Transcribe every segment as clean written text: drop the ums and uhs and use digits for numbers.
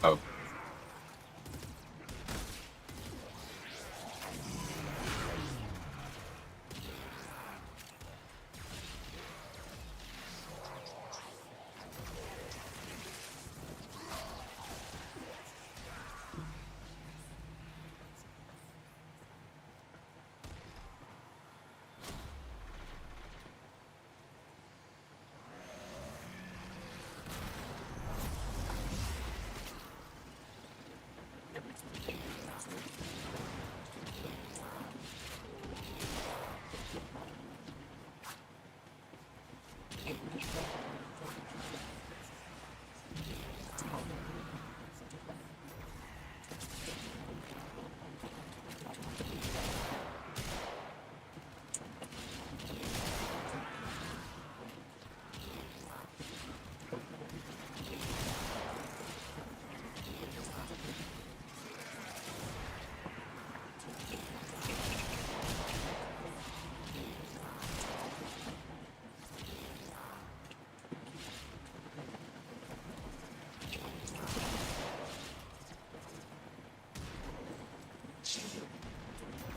Oh.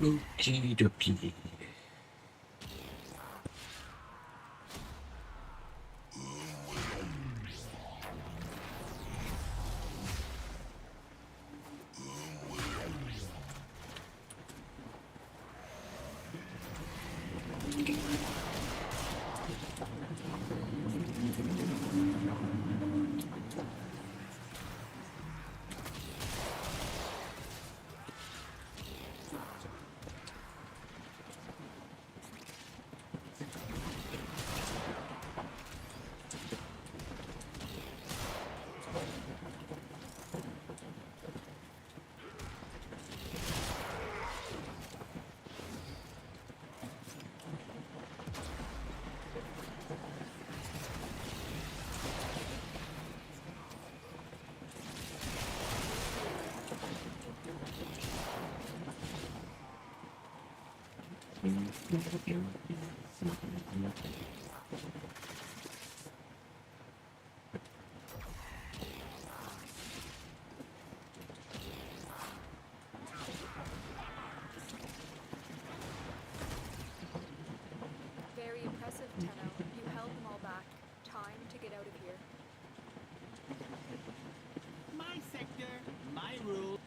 Okie dokie. Very impressive, Tenno. You held them all back. Time to get out of here. My sector, my rule.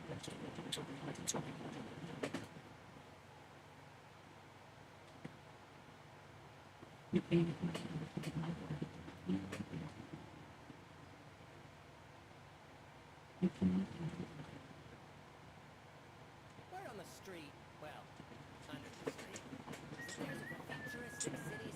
We're on the street. Well, under the street. There's a futuristic city.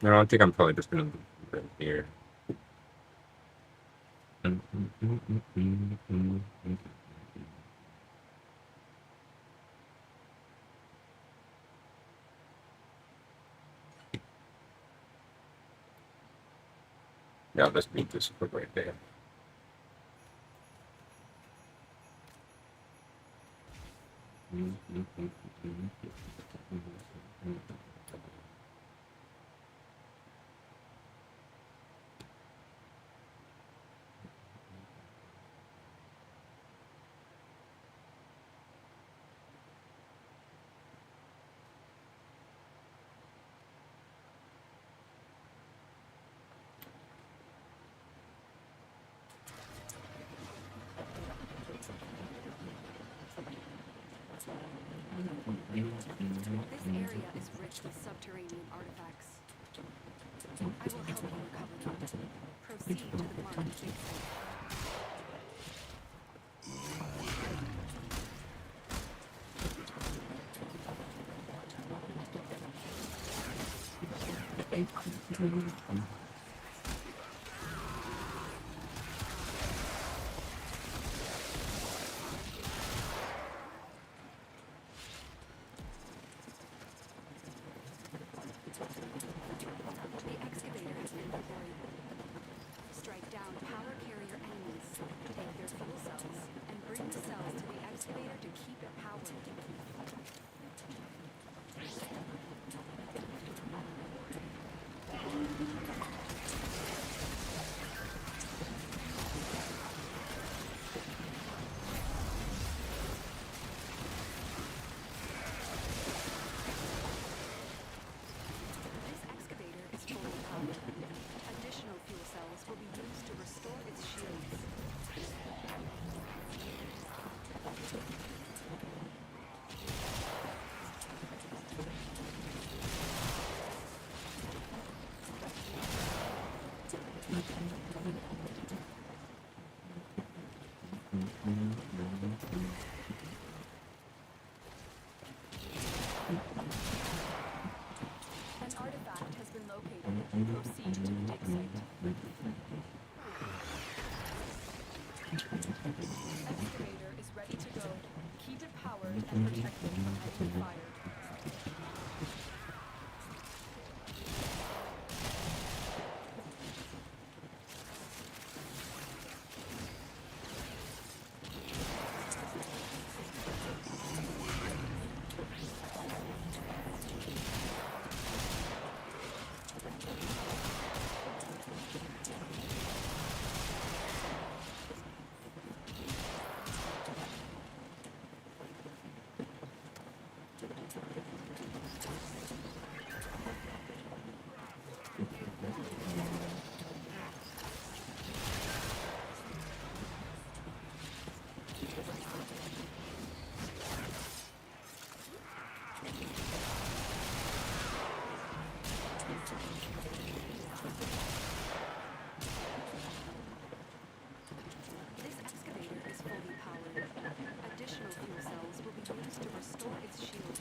No, I think I'm probably just gonna leave it here. Yeah, let's beat this quick right there. This area is rich with subterranean artifacts. I will help you recover them. Proceed to the marked dig site. The excavator has been deployed. Strike down power carrier enemies, take their fuel cells, and bring the cells to the excavator to keep it powered. This excavator is fully powered. Additional fuel cells will be used to restore its shields. An artifact has been located. Proceed to the dig site. Excavator is ready to go. Keep it powered and protected from enemy fire. This excavator is fully powered. Additional fuel cells will be used to restore its shields.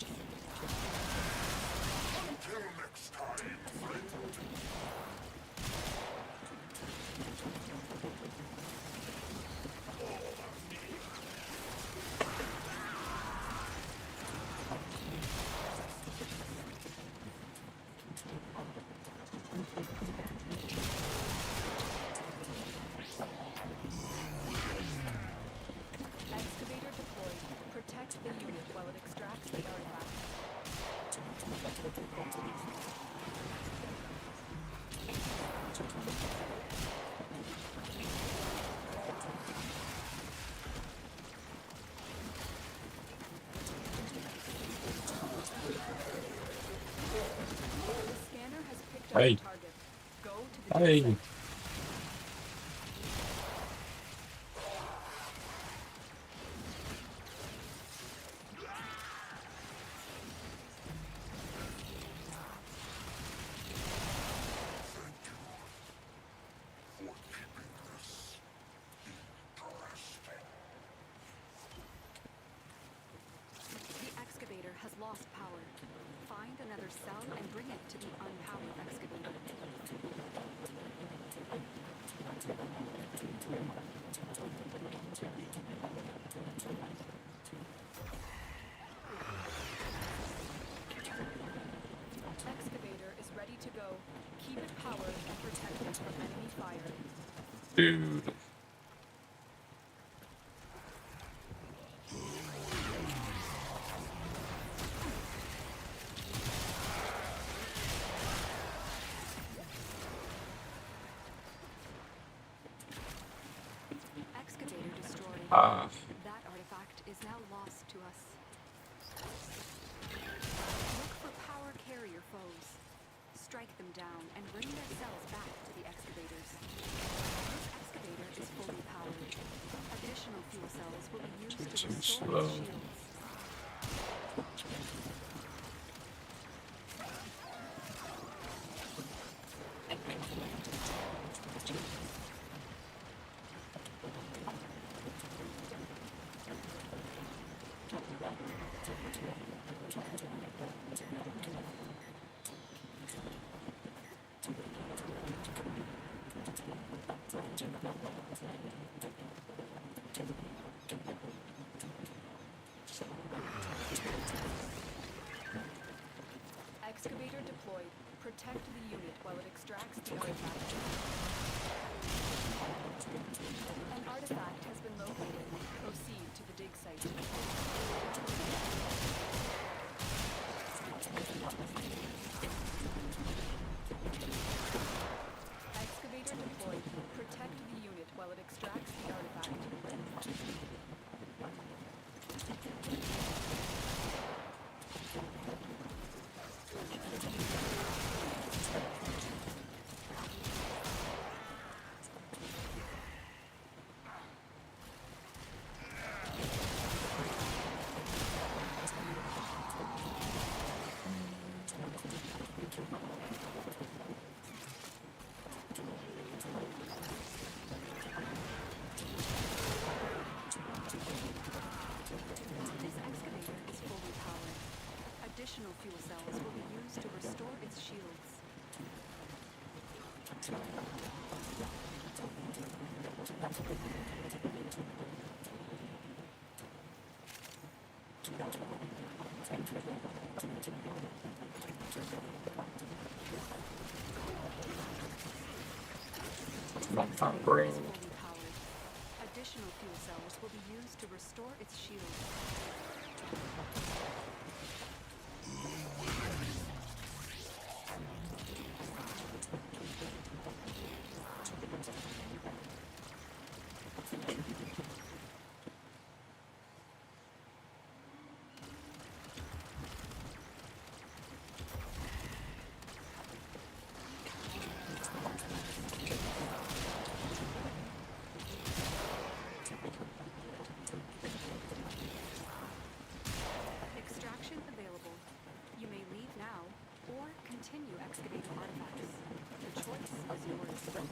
Identify Hey. the target. Go to the Hey. dig site. The excavator has lost power. Find another cell and bring it to the unpowered excavator. Excavator is ready to go. Keep it powered and protected from enemy fire. Dude. Excavator destroyed. Ah. That artifact is now lost to us. Look for power carrier foes. Strike them down and bring their cells back to the excavators. This excavator is fully powered. Additional fuel cells will be used to Switching restore slow. its shields. Excavator deployed. Protect the unit while it extracts the artifact. An artifact has been located. Proceed to the dig site. Excavator deployed. Protect the unit while it extracts the artifact. This excavator is fully powered. Additional fuel cells will be used to restore its shields. Not Excavator found, is bro. fully powered. Additional fuel cells will be used to restore its shields. Extraction available. You may leave now or continue excavating artifacts. The choice is yours.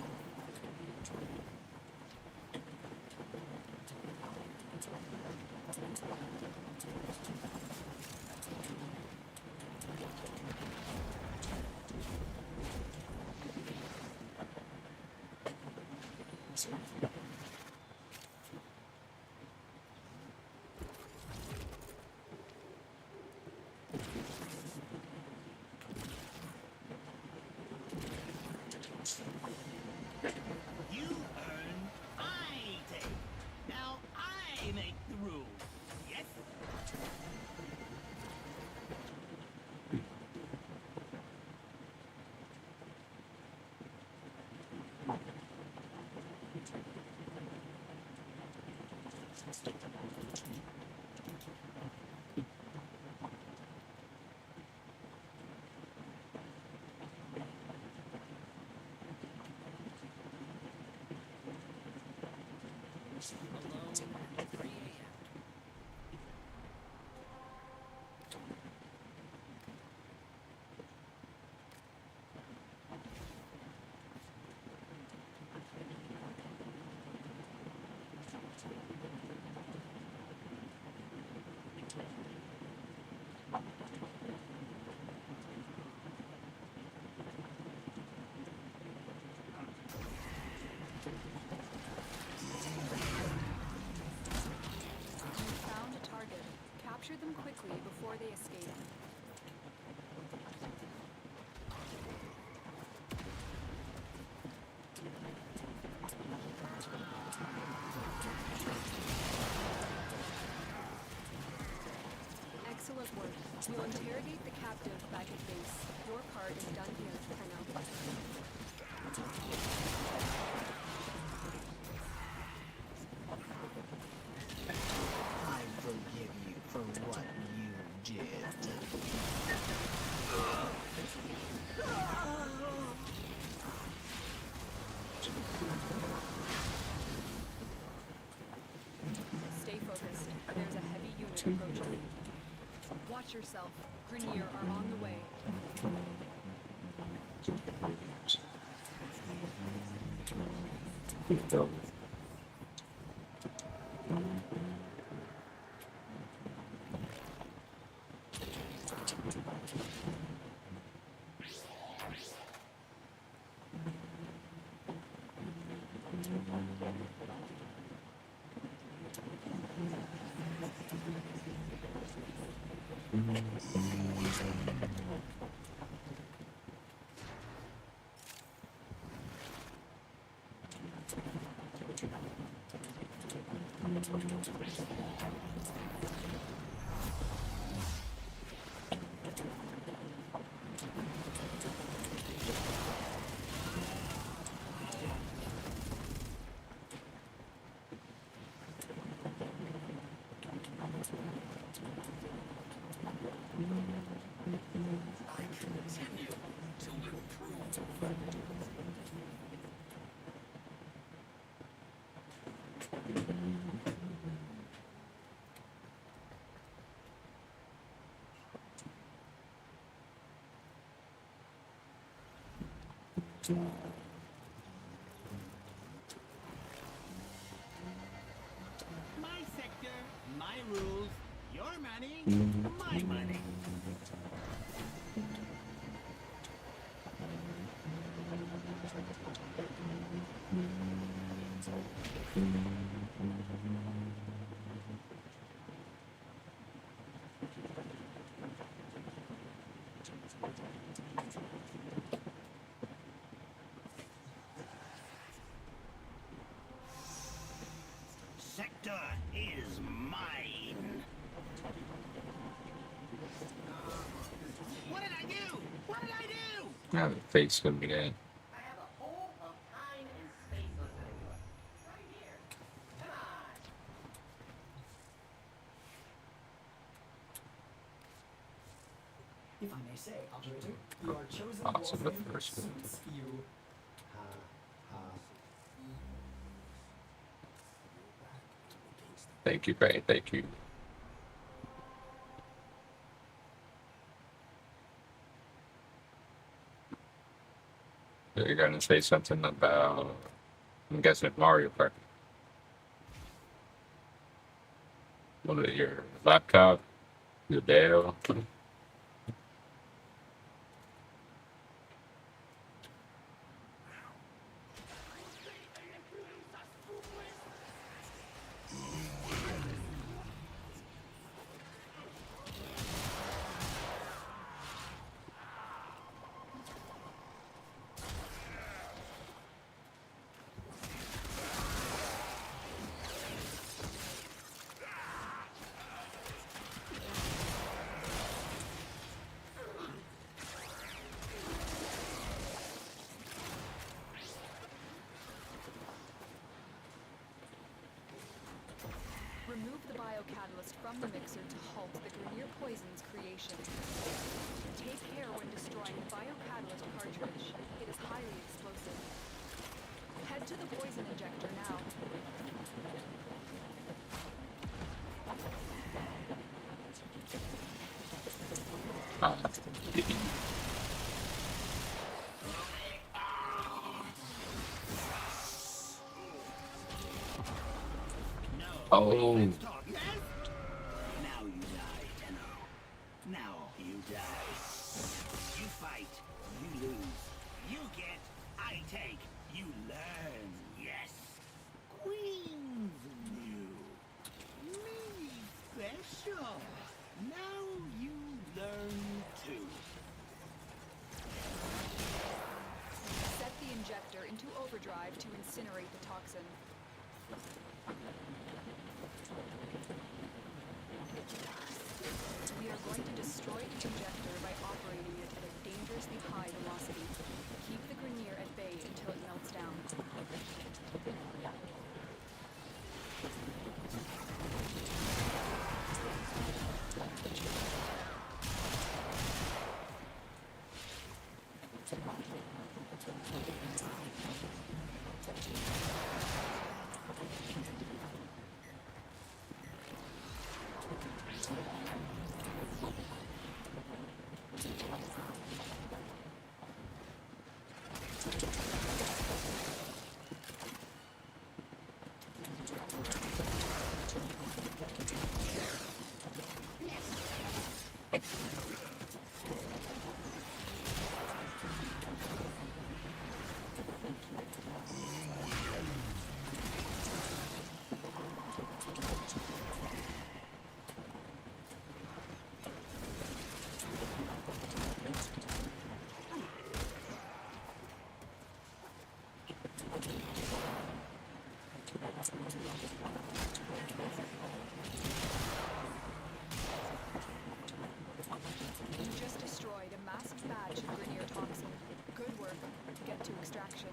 You earn, I take. Now I make the rules. Yes? We'll interrogate the captive back at base. Your part is done here, Tenno. I forgive you for what you did. Stay focused. There's a heavy unit approaching. Watch yourself. Grineer are on the way. My sector, my rules, your money, my money. Sector is mine. What did I do? What did I do? I have a face with me there. I have a whole of time and space listening to it. Right here. Come on. If I may say, Operator, your chosen Awesome, the warframe first one. suits you. Thank you, Ray. Thank you. You're gonna say something about, I'm guessing, Mario Kart. What is your laptop? Your Dell? Remove the biocatalyst from the mixer to halt the Grineer poison's creation. Take care when destroying the biocatalyst cartridge. It is highly explosive. Head to the poison injector now. Oh, Let's talk, yes? Now you die, Tenno. Now you die. You fight, you lose. You get, I take. You learn, yes. Queens new. Me special. Now you learn too. Set the injector into overdrive to incinerate the toxin. We are going to destroy Destroy the injector by operating it at a dangerously high velocity. Keep the Grenier at bay until it melts down. You just destroyed a massive batch of Grenier toxin. Good work. Get to extraction.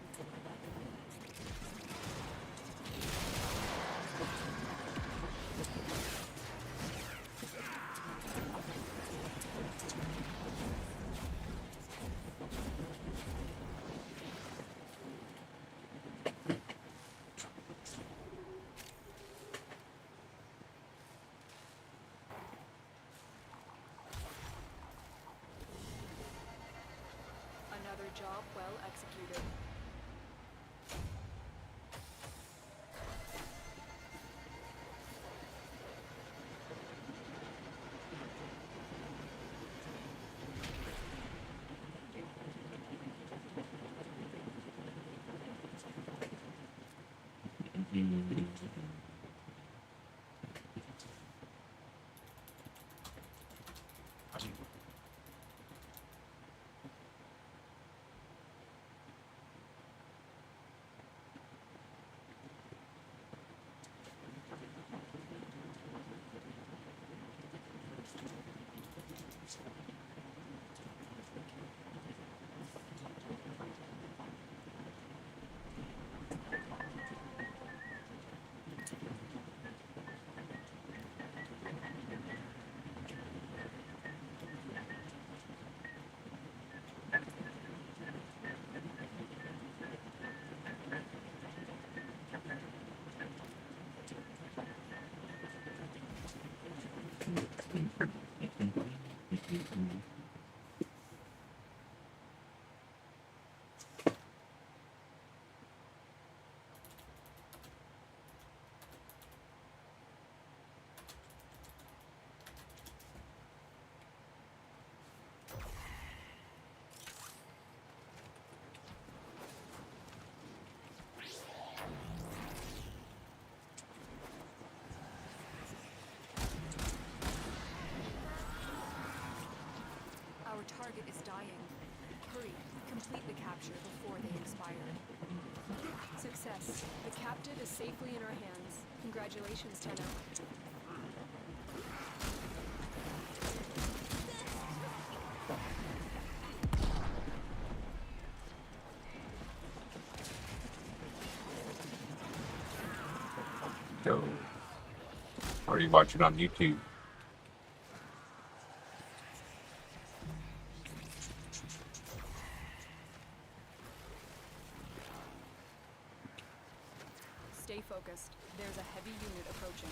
Another job well executed. Our target is dying. Hurry, complete the capture before they expire. Success. The captive is safely in our hands. Congratulations, Tenno. So, or are you watching on YouTube? Stay focused. There's a heavy unit approaching.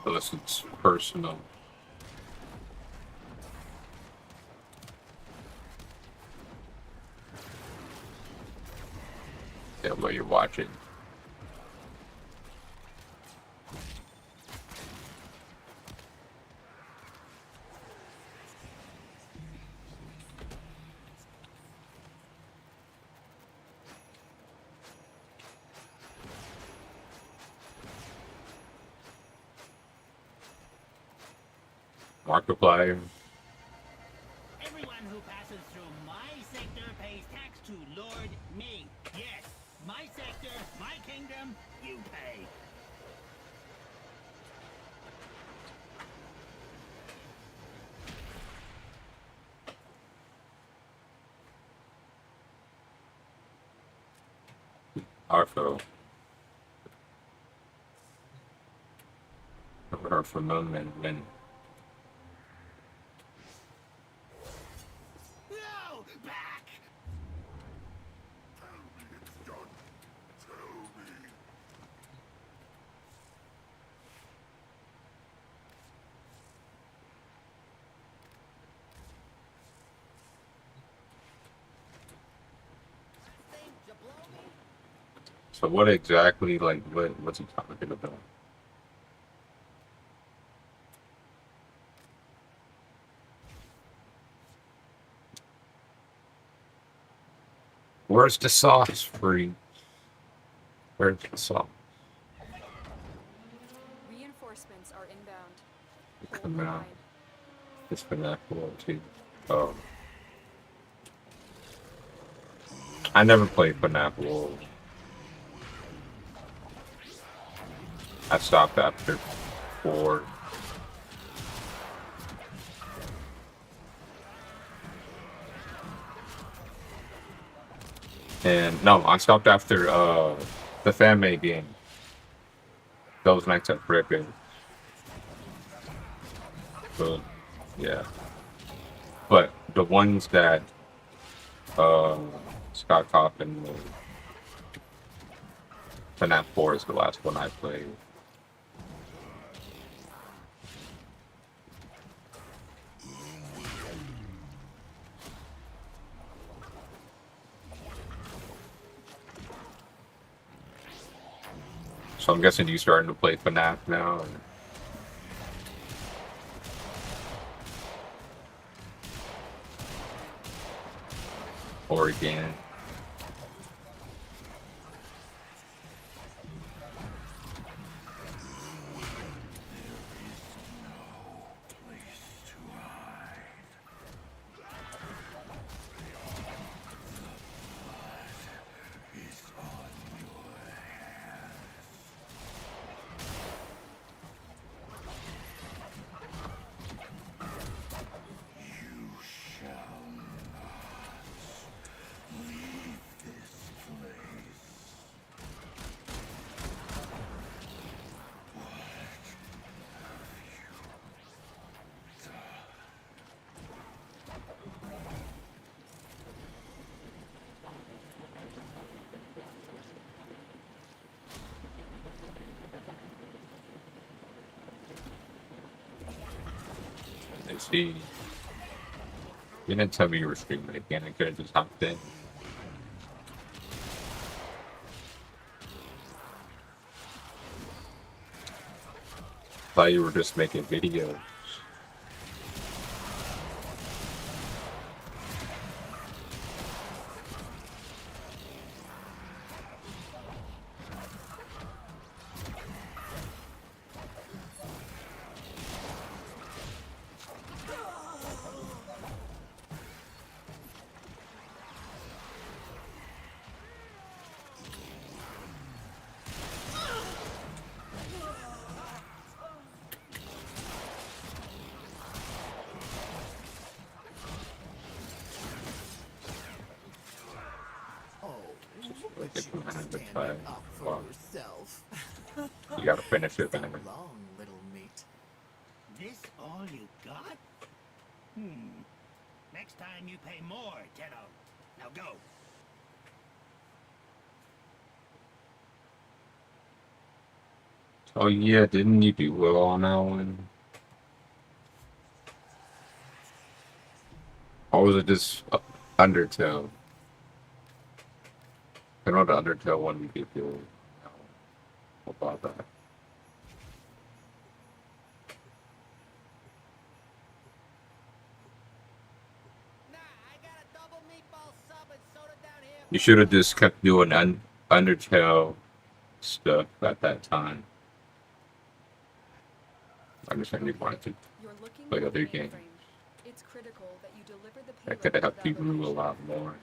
Unless it's personal. Yeah, what you're watching. Markiplier. Everyone who passes through my sector pays tax to Lord me. Yes, my sector, my kingdom, you pay. Arthur. Her from them and No, back! Thing, jabloni? so what exactly what's he talking about? Where's the sauce free? Where's the sauce? Reinforcements are inbound. Hold Come the out. line. It's been that cool too. Oh. I never played Pineapple. I stopped after 4. And no, I stopped after the fan made game. Those nights at Frickin'. But yeah. But the ones that Scott Coppin FNAF 4 is the last one I played. So I'm guessing you starting to play FNAF now? Or again? See, you didn't tell me you were streaming again. I could have just hopped in. Thought you were just making videos. But Get you behind the standing time. up for Wow. yourself. You gotta finish it, So man. long, little meat. This all you got? Next time you pay more, kiddo. Now go. Oh yeah, didn't you do well on that one? Or was it just Undertale? I know the Undertale one you did good. What about that? Nah, I got a double meatball sub and soda down here. You should have just kept doing Undertale stuff at that time. I understand you wanted to You're looking play for other the games. mainframe. It's critical that you deliver the That payload could have to helped that you move a location. lot more.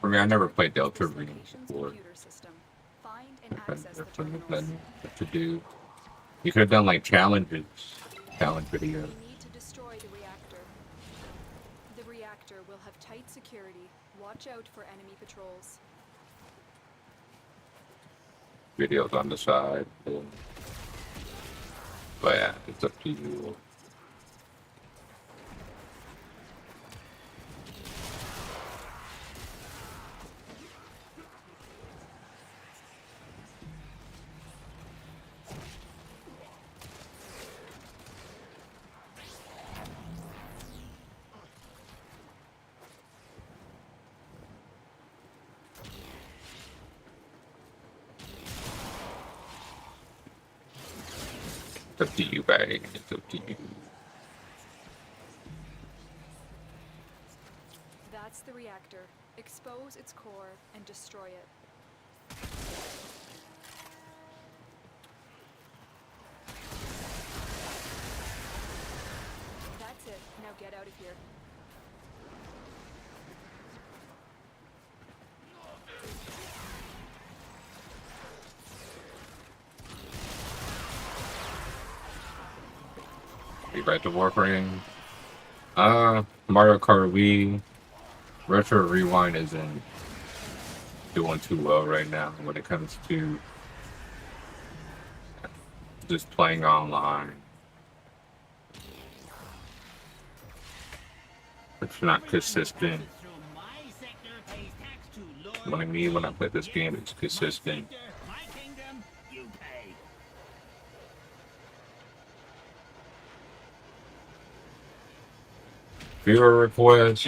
For me, I never played Delta This Reading location's before. computer system. Find and But access the there's nothing terminals. to do. You could have done like challenges, challenge videos. We need to destroy the reactor. The reactor will have tight security. Watch out for enemy patrols. Videos on the side. But yeah, it's up to you. It's up to you, bag. It's up to you. That's the reactor. Expose its core and destroy it. That's it. Now get out of here. Be back to Warframe. Mario Kart Wii. Retro Rewind isn't doing too well right now when it comes to just playing online. It's not consistent. What I mean when I play this game, it's consistent. My kingdom, you pay. Viewer requests.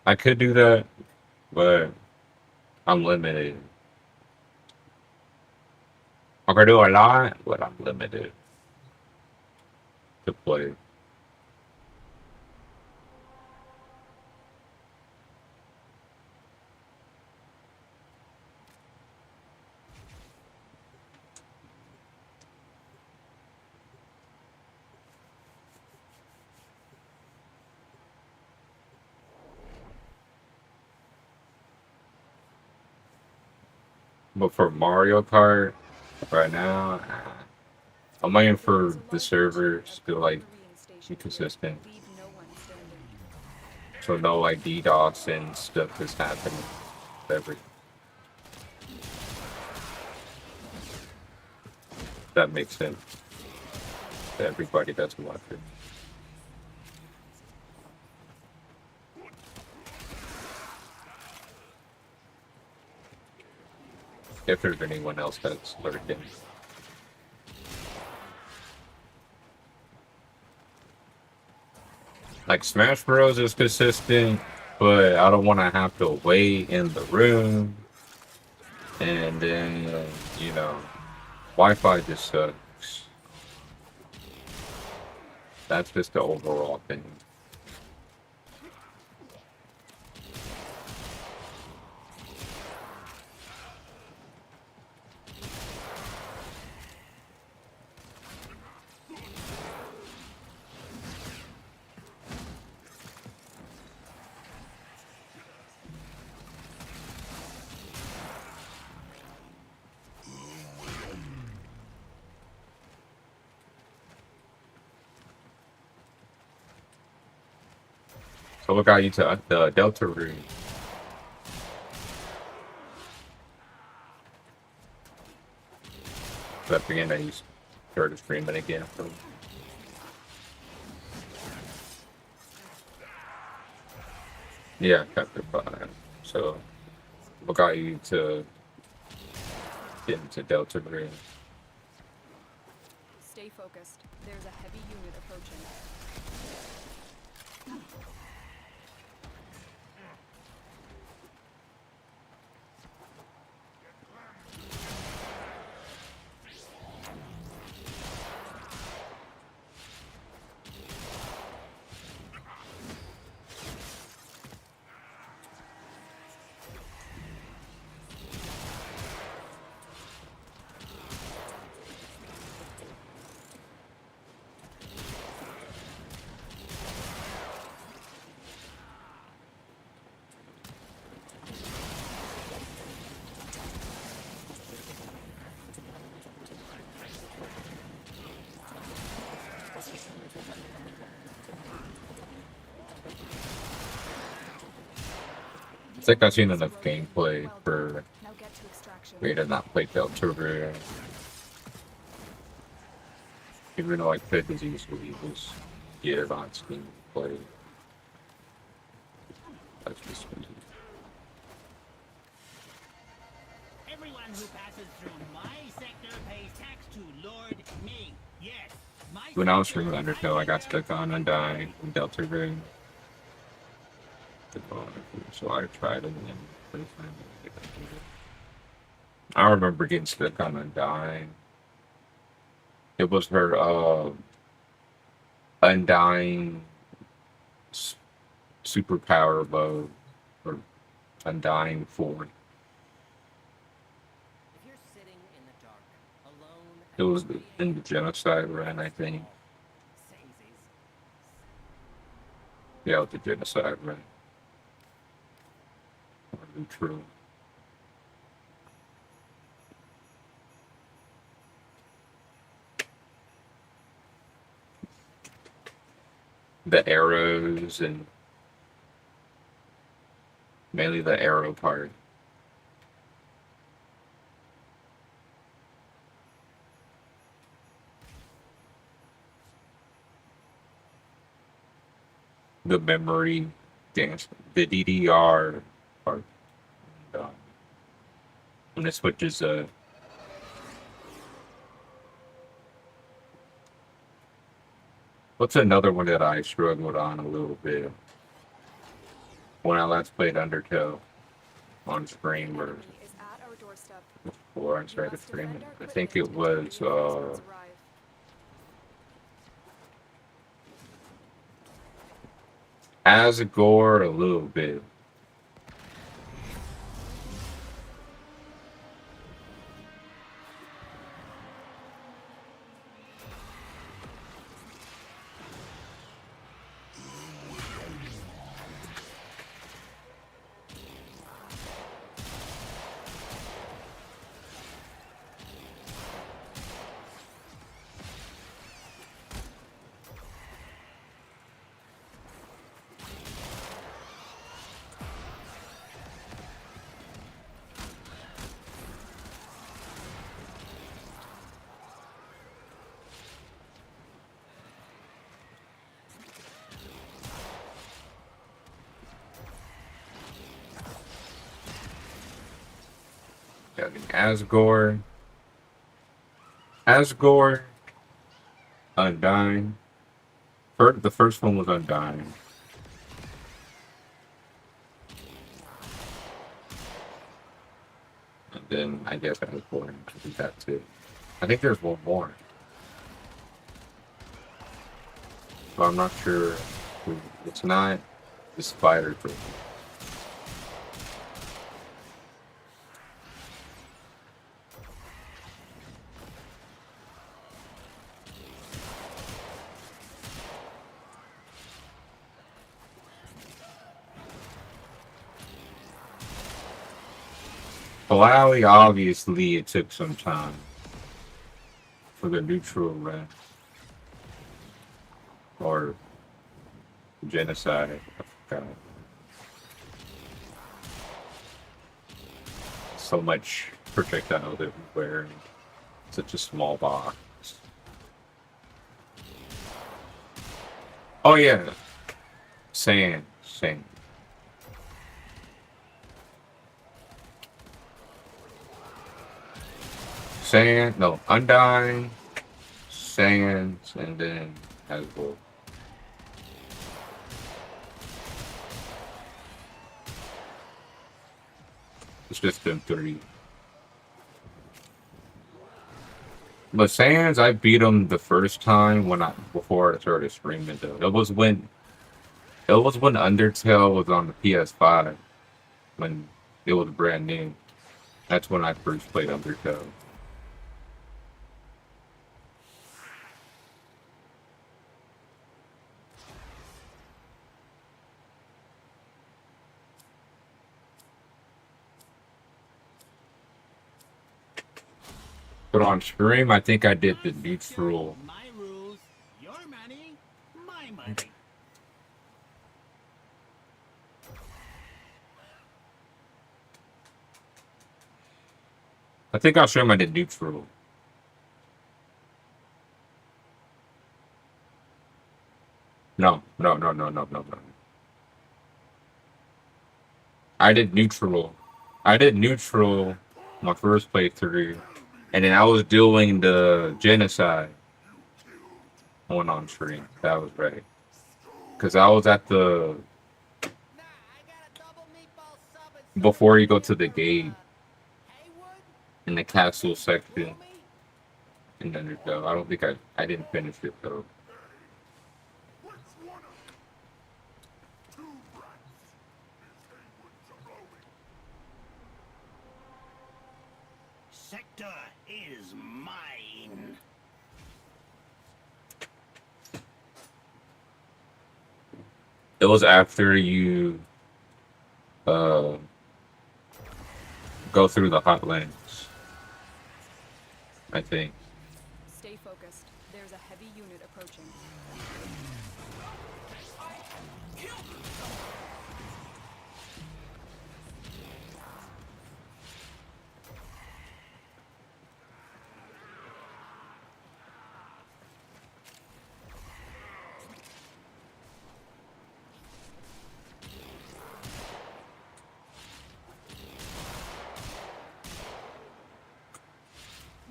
I could do that, but I'm limited. I could do a lot, but I'm limited to play. But for Mario Kart, right now, I'm waiting for the servers to like be consistent, Leave no one standing. so no like DDoS and stuff is happening. Every that makes sense to everybody that's watching. If there's anyone else that's lurking. Like Smash Bros is consistent, but I don't want to have to wait in the room, and then you know, Wi-Fi just sucks. That's just the overall thing. So what got you to the Delta route? But again, I started streaming again. Yeah, chapter 5. So, what got you to get into Delta Green? Stay focused. There's a heavy unit approaching. I think I've seen enough gameplay Well for done. Now get to extraction. me to not play Delta Green. Even though I could as easily just get it on Steam and play. That's just me. Everyone who passes through my sector pays tax to Lord me. Yes, my When I was sector, streaming my Undertale, I got kingdom, stuck on Undying and Delta Green. So I tried it and then I remember getting stuck on Undying. It was her Undying superpower mode, or Undying 4. If you're sitting in the dark, alone, It was and in the Genocide run, I think. Yeah, it was the Genocide run. True. The arrows and mainly the arrow part. The memory dance, the DDR part. When it switches, what's another one that I struggled on a little bit when I last played Undertale on stream or Enemy is at our doorstep. before I You started must streaming? defend our I think it equipment until was reinforcements arrive. Asgore a little bit. Got the Asgore, Undying. The first one was Undying. And then I guess Asgore. I think that's it. I think there's one more. But I'm not sure. It's not the spider thing. Malawi, obviously, it took some time for the neutral run or genocide. I forgot. So much projectiles everywhere. Such a small box. Oh yeah, sand. Sand, no, undying, sands, and then as well. It's just them three. But Sands, I beat them the first time before I started streaming though. It was when Undertale was on the PS5 when it was brand new. That's when I first played Undertale. But on stream, I think I did the neutral. My rules, your money, my money. I think I'll stream I did neutral. No. I did neutral. I did neutral my first playthrough, and then I was doing the genocide one on stream. That was right. Because I was at the Nah, I got a double meatball sub and before you go to the gate Haywood? in the castle section Kill me? in Undertale. I don't think I didn't finish it though. Sector is mine. It was after you go through the hotlands, I think. Stay focused. There's a heavy unit approaching.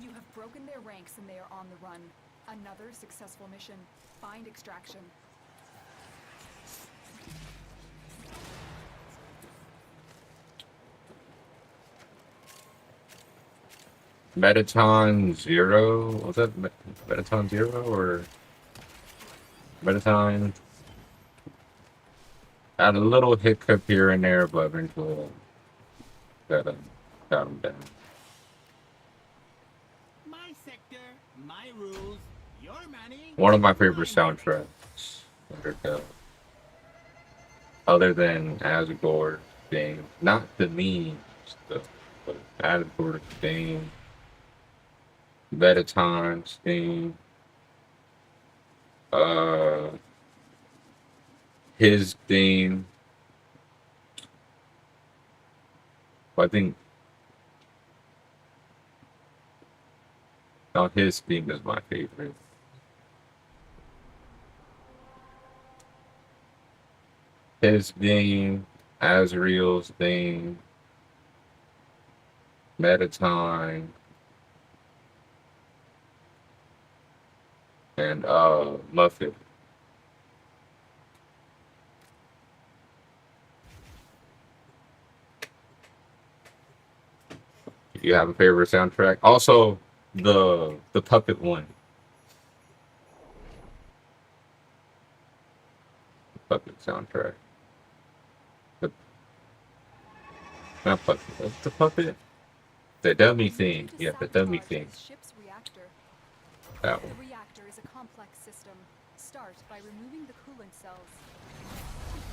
You have broken their ranks and they are on the run. Another successful mission. Find extraction. Metaton Zero? Was that Metaton Zero or Metaton? Had a little hiccup here and there, but eventually got him down. My sector, my rules, your money. One of my favorite my money. soundtracks, Undertale. Other than Asgore theme, not the meme stuff, but Asgore theme, Metaton's theme, his theme. I think no, his theme is my favorite. His theme, Azrael's theme, Metatime, and Muffet. You have a favorite soundtrack? Also, the puppet one. Puppet soundtrack. The not puppet. What's the puppet? The dummy thing. Yeah, the dummy thing. Ship's reactor. That one. The reactor is a complex system. Start by removing the coolant cells.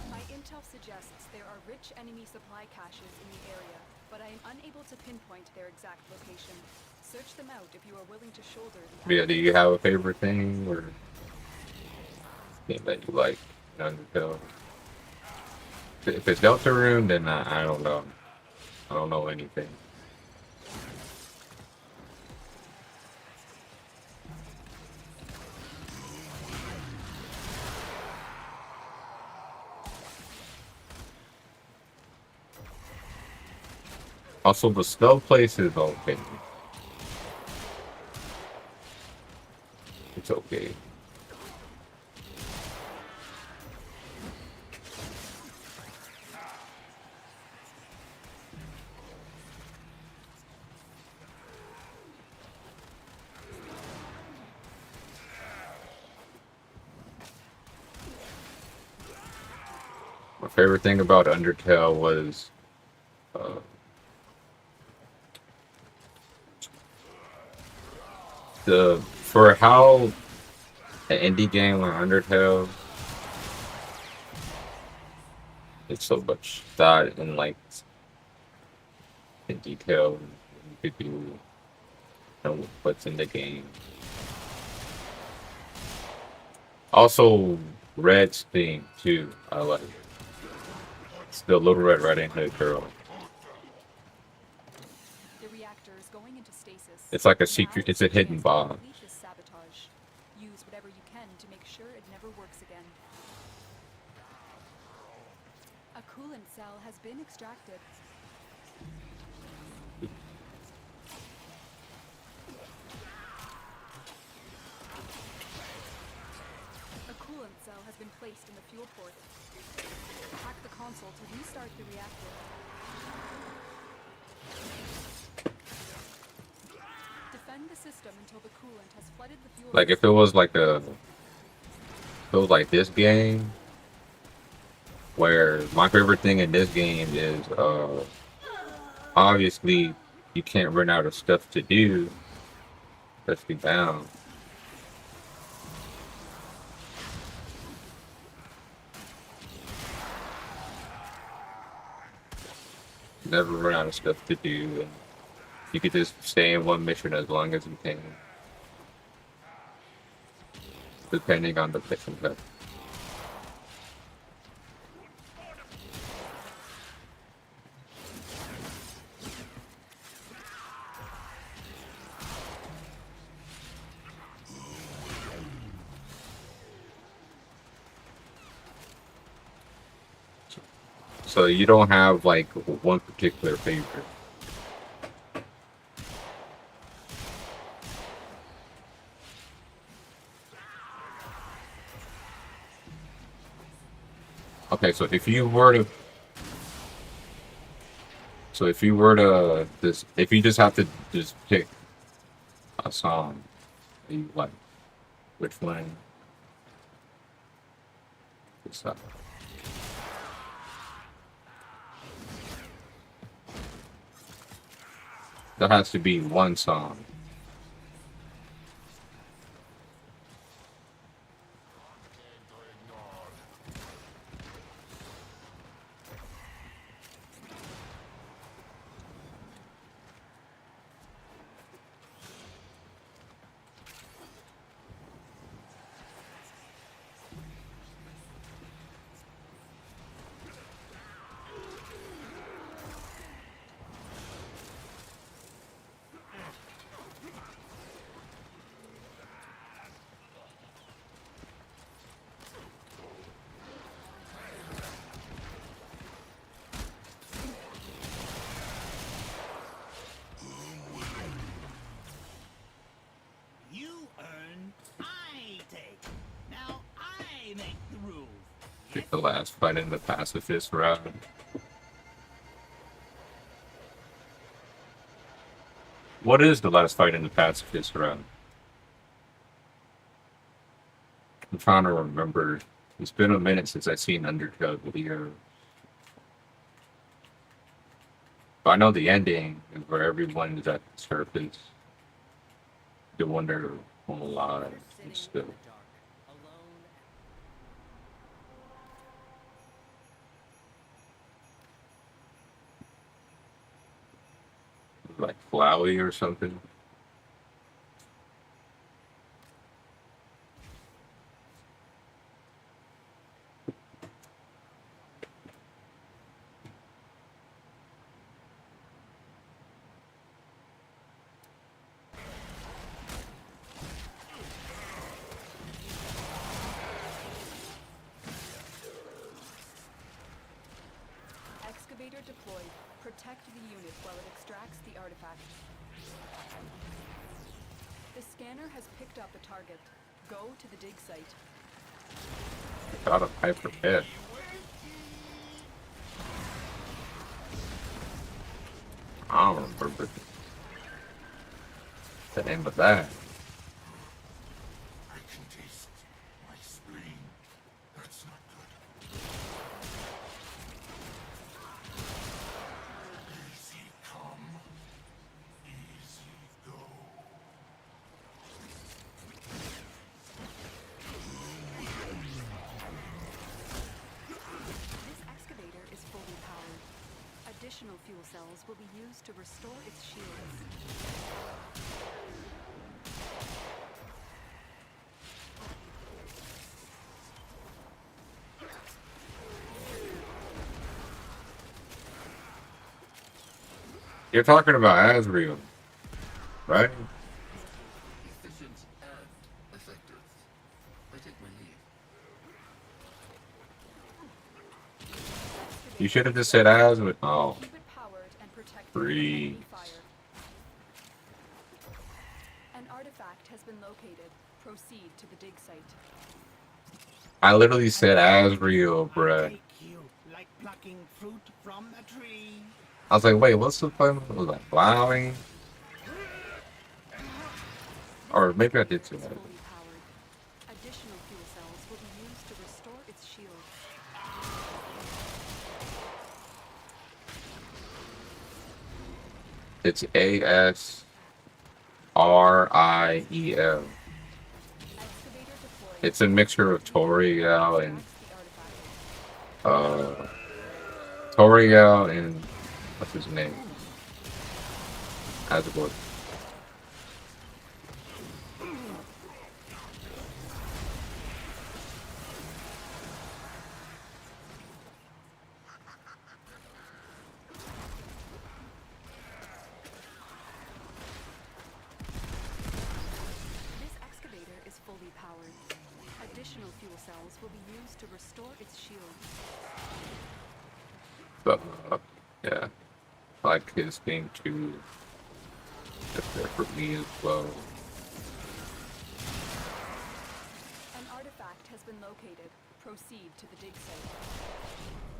My intel suggests there are rich enemy supply caches in the area, but I am unable to pinpoint their exact location. Search them out if you are willing to shoulder the Yeah, do you have a favorite thing or thing that you like? Undertale? If it's Deltarune, then I don't know. I don't know anything. Also, the snow place is okay. It's okay. My favorite thing about Undertale was uh, the for how an indie game like Undertale, it's so much thought and like in detail you could do, you know, what's in the game. Also, Red's theme too. I like it's the Little Red Riding Hood girl. The reactor is going into stasis. It's like a Now secret. It's is a the hidden chance to bomb. complete this sabotage. Use whatever you can to make sure it never works again. A coolant cell has been extracted. A coolant cell has been placed in the fuel port. Hack the console to restart the reactor. Defend the system until the coolant has flooded the fuel Like if system. it was like a, if it was like this game, where my favorite thing in this game is obviously you can't run out of stuff to do. Let's be bound. Never run out of stuff to do, and you could just stay in one mission as long as you can, depending on the mission type. So you don't have like one particular favorite. Okay, so if you were to, so if you were to just, if you just have to just pick a song that you like, which one? Is that? There has to be one song. You earn, I take. Now I make the rules. Pick the last fight in the pacifist round. What is the last fight in the pacifist round? I'm trying to remember. It's been a minute since I've seen Undertale video. But I know the ending is where everyone is at the surface. The wonder won't lie and Sitting still. in the dark, alone. Like Flowey or something. Excavator deployed. Protect the unit while it extracts the artifact. The scanner has picked up a target. Go to the dig site. Got a Piper head. I don't remember the name of that. I can taste my spleen. That's not good. Easy come, easy go. This excavator is fully powered. Additional fuel cells will be used to restore its shields. You're talking about Asriel, right? Efficient and effective. I take my leave. You should have just said Asriel. Oh, Keep it powered and protected Breathe. from enemy fire. An artifact has been located. Proceed to the dig site. I literally said Asriel, bruh. Take you like plucking fruit from a tree. I was like, wait, what's the point? It was like plowing? Or maybe I did say Is that. fully powered. Additional fuel cells will be used to restore its shield. It's ASRIEL. Excavator deployed. It's a mixture of Toriel and Extracts the artifact. Toriel and what's his name? Asgore. This excavator is fully powered. Additional fuel cells will be used to restore its shield. But yeah, I like his thing too. That's there for me as well. An artifact has been located. Proceed to the dig site.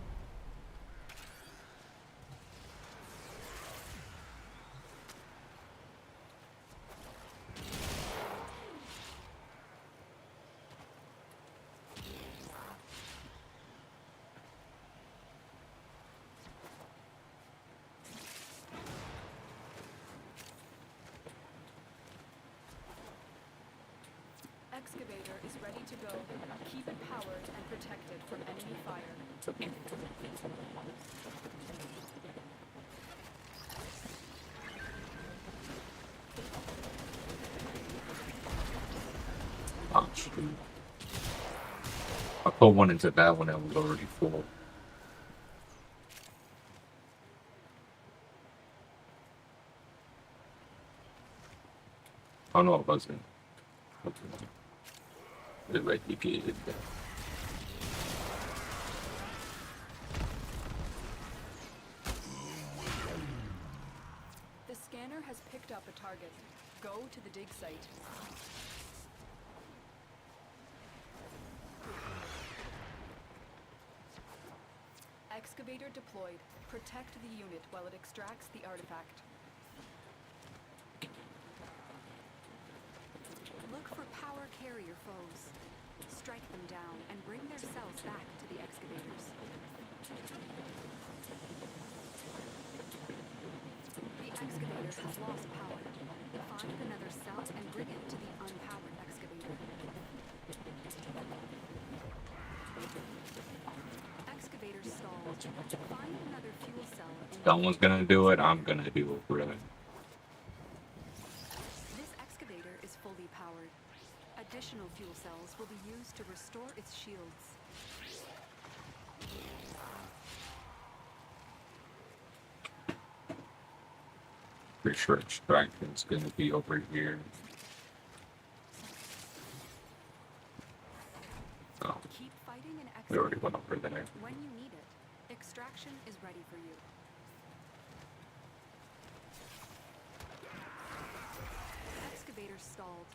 Excavator is ready to go. Keep it powered and protected from enemy fire. Oh, shoot. I put one into that one that was already full. Oh no, it wasn't. It replicated that. The scanner has picked up a target. Go to the dig site. Excavator deployed. Protect the unit while it extracts the artifact. Look for power carrier foes. Strike them down and bring their cells back to the excavators. The excavator has lost power. Find another cell and bring it to the unpowered excavator. Excavator stalled. Find another fuel cell and Someone's gonna do it. I'm gonna do it, really. this excavator is fully powered. Additional fuel cells will be used to restore its shields. Pretty sure extraction's gonna be over here. Oh, Keep fighting an we already excavator. went over there. When you need it, extraction is ready for you. excavator stalled.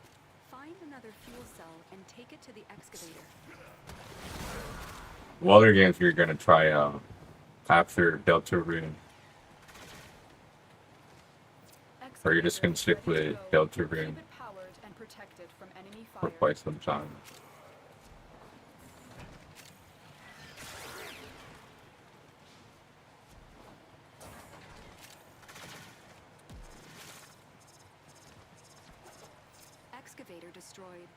Find another fuel cell and take it to the excavator. What other games are you gonna try out after Deltarune? Or you're just gonna stick with Deltarune Keep it powered and protected from enemy for fire. quite some time? Excavator destroyed.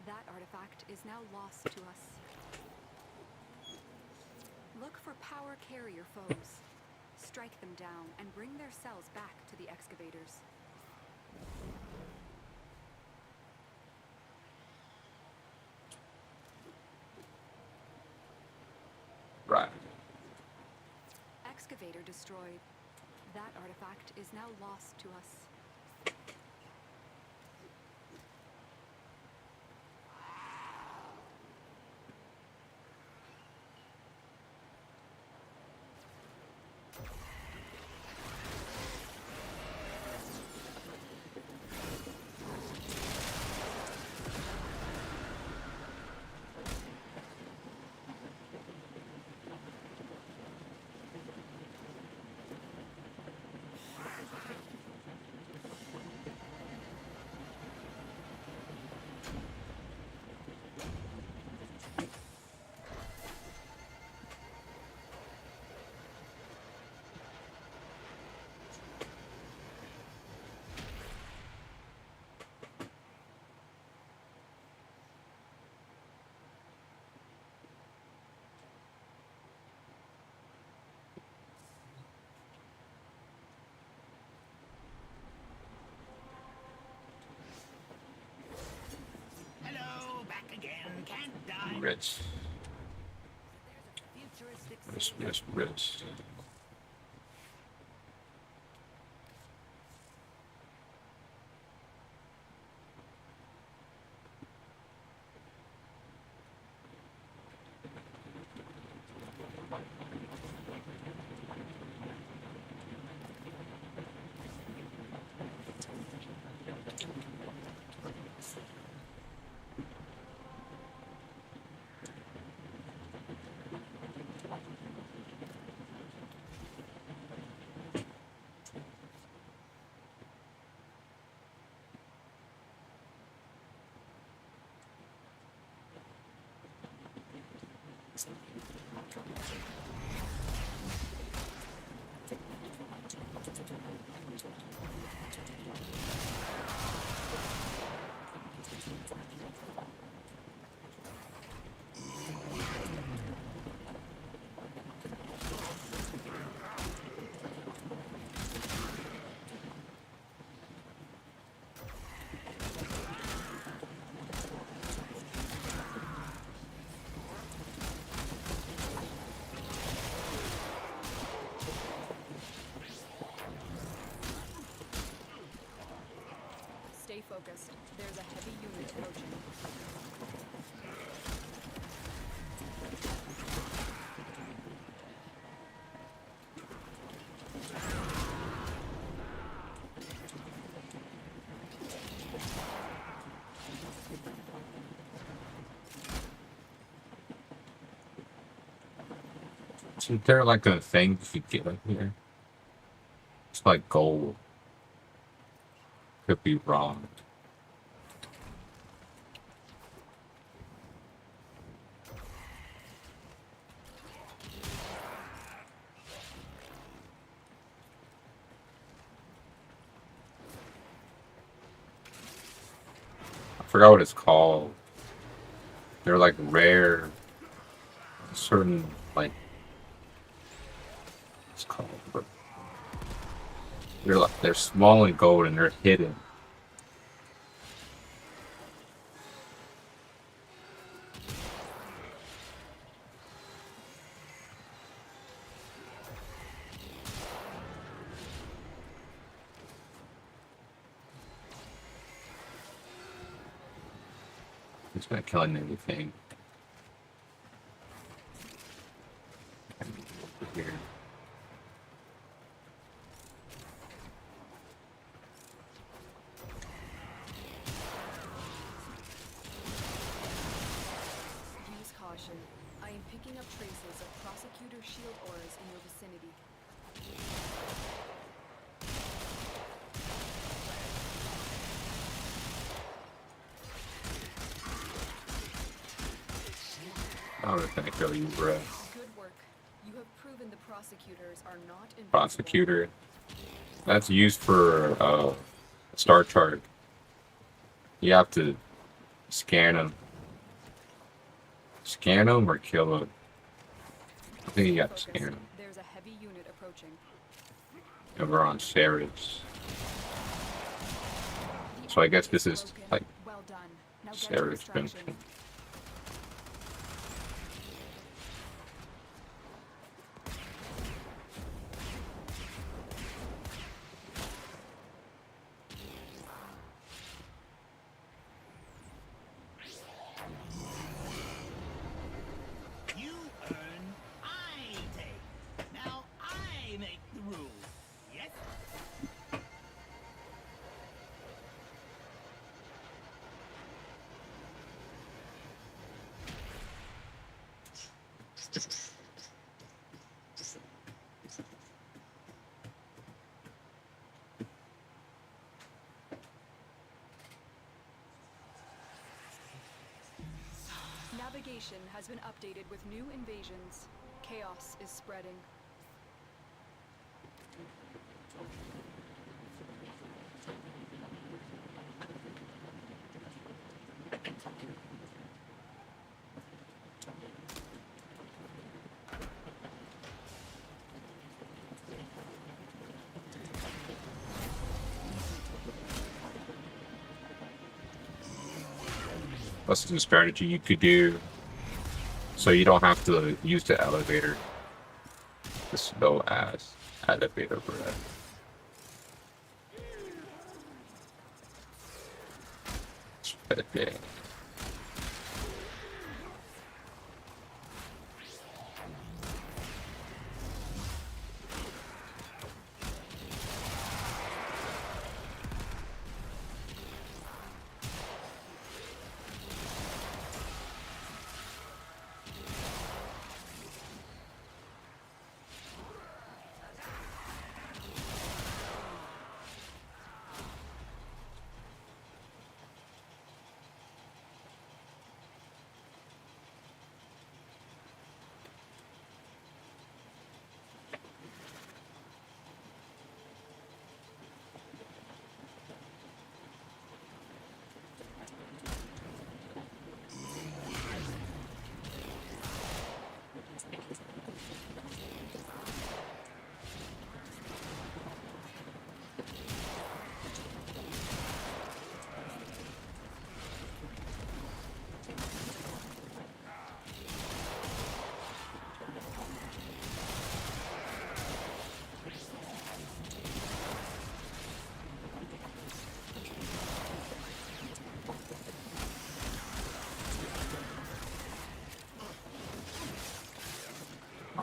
That artifact is now lost to us. Look for power carrier foes. Strike them down and bring their cells back to the excavators. Right. Excavator destroyed. That artifact is now lost to us. Hello, back again. Can't die. Rich. Futuristic Rich, city. rich, rich. Stay focused. There's a heavy unit approaching. Isn't there like a thing you get up here? It's like gold. Could be wrong. I forgot what it's called. They're like rare, certain like it's called, but they're small and gold and they're hidden. It's not killing anything. Here. I am picking up traces of prosecutor shield auras in your vicinity. I was gonna kill you, bro. Good work. You have proven the prosecutors are not invincible. Prosecutor. That's used for star chart. You have to scan them. Scan them or kill them. I think you got to Focus. scan them. There's a heavy unit approaching. And we're on Sarah's. The So I guess enemy this is broken. like Well done. Now get to Sarah's extraction. junction. You earn, I take. Now I make the rules. Yes? Navigation has been updated with new invasions. Chaos is spreading. That's a strategy you could do so you don't have to use the elevator. The slow ass elevator, bro. Okay.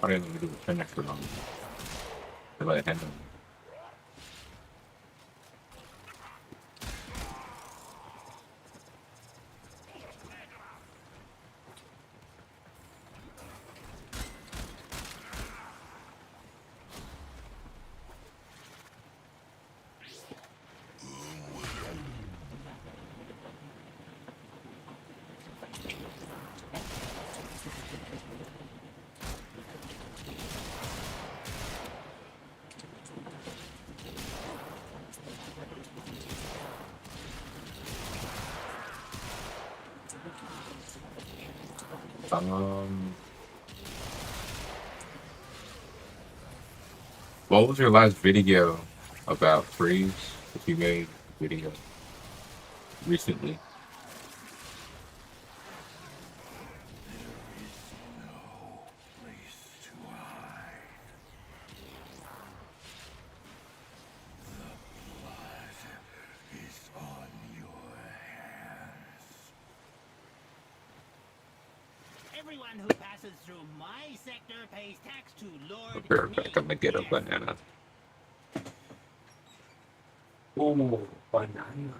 I didn't even do the finish for them. They let it handle. What was your last video about freeze? If you made a video recently. Place to hide. The blood is on your hands. Everyone who passes through my sector pays tax to Lord We're Me. gonna get a Yes. banana. Oh, banana.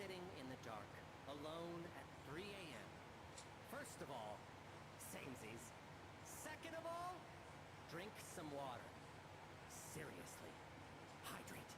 sitting in the dark, alone at 3 a.m. First of all, samesies. Second of all, drink some water. Seriously, hydrate.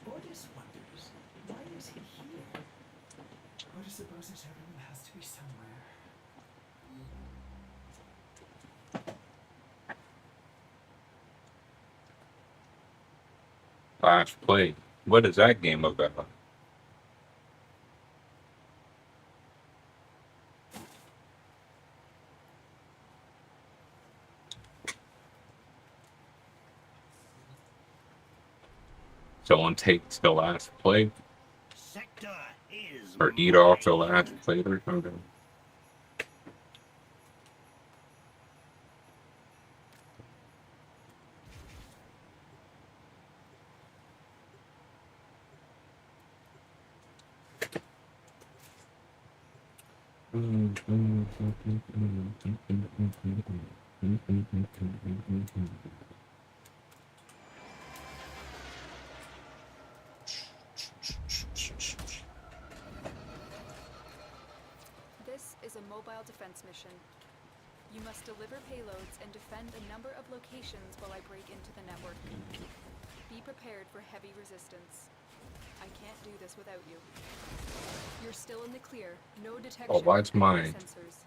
Ordis wonders, why is he here? Ordis supposes everyone has to be somewhere. Last play. What is that game about? Someone takes the last play Sector is or eat off the mine. last plate or something. This is a mobile defense mission. You must deliver payloads and defend a number of locations while I break into the network. Be prepared for heavy resistance. I can't do this without you. You're still in the clear. No detection Oh, why it's of enemy mine? sensors.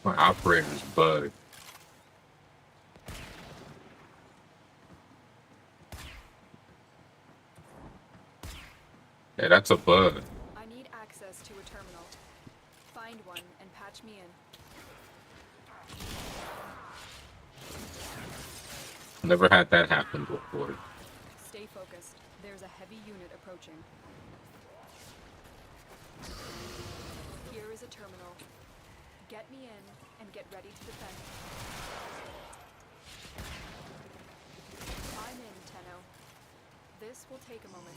My operator's bugged. Yeah, that's a bug. I need access to a terminal. Find one and patch me in. Never had that happen before. Stay focused. There's a heavy unit approaching. Here is a terminal. Get me in and get ready to defend. I'm in, Tenno. This will take a moment.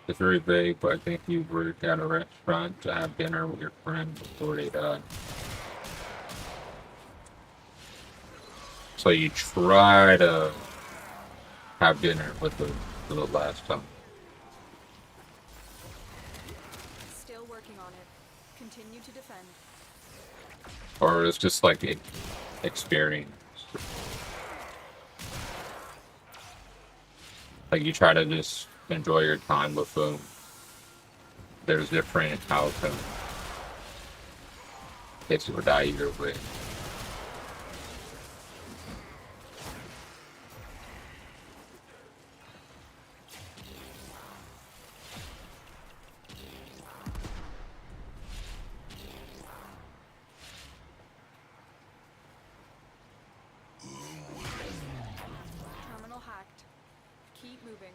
It's very vague, but I think you were at a restaurant to have dinner with your friend before they died. So you try to have dinner with them for the last time. Still working on it. Continue to defend. Or it's just like an experience. Like you try to just enjoy your time with them. There's different outcomes. Hit you or die either way. Terminal hacked. Keep moving.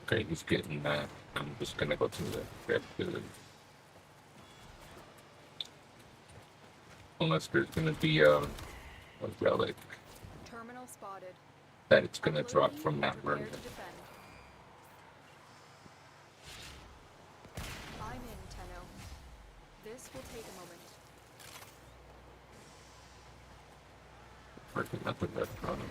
Okay, he's getting that. I'm just gonna go to the red. Unless there's gonna be a relic Terminal spotted. that it's gonna Upload drop me from and that prepare room. to defend. I'm in, Tenno. This will take a moment. Working at the restaurant.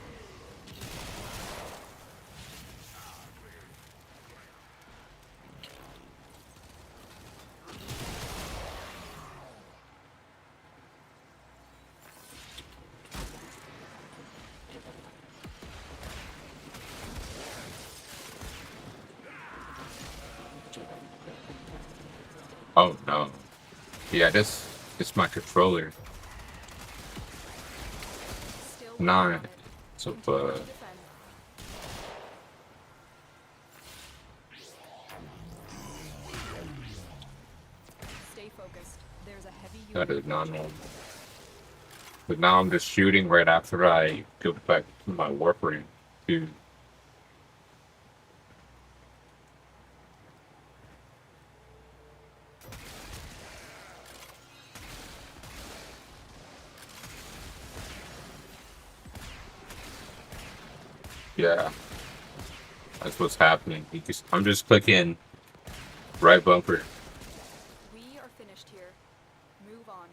Oh no. Yeah, this my controller. Still working Nah, on it. it's a Continue to bug. defend. Stay focused. There's a heavy unit That is not approaching. normal. But now I'm just shooting right after I go back to my warframe. Dude. Yeah, that's what's happening. I'm just clicking right bumper. We are finished here. Move on.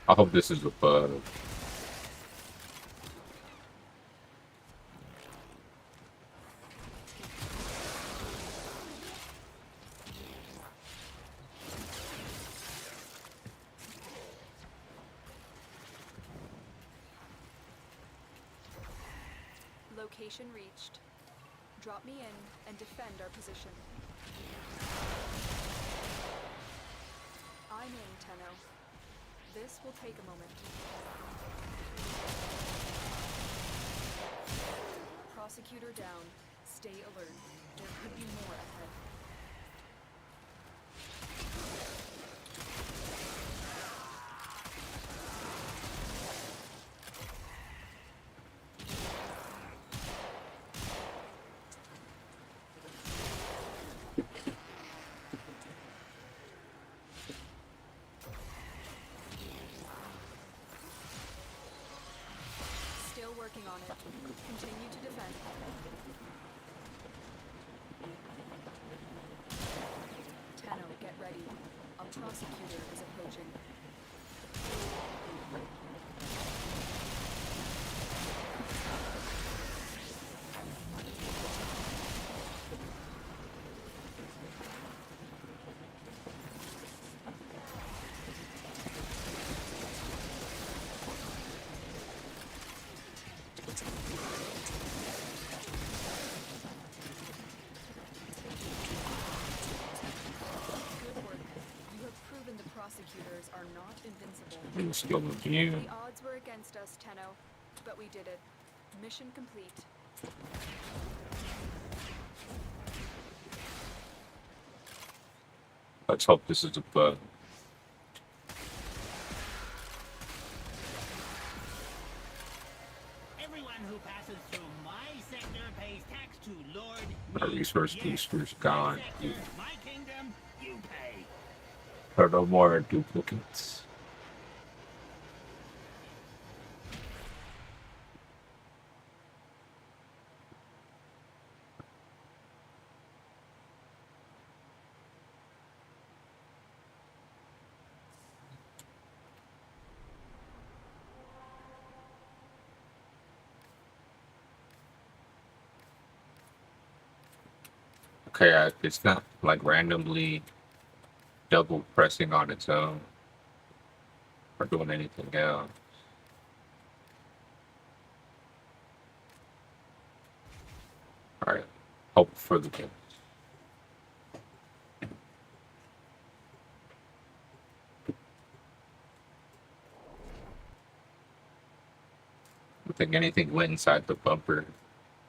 I hope this is a bug. Location reached. Drop me in and defend our position. I'm in, Tenno. This will take a moment. Prosecutor down. Stay alert. There could be more ahead. Still working on it. Continue to defend. Tenno, get ready. A prosecutor is approaching. Good work. You have proven the prosecutors are not invincible. I'm still with you. The odds were against us, Tenno, but we did it. Mission complete. Let's hope this is a bug. Everyone who passes through my sector pays tax to Lord My me. resource Yes, booster's my gone. sector, my kingdom, you pay. There are no more duplicates. Okay, it's not like randomly double pressing on its own or doing anything else. Alright, hope for the best. I think anything went inside the bumper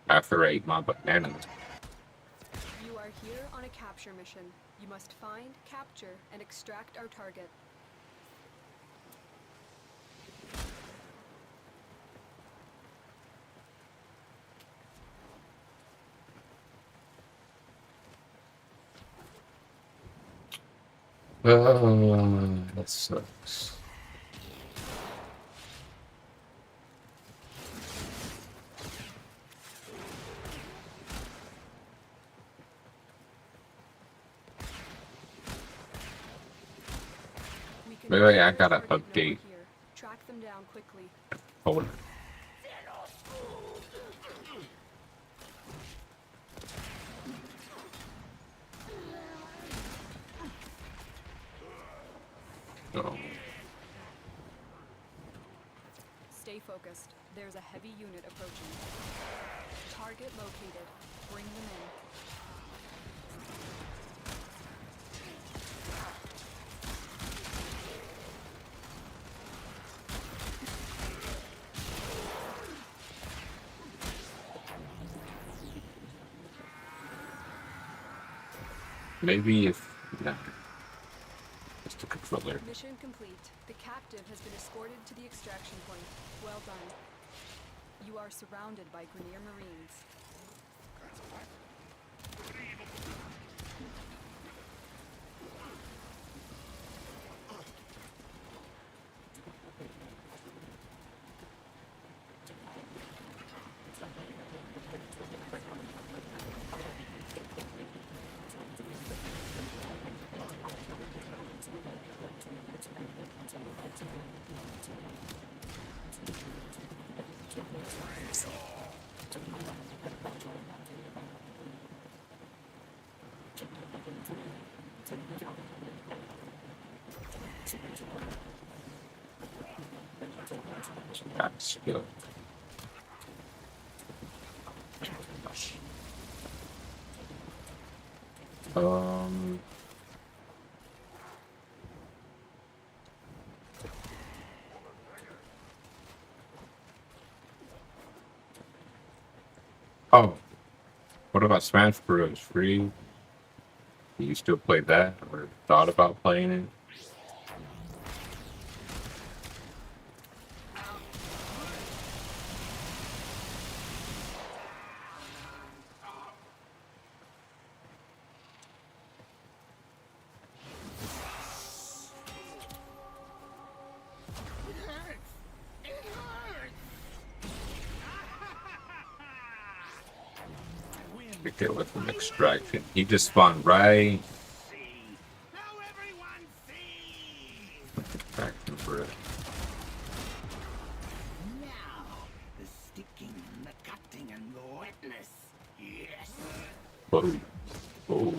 after I ate my bananas. You are here on a capture mission. You must find, capture, and extract our target. That sucks. We can Maybe I find gotta our target update. over here. Track them down quickly. Hold. No. Stay focused. There's a heavy unit approaching. Target located. Bring them in. Maybe if no, it's the controller. Mission complete. The captive has been escorted to the extraction point. Well done. You are surrounded by Grenier Marines. That's good. Um. Oh, what about Smash Bros. Free? Do you still play that, or thought about playing it? It hurts! It hurts! I win. We deal with an extraction. He just spawned right See. Now everyone sees! back to Brit. Now, the sticking and the cutting and the wetness. Yes! Whoa. Whoa.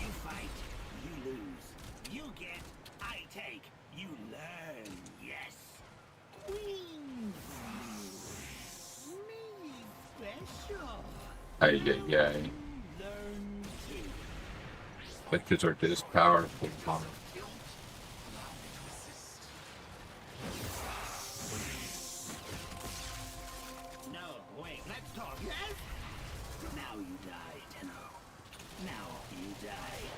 You fight, you lose. You get, I take. You learn, yes. Wings. Me special. Ay, ay, ay. Learn too. Witches are this powerful. Huh? No, wait, let's talk, yes? Now you die, Tenno. Now you die.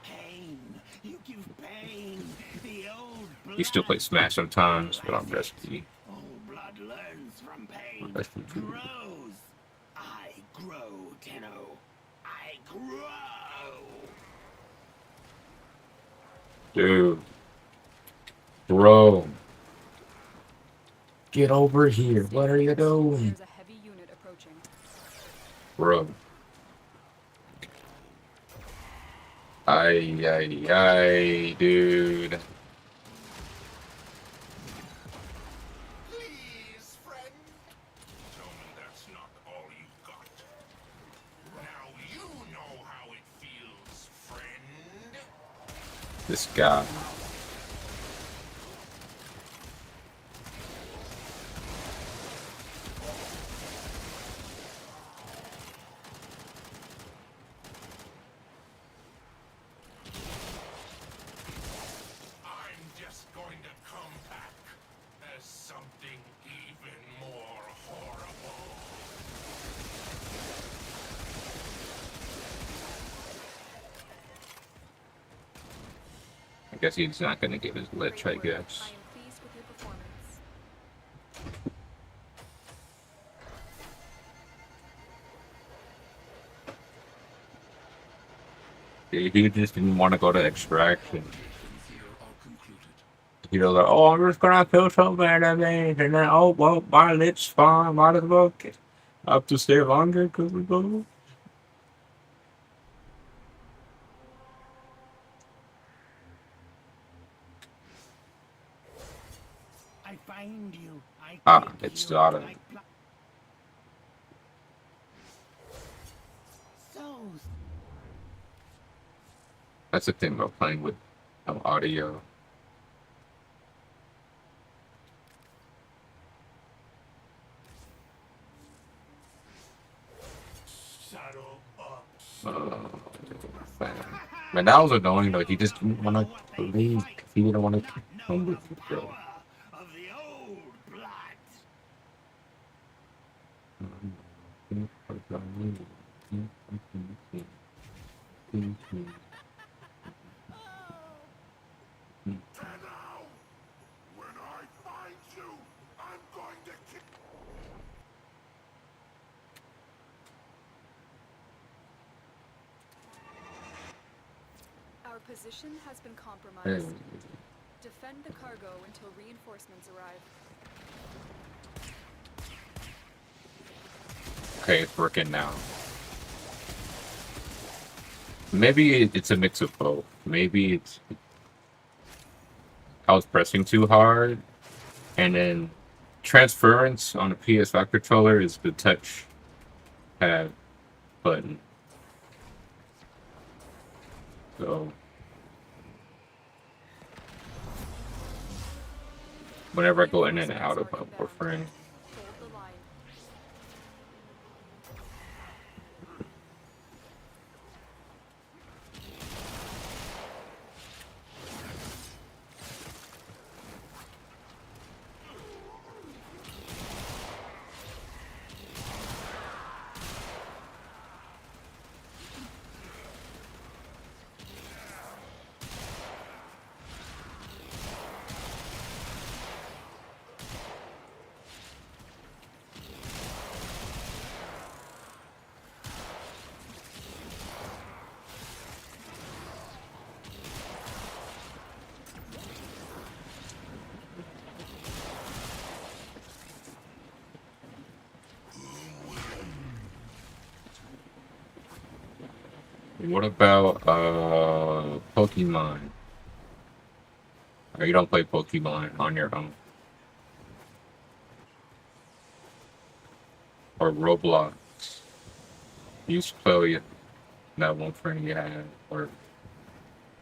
Pain. You give pain. The old blood. You still play Smash sometimes, but I'm rusty. Old blood learns from pain. Rusty too. Grows. I grow, Tenno. I grow. Dude. Bro. Get over here. What are you doing? There's a heavy unit approaching. Bro. Ay, ay, ay, dude. Please, friend. Tell me that's not all you've got. Now you know how it feels, friend. This guy. I'm just going to come back as something even more horrible. I guess he's not gonna give his lich, I Great work. guess. I am pleased with your performance. He just didn't want to go to extraction. He was like, oh, I'm just gonna kill some enemies, and then, oh, well, my lich spawn, might as well have to stay longer because we go. I find you. I Ah, take it's you, started. I pl- So That's the thing about playing with audio. Saddle up. Man, that was annoying though. He just didn't want to leave. He didn't want to come with you, bro. power of the old blood. Tenno! When I find you, I'm going to kill. Our position has been Hey. compromised. Defend the cargo until reinforcements arrive. Okay, it's working now. Maybe it's a mix of both. Maybe it's I was pressing too hard, and then transference on the PS5 controller is the touch pad button. So whenever I go in and out of Warframe, Hold the line. what about Pokemon? Or you don't play Pokemon on your own? Or Roblox? You used to play that one friend you had, or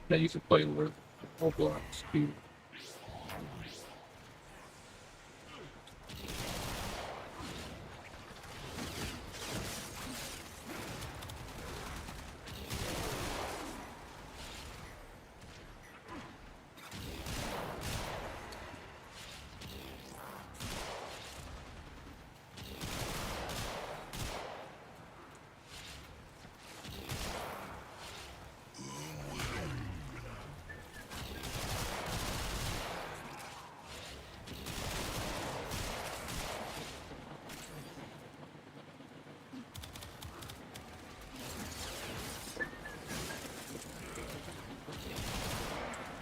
that used to play with Roblox too.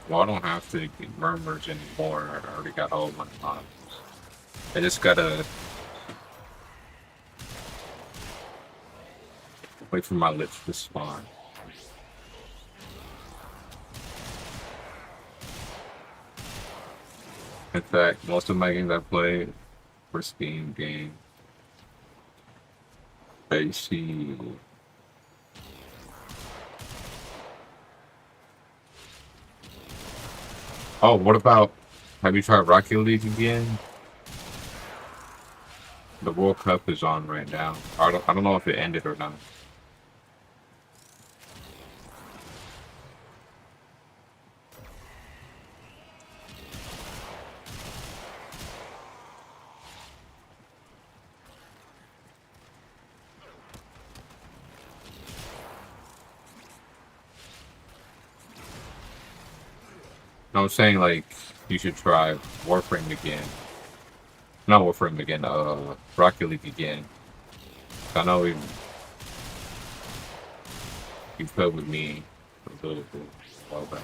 Well, I don't have to get murmurs anymore. I already got all my mobs. I just gotta wait for my lips to spawn. In fact, most of my games I played were Steam games. I see. Oh, what about? Have you tried Rocket League again? The World Cup is on right now. I don't know if it ended or not. No, I'm saying like you should try Warframe again. Not Warframe again. Rocket League again. I know you played with me a little bit a while back.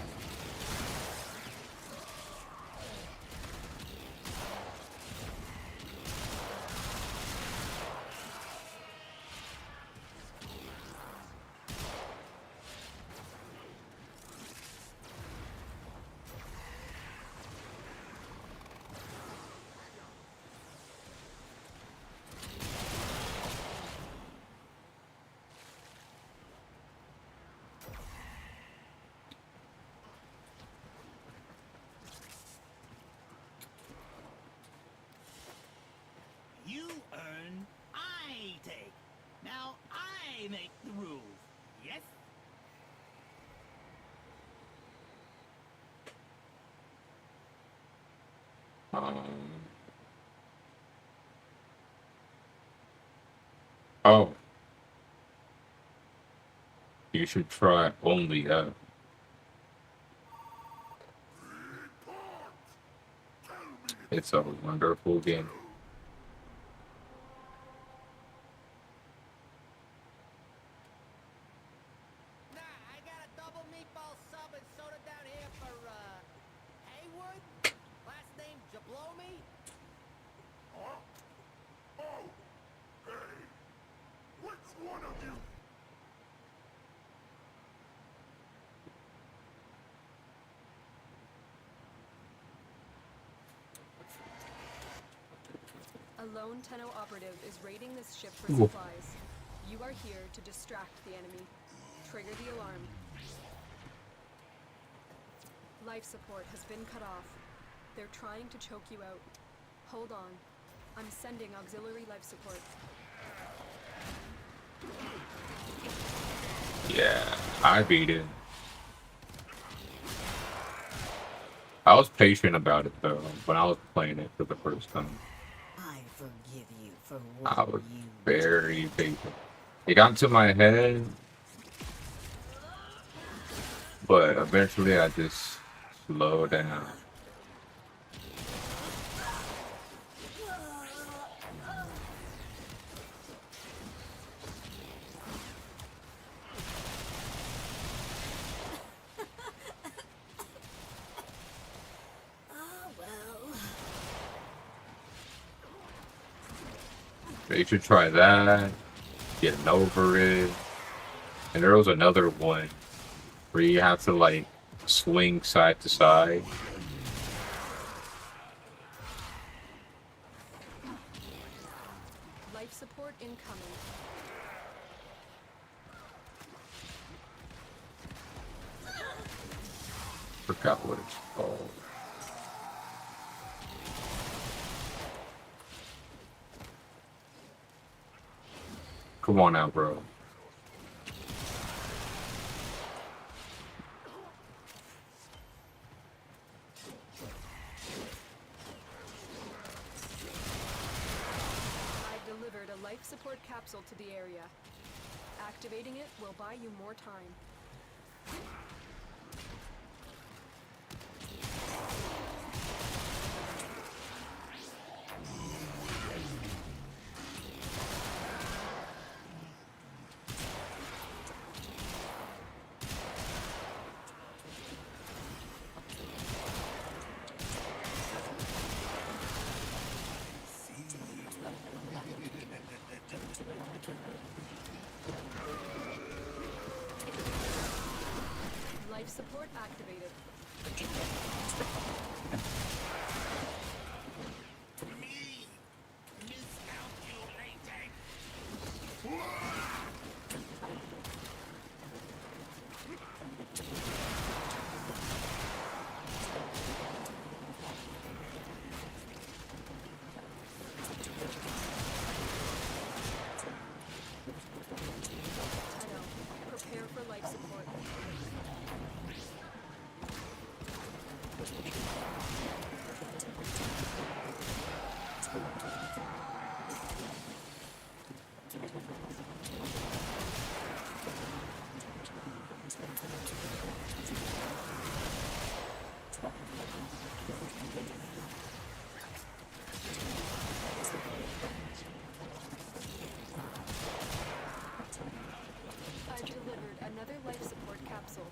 You earn, I take. Now I make the rules. Yes? Um, Oh, you should try only F. It's a wonderful game. Nah, I got a double meatball sub and soda down here for, Haywood? Last name Jablomi? Huh? Oh! Hey! Which one of you? A lone Tenno operative is raiding this ship for Ooh. supplies. You are here to distract the enemy. Trigger the alarm. Life support has been cut off. They're trying to choke you out. Hold on. I'm sending auxiliary life support. Yeah, I beat it. I was patient about it though when I was playing it for the first time. I forgive you for I what was you very patient. It got into my head, but eventually I just slowed down. You should try that, getting over it. And there was another one where you have to like swing side to side. Life support incoming. Forgot what it's called. Come on now, bro. I've delivered a life support capsule to the area. Activating it will buy you more time. Life support activated. Me! Miscalculating! Tenno, prepare for life support. I've delivered another life support capsule.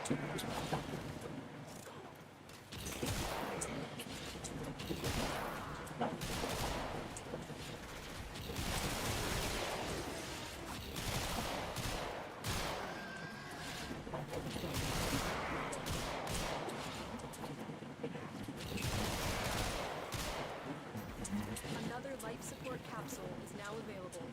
Another life support capsule is now available.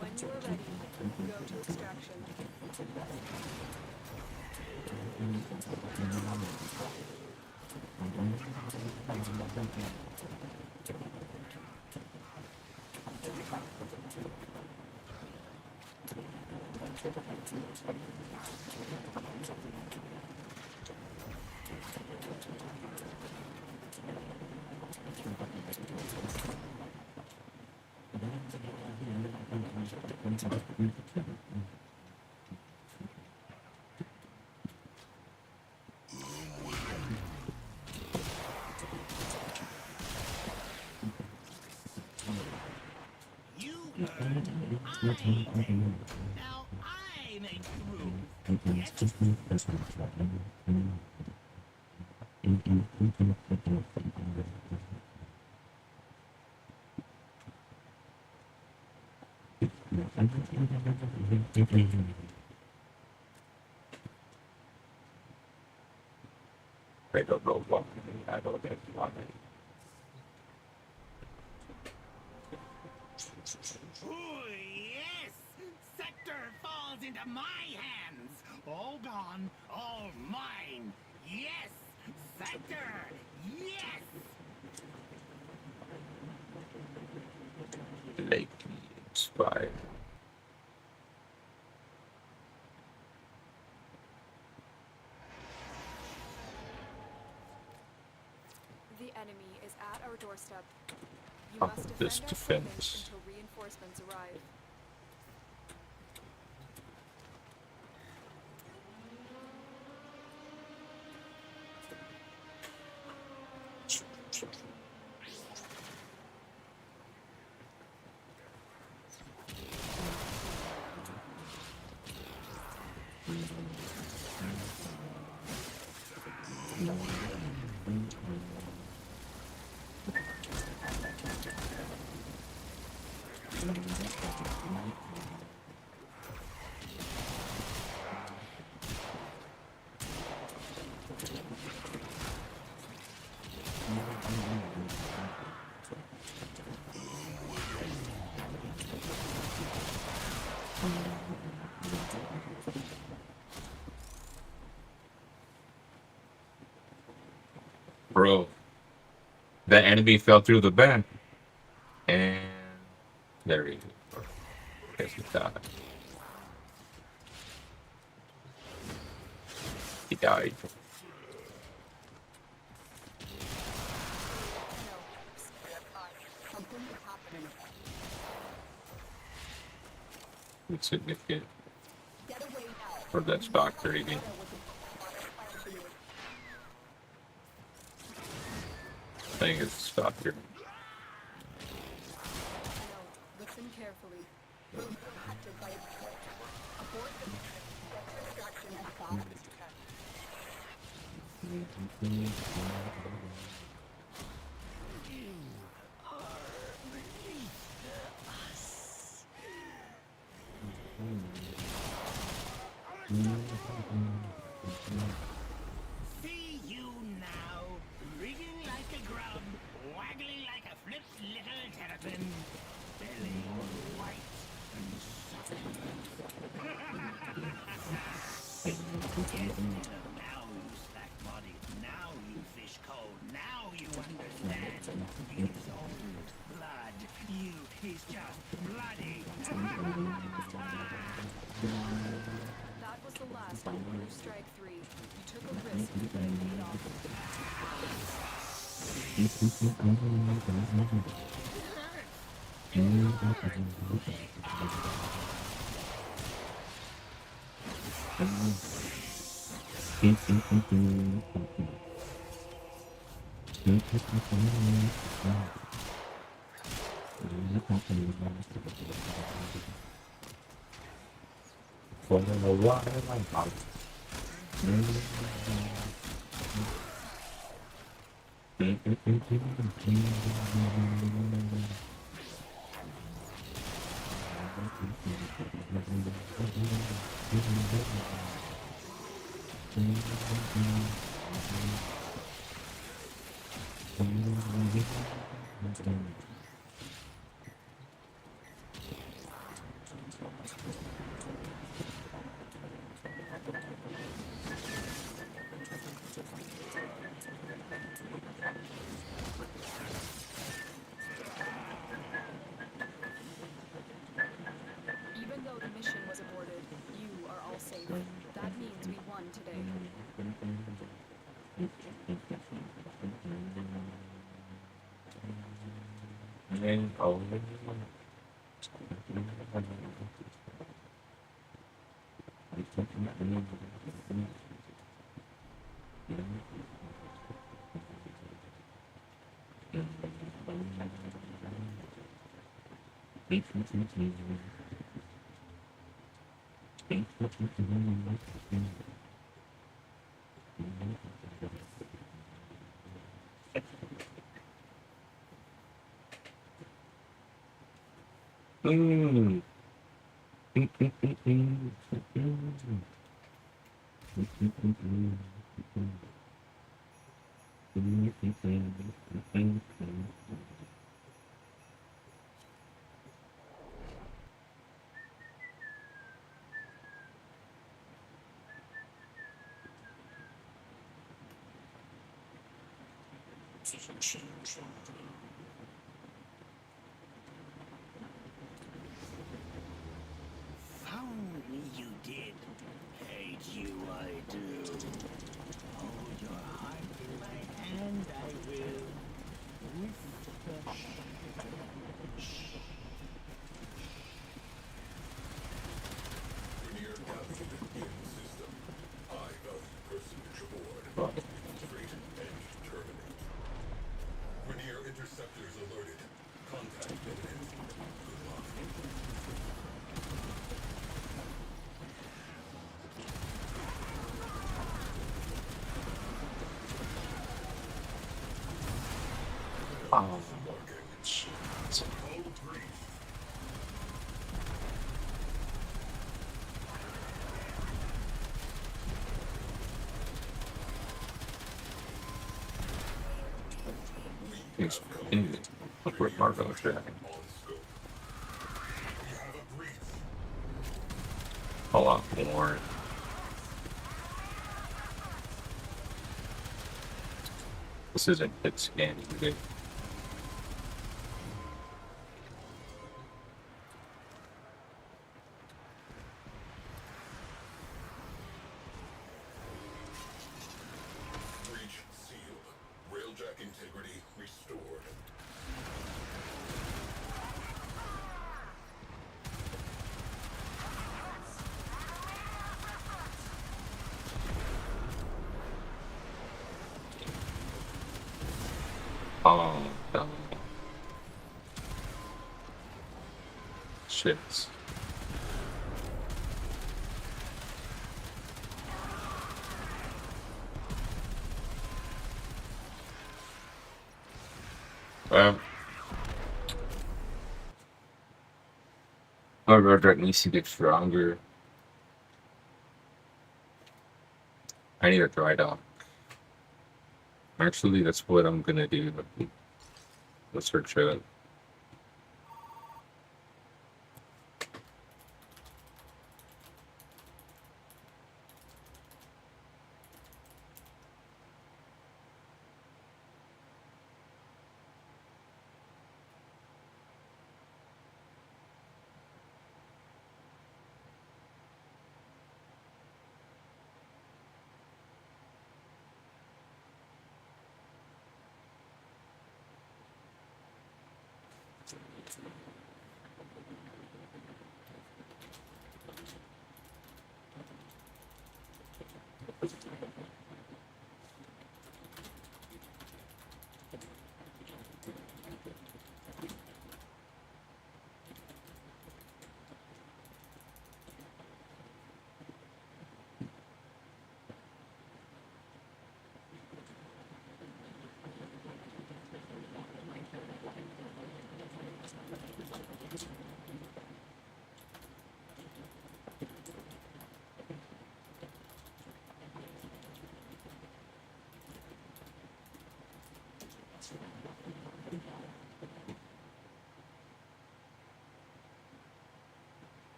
When you are ready, go to extraction. You heard. I make. Now I make the rules. Yes? I don't know what. I don't get what. Oh, yes! Sector falls into my hands! All gone, all mine! Yes! Sector! Yes! Lately inspired. The enemy is at our doorstep. You Up must this defend our defense. province until reinforcements arrive. Bro, the enemy fell through the vent. And there he is. Guess he died. He died. It's significant for that stock trading. I think it's stock here. Listen carefully. See you now, rigging like a grub, waggling like a flipped little terrapin, belly white and soft. Yes, now you slack body, now you fish cold, now you understand. His own blood, you is just bloody. That was the last of Blue Strike 3. You took a risk, but it paid off. For a while, I'm out. Even though the mission was aborted, you are all safe. That means we won today. And oh, Found me, you did. Hate you, I do. Hold your heart in my hand, I will. Refresh. Linear captured in system. High value personage aboard. Infiltrate and terminate. Linear interceptors alerted. Contact imminent. Good luck. Code brief. It's in where Margo is at. On scope. We have a breach. A lot more. This isn't hit scan today. Breach sealed. Railjack integrity restored. Oh, no. Shit. My Roderick needs to get stronger. I need a dry dock. Actually, that's what I'm gonna do. Let's search it.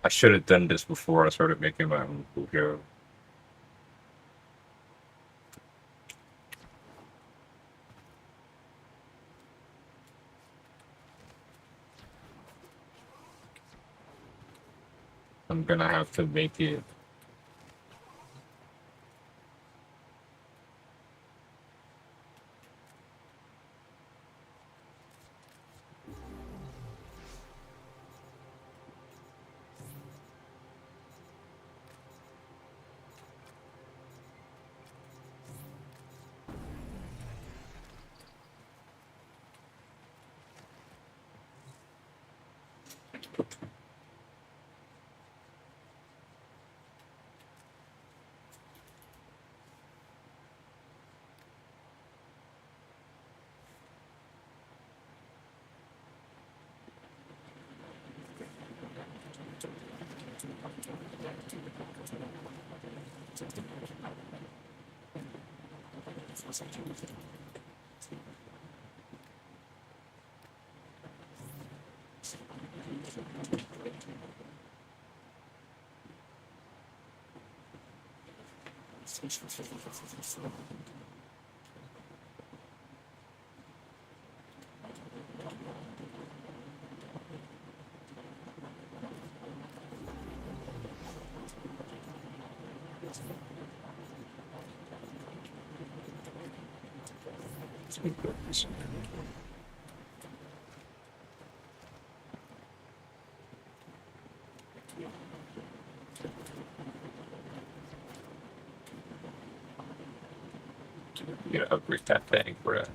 I should have done this before I started making my own Pujo. I'm gonna have to make it. Yeah, upgrade that thing, bruh.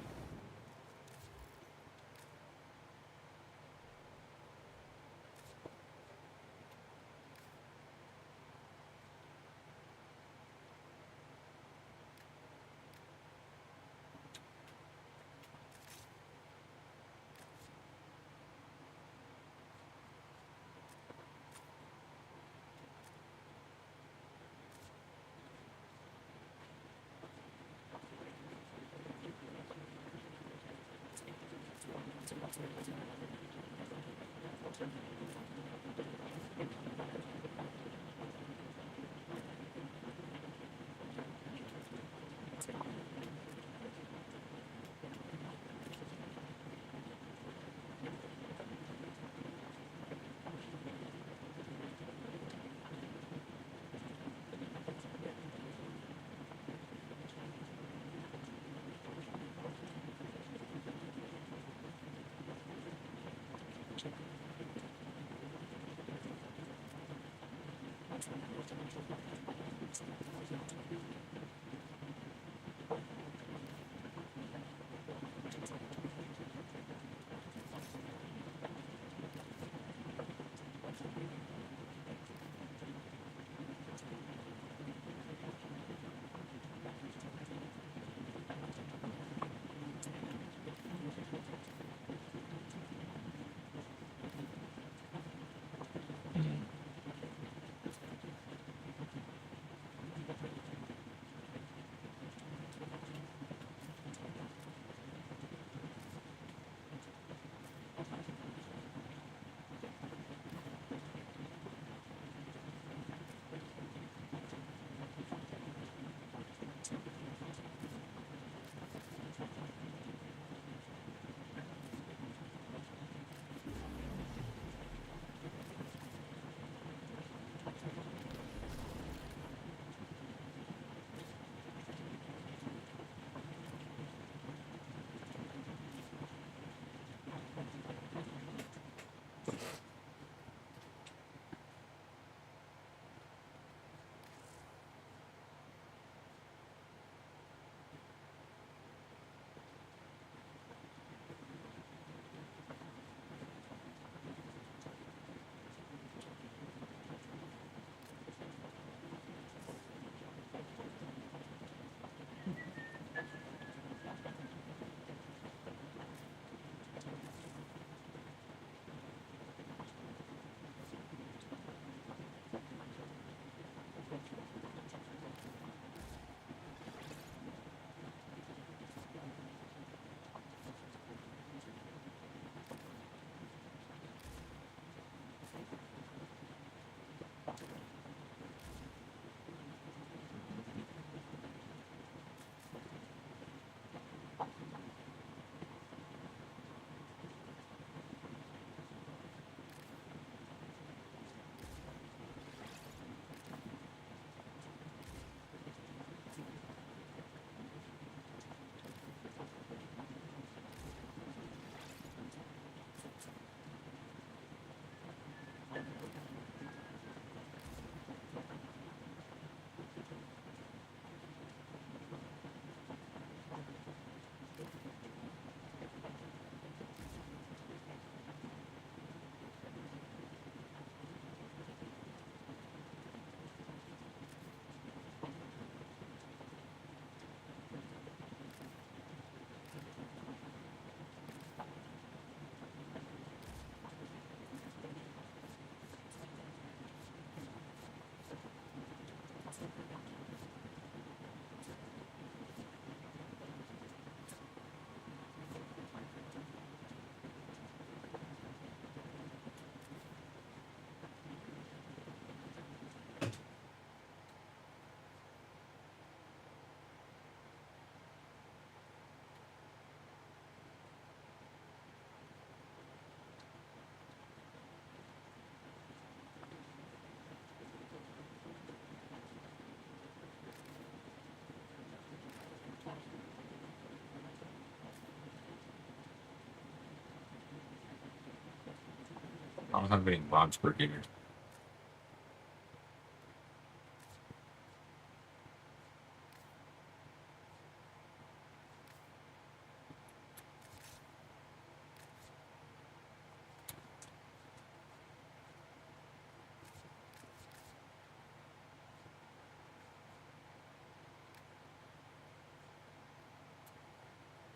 don't have any mods for here.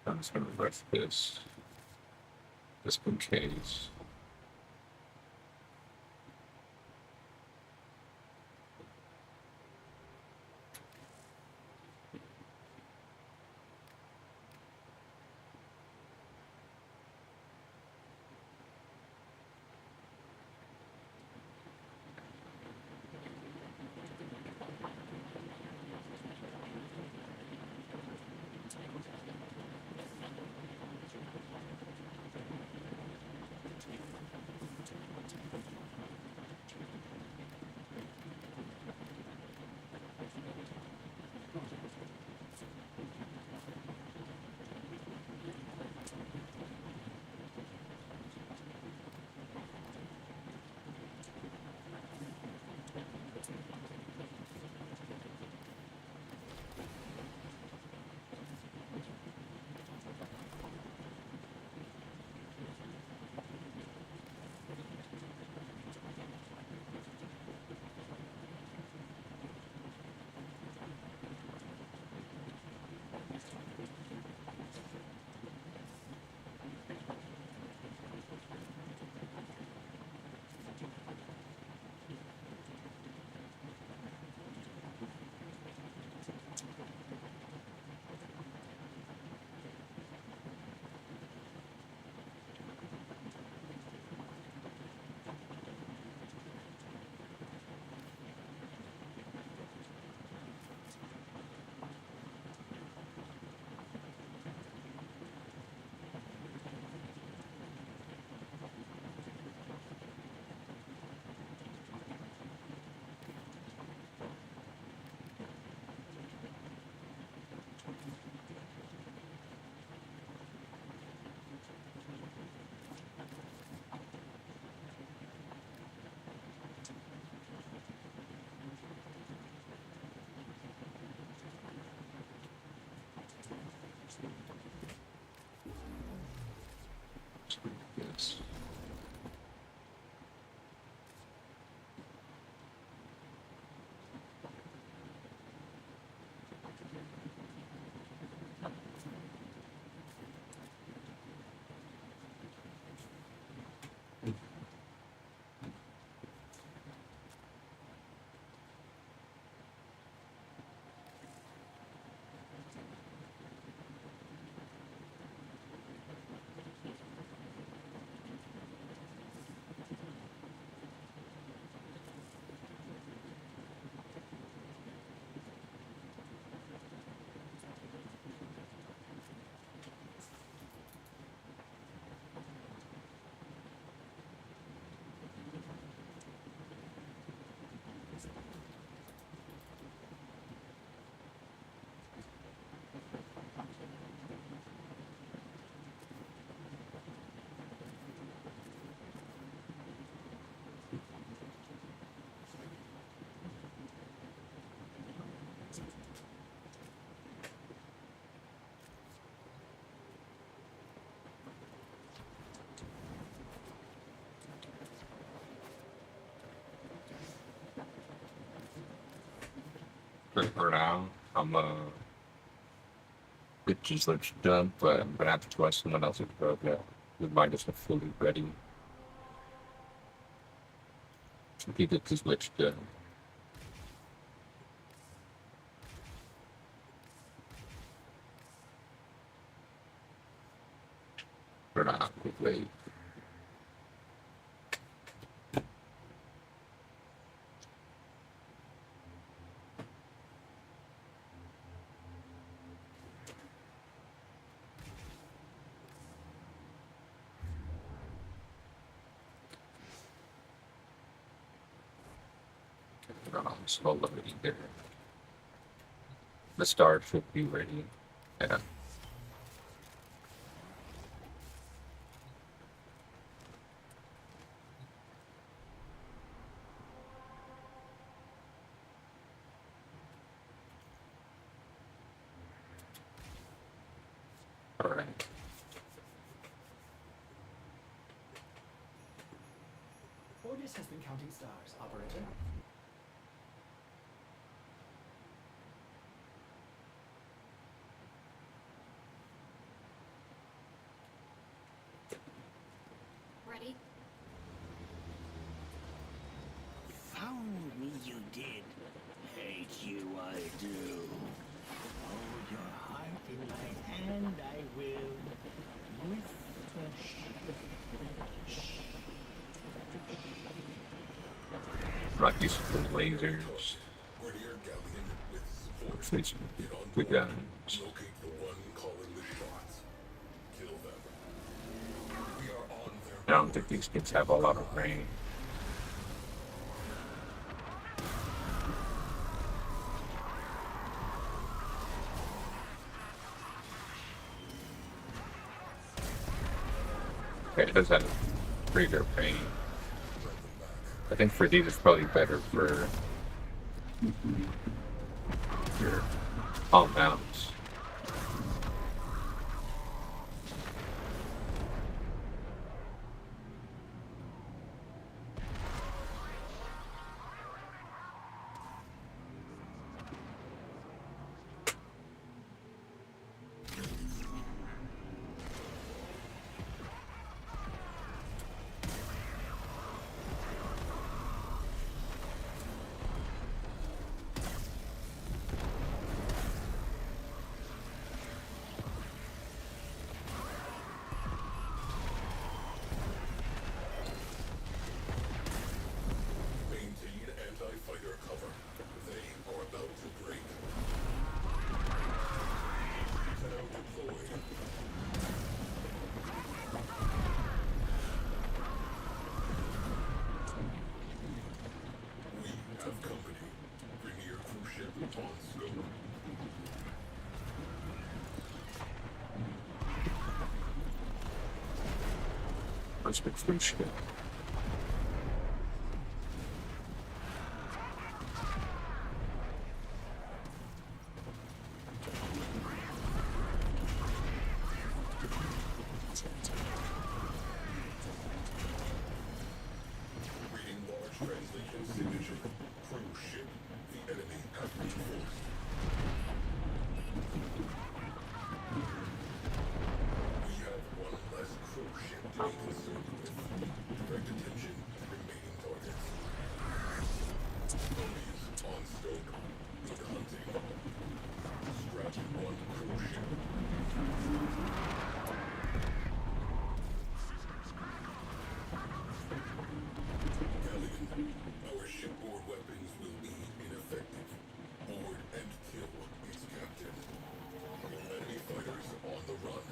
I'm just gonna rest this just in case. Yes. For now, I'm it just looks done, but I'm gonna have to try someone else's program. The mine isn't fully ready to get this glitch done. For now, wait. It's already there. The star should be ready. Yeah. has been counting stars, operator. Ready? Found me, you did. Hate you, I do. Hold your heart in my hand, I will. With the Rockies with lasers. Grenadier Galleon with support. Please, Get on we board. got it. Locate the one calling the shots. Kill them. We are on their I don't think these kids have a lot of brain. Okay, it does have pretty good brain. I think for these it's probably better for your compounds. Maintain anti-fighter cover. They are about to break. Tenno deployed. We have company. Premier cruise ship on scope. Let's pick free shit. Reading large translation signature. Cruise ship. The enemy have reinforced. We have one less cruise ship to be concerned with. Direct attention to remaining targets. Zombies on scope. Good hunting. Scrap one cruise ship. Galleon, our shipboard weapons will be ineffective. Board and kill its captain. Enemy fighters on the run.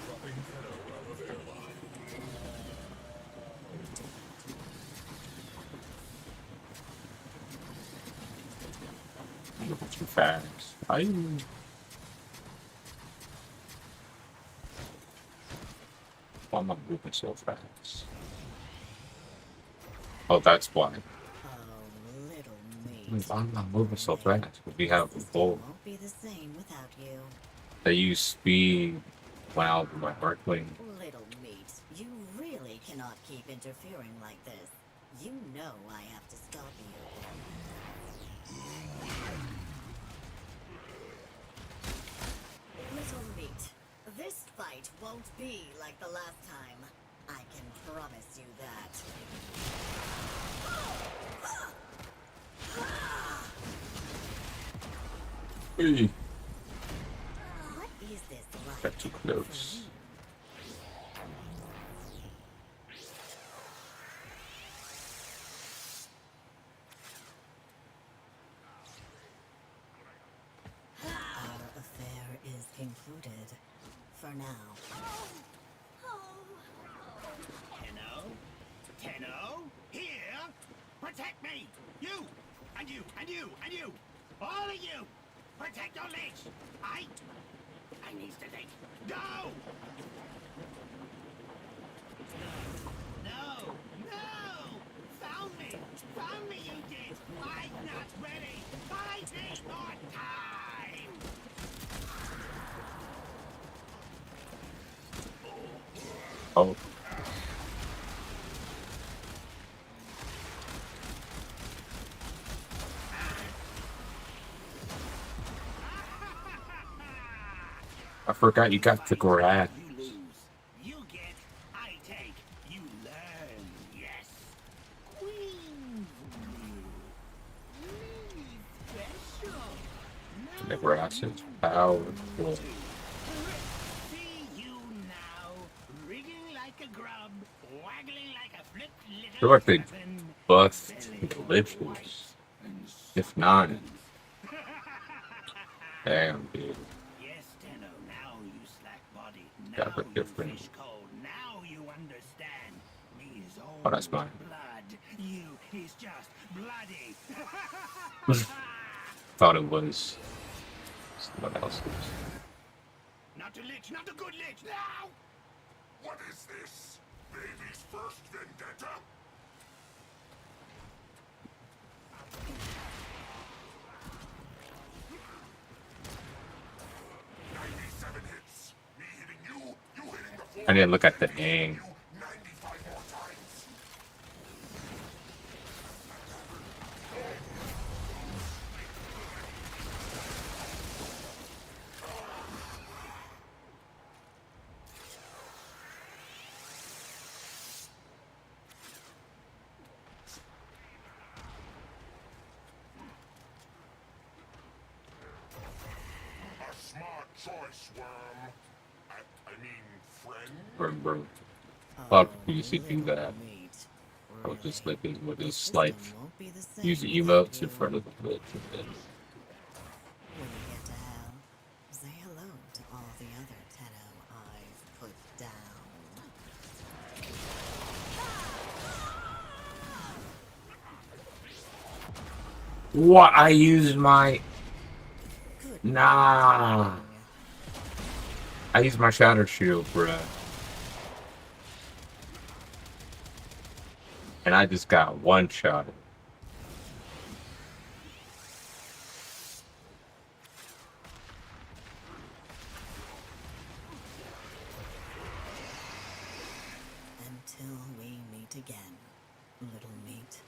Dropping Tenno out of airlock. Too fast. Why am I moving so fast? Oh, that's why. Oh, little meat. Why am I moving so fast? We have a bolt. Won't be the same without you. They use speed when I was with my Berkeley. Little meat, you really cannot keep interfering like this. You know I have to stop you. Little meat, this fight won't be like the last time. I can promise you that. Hey, What is this like? got too close. Our affair is concluded. For now. Tenno? Tenno? Here? Protect me! You! And you! And you! And you! All of you! Protect your legs! I need to think. Go! Oh, I forgot you got the grab. You lose. You get, I take. You learn. Yes. Queen. Me special. The Now grass is powerful. see you now. Rigging like a grub. Waggling like a flip I little feel like they weapon. buffed Belly glitches. and If not, succulent. damn, dude. Yes, Tenno, now you slack body. Got Now the you different. fish cold. Now you understand. Me is Oh, old that's mine. blood. You is just bloody. Thought it was someone else's. Not a lich, not a good lich. Now! What is this? Baby's first vendetta? "97 hits. Me hitting you, you hitting the floor. I didn't look at the and me hitting name. you 95 more times. A smart choice, worm. I mean, friend. Bro. A lot of people used to do little that. meat. I was just Really. living with The his system like won't be the same use without emotes you. in front of the glitch and then When you get to hell, say hello to all the other Tenno I've put down. what I used my Good nah. morning. I used my shatter shield, bruh. And I just got one shot. Until we meet again, little meat.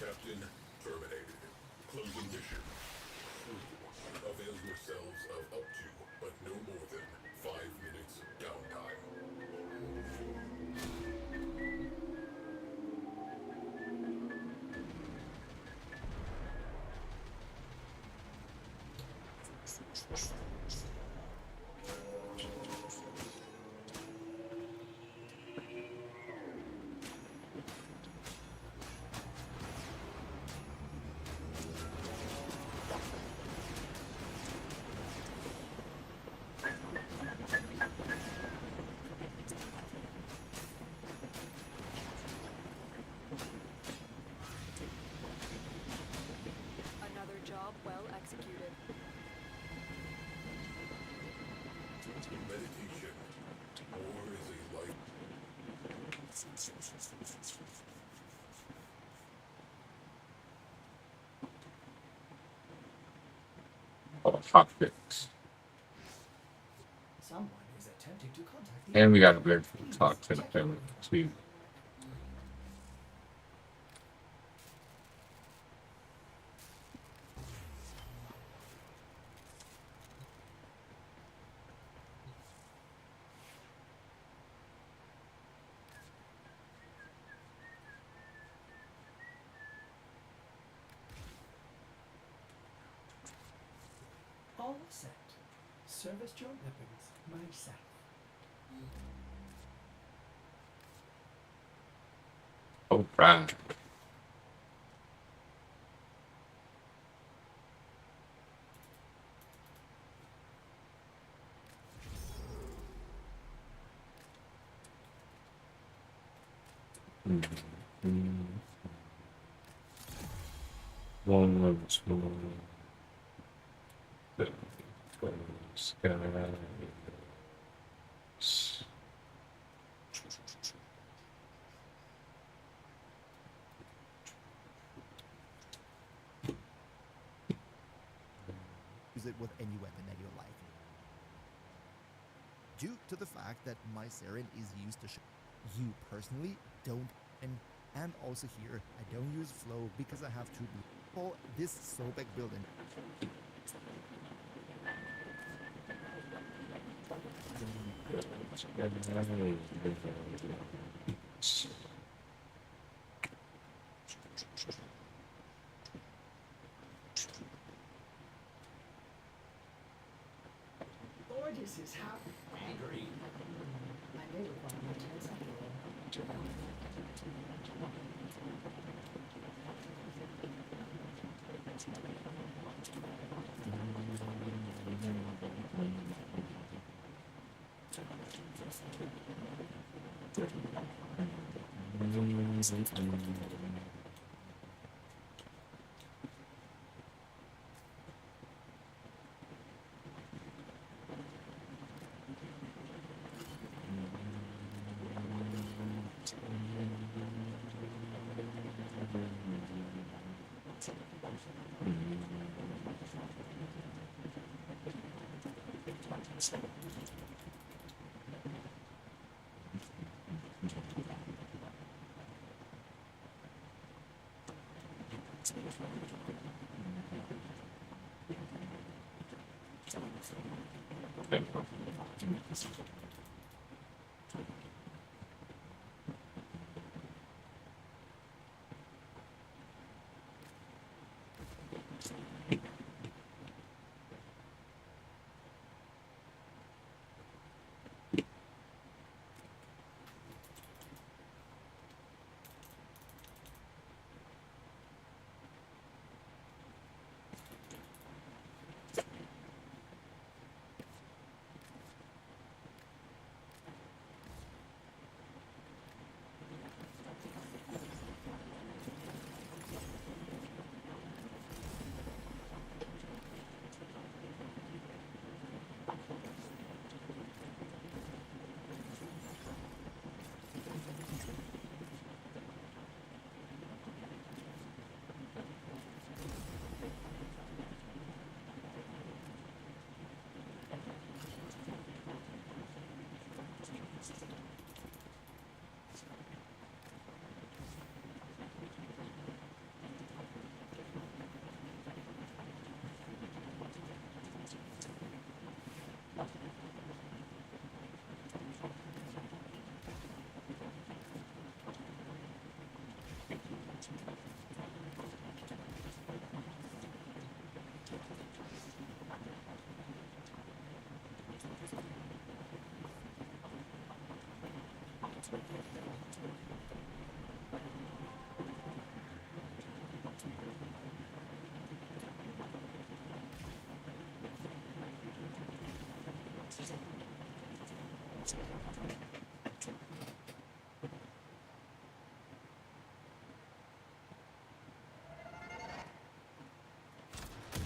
Captain terminated. Closing mission. Avail yourselves of up to, but no more than, 5 minutes downtime. Another job well executed. Meditation. Or is a life. Oh, hot fix. Someone is attempting to contact the And we got a bear Please to talk to the check your family email. too. All set. Service your weapons myself. Oh, right. One of small sky. Use it with any weapon that you like. Due to the fact that my Saren is used to you personally don't, and also here I don't use flow because I have to pull this Sobek building. Gorgeous is how Agreed. I may require more tents after all.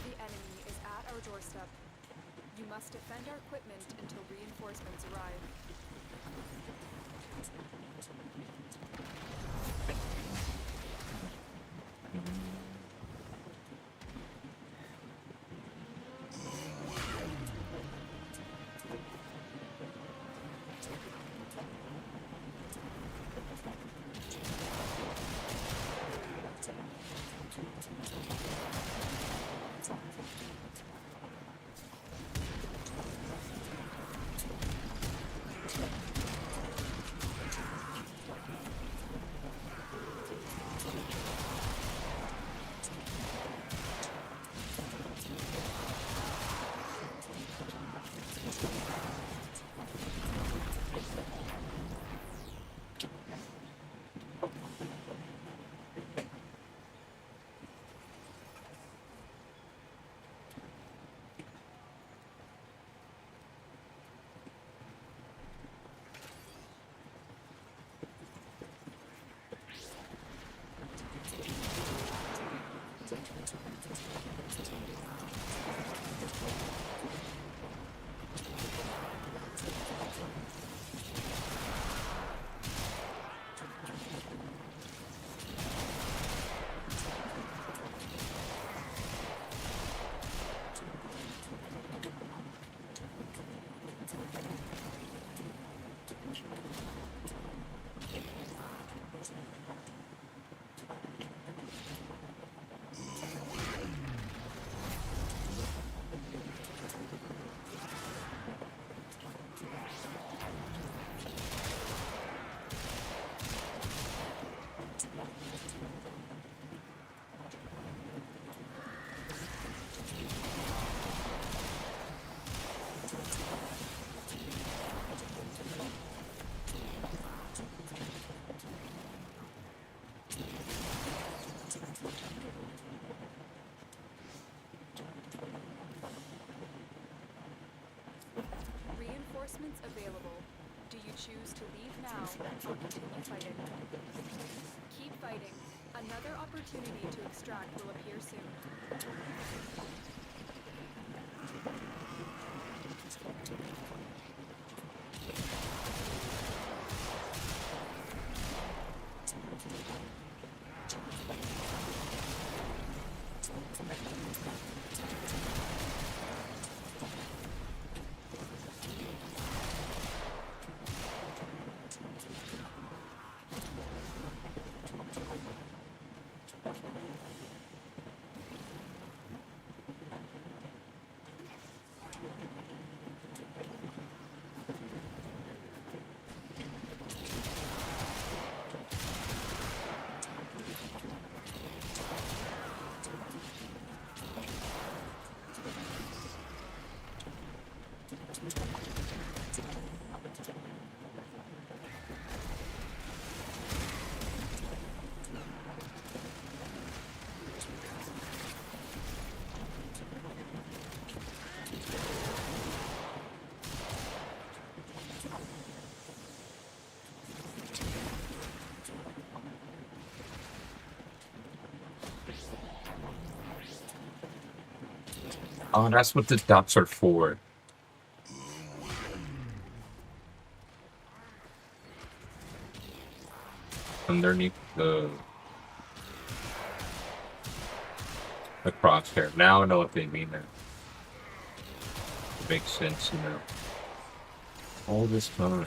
The enemy is at our doorstep. You must defend our equipment until reinforcements arrive. now or continue fighting. Keep fighting. Another opportunity to extract will appear soon. Oh, that's what the dots are for. Underneath the crosshair. Now I know what they mean now. It makes sense now. All this time.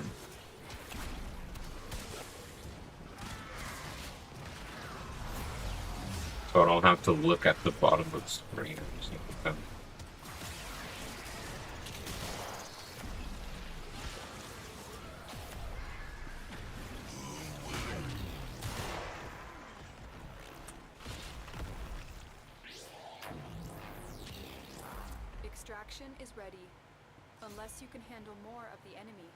So I don't have to look at the bottom of the screen or something. Extraction is ready, unless you can handle more of the enemy.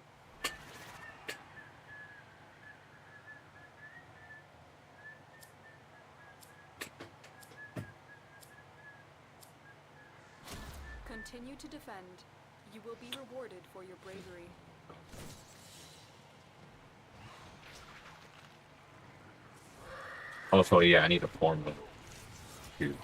Continue to defend. You will be rewarded for your bravery. Also, yeah, I need a formula. Dude.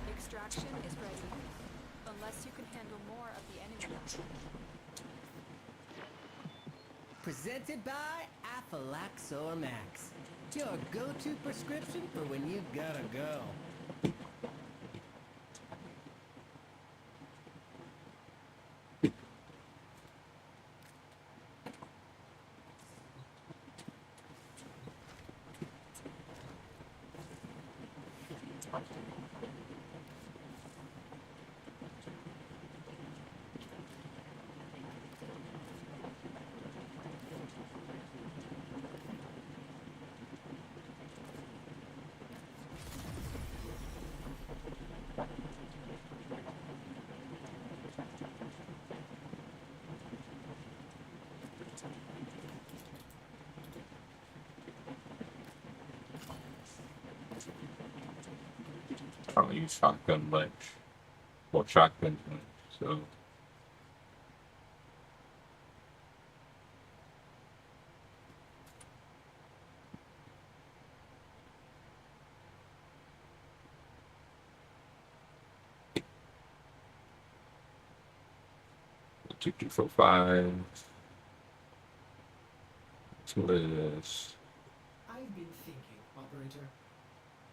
Extraction is ready, unless you can handle more of the enemy. Presented by Aphylaxor Max. Your go-to prescription for when you gotta go. I don't use shotgun much. Well, shotguns much. So. Two, 2, 4, 5. What's this? I've been thinking, operator.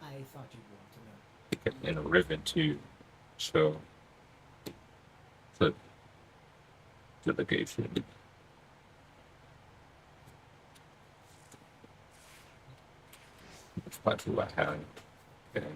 I thought you'd want to know. And a ribbon too. So. The delegation. That's probably what I have. Okay.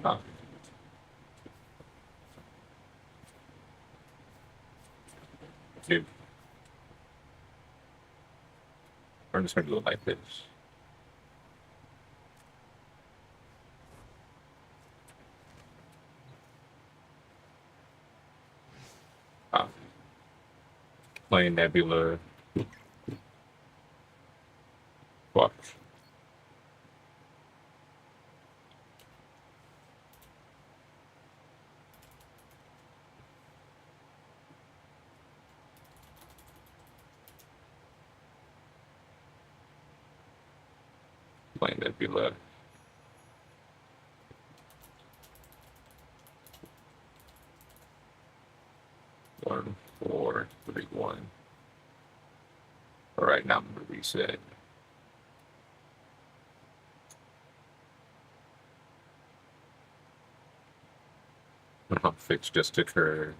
Ah, dude. I'm just gonna do it like this. Ah, plain nebula. Watch. Plain nebula. 1, 4, 3, 1. All right, now I'm gonna reset. Fix just occurred.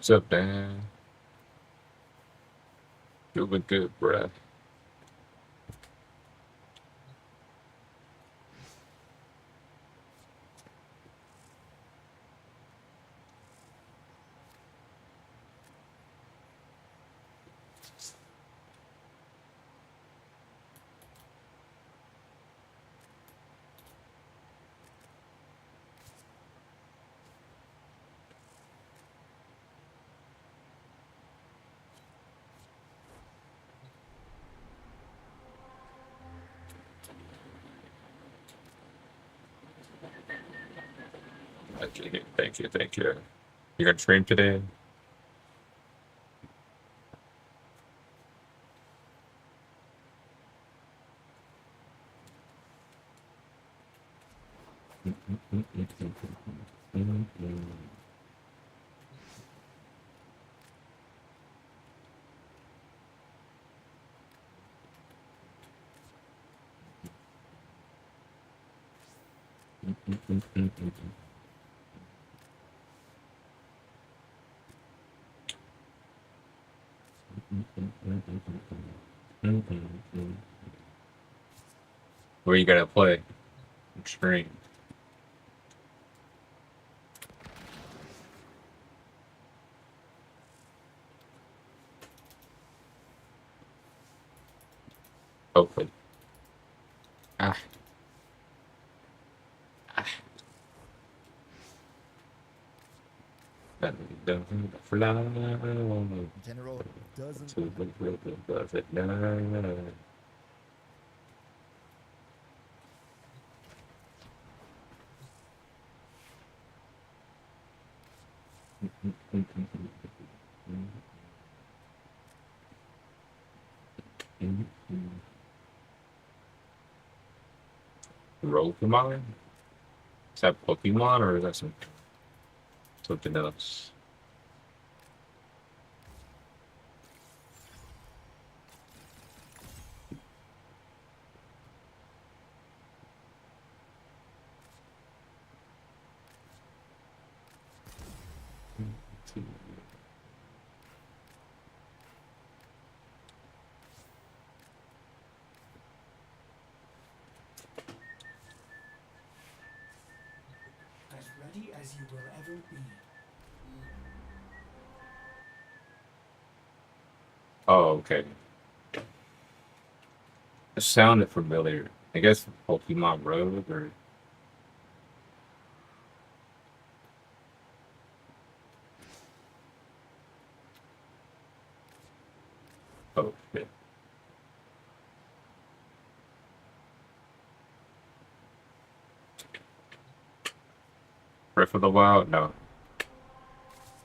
What's up, Dan? Doing good, bruh. Okay, thank you, thank you. You gonna stream today? Where you gotta play? Stream. Hopefully. Ah. That doesn't fly In general, doesn't. to the rhythm of it now. Pokemon? Is that Pokemon or is that something else? As ready as you will ever be. Oh, okay. It sounded familiar. I guess Pokemon Road or oh shit. Breath of the Wild? No.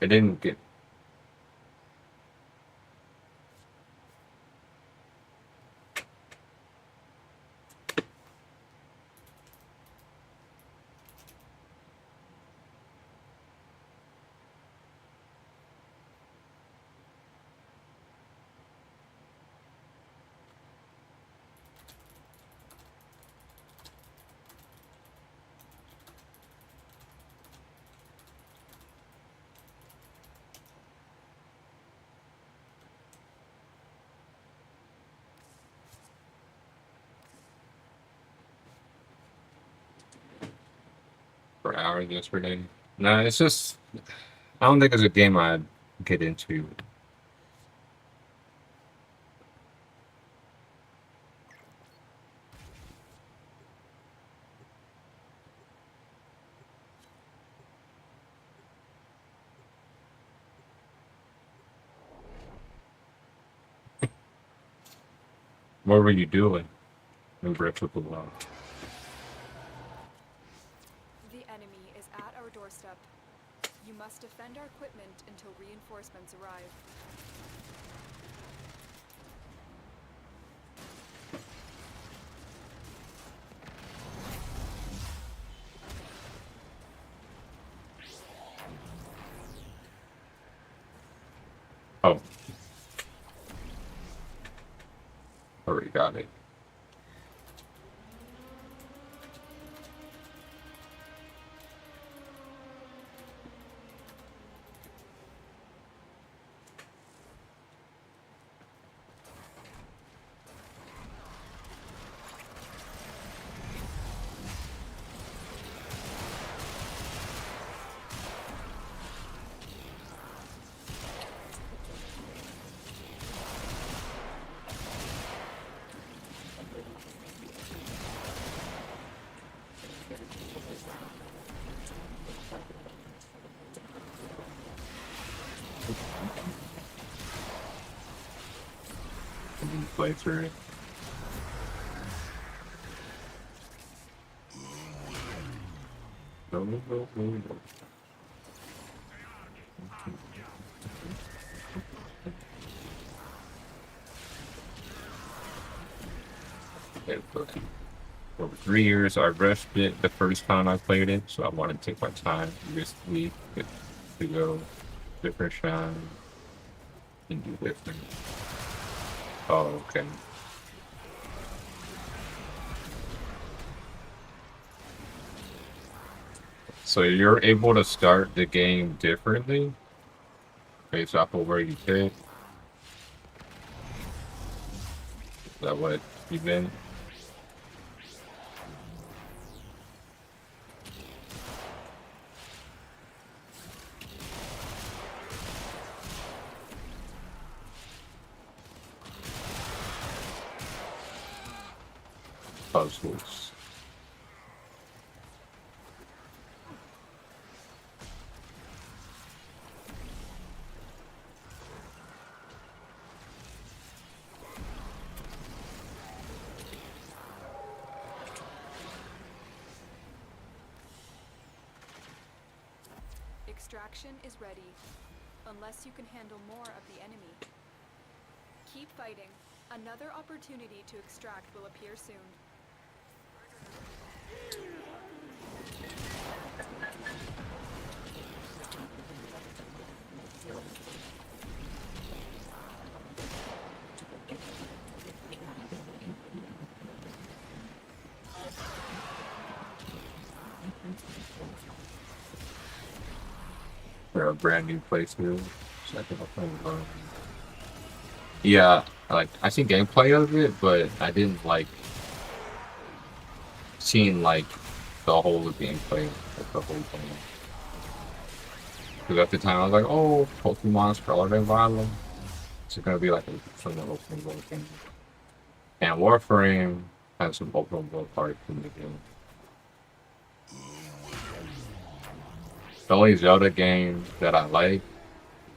It didn't get for hours yesterday. No, it's just I don't think it's a game I'd get into. What were you doing in Breath of the Wild? The enemy is at our doorstep. You must defend our equipment until reinforcements arrive. Oh. Already got it. Play through it. Over 3 years, I rushed it the first time I played it, so I wanted to take my time, recently, to go different shine and do different. Oh, okay. So you're able to start the game differently based off of where you pick. Is that what you meant? Puzzles. Extraction is ready, unless you can handle more of the enemy. Keep fighting. Another opportunity to extract will appear soon. For a brand new playthrough. Second of yeah, like I see gameplay of it, but I didn't like seeing like the whole gameplay of the whole thing. Because at the time I was like, oh, Pokemon Scarlet and Violet. It's gonna be like some open world thing. And Warframe has some open world parts in the game. The only Zelda game that I liked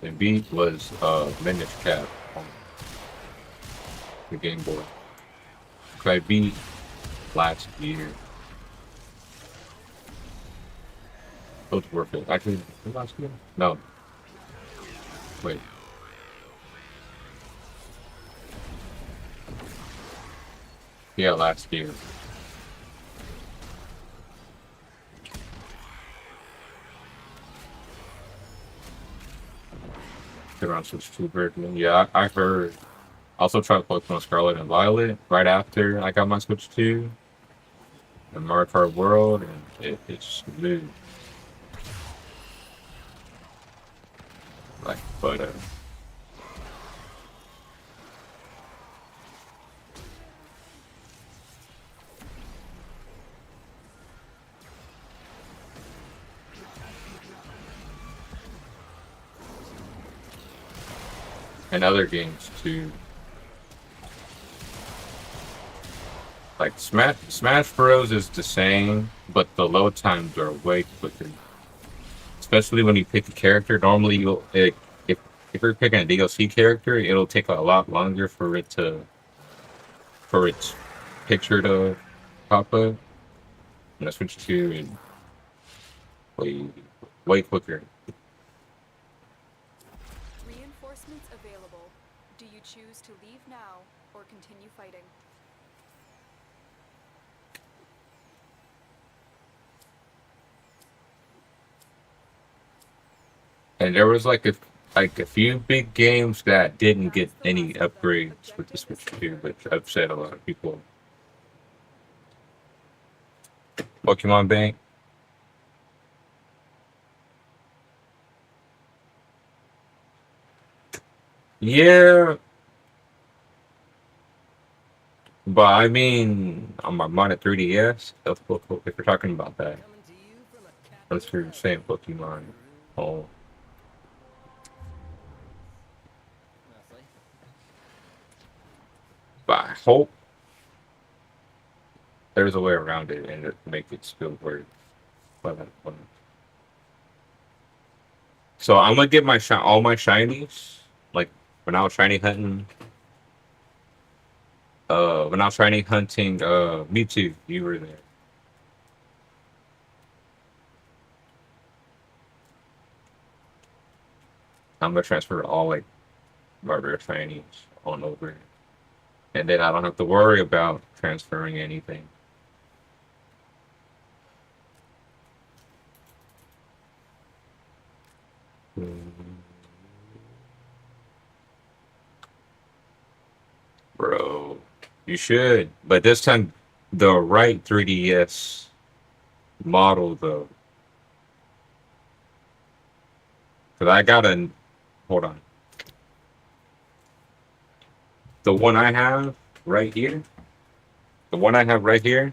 and beat was Minish Cap on the Game Boy. So I beat last year. It was worth it. Actually, was it last year? No. Wait. Yeah, last year. Around Switch 2 version. Yeah, I heard. I also tried Pokemon Scarlet and Violet right after I got my Switch 2 and Mario Kart World, and it's smooth. Like butter. And other games too. Like Smash Bros is the same, but the load times are way quicker. Especially when you pick a character. Normally, if you're picking a DLC character, it'll take a lot longer for its picture to pop up. And I switch to and way quicker. Reinforcements available. Do you choose to leave now or continue fighting? And there was like a few big games that didn't get any upgrades with the Switch 2, which upset a lot of people. Pokemon Bank. Yeah, but I mean, on my Mono 3DS, if we're talking about that, Coming to you from a unless captive you're saying Pokemon. Oh, mostly. but I hope there's a way around it and to make it still work. But, so I'm gonna get all my shinies. Like when I was shiny hunting, Mewtwo, you were there. I'm gonna transfer all like my rare shinies on over, and then I don't have to worry about transferring anything. Bro, you should, but this time the right 3DS model though, because I got a hold on. The one I have right here, the one I have right here,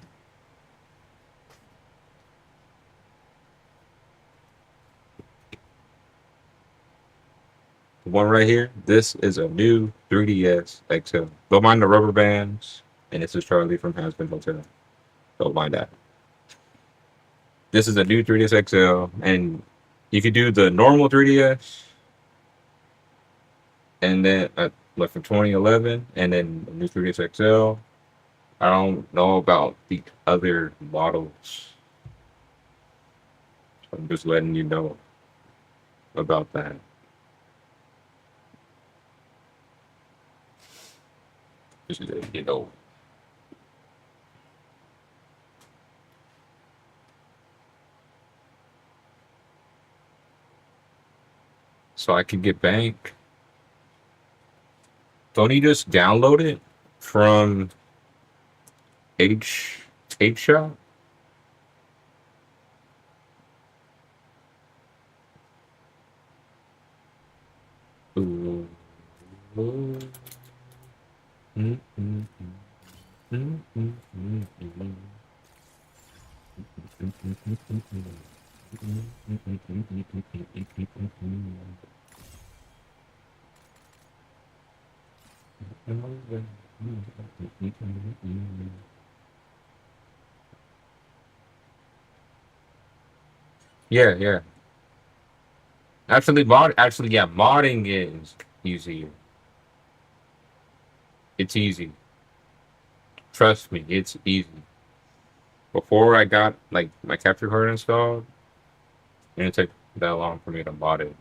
the one right here, this is a new 3DS XL. Don't mind the rubber bands, and this is Charlie from Hasbin Hotel. Don't mind that. This is a new 3DS XL, and you could do the normal 3DS, and then like from 2011, and then the new 3DS XL. I don't know about the other models. I'm just letting you know about that. Just you know. So I can get bank. Don't you just download it from H shop? Ooh. Ooh. Mm, mm, mm. Mm, mm, mm, mm. Yeah, yeah. Actually, yeah, modding is easier. It's easy. Trust me, it's easy. Before I got like my capture card installed, it didn't take that long for me to mod it.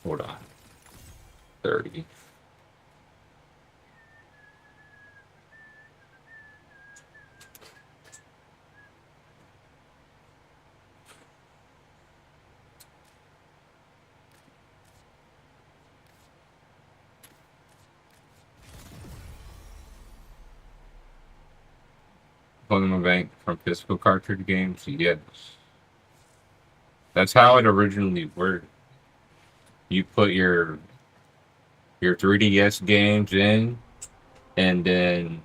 Hold on. 30. Pulling my bank from physical cartridge games? Yes. That's how it originally worked. You put your 3DS games in, and then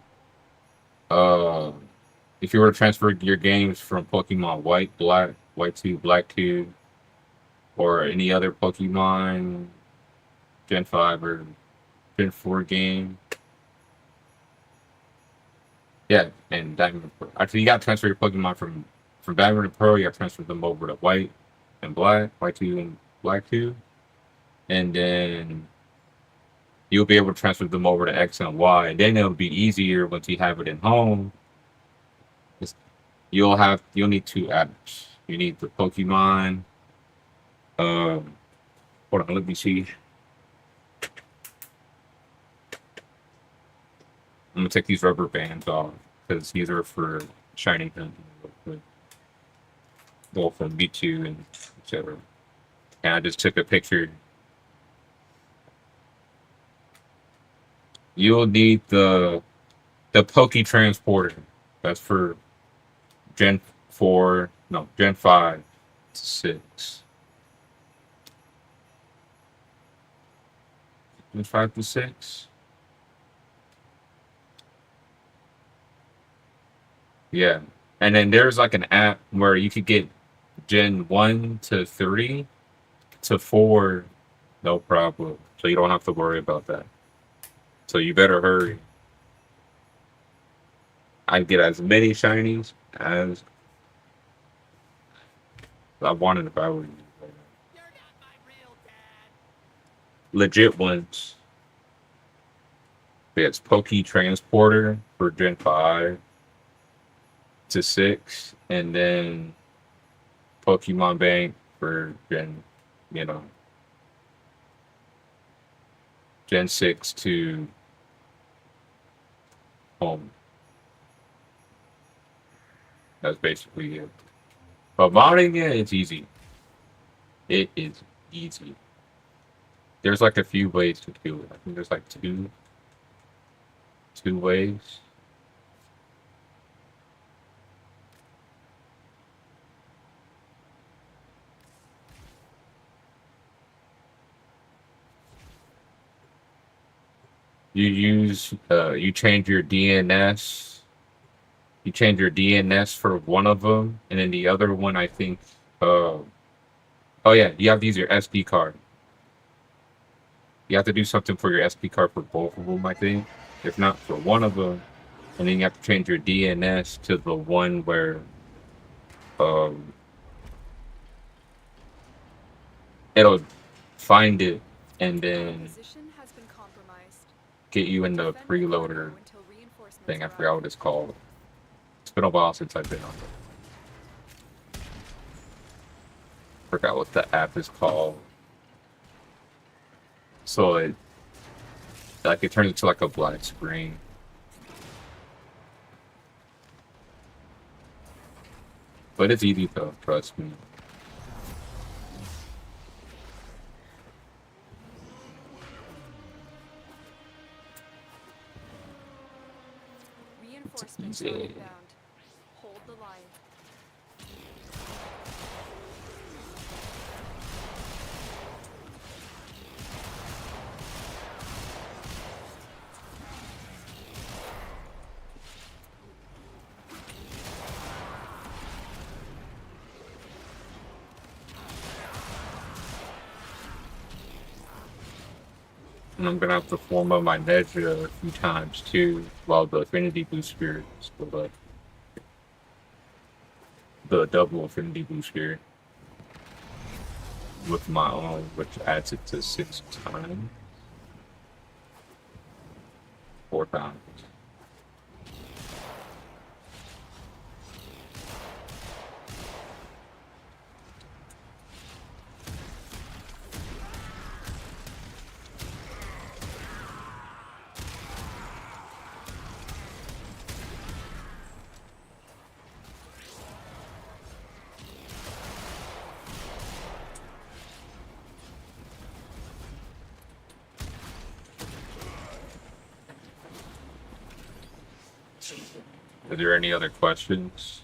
if you were to transfer your games from Pokemon White, Black, White 2, Black 2, or any other Pokemon Gen 5 or Gen 4 game, yeah, and Diamond and Pearl. Actually, you got to transfer your Pokemon from Diamond and Pearl. You got to transfer them over to White and Black, White 2 and Black 2, and then you'll be able to transfer them over to X and Y. And then it'll be easier once you have it in home. You'll need two apps. You need the Pokemon. Um, hold on, let me see. I'm gonna take these rubber bands off because these are for shiny hunting. Both from B2 and etc. And I just took a picture. You'll need the Poke Transporter. That's for Gen 4, no, Gen 5 to 6. Gen 5 to 6? Yeah. And then there's like an app where you could get Gen 1 to 3 to 4, no problem. So you don't have to worry about that. So you better hurry. I get as many shinies as I wanted if I were you. You're not my real dad. legit ones. It's Poke Transporter for Gen 5 to 6, and then Pokemon Bank for you know, Gen 6 to home. That's basically it. But modding it, it's easy. It is easy. There's like a few ways to do it. I think there's like two ways. You change your DNS. You change your DNS for one of them, and then the other one, I think. Oh yeah, you have to use your SD card. You have to do something for your SD card for both of them, I think. If not for one of them, and then you have to change your DNS to the one where um it'll find it and then Position has been compromised. get you in the Defend the preloader cargo until reinforcements thing. I arrive. forgot what it's called. It's been a while since I've been on it. Forgot what the app is called. So it turns into like a black screen. But it's easy though, trust me. Reinforcements easy. are inbound. Hold the line. And I'm gonna have to form up my Nedra a few times too, while the Affinity Boost Spirit is still up. The double Affinity Boost Spirit with my own, which adds it to 6 times. 4 times. Are there any other questions?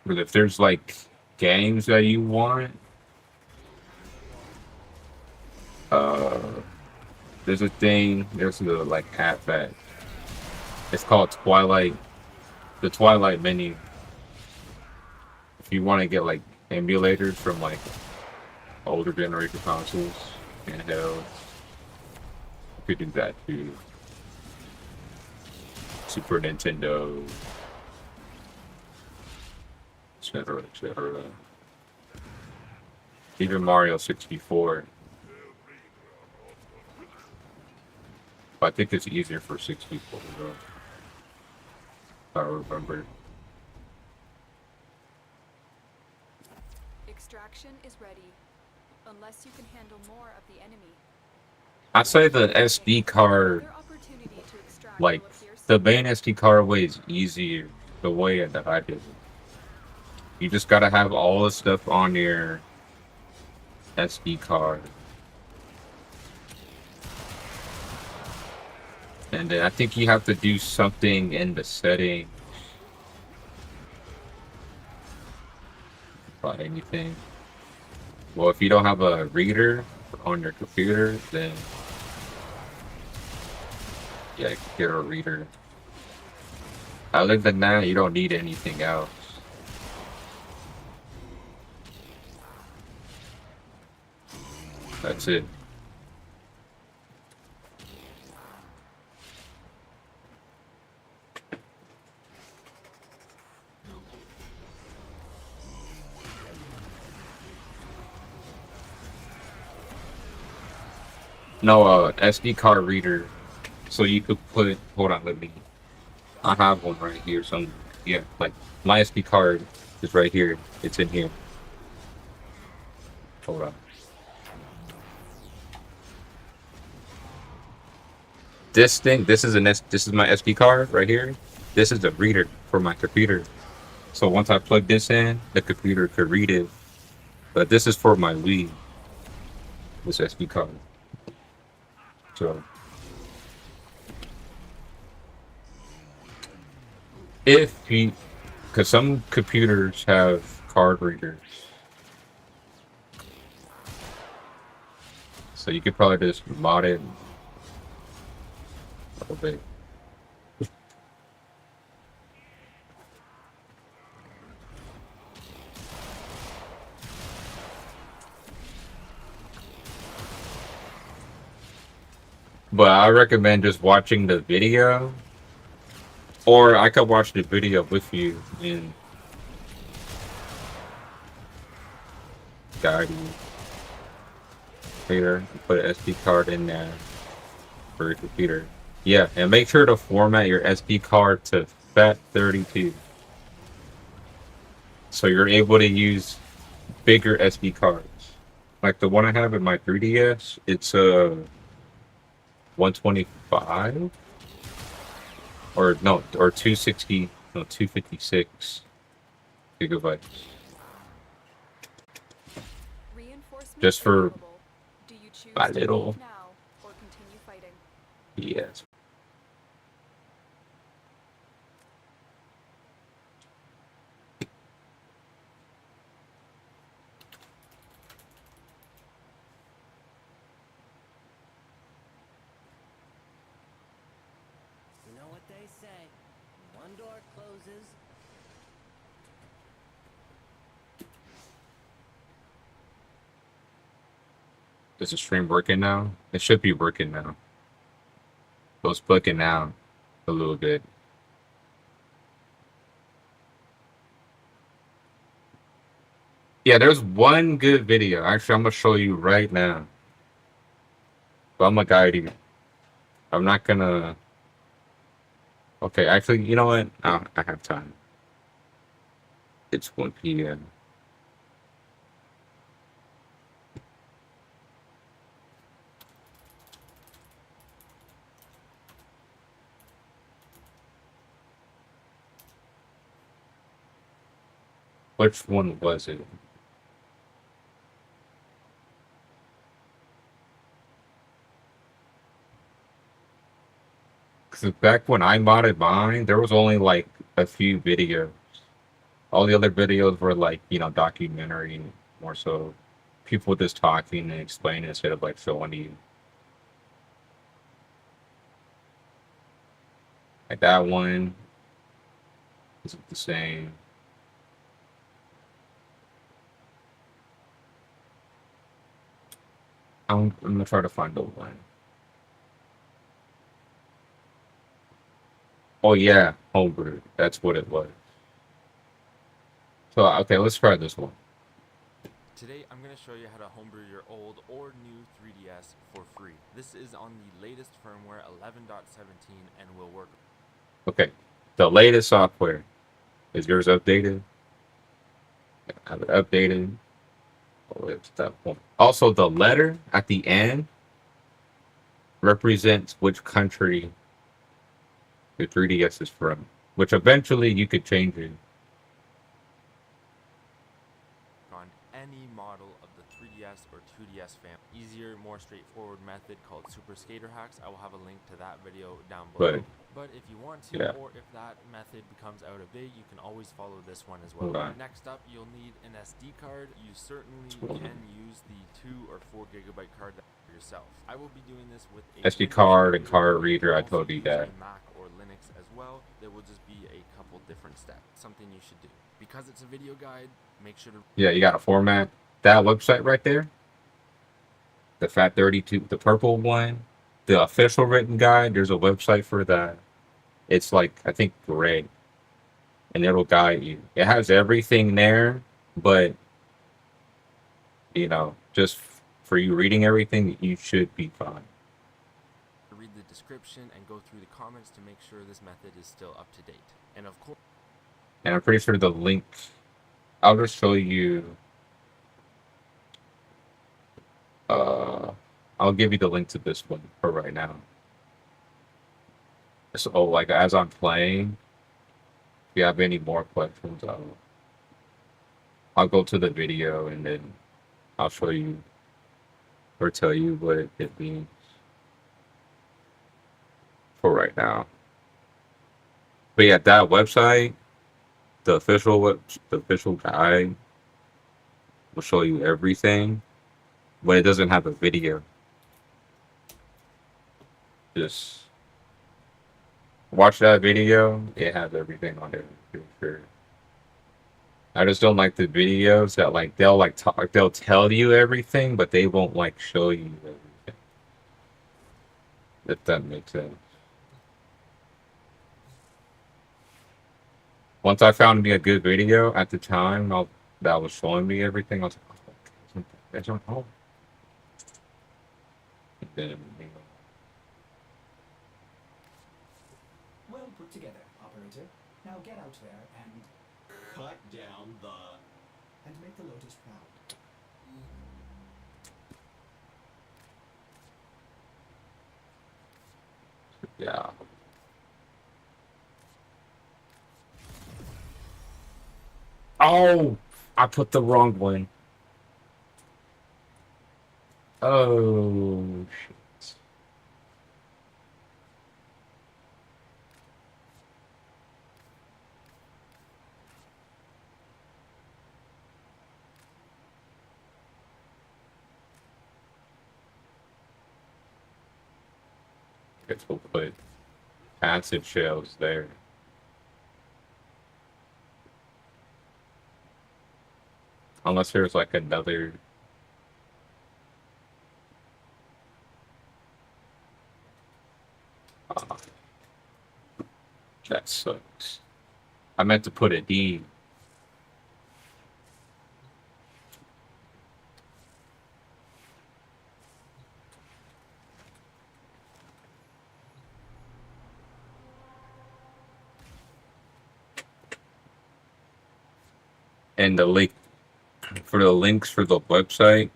But if there's like games that you want, there's a like app that it's called the Twilight menu. If you want to get like emulators from like older generation consoles and you could do that too. Super Nintendo, etc., etc. Even Mario 64. But I think it's easier for 64 though. If I remember. Extraction is ready. Unless you can handle more of the enemy. I say the SD card, Their opportunity to extract like will appear the soon. main SD card way is easier the way that I did it. You just gotta have all the stuff on your SD card. And then I think you have to do something in the settings. About anything. Well, if you don't have a reader on your computer, then yeah, you can get a reader. Other than that, you don't need anything else. That's it. No, SD card reader. So you could put. Hold on, let me. I have one right here. Some. Yeah, like my SD card is right here. It's in here. Hold on. This thing. This is This is my SD card right here. This is the reader for my computer. So once I plug this in, the computer could read it. But this is for my Wii. This SD card. So if you, because some computers have card readers, so you could probably just mod it a little bit. But I recommend just watching the video, or I could watch the video with you and guide you. Here, put an SD card in there for your computer. Yeah, and make sure to format your SD card to FAT32, so you're able to use bigger SD cards. Like the one I have in my 3DS, it's a 125 or no, or 260, no, 256 gigabytes. Reinforcements Just for available. Do you choose a to little. leave now or continue fighting? Yes. You know what they say. One door closes. Is the stream working now? It should be working now. So it's booking now a little bit. Yeah, there's one good video. Actually, I'm gonna show you right now. But I'm gonna guide you. I'm not gonna. Okay, actually, you know what? I have time. It's 1 p.m. Which one was it? Because back when I modded mine, there was only like a few videos. All the other videos were like, documentary, more so people just talking and explaining instead of like showing you. Like that one is the same. I'm gonna try to find the one. Oh yeah, homebrew. That's what it was. So okay, let's try this one. Today I'm going to show you how to homebrew your old or new 3DS for free. This is on the latest firmware 11.17 and will work. Okay, the latest software. Is yours updated? I have it updated. Oh, it's that point. Also, the letter at the end represents which country your 3DS is from, which eventually you could change it. On any model of the 3DS or 2DS family. Easier, more straightforward method called Super Skater Hacks. I will have a link to that video down below. But if you want to, or if that method becomes out of date, you can always follow this one as well. Next up, you'll need an SD card. You certainly can use the 2 or 4 gigabyte card yourself. I will be doing this with a SD card and card reader. I told you that. Mac or Linux as well. There will just be a couple different steps. Something you should do. Because it's a video guide, make sure to... Yeah, you got to format that website right there. The FAT32, the purple one. The official written guide, there's a website for that. It's like, I think, gray. And it'll guide you. It has everything there, but, just for you reading everything, you should be fine. Read the description and go through the comments to make sure this method is still up to date. And of course, and I'm pretty sure the link, I'll just show you, I'll give you the link to this one for right now. So like as I'm playing, if you have any more questions, I'll go to the video and then I'll show you or tell you what it means for right now. But yeah, that website, the official guide will show you everything, but it doesn't have a video. Just watch that video. It has everything on it. I'm pretty sure. I just don't like the videos that like they'll like talk, they'll tell you everything, but they won't like show you everything. If that makes sense. Once I found me a good video at the time that was showing me everything, I was like, oh, that's on home. And then, Well put together, operator. Now get out there and Cut down the... and make the Lotus proud. yeah. Oh, I put the wrong one. Oh, shit. Guess we'll put acid shells there. Unless there's like another. That sucks. I meant to put a D. And the link for the links for the website,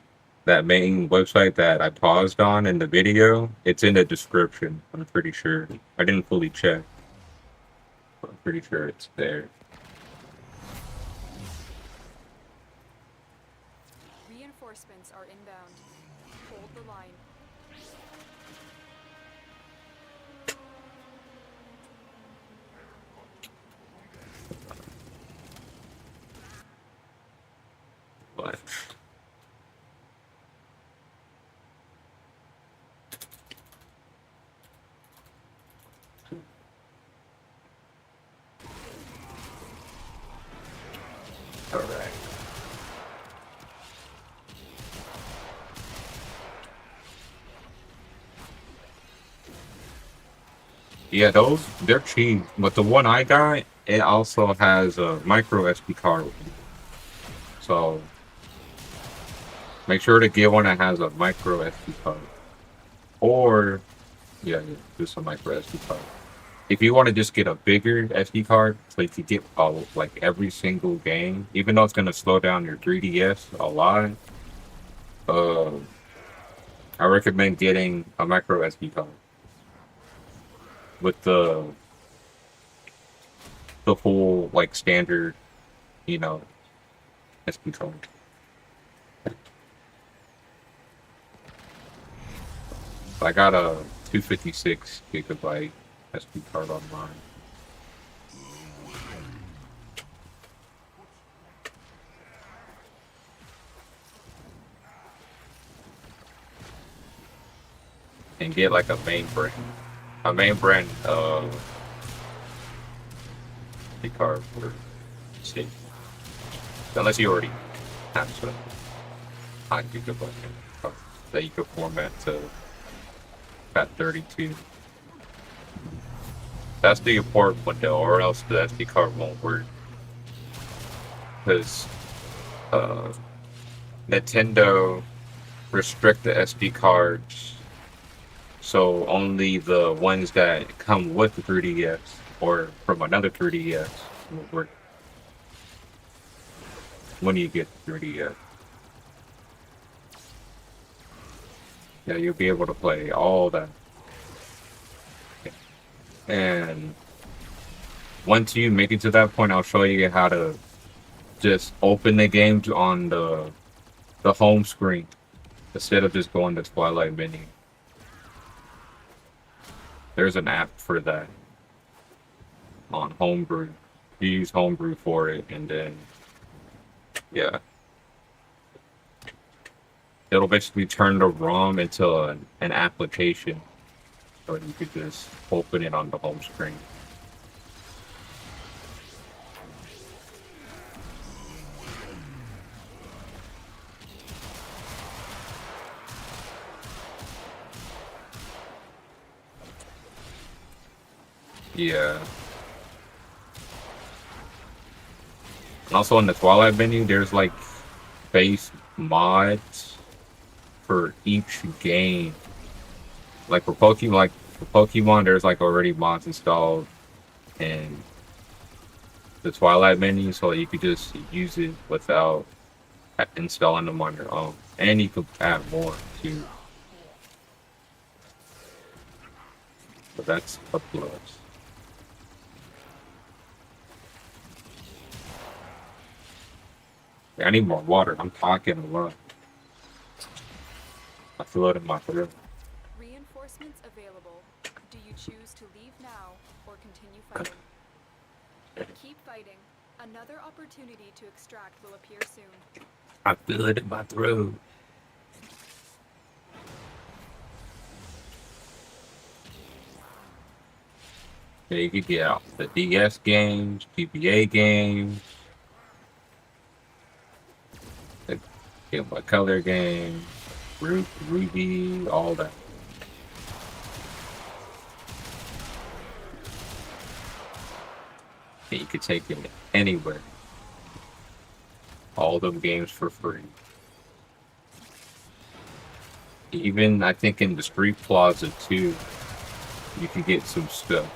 that main website that I paused on in the video, it's in the description. I'm pretty sure. I didn't fully check. I'm pretty sure it's there. Reinforcements are inbound. Hold the line. But all right. Yeah, those they're cheap, but the one I got, it also has a micro SD card. So make sure to get one that has a micro SD card. Or yeah, just a micro SD card. If you want to just get a bigger SD card, so you can get like every single game, even though it's gonna slow down your 3DS a lot, I recommend getting a micro SD card with the full like standard, you know, SD card. I got a 256 gigabyte SD card online. And get like a main brand SD card for safety. Unless you already have some 9 gigabyte that you can format to FAT32. That's the important one though, or else the SD card won't work. Because Nintendo restrict the SD cards, so only the ones that come with the 3DS or from another 3DS will work when you get the 3DS. Yeah, you'll be able to play all that. And once you make it to that point, I'll show you how to just open the games on the home screen instead of just going to Twilight menu. There's an app for that on Homebrew. You use Homebrew for it, and then yeah, it'll basically turn the ROM into an application, so you could just open it on the home screen. Yeah. And also in the Twilight menu, there's like base mods for each game. Like for Pokemon, there's like already mods installed in the Twilight menu, so you could just use it without installing them on your own. And you could add more too. So that's a plus. I need more water. I'm talking a lot. I feel it in my throat. Reinforcements available. Do you choose to leave now or continue fighting? Keep fighting. Another opportunity to extract will appear soon. I feel it in my throat. Yeah, you could get out the DS games, GBA games, the Game Boy Color games, Ruby, all that. And you could take it anywhere. All them games for free. Even, I think, in the Street Plaza, too, you could get some stuff.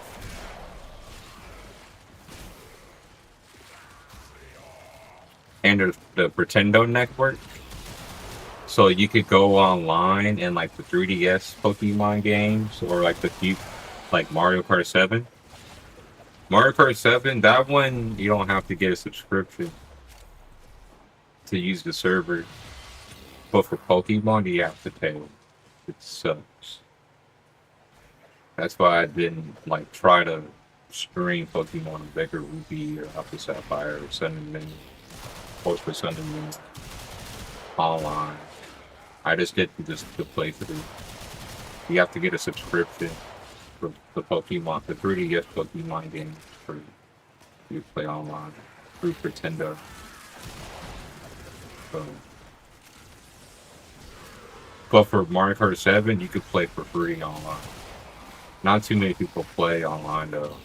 And there's the Pretendo Network. So you could go online and like the 3DS Pokemon games or like the few, like Mario Kart 7. Mario Kart 7, that one, you don't have to get a subscription to use the server. But for Pokemon, you have to pay. It sucks. That's why I didn't like try to stream Pokemon Vega Ruby or Alpha Sapphire or Sun and Moon. Post for Sun and Moon online. I just did just the playthrough. You have to get a subscription for the Pokemon, the 3DS Pokemon games for you to play online through Pretendo. So, but for Mario Kart 7, you could play for free online. Not too many people play online though.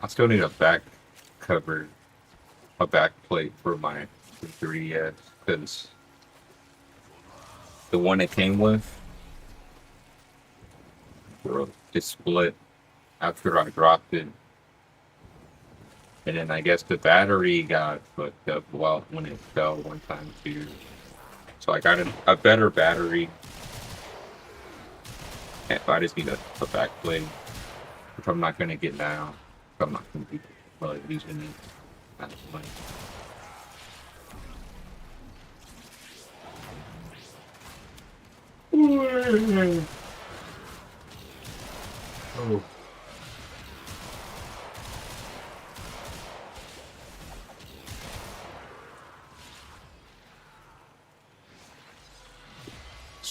I still need a back cover, a back plate for my 3DS, because the one it came with, it split after I dropped it. And then I guess the battery got fucked up when it fell one time too. So I got a better battery. And I just need a back plate, which I'm not going to get now. I'm not going to be using it at the point. Oh.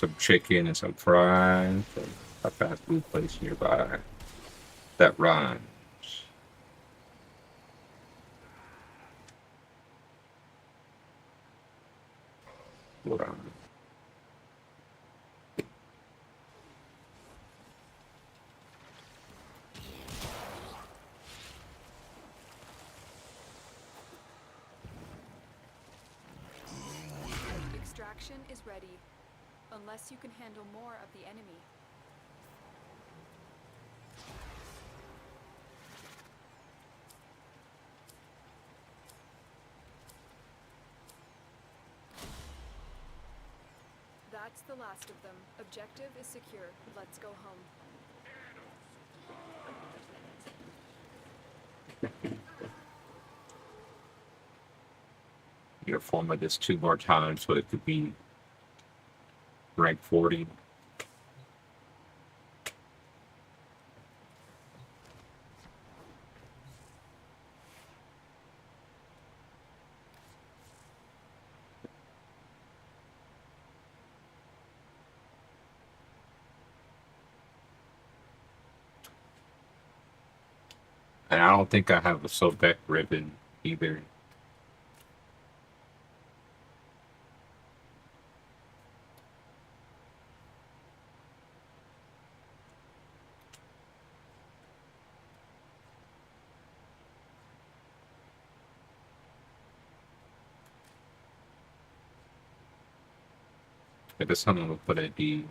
some chicken and some fries from a fast food place nearby. That rhymes. Hold on. Extraction is ready, unless you can handle more of the enemy. That's the last of them. Objective is secure. Let's go home. You format this 2 more times so it could be rank 40. And I don't think I have a Sobek ribbon either. But this time I'm gonna put a D.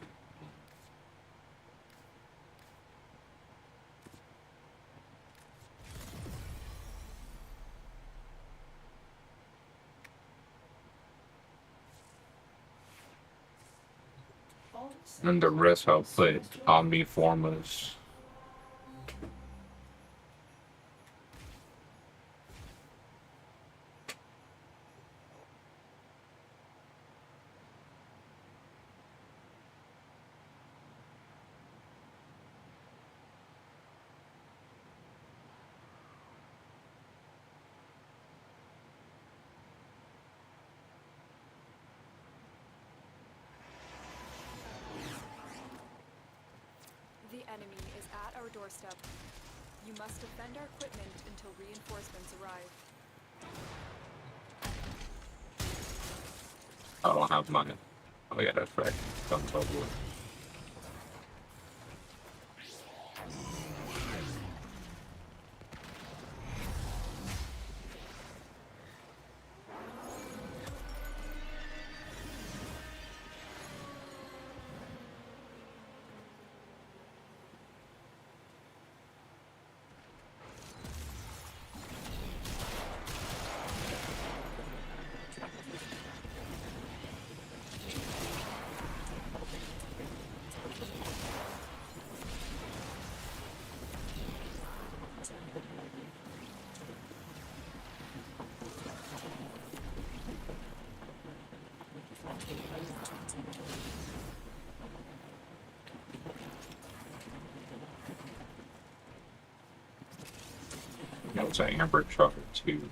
And the rest I'll put Omniformas. The enemy is at our doorstep. You must defend our equipment until reinforcements arrive. I don't have mine. Oh yeah, that's right. Don't tell me. That was an amber chocolate too.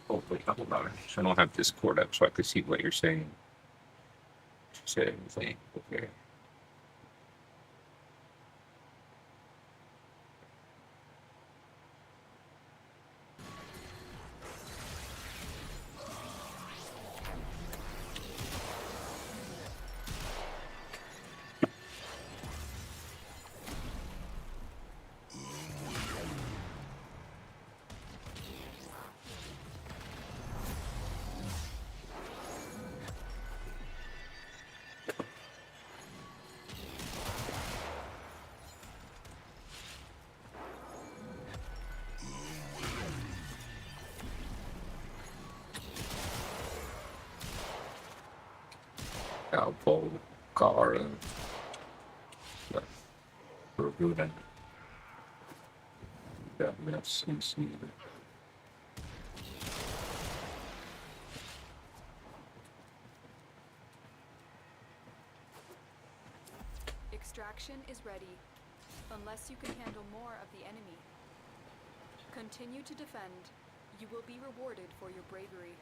Hopefully, hold on. So I don't have Discord up so I could see what you're saying. She said anything. Okay. Alpo, Cara, Bermuda, that mess is needed. Extraction is ready, unless you can handle more of the enemy. Continue to defend. You will be rewarded for your bravery.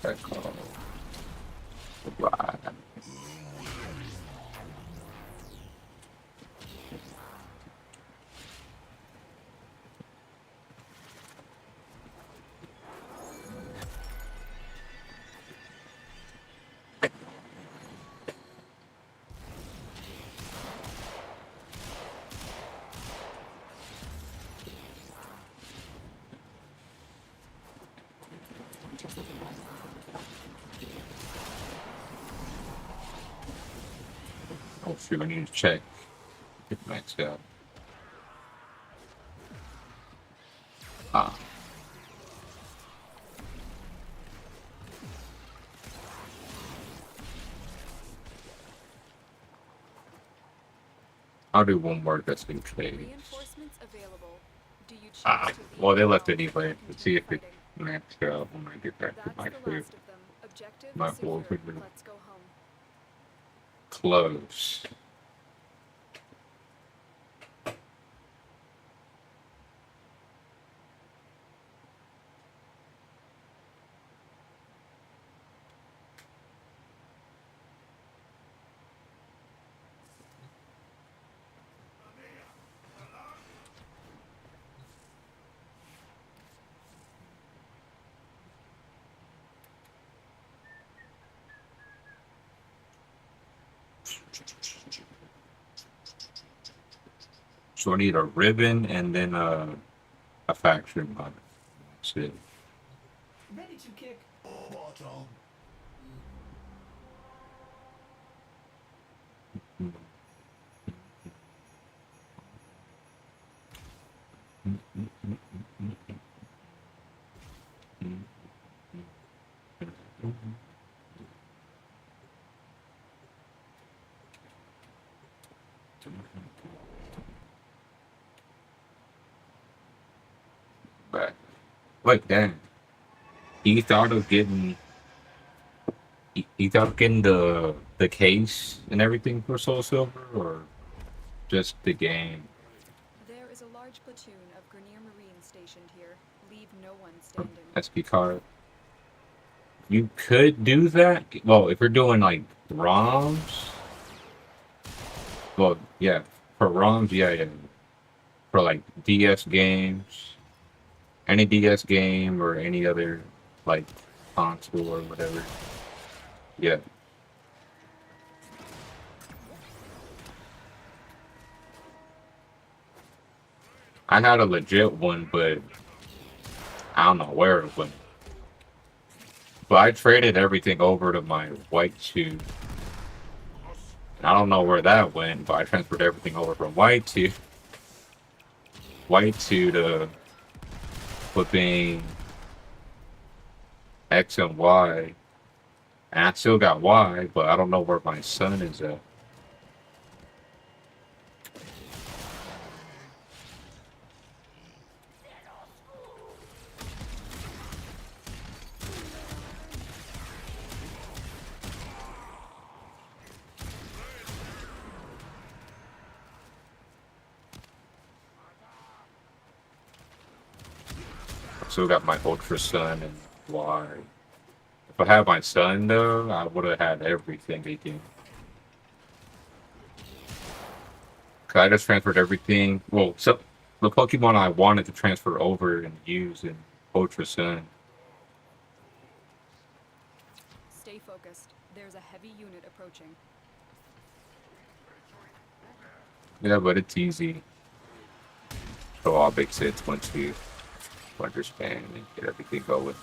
That call. Right. Oh shoot, I need to check. Get maxed out. Ah. I'll do one more just in case. Reinforcements available. Do you choose Ah, to leave well, they left now anyway. or Let's see if it continue maxed out when I get back to fighting? my That's the crib. last of them. Objective My secure. boyfriend. Let's go home. Close. So I need a ribbon and then a faction mod. That's it. Ready to kick. Bottom. But like damn. He thought of getting he thought of getting the case and everything for Soul Silver or just the game. There is a large platoon of Grenier Marines stationed here. Leave no one standing. SP card. You could do that. Well, if you're doing like ROMs. Well, yeah. For ROMs, yeah. For like DS games. Any DS game or any other like console or whatever. Yeah. I had a legit one, but I don't know where it went. But I traded everything over to my white 2. I don't know where that went, but I transferred everything over from white 2 to flipping X and Y. And I still got Y, but I don't know where my son is at. I still got my Ultra Sun and Y. If I had my son though, I would have had everything again. Cause I just transferred everything. Well, so the Pokemon I wanted to transfer over and use in Ultra Sun. Stay focused. There's a heavy unit approaching. Yeah, but it's easy. So all big sets once you understand and get everything going.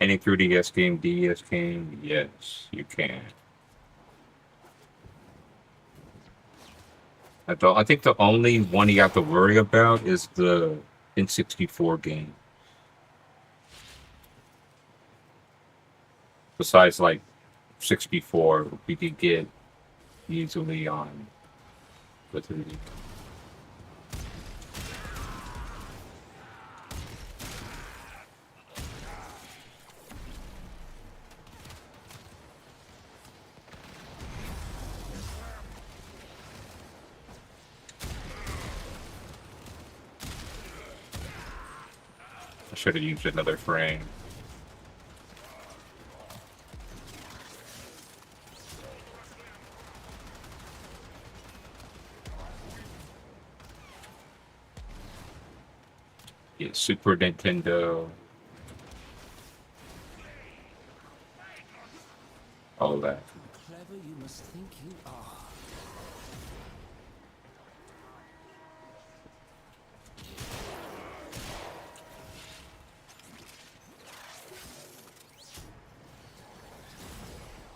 Any 3DS game, DS game, yes, you can. I think the only one you have to worry about is the N64 game. Besides, like 64, we could get easily on the 3D. I should have used another frame. Yeah, Super Nintendo. All that. Clever you must think you are.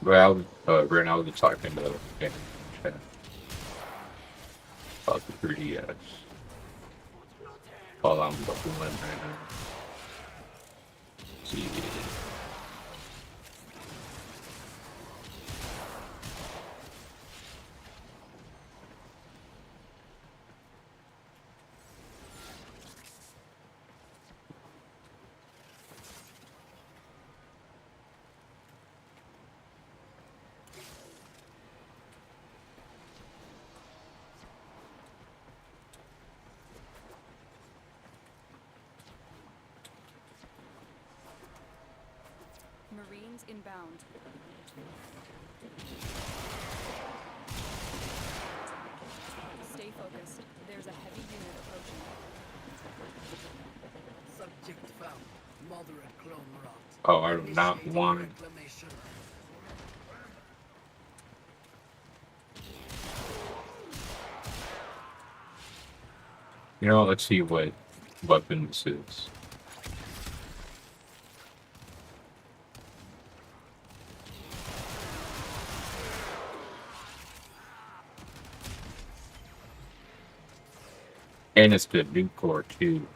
Well, right now we're talking to about the 3DS. All I'm looking at right now. See. Marines inbound. Stay focused. There's a heavy unit approaching. Subject found. Moderate clone rot. Oh, I do not Initiating want. reclamation. You know, let's see what weapon this is. And it's the new core too. You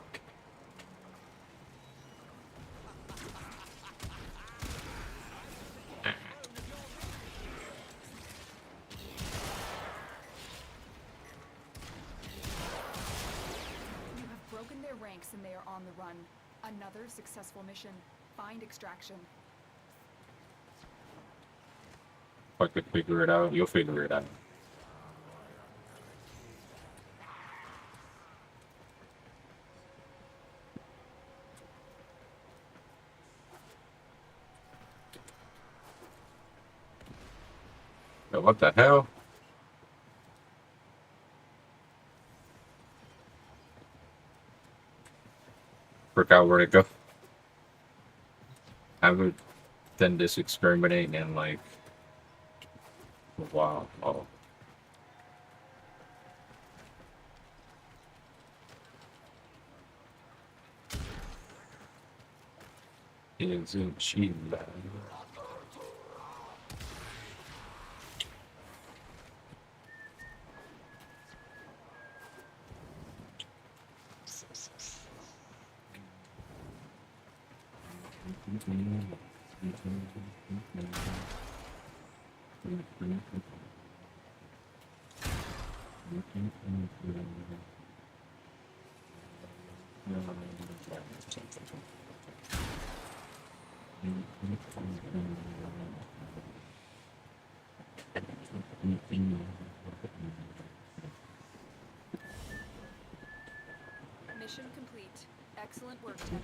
have broken their ranks and they are on the run. Another successful mission. Find extraction. If I could figure it out, you'll figure it out. Yo, what the hell? Forgot where to go. I haven't done this experimenting in like a while. Oh. Is in Chile. Mission complete. Excellent work, Tenno.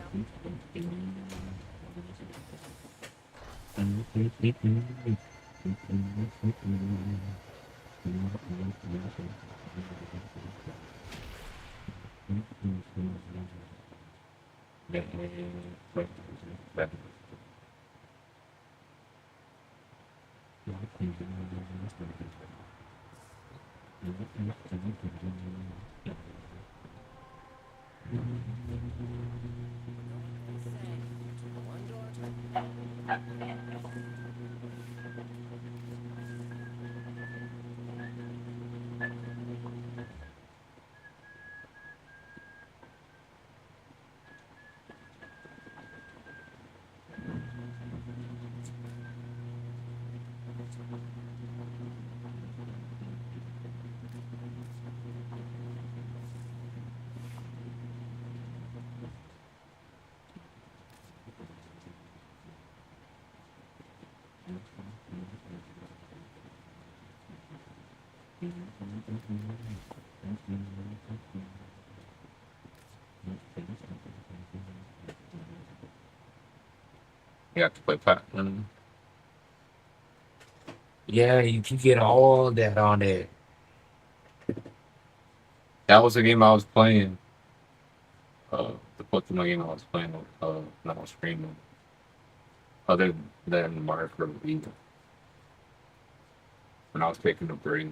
One door. You have to play platinum. Yeah, you can get all that on it. That was the game I was playing. The Pokemon game I was playing when I was streaming. Other than Mario Kart Wii. When I was taking a break.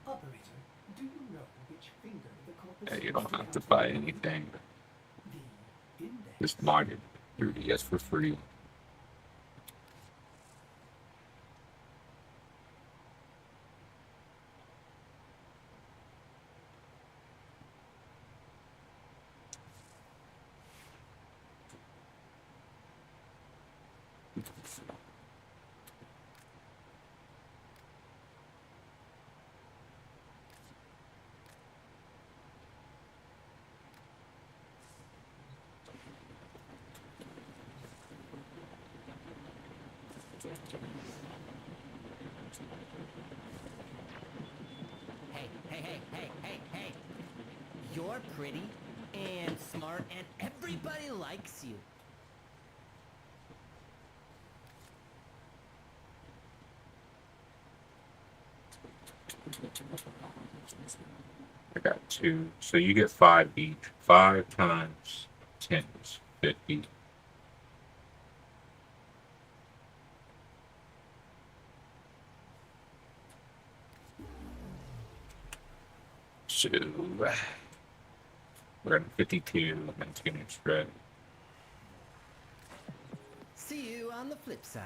Operator, do you know which finger the corpus Yeah, you don't have to comes buy from? anything. The index. Just mod it 3DS for free. Hey. You're pretty and smart and everybody likes you. I got 2. So you get 5 each. 5 times 10 is 50. So we're at 52. That's getting spread. See you on the flip side.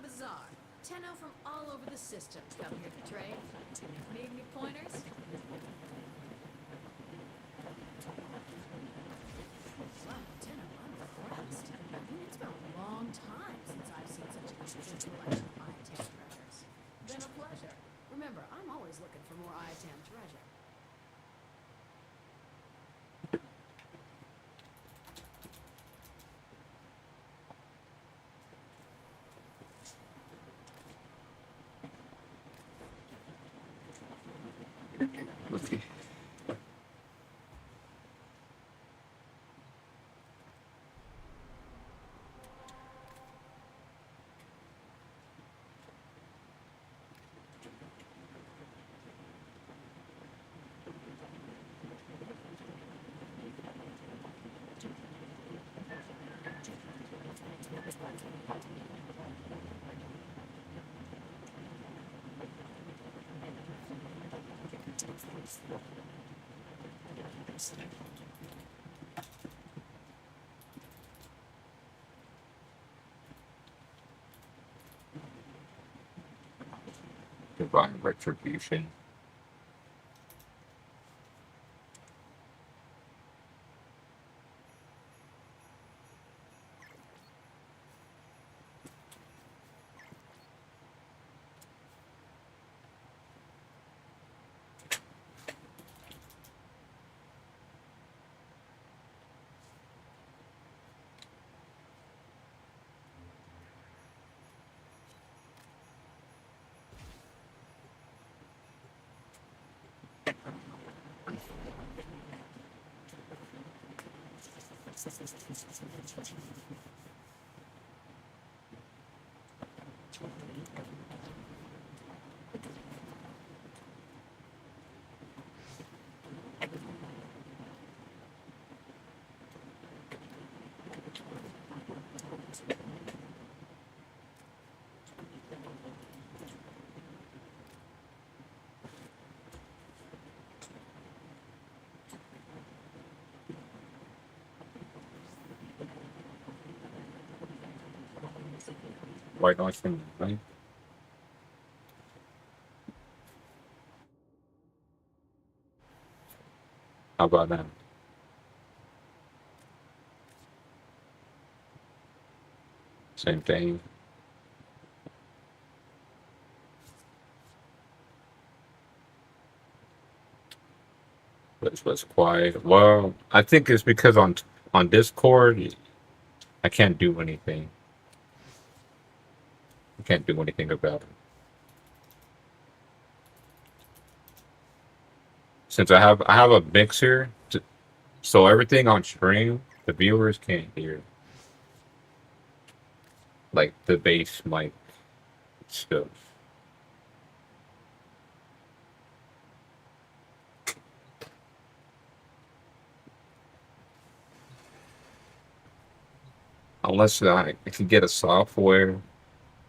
bizarre. Tenno from all over the system come here to trade. Need any pointers? Wow, Tenno, I'm impressed. I mean, it's been a long time since I've seen such an extensive collection of Iatam treasures. Been a pleasure. Remember, I'm always looking for more Iatam treasure. Okay. Divine retribution. White noise from right? How about that? Same thing. But was quiet. Well, I think it's because on Discord I can't do anything. I can't do anything about it. Since I have a mixer, so everything on stream the viewers can't hear. Like the bass mic stuff. Unless I can get a software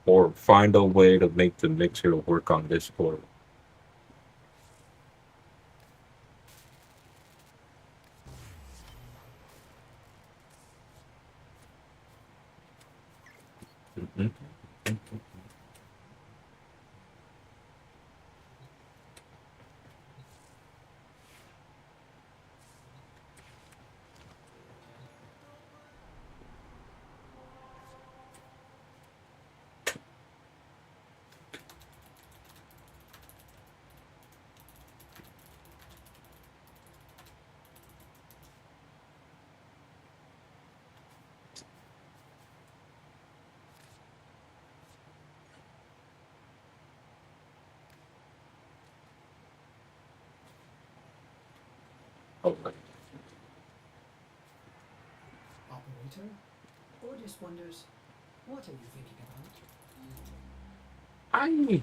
or find a way to make the mixer work on Discord. Mhm. Okay. Operator? Ordis wonders, what are you thinking about? I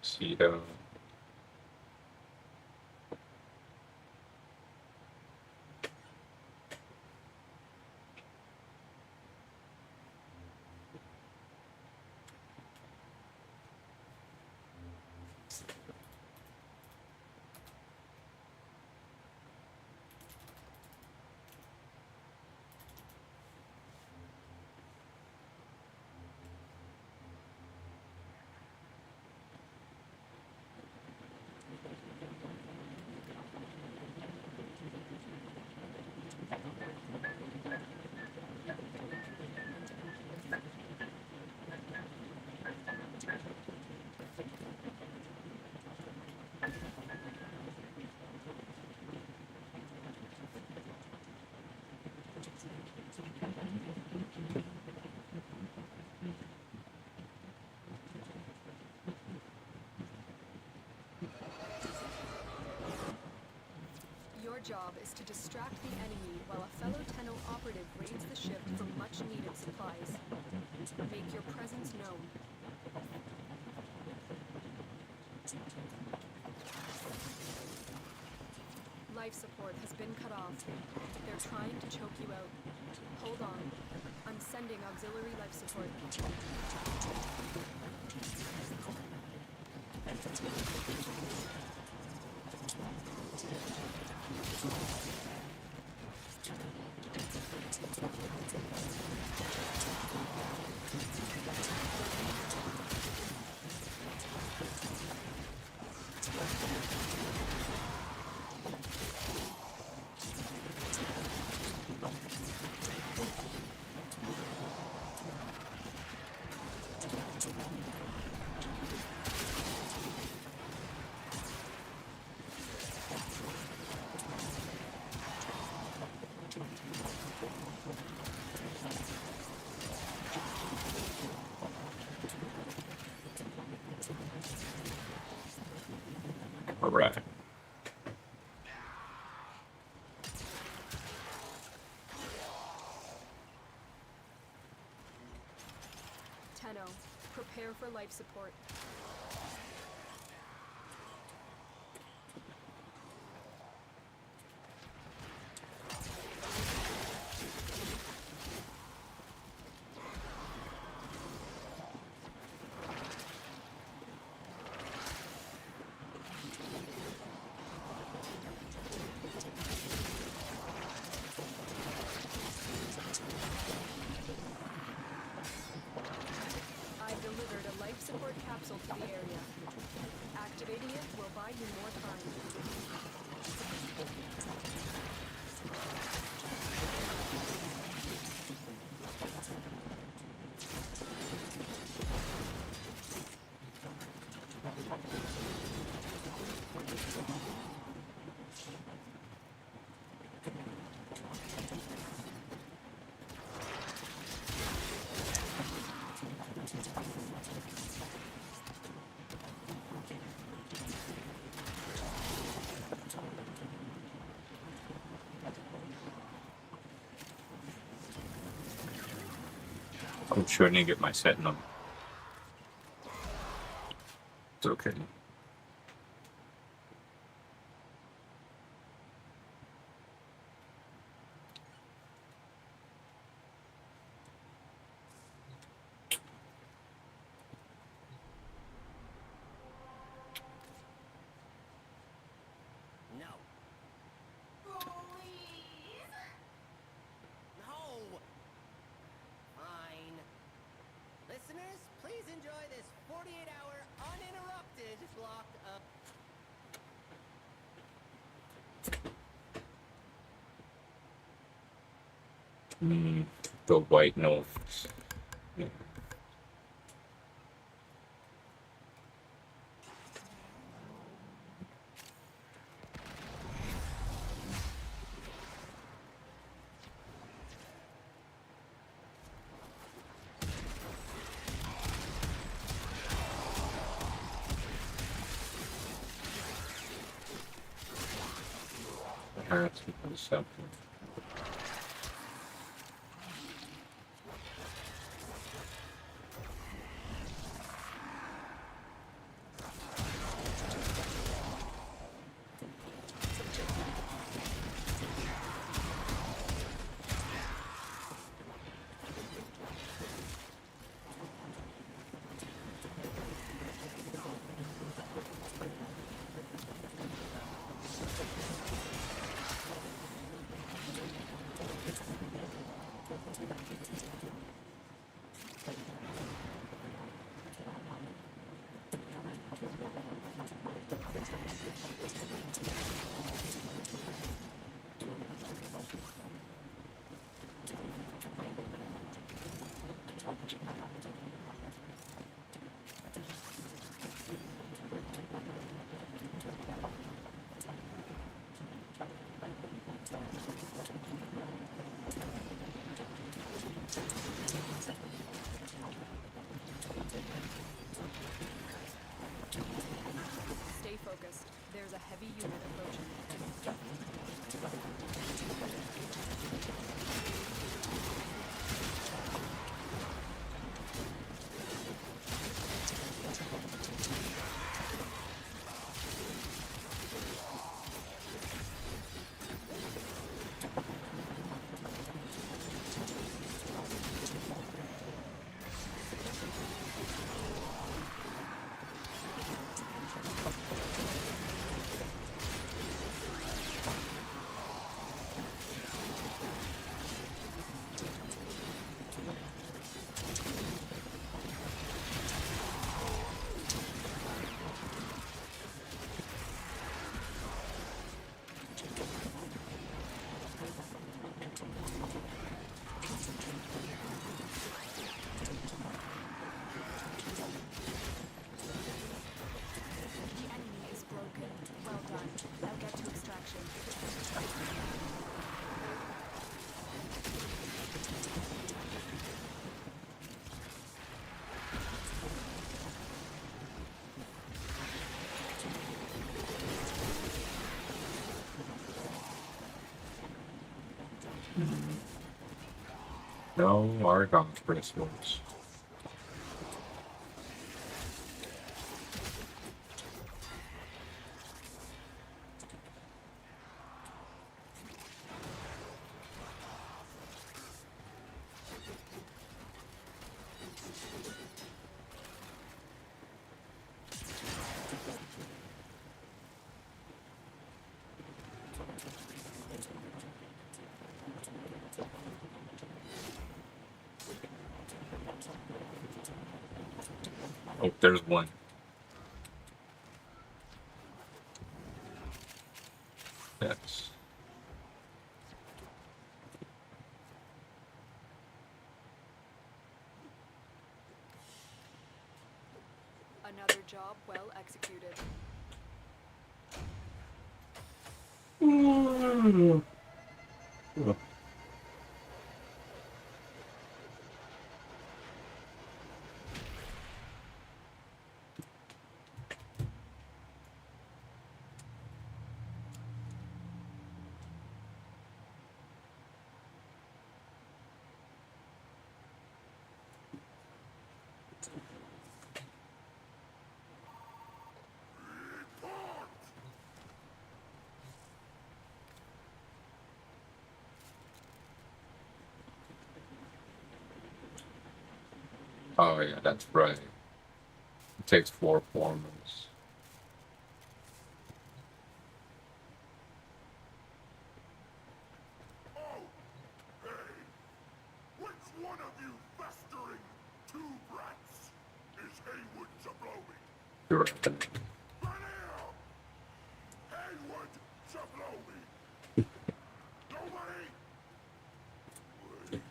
see. job is to distract the enemy while a fellow Tenno operative raids the ship for much-needed supplies. Make your presence known. Life support has been cut off. They're trying to choke you out. Hold on. I'm sending auxiliary life support. All right. Tenno, prepare for life support. I've delivered a life support capsule to the area. Activating it will buy you more time. I'm sure I didn't get my setting up. It's okay. No. No! Fine. Listeners, please enjoy this 48-hour uninterrupted block of... The white notes. That's something. Stay focused. There's a heavy unit approaching. No Argon crystals. Oh, there's one. Yes. Another job well executed. Oh yeah, that's right. It takes 4 forms. Which one of you festering two brats is Haywood Zablomi? You're right. Vanille! Haywood Zablomi! Nobody? Wait.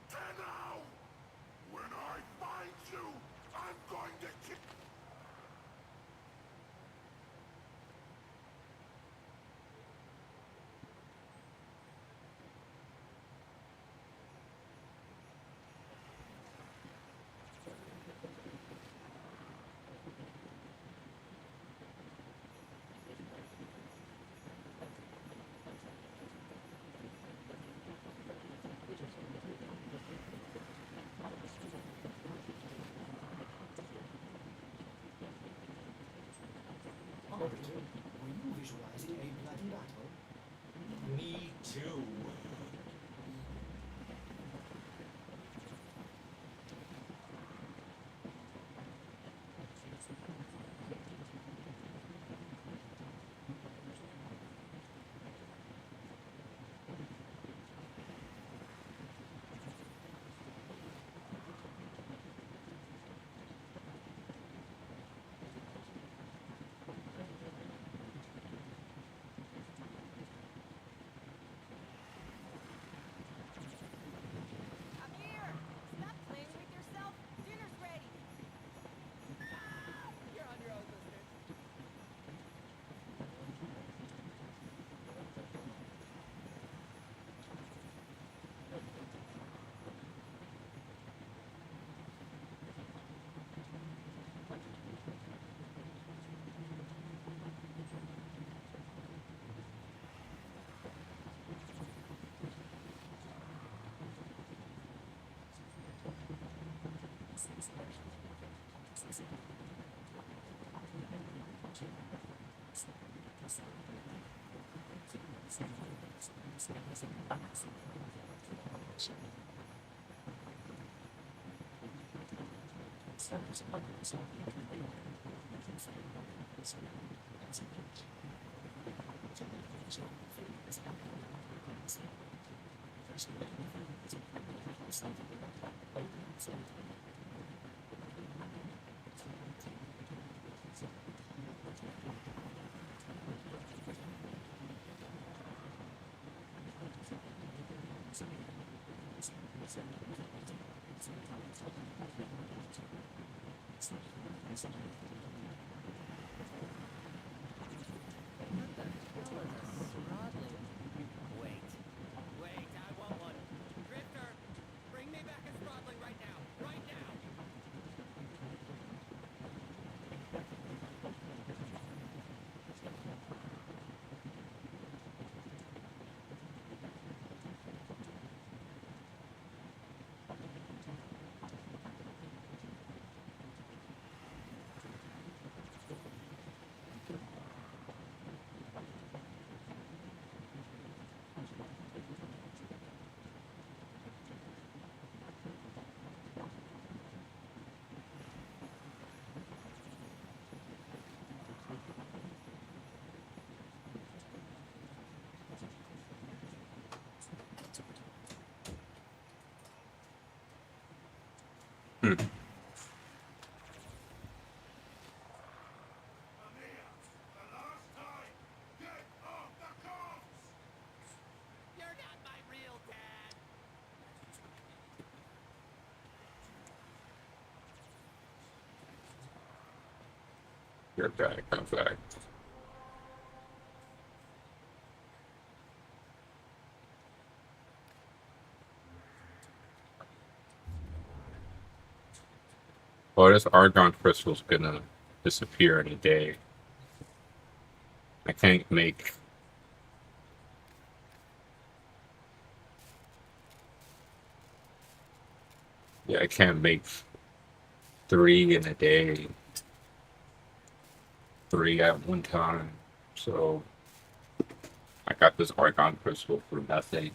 Tenno! When I find you, I'm going to kill. Albert, were you visualizing a bloody battle? Me too. Wait, I want one. Drifter, bring me back a throttling right now. Right now! Hmm. You're not my real dad. You're back. I'm back. Oh, this argon crystal's gonna disappear in a day. I can't make. Yeah, I can't make 3 in a day. 3 at one time. So I got this argon crystal for nothing.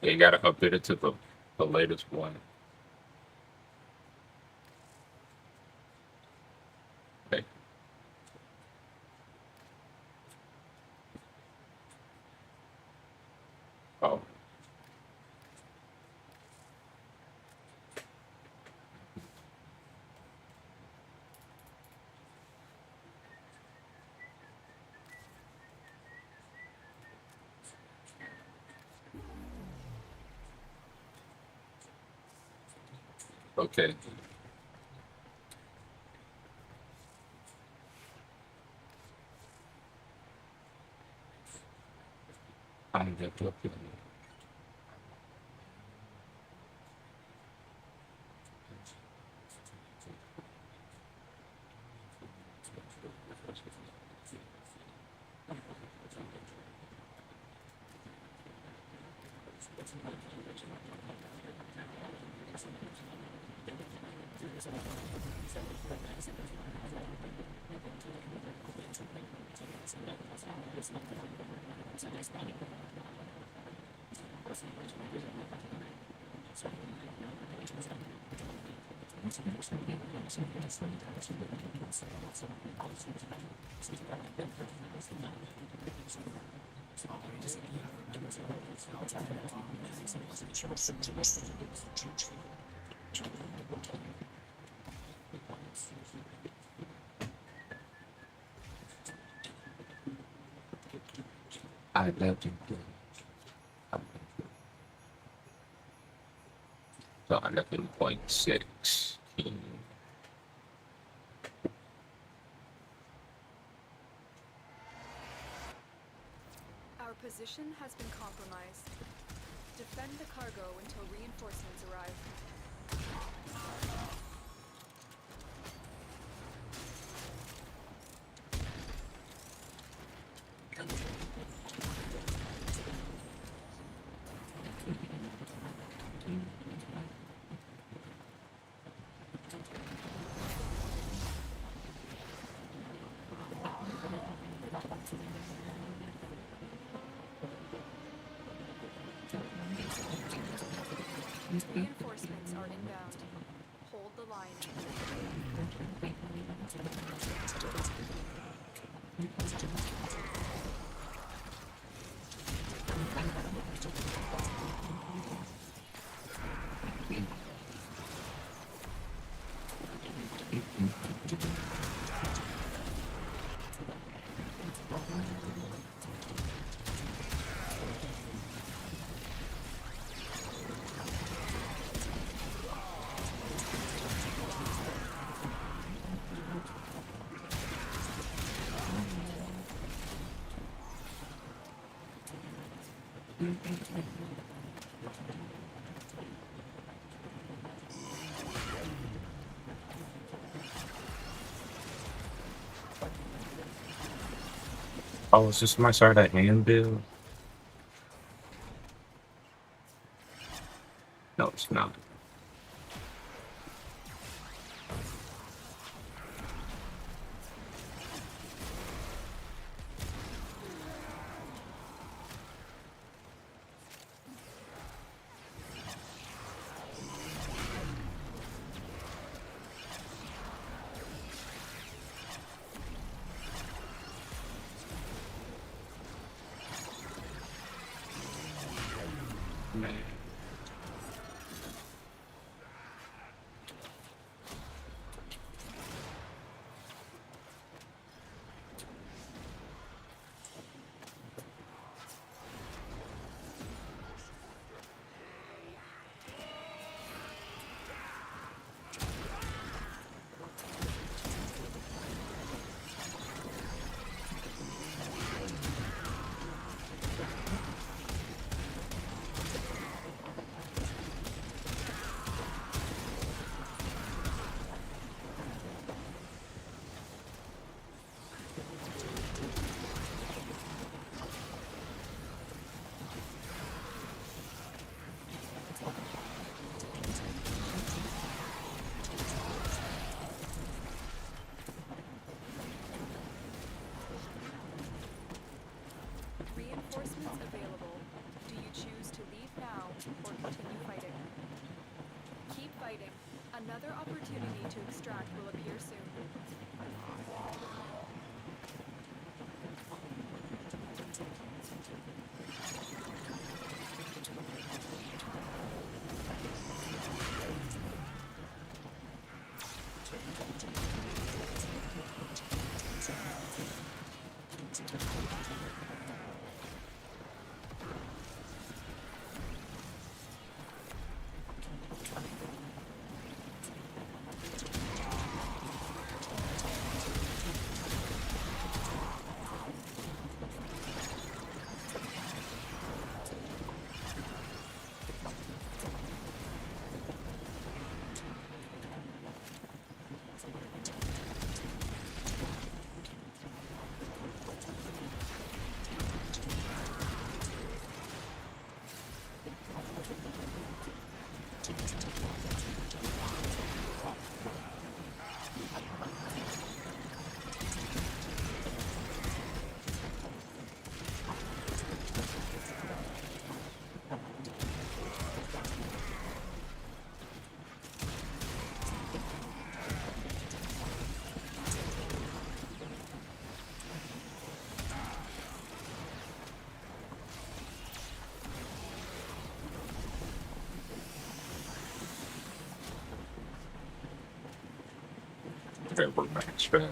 You gotta update it to the latest one. Okay. Oh. Okay. I'm just looking. I love you. So 11.6. Our position has been compromised. Defend the cargo until reinforcements arrive. Reinforcements are inbound. Hold the line. Oh, is this my side of hand build? No, it's not. Man. Reinforcements available. Do you choose to leave now or continue fighting? Keep fighting. Another opportunity to extract will appear soon. Okay, we're max fat.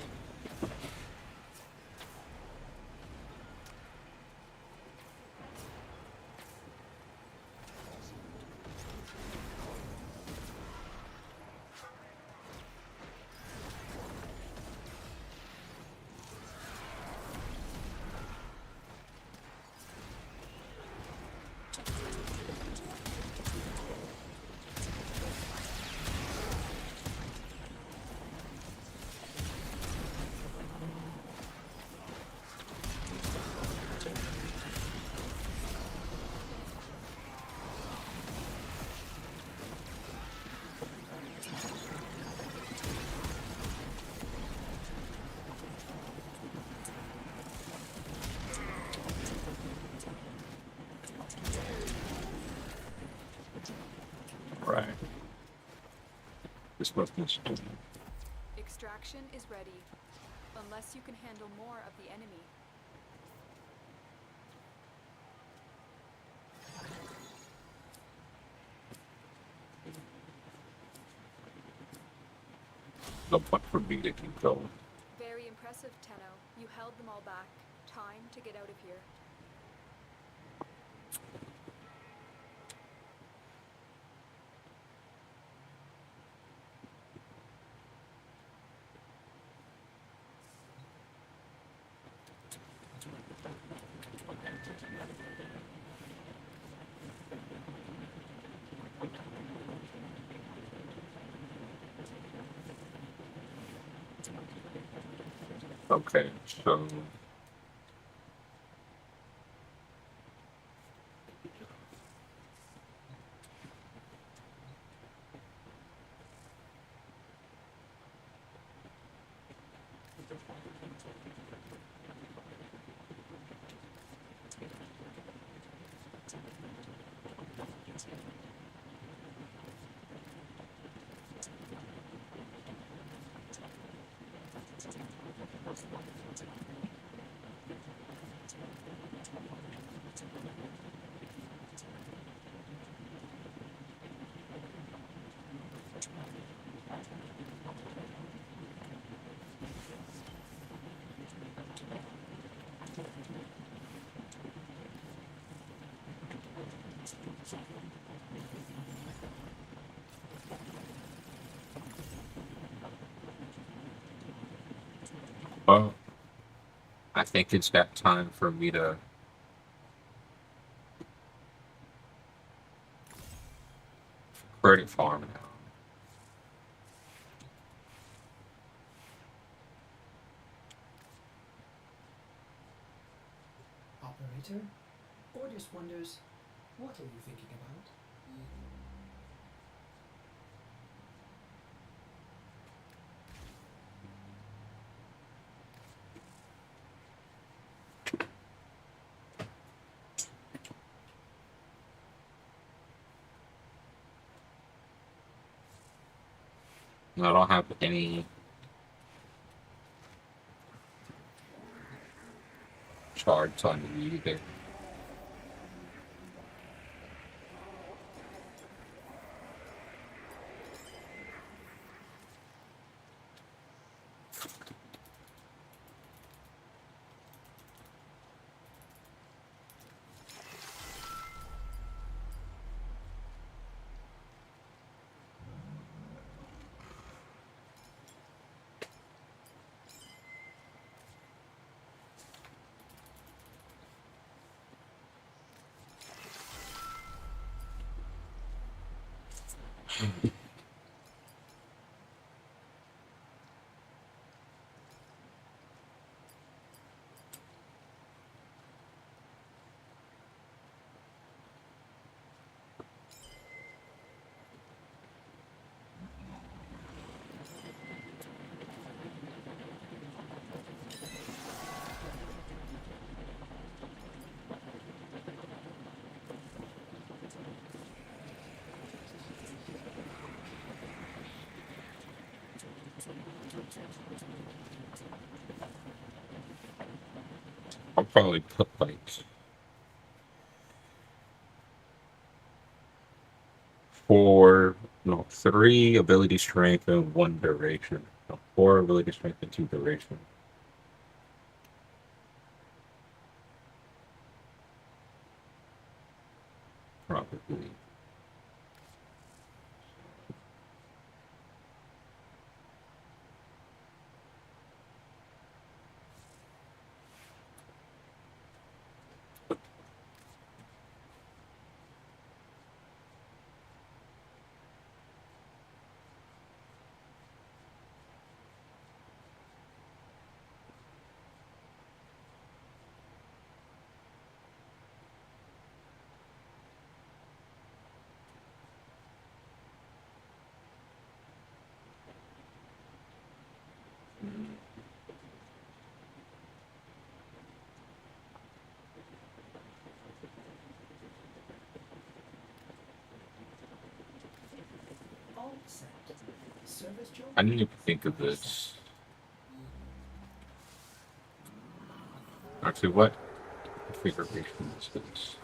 Right. This must be stupid. Extraction is ready. Unless you can handle more of the enemy. The point for me to keep going. Very impressive, Tenno. You held them all back. Time to get out of here. Okay, so Well, I think it's got time for me to credit farm now. Operator? Orders wonders, what are you thinking about? I don't have any charts on me either. I'll probably put like 3 ability strength and 1 duration. No, 4 ability strength and 2 duration. Probably. All set. Service job? I need to think of this. Actually, what configuration is this?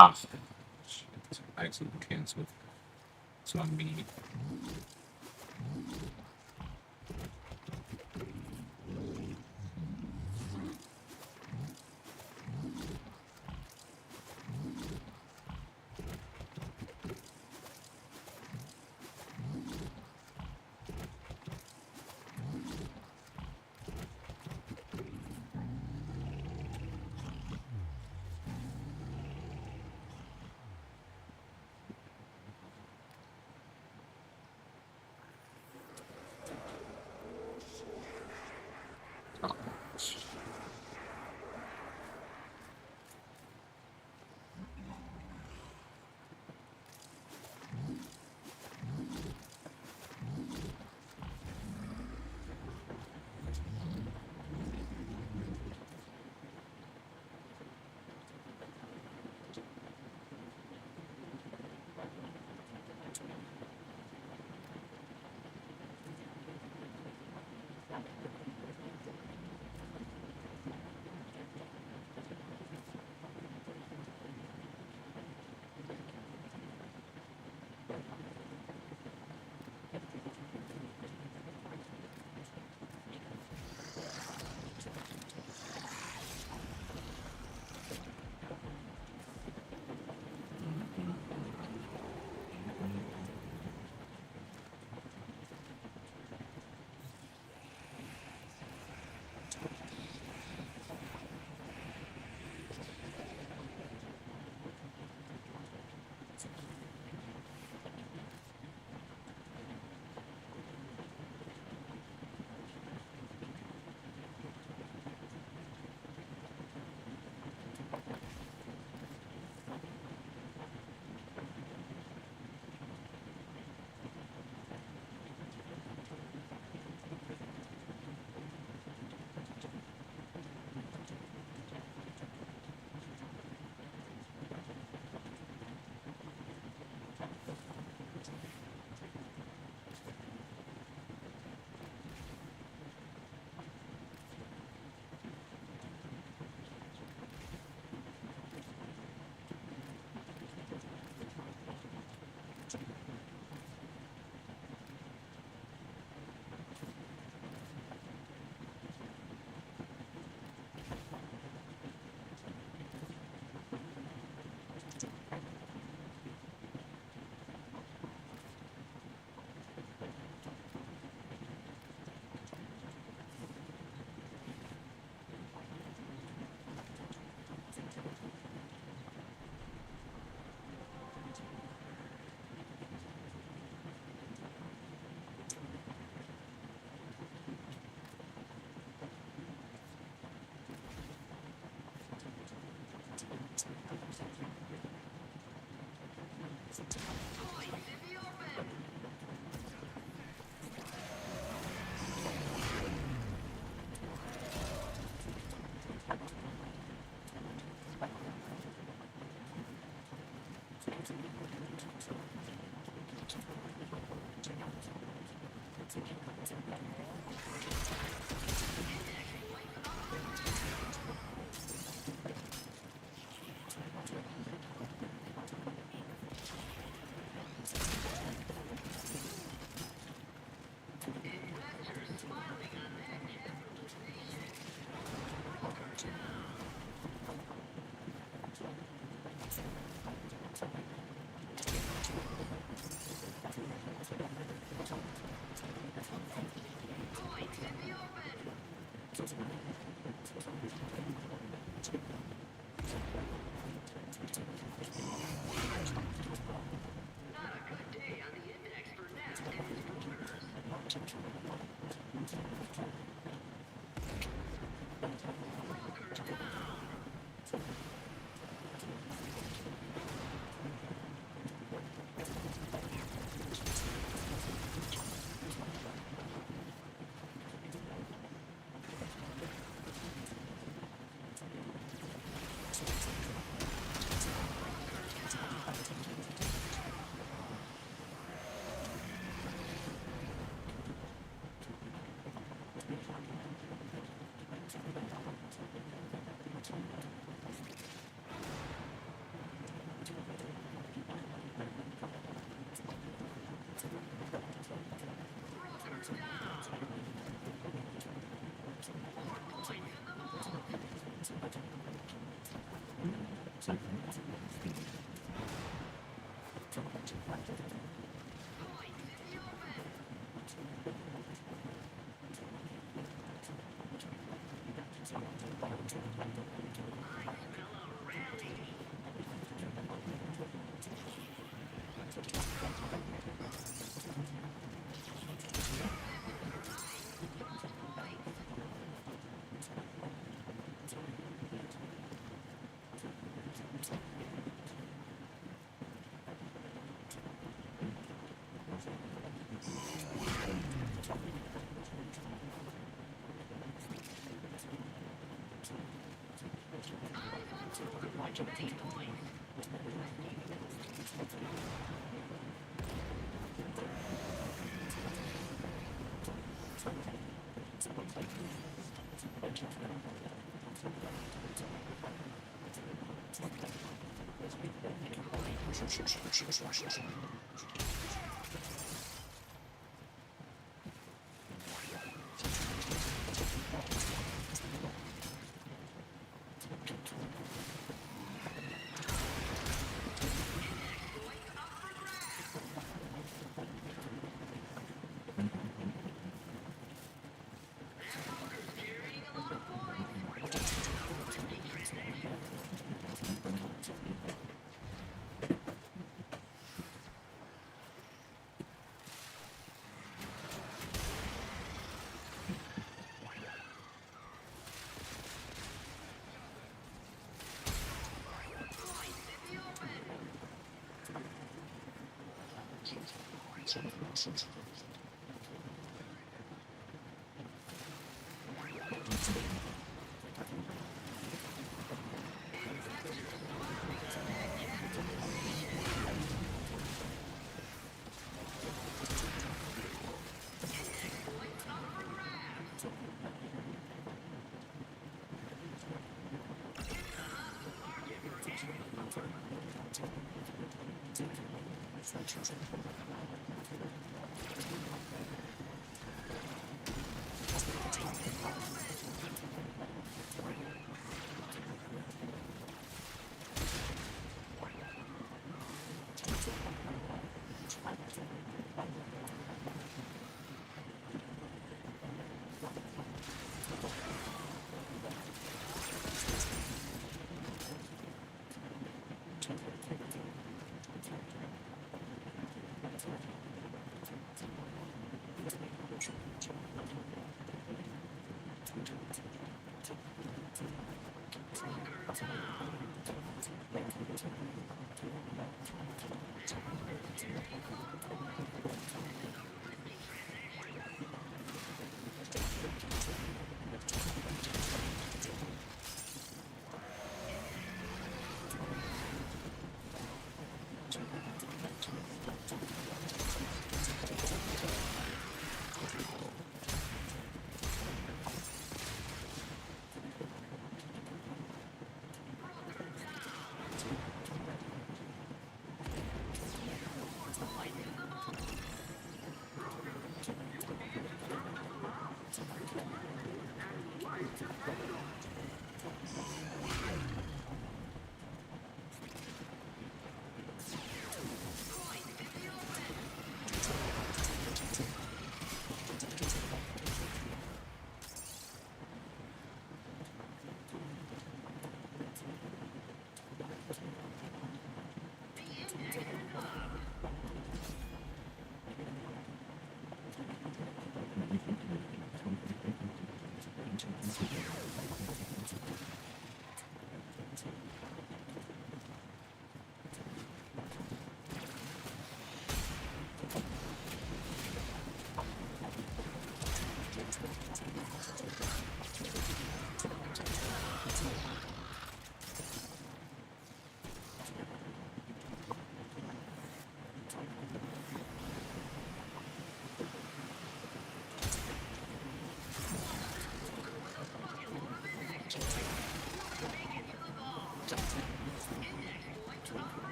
Ah, shit. I accidentally canceled. It's on me.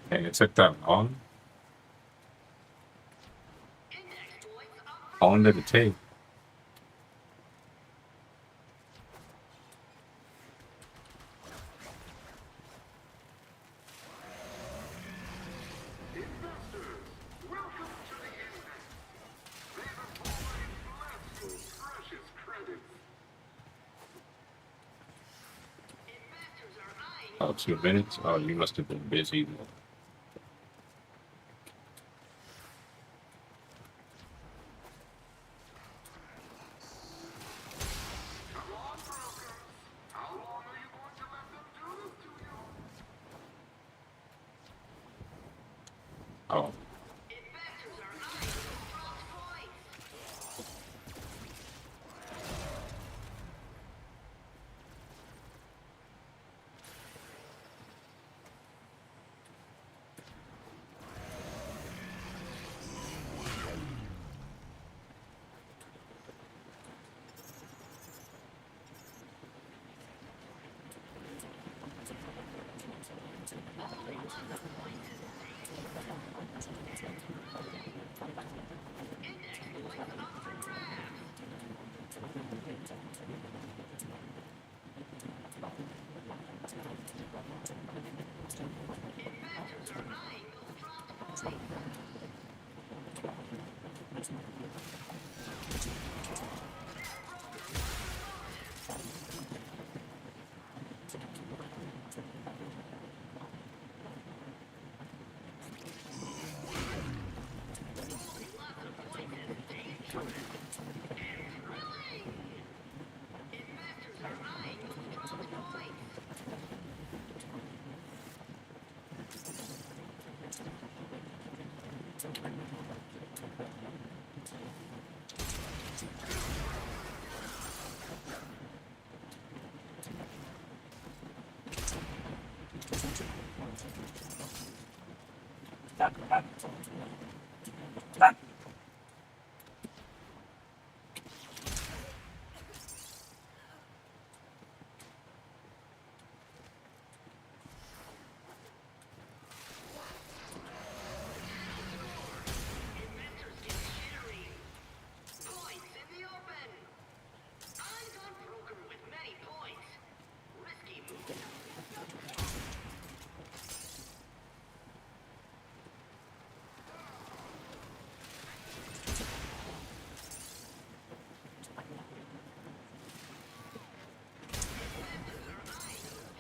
Hey, it took that long. How long did it take? Oh, 2 minutes? Oh, you must have been busy. Oh.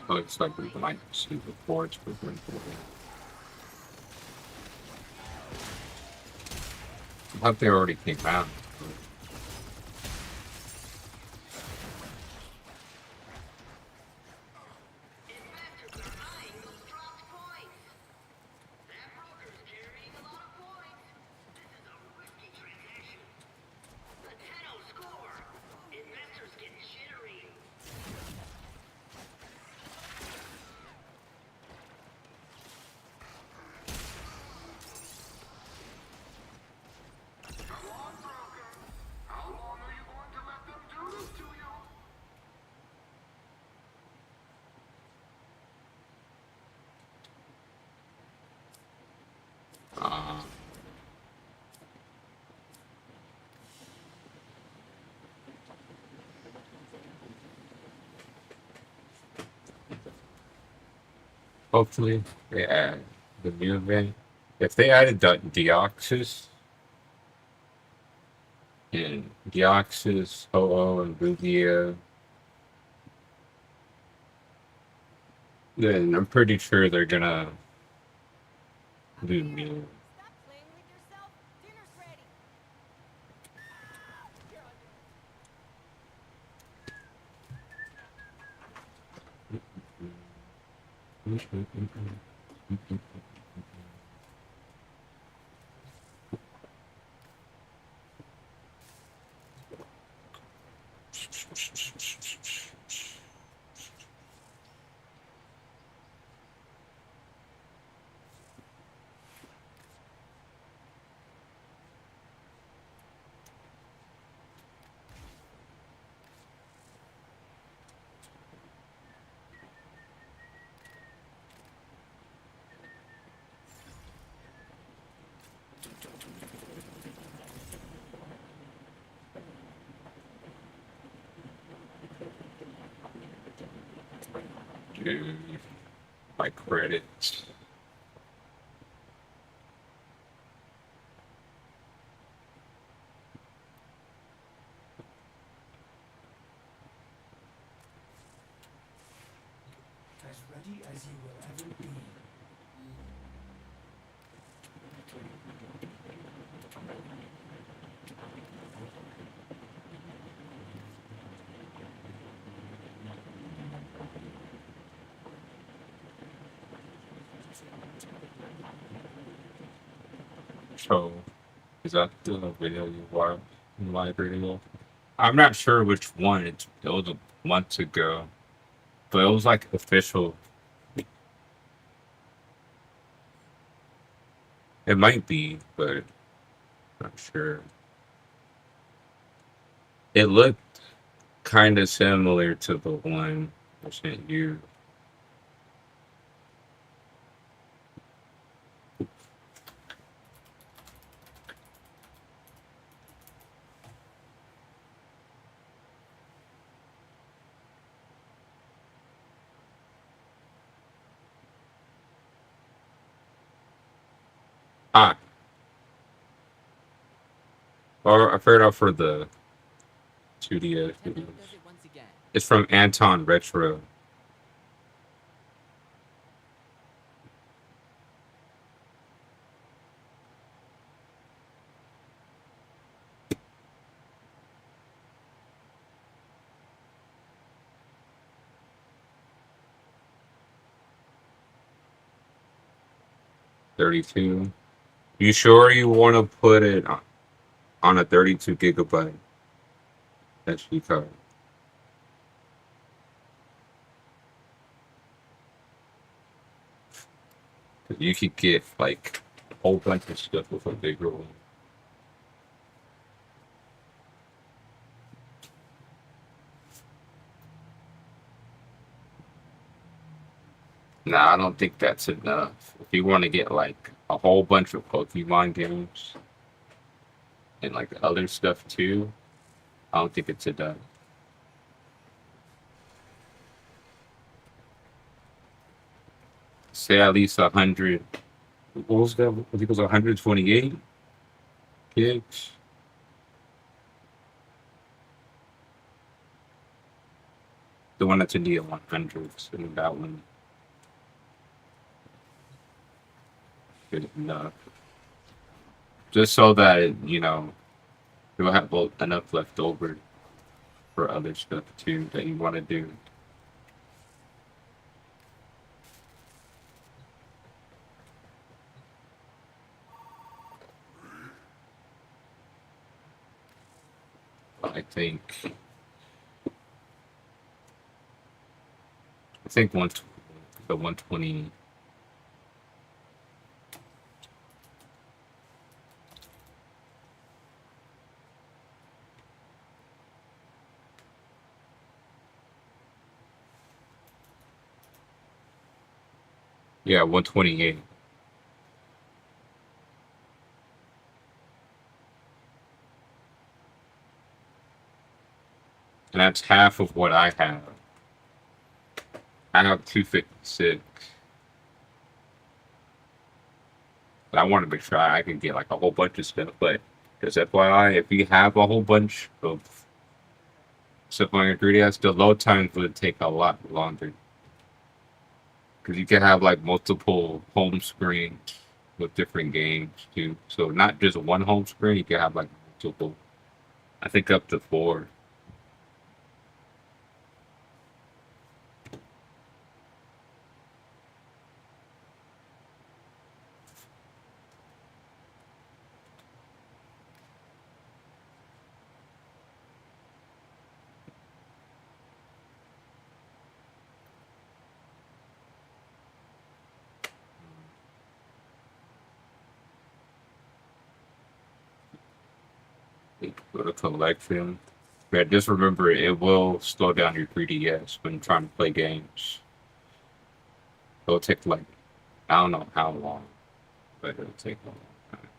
Looks like we might see the boards for going forward. I thought they already came out. Hopefully, they add the new event. If they added Deoxys and Deoxys, Ho-Oh, and Lugia, then I'm pretty sure they're gonna do new. Stop playing with yourself. Dinner's ready. do my credits. As ready as you will ever be. So, is that the video you watched in my video? I'm not sure which one. It was a month ago, but it was like official. It might be, but I'm not sure. It looked kind of similar to the one I sent you. Ah, or I figured out for the 2DS. It's from Anton Retro. $32. You sure you want to put it on a 32 gigabyte SD card? You could get like a whole bunch of stuff with a bigger one. Nah, I don't think that's enough. If you want to get like a whole bunch of Pokemon games and like other stuff too, I don't think it's enough. Say at least 100. What was that? I think it was 128 gigs. The one that's in the 100s, and that one is enough. Just so that, you'll have enough left over for other stuff too that you want to do. I think the 120. Yeah, 128. And that's half of what I have. I have 256. But I want to make sure I can get like a whole bunch of stuff. But just FYI, if you have a whole bunch of stuff on your 3DS, the load times would take a lot longer. Because you can have like multiple home screens with different games too. So not just one home screen, you can have like multiple. I think up to 4. For the collection. Yeah, just remember it will slow down your 3DS when trying to play games. It'll take like I don't know how long, but it'll take a long time.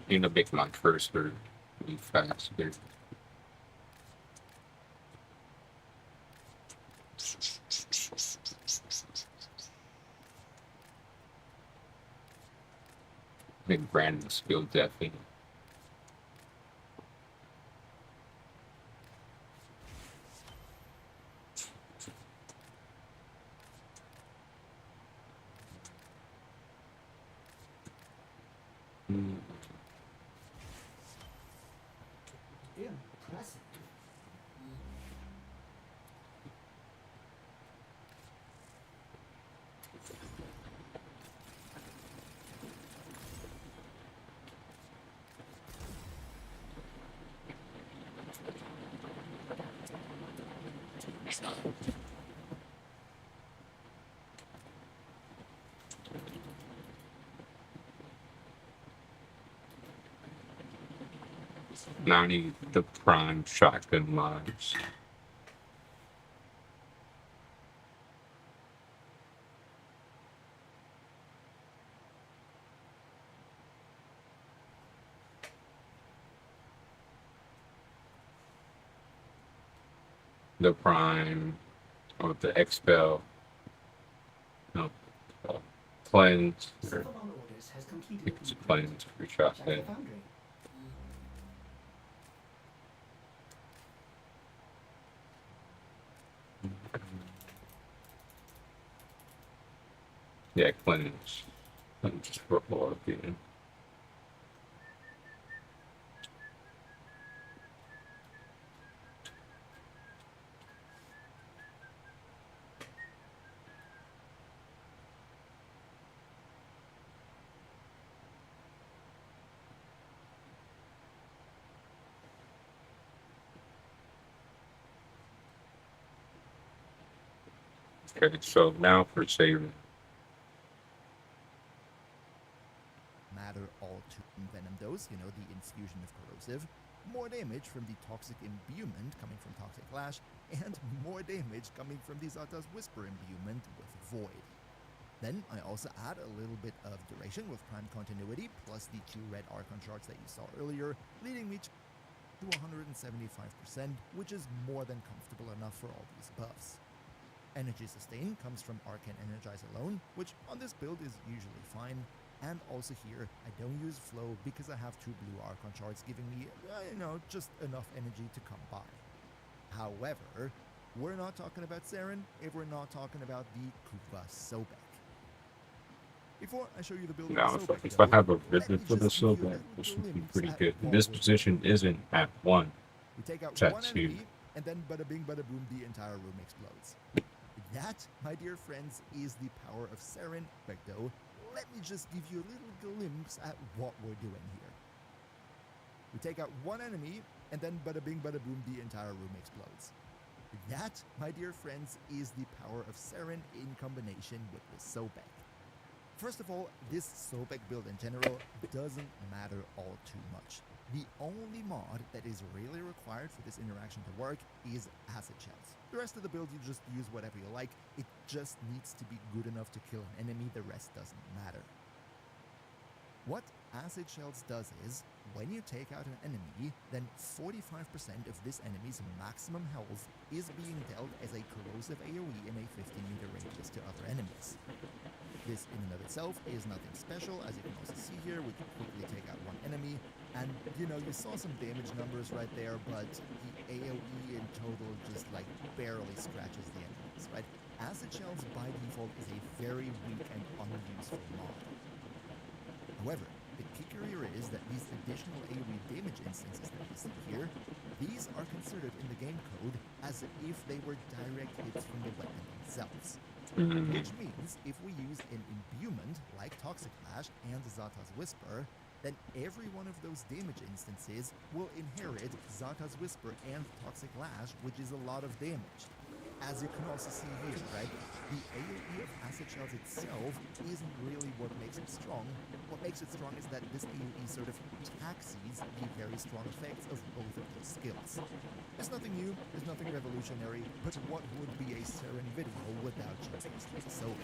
Need to make my cursor be faster. I think Brandon's skill definitely. Impressive. Now I need the prime shotgun lives. The prime or the expel. No, cleanse. Or Several orders has I completed think it's the cleanse for Check shotgun. the foundry. Yeah, cleanse. Cleanse for all of you. Okay, so now for saving. Matter all to envenom those, you know, the infusion of corrosive, more damage from the toxic imbuement coming from toxic lash, and more damage coming from the Zata's whisper imbuement with void. Then I also add a little bit of duration with prime continuity plus the 2 red archon shards that you saw earlier, leading me to 175%, which is more than comfortable enough for all these buffs. Energy sustain comes from Arcane Energize alone, which on this build is usually fine, and also here I don't use flow because I have 2 blue Archon shards giving me, just enough energy to come by. However, we're not talking about Saren if we're not talking about the Kuva Sobek. Before I show you the build Now, of Sobek, if I have a let me visit for the just give you a silver, little this would be glimpse pretty at good. what This we're position doing. isn't at 1. We take out It's at one 2. enemy, and then bada bing bada boom, the entire room explodes. That, my dear friends, is the power of Saren. Though, let me just give you a little glimpse at what we're doing here. We take out one enemy, and then bada bing bada boom, the entire room explodes. That, my dear friends, is the power of Saren in combination with the Sobek. First of all, this Sobek build in general doesn't matter all too much. The only mod that is really required for this interaction to work is acid shells. The rest of the build you just use whatever you like, it just needs to be good enough to kill an enemy, the rest doesn't matter. What acid shells does is, when you take out an enemy, then 45% of this enemy's maximum health is being dealt as a corrosive AoE in a 15-meter radius to other enemies. This in and of itself is nothing special, as you can also see here. We can quickly take out one enemy, and you saw some damage numbers right there, but the AoE in total just barely scratches the enemies, right? Acid Shells by default is a very weak and unuseful mod. However, the kick kicker here is that these additional AoE damage instances that you see here, these are considered in the game code as if they were direct hits from the weapon themselves. Which means if we use an imbuement like Toxic Lash and Zata's Whisper, then every one of those damage instances will inherit Zata's Whisper and Toxic Lash, which is a lot of damage. As you can also see here, right, the AoE of Acid Shells itself isn't really what makes it strong. What makes it strong is that this AoE sort of taxis the very strong effects of both of these skills. There's nothing new, there's nothing revolutionary, but what would be a Seren video without showcasing the Sobe?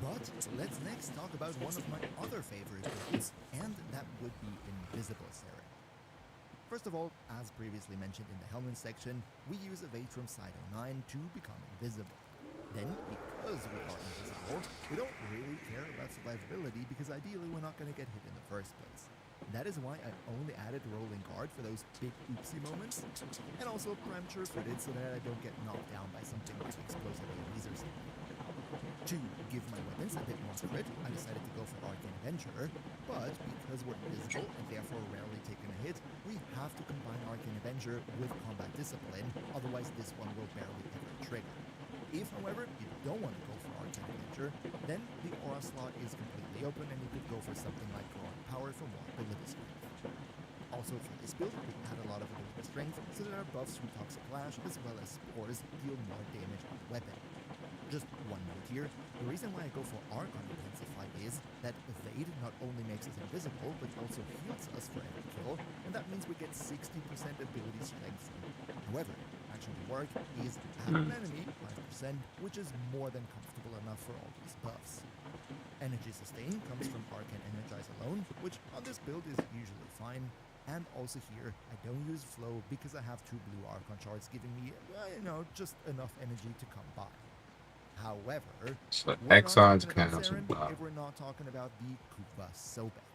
But let's next talk about one of my other favorite builds, and that would be Invisible Seren. First of all, as previously mentioned in the Helmet section, we use Evade from Side 09 to become invisible. Then, because we are invisible, we don't really care about survivability because ideally we're not going to get hit in the first place. That is why I only added Rolling Guard for those big oopsie moments, and also Prime Sure-Footed so that I don't get knocked down by something like explosive AoEs or something. To give my weapons a bit more crit, I decided to go for Arcane Avenger, but because we're invisible and therefore rarely taking a hit, we have to combine Arcane Avenger with Combat Discipline, otherwise this one will barely ever trigger. If, however, you don't want to go for Arcane Avenger, then the Aura slot is completely open and you could go for something like Growing Power for more ability strength. Also for this build, we add a lot of ability strength so that our buffs from Toxic Lash as well as Spores deal more damage on the weapon. Just one note here, the reason why I go for Arc on Intensify is that Evade not only makes us invisible, but also heals us for every kill, and that means we get 60% ability strength. However, actually work is at an enemy 5%, which is more than comfortable enough for all these buffs. Energy Sustain comes from Arc and Energize alone, which on this build is usually fine, and also here, I don't use Flow because I have 2 blue Archon shards giving me, just enough energy to come by. However, so we're Exxon's not talking about counts Seren if we're not talking about the Kupa Sobek.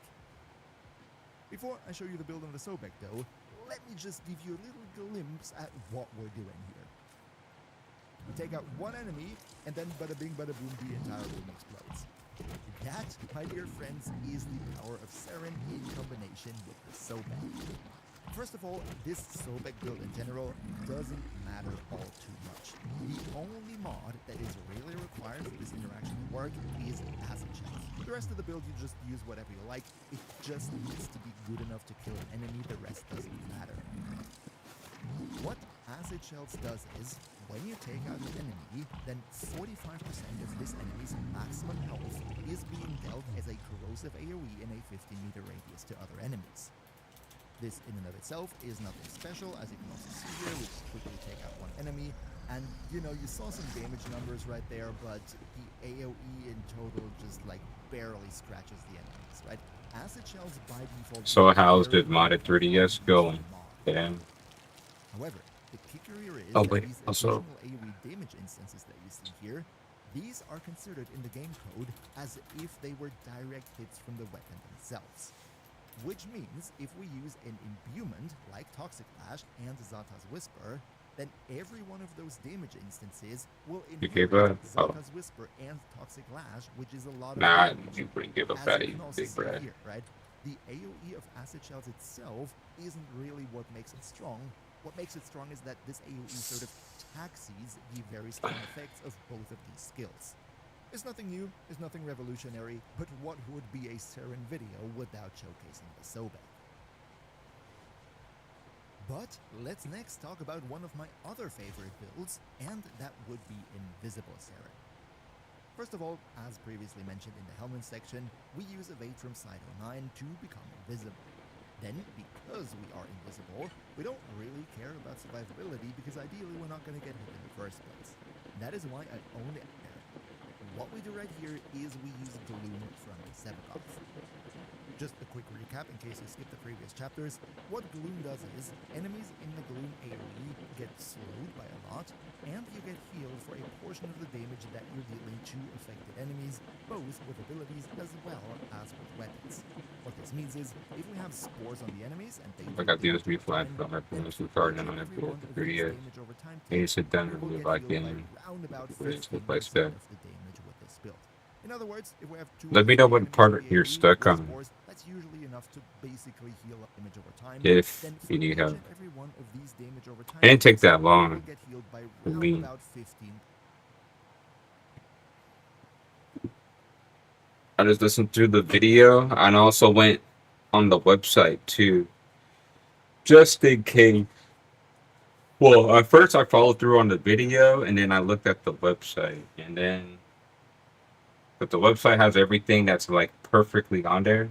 Before I show you the build on the Sobek though, let me just give you a little glimpse at what we're doing here. We take out one enemy, and then bada bing bada boom, the entire room explodes. That, my dear friends, is the power of Seren in combination with the Sobek. First of all, this Sobek build in general doesn't matter all too much. The only mod that is really required for this interaction to work is Acid Shells. The rest of the build you just use whatever you like, it just needs to be good enough to kill an enemy, the rest doesn't matter. What Acid Shells does is, when you take out an enemy, then 45% of this enemy's maximum health is being dealt as a corrosive AoE in a 15-meter radius to other enemies. This in and of itself is nothing special, as you can also see here, we just quickly take out one enemy, and you saw some damage numbers right there, but the AoE in total just like barely scratches the enemies, right? Acid Shells by default... So how's the modded 3DS going? Damn. However, the kicker here is that these also additional AoE damage instances that you see here, these are considered in the game code as if they were direct hits from the weapon themselves. Which means, if we use an imbuement, like Toxic Lash and Zata's Whisper, then every one of those damage instances will inherit Zata's Whisper and Toxic Lash, which is a lot of damage. You bring give up As fatty you can also big see bread. here, right? The AoE of Acid Shells itself isn't really what makes it strong. What makes it strong is that this AoE sort of taxis the very strong effects of both of these skills. There's nothing new, there's nothing revolutionary, but what would be a Seren video without showcasing the Sobek? But let's next talk about one of my other favorite builds, and that would be Invisible Seren. First of all, as previously mentioned in the Helmet section, we use Evade from Side 09 to become invisible. Then, because we are invisible, we don't really care about survivability because ideally we're not going to get hit in the first place. That is why I only... What we do right here is we use Gloom from Sevagoth. Just a quick recap in case you skipped the previous chapters. What Gloom does is, enemies in the Gloom AoE get slowed by a lot, and you get healed for a portion of the damage that you're dealing to affected enemies, both with abilities as well as with weapons. What this means is, if we have spores on the enemies and they... I got the USB flash from my previous card and I put the 3DS. And you sit down and really like in. It's the place there. The damage with this build. In other words, if we have 2 Let or me know 3 what enemies part in the you're AoE stuck with on. spores, that's usually enough to basically heal up damage over time. If Then for you need each help. and every one of these damage over time It didn't take points, that you will long get healed by for round me. about 15. I just listened through the video and also went on the website too, just in case. Well, at first I followed through on the video and then I looked at the website and then, but the website has everything that's like perfectly on there.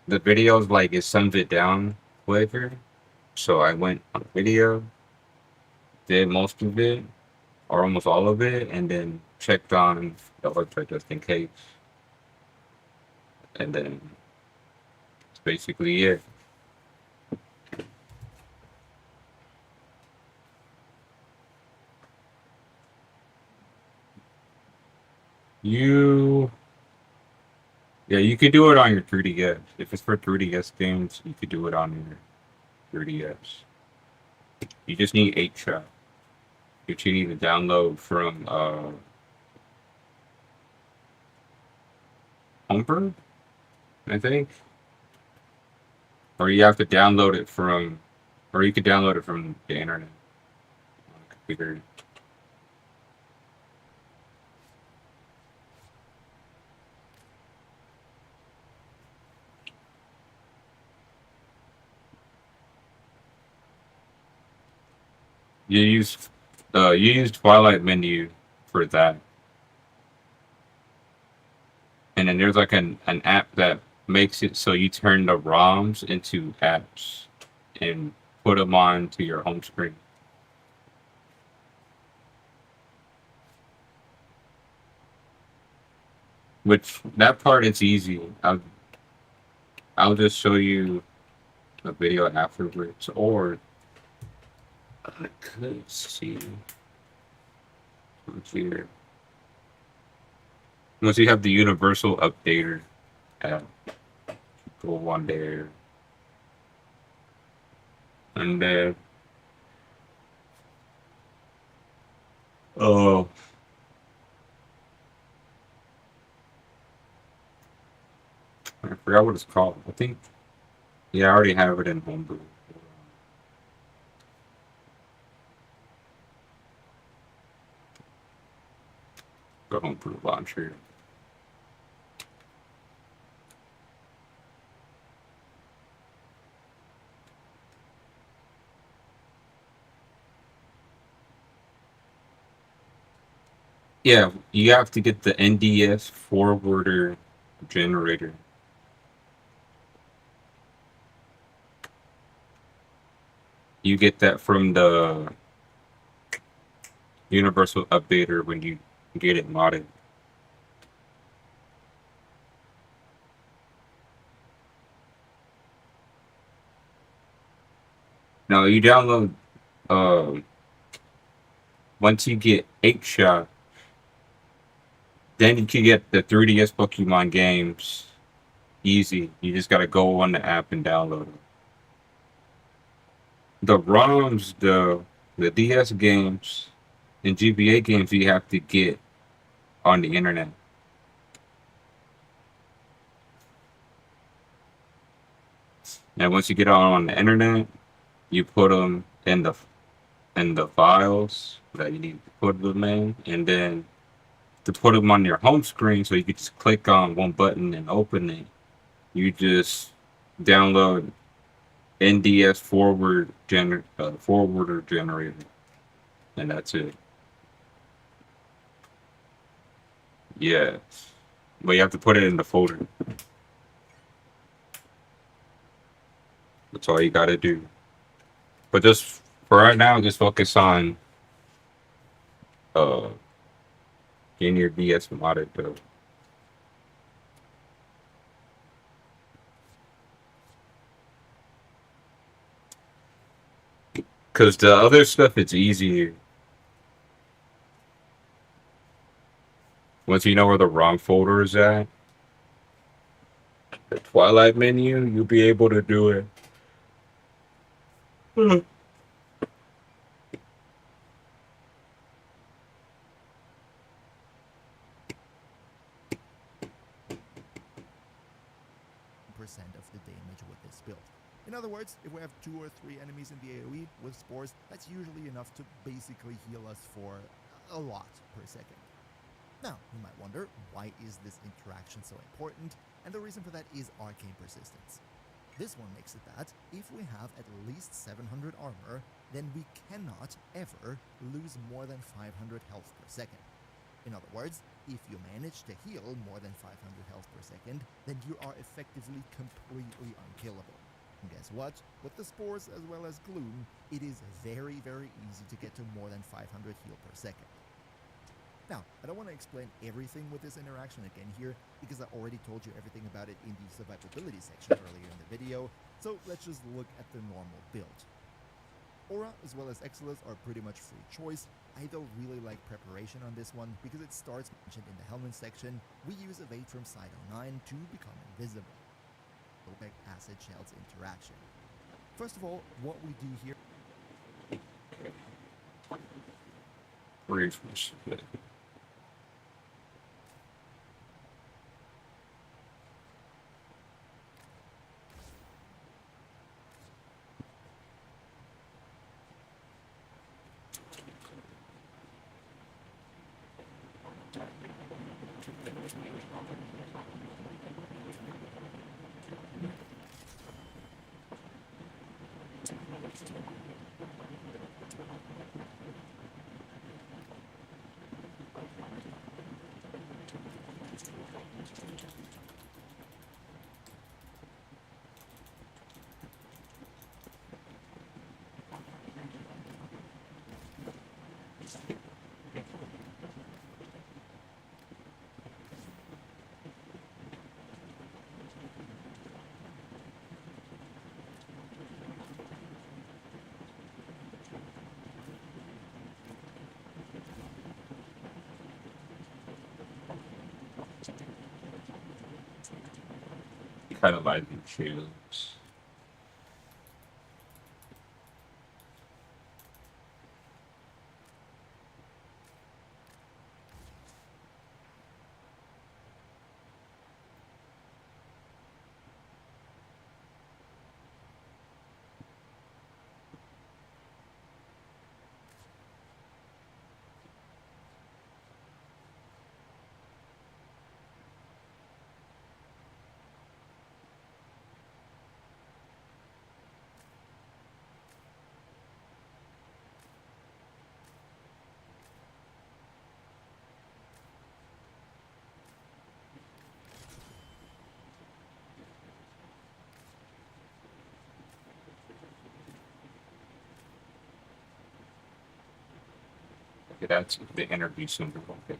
The videos like it sums it down quicker. So I went on video, did most of it or almost all of it, and then checked on the website just in case. And then it's basically it. You, yeah, you could do it on your 3DS. If it's for 3DS games, you could do it on your 3DS. You just need 8-shot, which you need to download from Humper, I think. Or you have to download it from, or you could download it from the internet on a computer. You use Twilight menu for that, and then there's like an app that makes it so you turn the ROMs into apps and put them onto your home screen. Which that part is easy. I'll just show you a video afterwards, or I could see here. Once you have the universal updater app, go on there, and then oh, I forgot what it's called. I think yeah, I already have it in Homebrew. The Homebrew launcher. Yeah, you have to get the NDS forwarder generator. You get that from the universal updater when you get it modded. Now you download once you get 8-shot, then you can get the 3DS Pokemon games easy. You just gotta go on the app and download them. The ROMs, the DS games and GBA games you have to get on the internet. And once you get on the internet, you put them in the files that you need to put them in, and then to put them on your home screen so you can just click on one button and open it, you just download NDS forwarder generator, and that's it. Yeah, but you have to put it in the folder. That's all you gotta do. But just for right now, just focus on uh getting your DS modded though. Cause the other stuff it's easier. Once you know where the ROM folder is at, the Twilight menu, you'll be able to do it. Hmm. other words, if we have 2 or 3 enemies in the AoE with spores, that's usually enough to basically heal us for a lot per second. Now, you might wonder, why is this interaction so important? And the reason for that is arcane persistence. This one makes it that if we have at least 700 armor, then we cannot ever lose more than 500 health per second. In other words, if you manage to heal more than 500 health per second, then you are effectively completely unkillable. And guess what? With the spores as well as gloom, it is very, very easy to get to more than 500 heal per second. Now, I don't want to explain everything with this interaction again here, because I already told you everything about it in the survivability section earlier in the video, so let's just look at the normal build. Aura as well as Exilus are pretty much free choice. I though really like preparation on this one, because it starts mentioned in the helmet section. We use Evade from side 09 to become invisible. OPEC Acid Shells interaction. First of all, what we do here... Refresh. Kind of like the shoes. Okay, that's the interview symbol. Okay.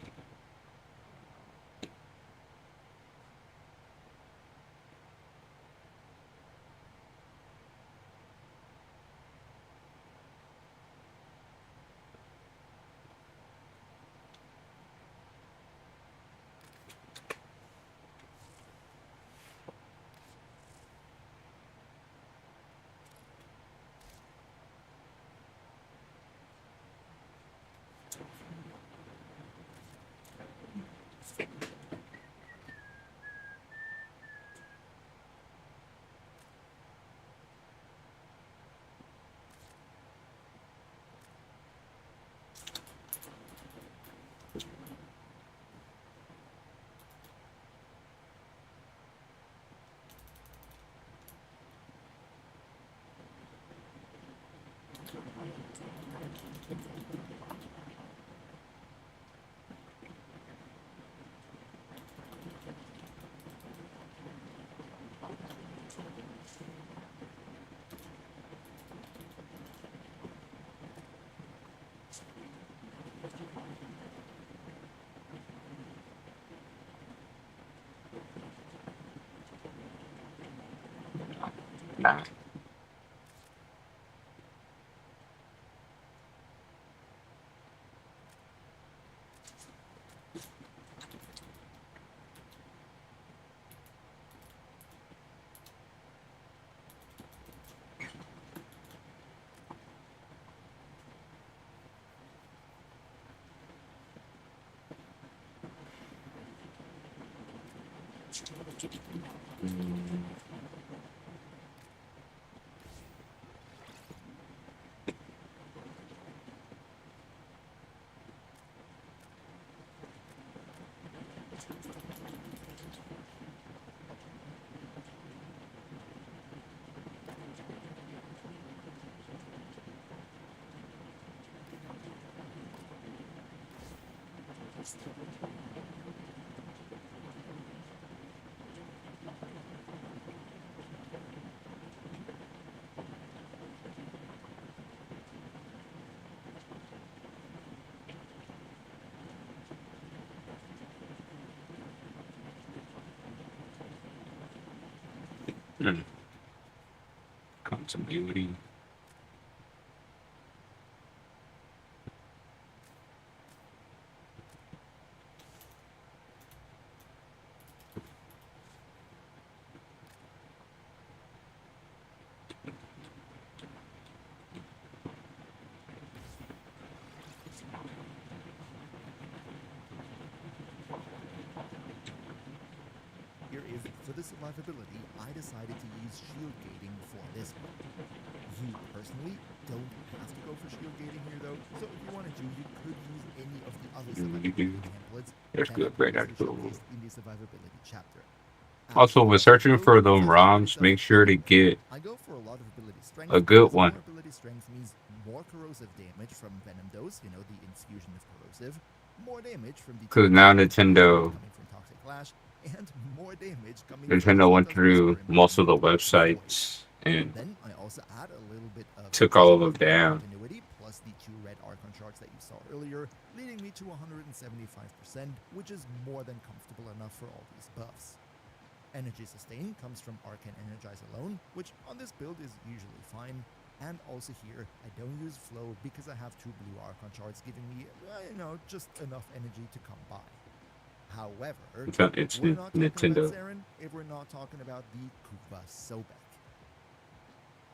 Nah. Continuity. Here is, for the survivability, I decided to use shield gating for this one. You personally don't have to go for shield gating here though, so if you wanted to, you could use any of the other survivability templates There's that good, I great, previously cool. showcased in the survivability chapter. Also, when searching for them ROMs, make sure to get I go for a lot of ability strength. a good because one. More ability strength means more corrosive damage from venom dose, you know, the infusion of corrosive, more damage from the Because now Nintendo coming from toxic lash, and more damage coming Nintendo from went Zata's through Whisper most of the Improvement Void. websites and Then I also add a little bit of took all of them additional down. continuity plus the 2 red Archon shards that you saw earlier, leading me to 175%, which is more than comfortable enough for all these buffs. Energy sustain comes from Arcane Energize alone, which on this build is usually fine. And also here, I don't use flow because I have 2 blue Archon shards giving me, just enough energy to come by. However, It's we're not talking Nintendo. about Saren if we're not talking about the Kuva Sobek.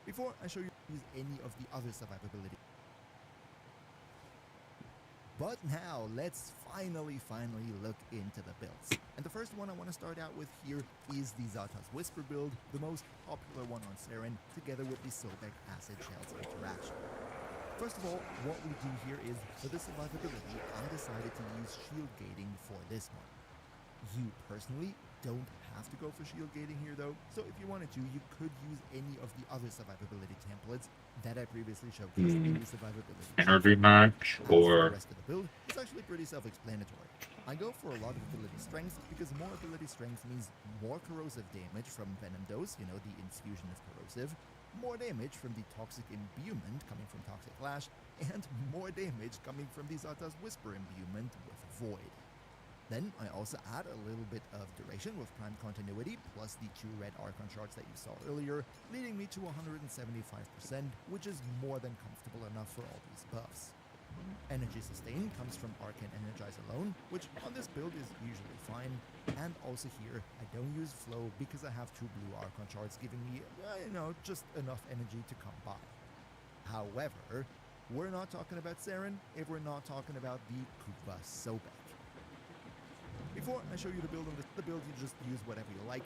Before I show you any of the other survivability. But now, let's finally look into the builds. And the first one I want to start out with here is the Zata's Whisper build, the most popular one on Saren, together with the Sobek Acid Shells interaction. First of all, what we do here is, for the survivability, I decided to use shield gating for this one. You personally don't have to go for shield gating here though, so if you wanted to, you could use any of the other survivability templates that I previously showcased in the survivability. Energy match As for or the rest of the build, it's actually pretty self-explanatory. I go for a lot of ability strength because more ability strength means more corrosive damage from venom dose, you know, the infusion of corrosive, more damage from the toxic imbuement coming from toxic lash, and more damage coming from the Zata's Whisper imbuement with void. Then I also add a little bit of duration with prime continuity plus the 2 red Archon shards that you saw earlier, leading me to 175%, which is more than comfortable enough for all these buffs. Energy sustain comes from Arcane Energize alone, which on this build is usually fine, and also here I don't use flow because I have 2 blue Archon shards giving me, just enough energy to come by. However, we're not talking about Saren if we're not talking about the Kuva Sobek. Before I show you the build on the build, you just use whatever you like.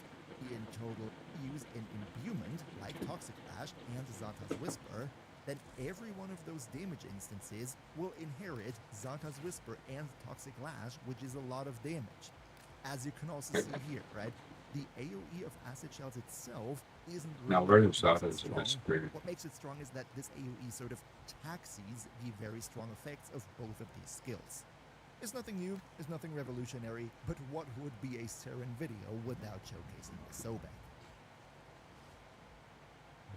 In total, use an imbuement like Toxic Lash and Zata's Whisper, then every one of those damage instances will inherit Zata's Whisper and Toxic Lash, which is a lot of damage. As you can also see here, right? The AoE of Acid Shells itself isn't really now where is what makes Zata's it strong. Whisper? What makes it strong is that this AoE sort of taxis the very strong effects of both of these skills. It's nothing new, it's nothing revolutionary, but what would be a Saren video without showcasing the Sobek?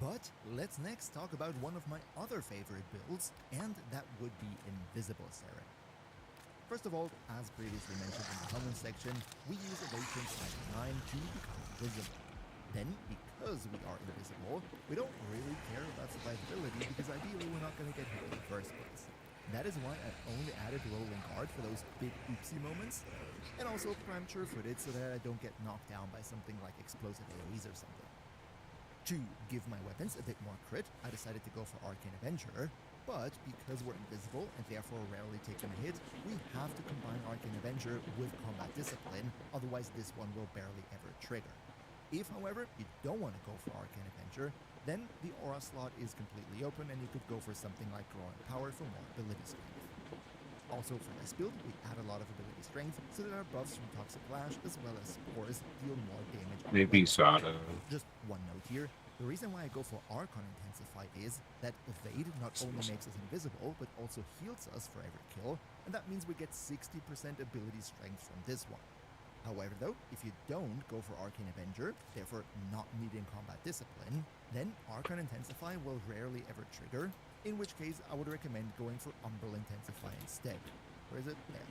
But let's next talk about one of my other favorite builds, and that would be Invisible Saren. First of all, as previously mentioned in the comment section, we use Awaken Cycle 9 to become invisible. Then, because we are invisible, we don't really care about survivability because ideally we're not going to get hit in the first place. That is why I only added Rolling Guard for those big oopsie moments, and also Prime Sure-Footed so that I don't get knocked down by something like explosive AoEs or something. To give my weapons a bit more crit, I decided to go for Arcane Avenger, but because we're invisible and therefore rarely taking a hit, we have to combine Arcane Avenger with Combat Discipline, otherwise this one will barely ever trigger. If, however, you don't want to go for Arcane Avenger, then the Aura slot is completely open and you could go for something like Growing Power for more ability strength. Also for this build, we add a lot of ability strength so that our buffs from Toxic Lash as well as Spores deal more damage. Maybe Zata. Just one note here, The reason why I go for Archon Intensify is that Evade not only makes us invisible, but also heals us for every kill, and that means we get 60% ability strength from this one. However though, if you don't go for Arcane Avenger, therefore not needing combat discipline, then Archon Intensify will rarely ever trigger, in which case I would recommend going for Umbral Intensify instead. Where is it? There.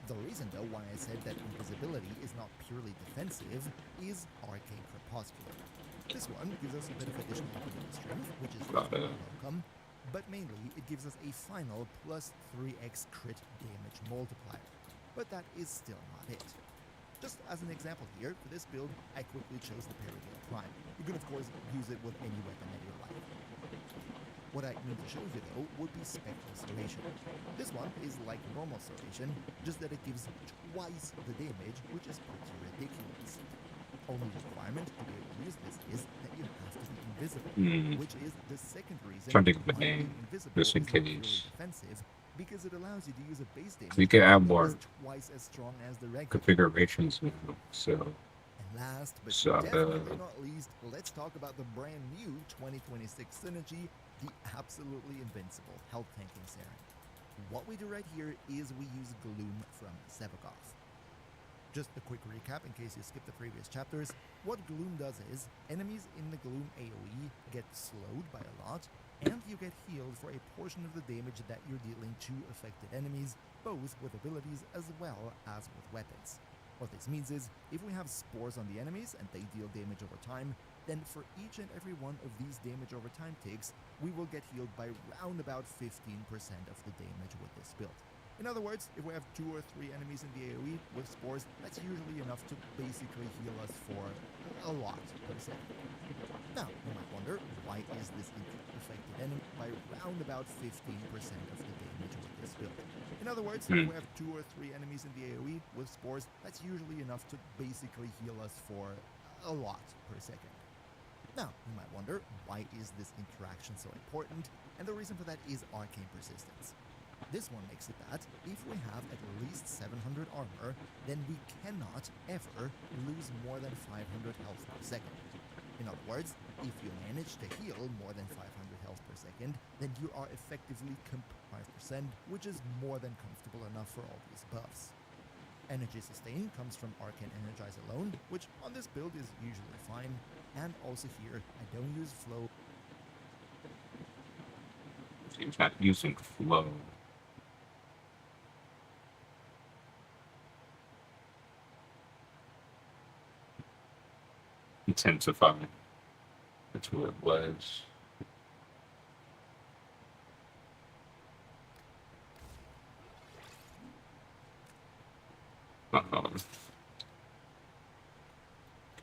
The reason though why I said that invisibility is not purely defensive is Arcane Crepuscular. This one gives us a bit of additional ability strength, which is welcome, but mainly it gives us a final plus 3x crit damage multiplier. But that is still not it. Just as an example here, for this build, I quickly chose the Peridale Prime. You can of course use it with any weapon that you like. What I need to show you though would be Spectral Serration. This one is like normal Serration, just that it gives twice the damage, which is pretty ridiculous. Only requirement to be able to use this is that you have to be invisible, which is the second reason why being invisible just in is not really case. defensive, because it allows you to use a base damage We can add that more is twice as strong as the regular. configurations now, so And last but So, definitely not least, let's talk about the brand new 2026 synergy, the absolutely invincible health tanking Saren. What we do right here is we use Gloom from Sevagoth. Just a quick recap in case you skipped the previous chapters. What Gloom does is, enemies in the Gloom AoE get slowed by a lot, and you get healed for a portion of the damage that you're dealing to affected enemies, both with abilities as well as with weapons. What this means is, if we have spores on the enemies and they deal damage over time, then for each and every one of these damage over time ticks, we will get healed by round about 15% of the damage with this build. In other words, if we have 2 or 3 enemies in the AoE with spores, that's usually enough to basically heal us for a lot per second. Now, you might wonder, why is this affected enemy by round about 15% of the damage with this build? In other words, if we have 2 or 3 enemies in the AoE with spores, that's usually enough to basically heal us for a lot per second. Now, you might wonder, why is this interaction so important? And the reason for that is Arcane Persistence. This one makes it that if we have at least 700 armor, then we cannot ever lose more than 500 health per second. In other words, if you manage to heal more than 500 health per second, then you are effectively 5%, which is more than comfortable enough for all these buffs. Energy Sustain comes from Arcane Energize alone, which on this build is usually fine, and also here I don't use Flow. He's not using flow. Intensify. That's what it was.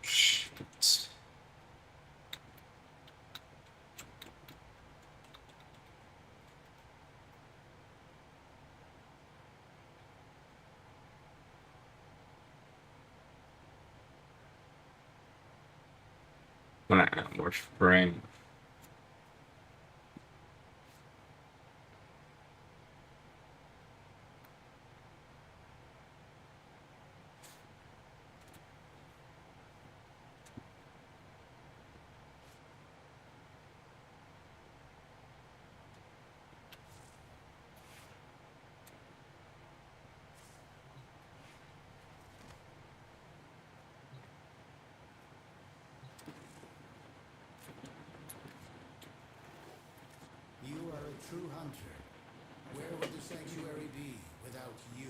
Shit. More spring. You are a true hunter. Where would the sanctuary be without you?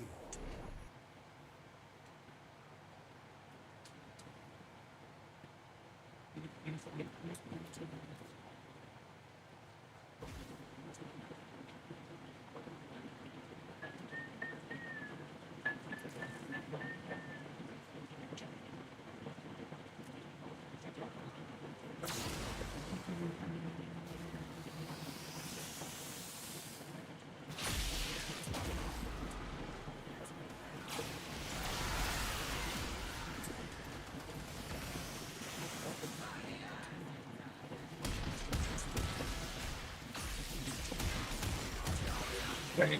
Okay.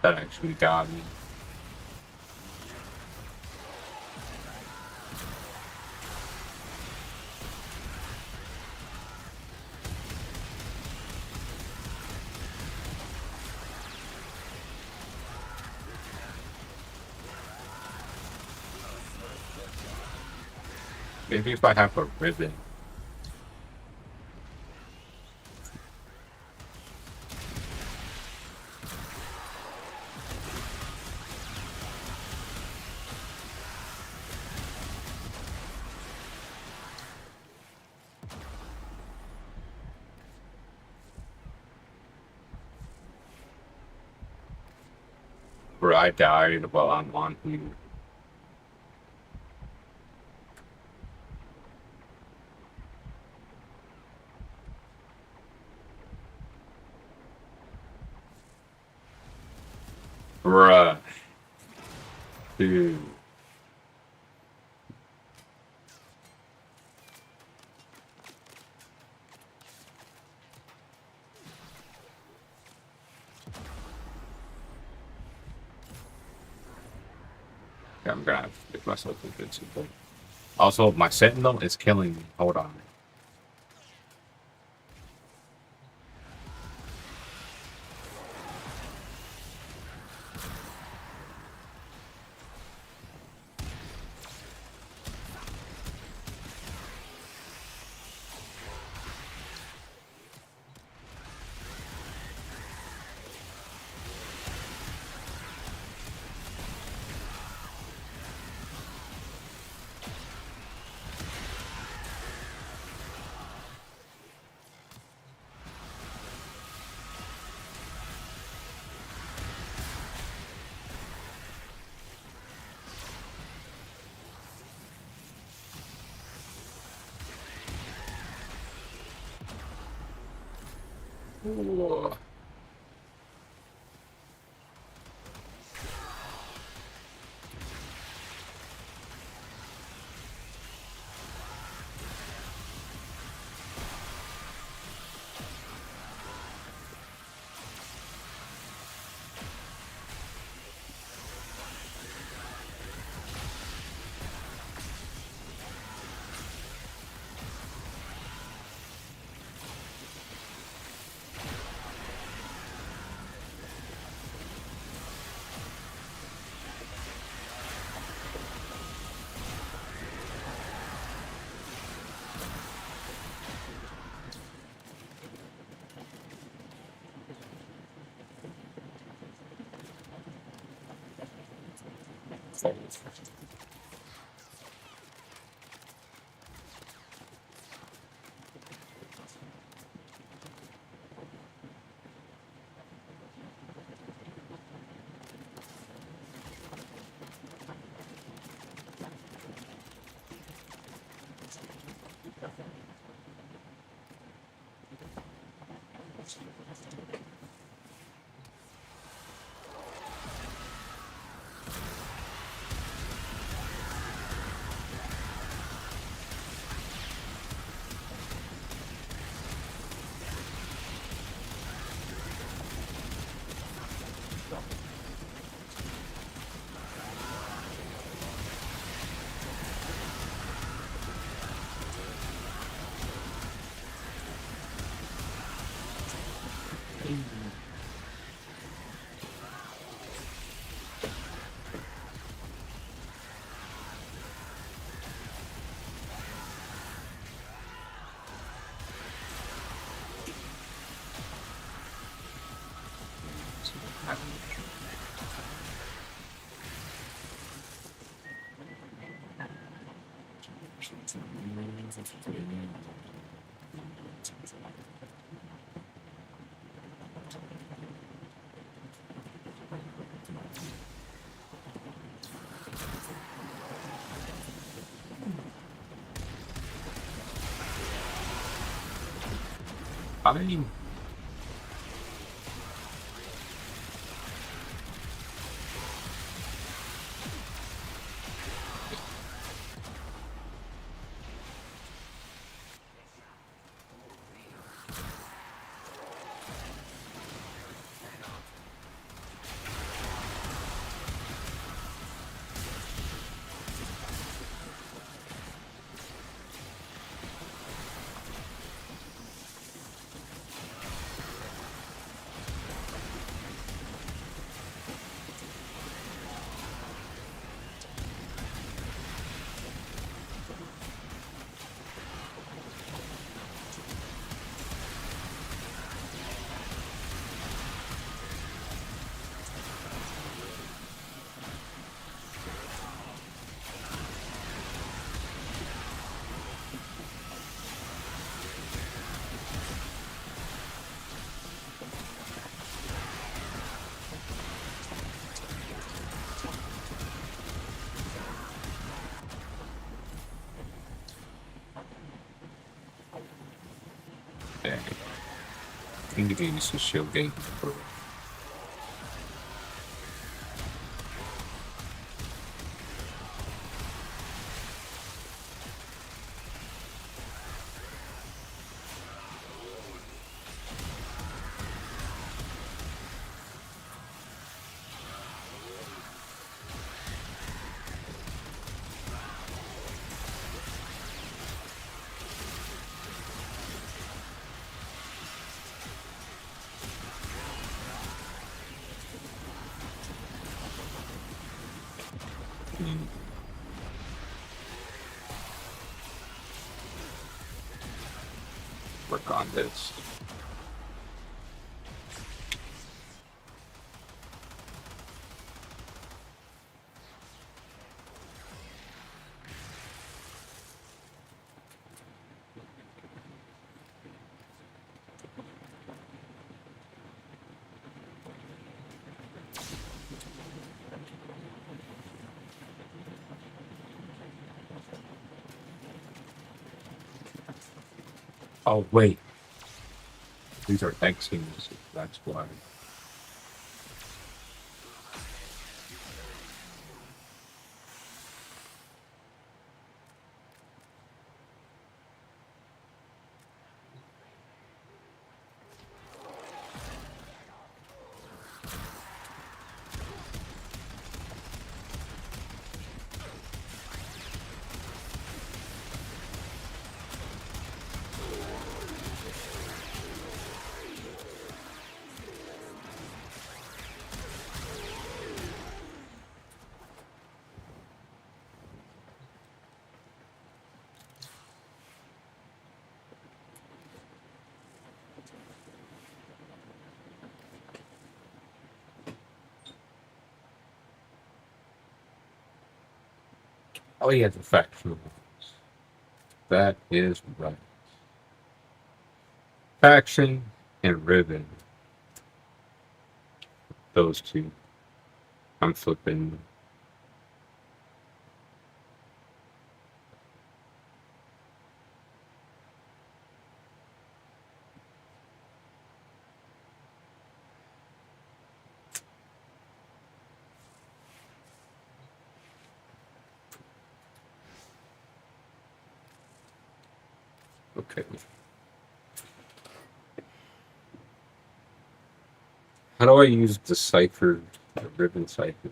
That actually got me. Maybe if I have a ribbon. Where I died while I'm on here. Bruh. Dude. Yeah, I'm gonna have to make myself invincible. Also, my sentinel is killing me. Hold on. Whoa. I mean, think you can use the shield gate for work on this. Oh wait, these are X scenes. That's why. Oh yeah, the factual. That is right. Faction and Ribbon. Those two. I'm flipping. Okay. How do I use the cipher, the ribbon cipher?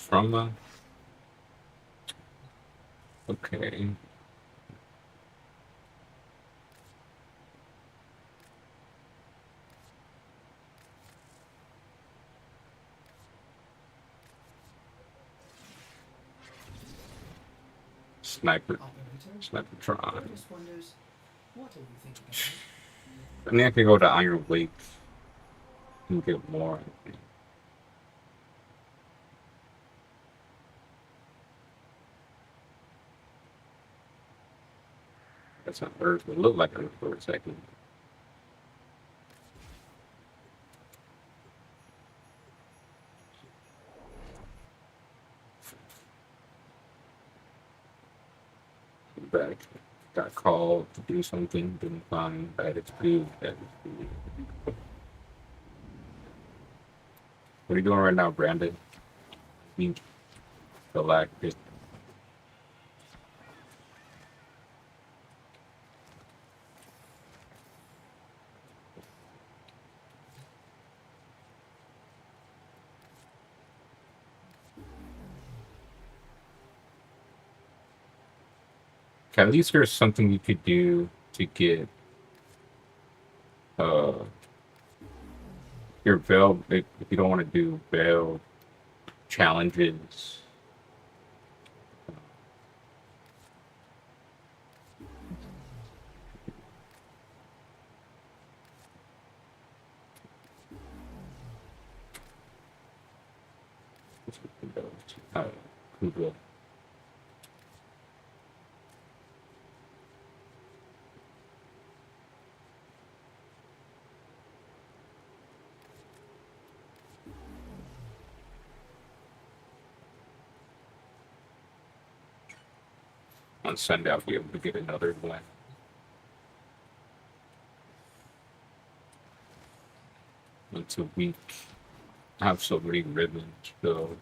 Trauma. Okay. Sniper. Snipertron. Just wonders, what are you thinking about? I mean, I could go to Iron Wake and get more. That's not Earth. It looked like Earth for a second. Back. Got called to do something. Didn't find that it's good. That is good. What are you doing right now, Brandon? Me. Galactic. Okay, at least there's something you could do to get your veil. If you don't want to do veil challenges, Google. On Sunday, I'll be able to get another one. Once a week. I have so many ribbons, though.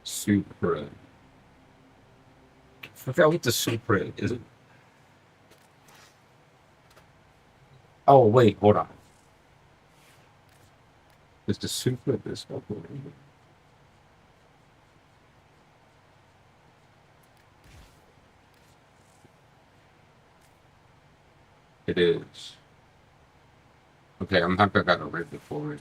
Supra. I forgot what the Supra is. Oh, wait, hold on. Is the Supra this? It is. Okay, I'm happy I got a red before it.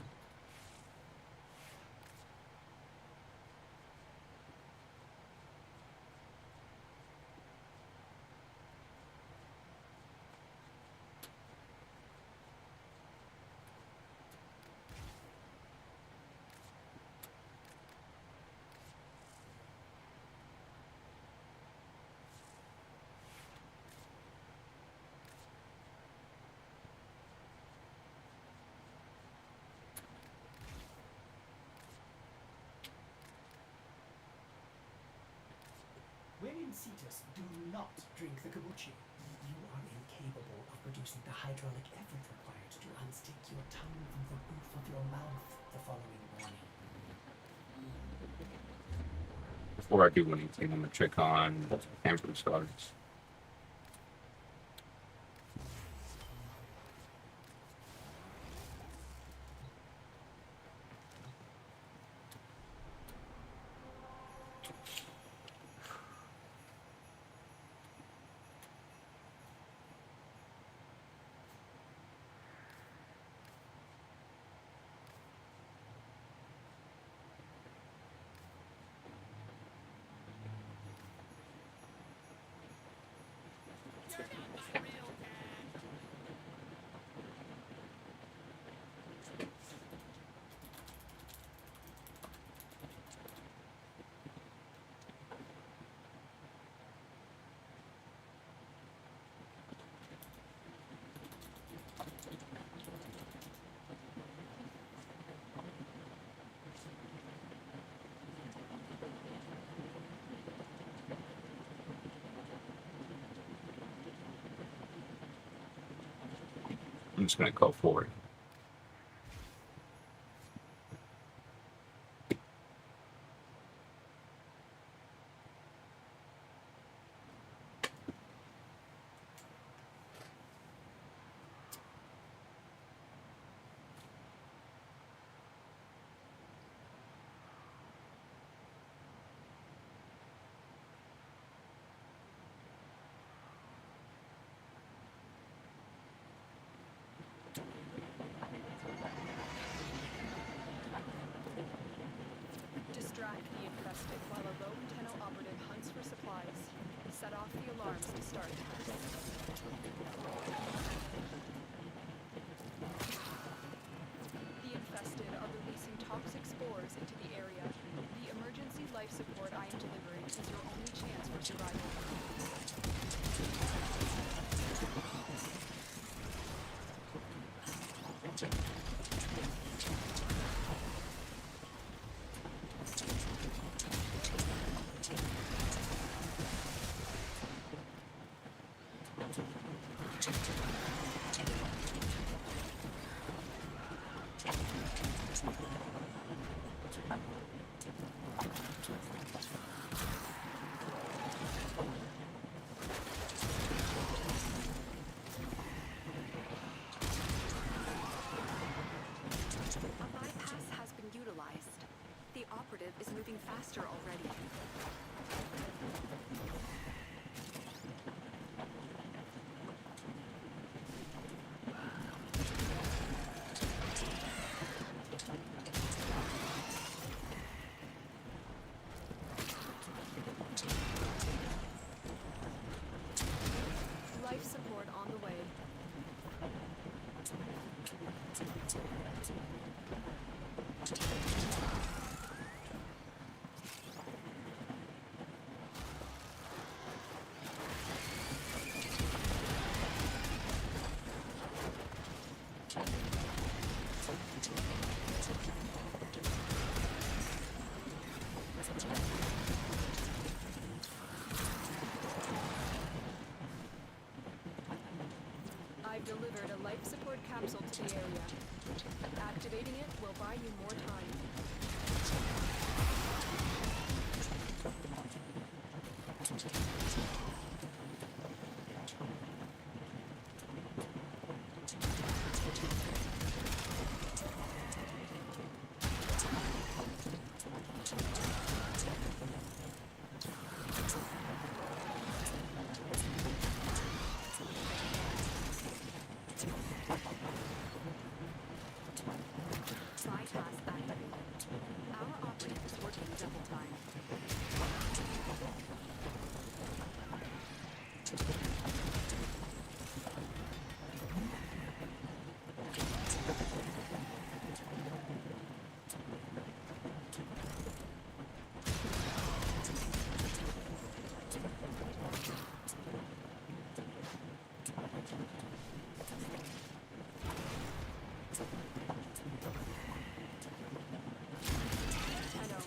William Cetus, do not drink the kombucha. You are incapable of producing the hydraulic effort required to unstick your tongue from the roof of your mouth the following morning. Before I do anything, I'm gonna check on Amber Stars. I'm just gonna go for it. Distract the infested while a rogue Tenno operative hunts for supplies. Set off the alarms to start tests. The infested are releasing toxic spores into the area. The emergency life support I am delivering is your only chance for survival. A bypass has been utilized. The operative is moving faster already. Life support on the way. I've delivered a life support capsule to the area. Activating it will buy you more time. Bypass activated. Our operative is working double time. Tenno,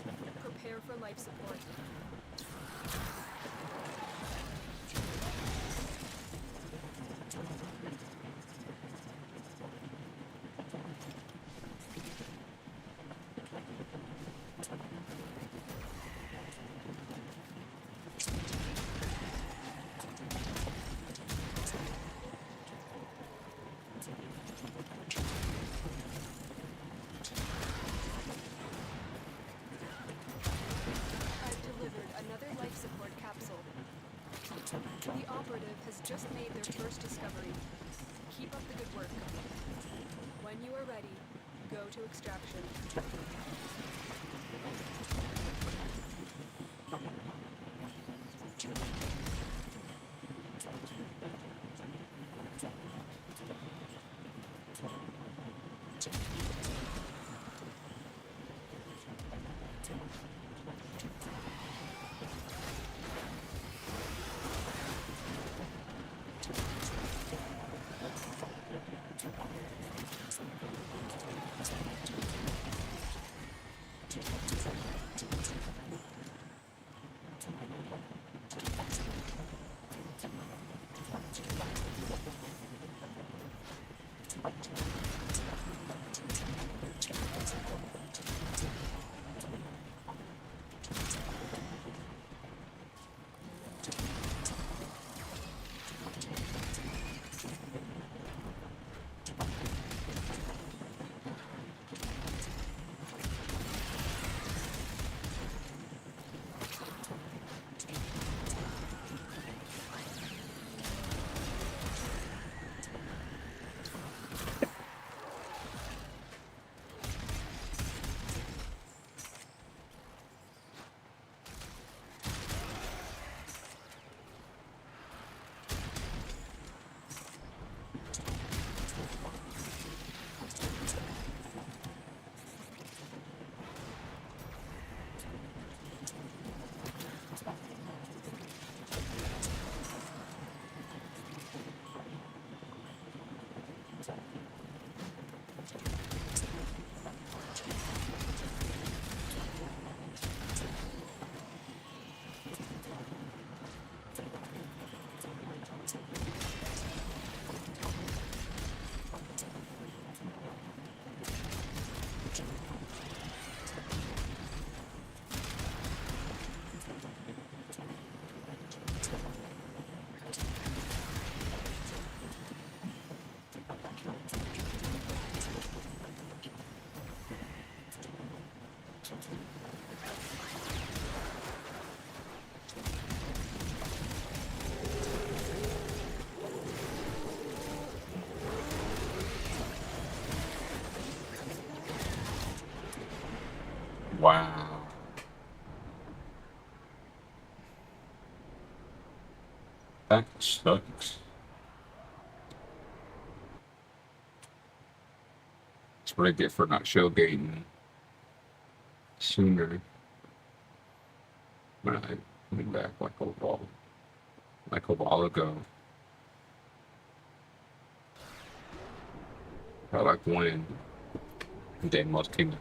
prepare for life support. I've delivered another life support capsule. The operative has just made their first discovery. Keep up the good work. When you are ready, go to extraction. Wow. That sucks. That's what I get for not showgating sooner. When I went back like a while ago. I like when they most came out.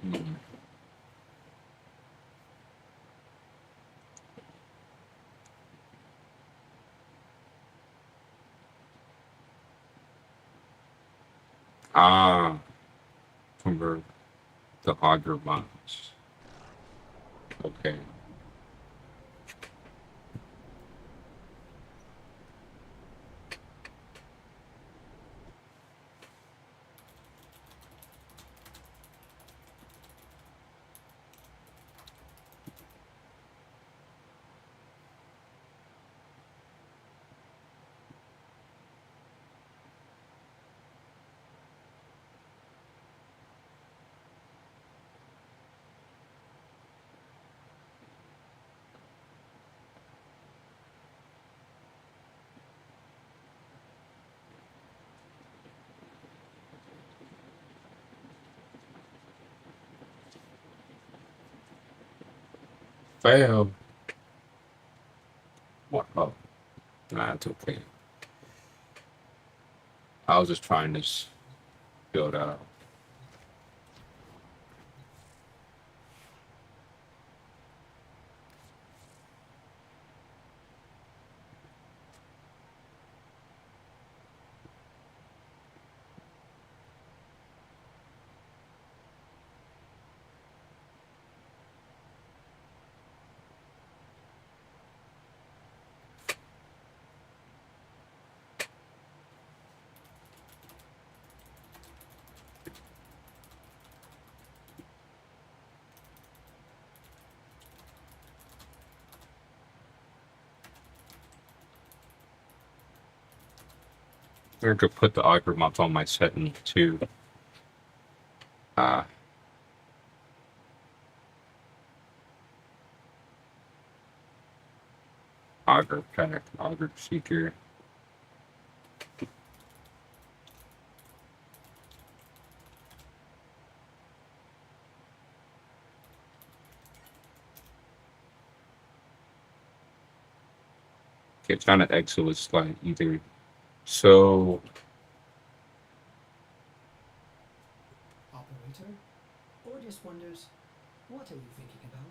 Mm. Ah, from the Auger box. Okay. Fail. What? Oh, nah, it's okay. I was just trying to build out. I could put the Auger mount on my setting too. Ah, Auger pack, Auger seeker. Okay, trying to exit was like either so. Operator? Ordis wonders, what are you thinking about?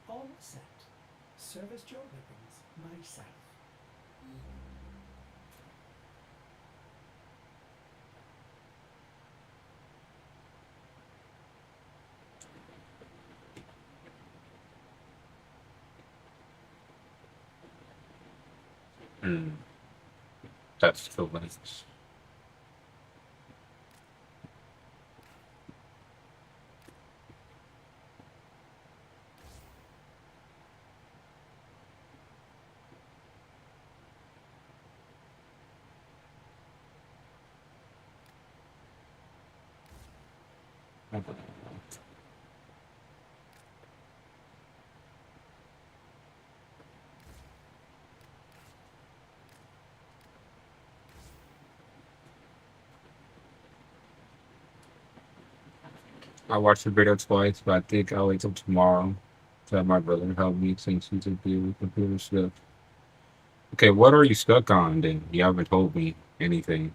All set. Service your weapons myself. Mm, that's the links. I watched the video twice, but I think I'll wait till tomorrow to have my brother help me since he's a deal with computer stuff. Okay, what are you stuck on then? You haven't told me anything.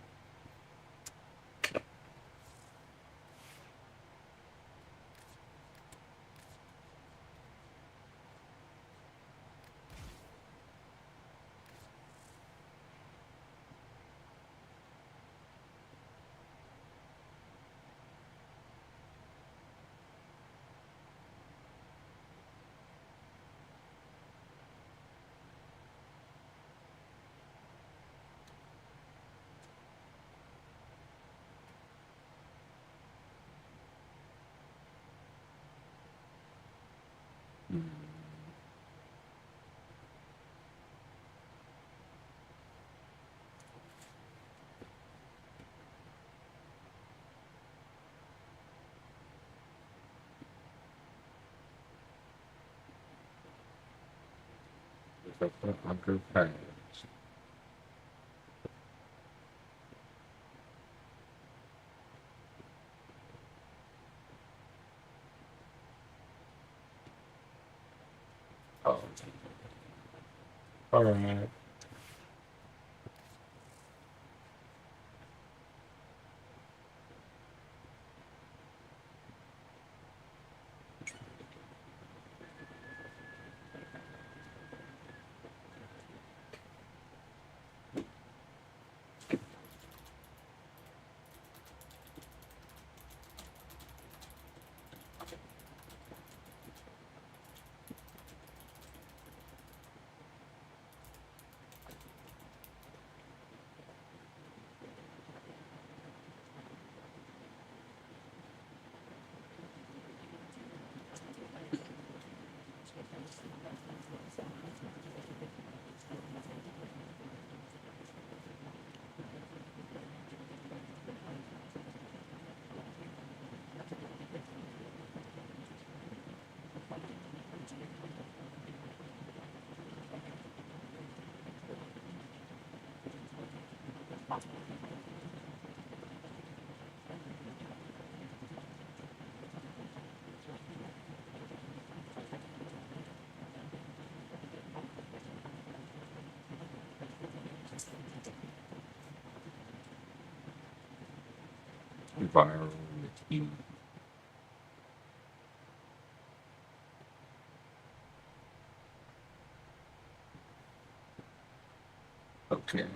Oh, all right. Viral. Okay.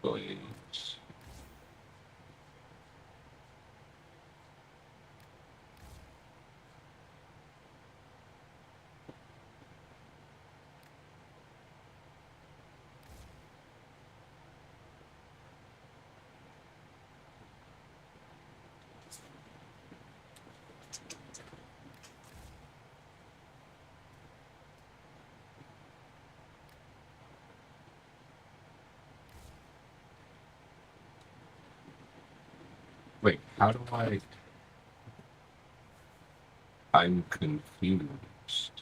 Please. Wait, how do I? I'm confused.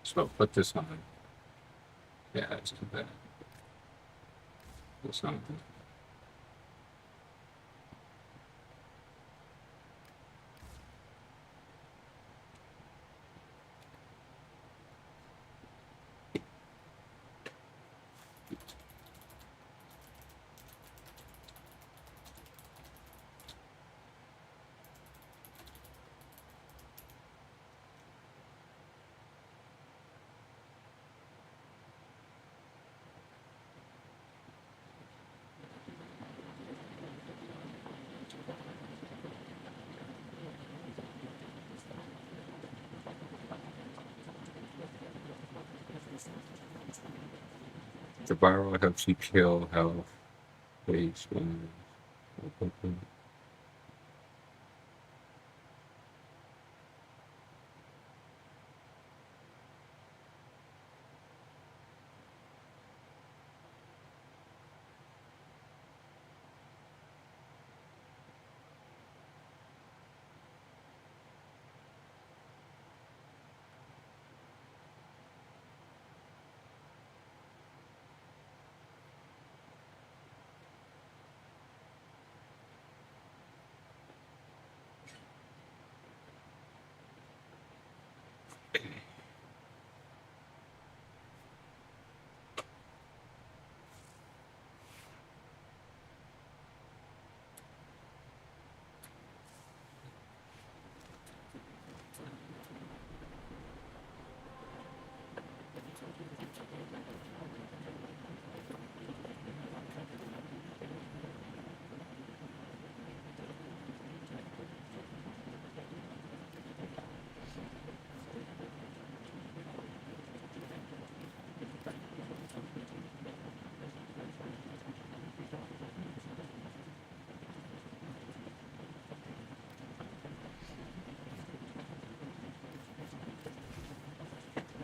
So put this on. Yeah, let's do that. This on. The viral helps you kill health base.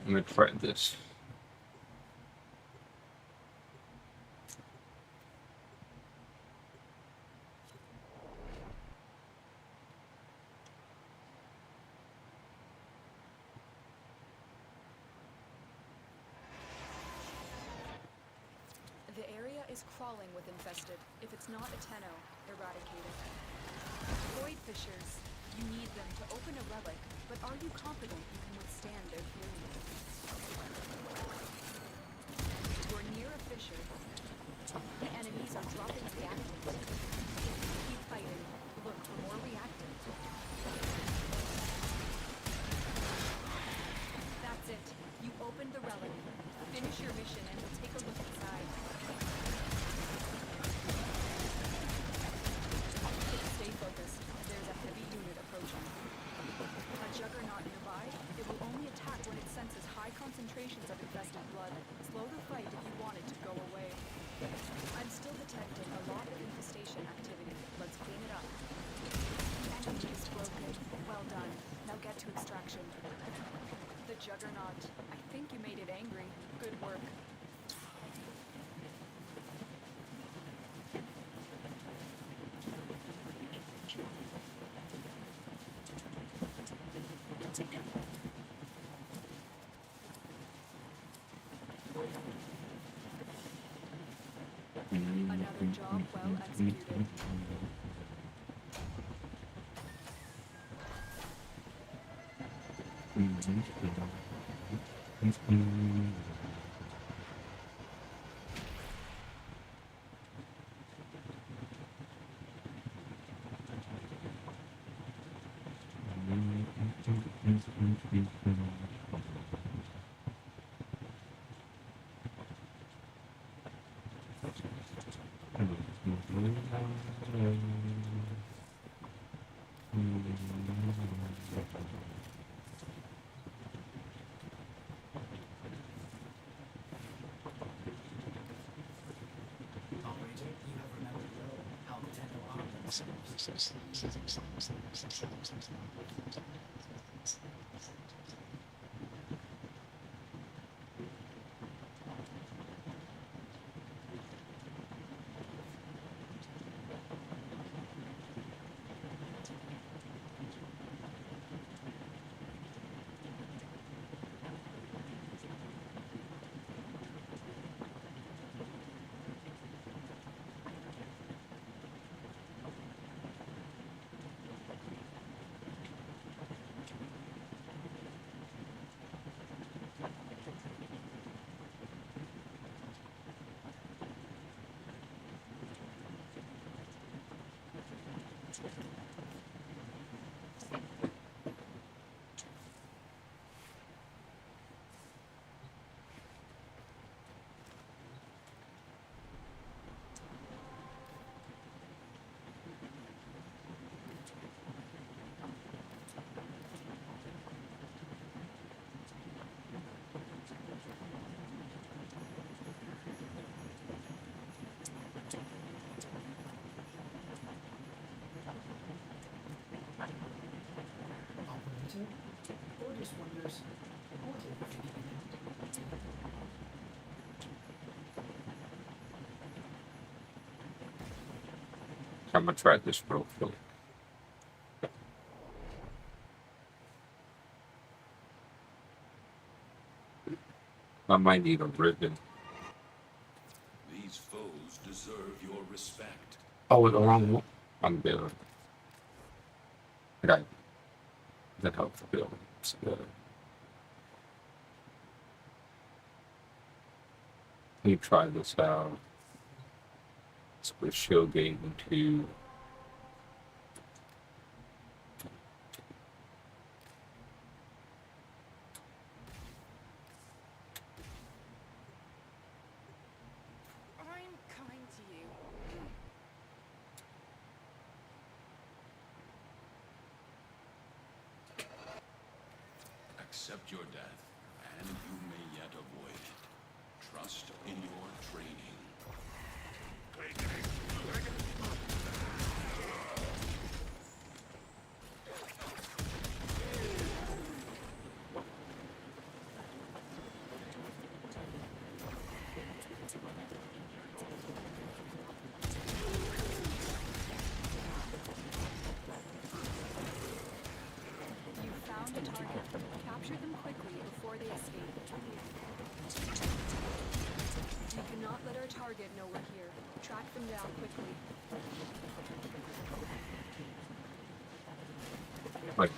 I'm gonna try this. The area is crawling with infested. If it's not a Tenno, eradicate it. Void fissures. You need them to open a relic, but are you confident you can withstand their fury? You're near a fissure. The enemies are dropping reactants. Keep fighting. Look for more reactants. That's it. You opened the relic. Finish your mission and we'll take a look inside. Stay focused. There's a heavy unit approaching. A juggernaut nearby? It will only attack when it senses high concentrations of infested blood. Slow the fight if you want it to go away. I'm still detecting a lot of infestation activity. Let's clean it up. Enemy is broken. Well done. Now get to extraction. The juggernaut. I think you made it angry. Good work. Another job well executed. Operator, you have remembered well how the Tenno arm themselves. I'm gonna try this real quick. I might need a ribbon. These foes deserve your respect. Oh, the wrong one. I'm good. I got that helps build. It's good. Let me try this out. Split shield gate into. I'm coming to you. Accept your death, and you may yet avoid it. Trust in your training. You found a target. Capture them quickly before they escape. We cannot let our target know we're here. Track them down quickly. Like,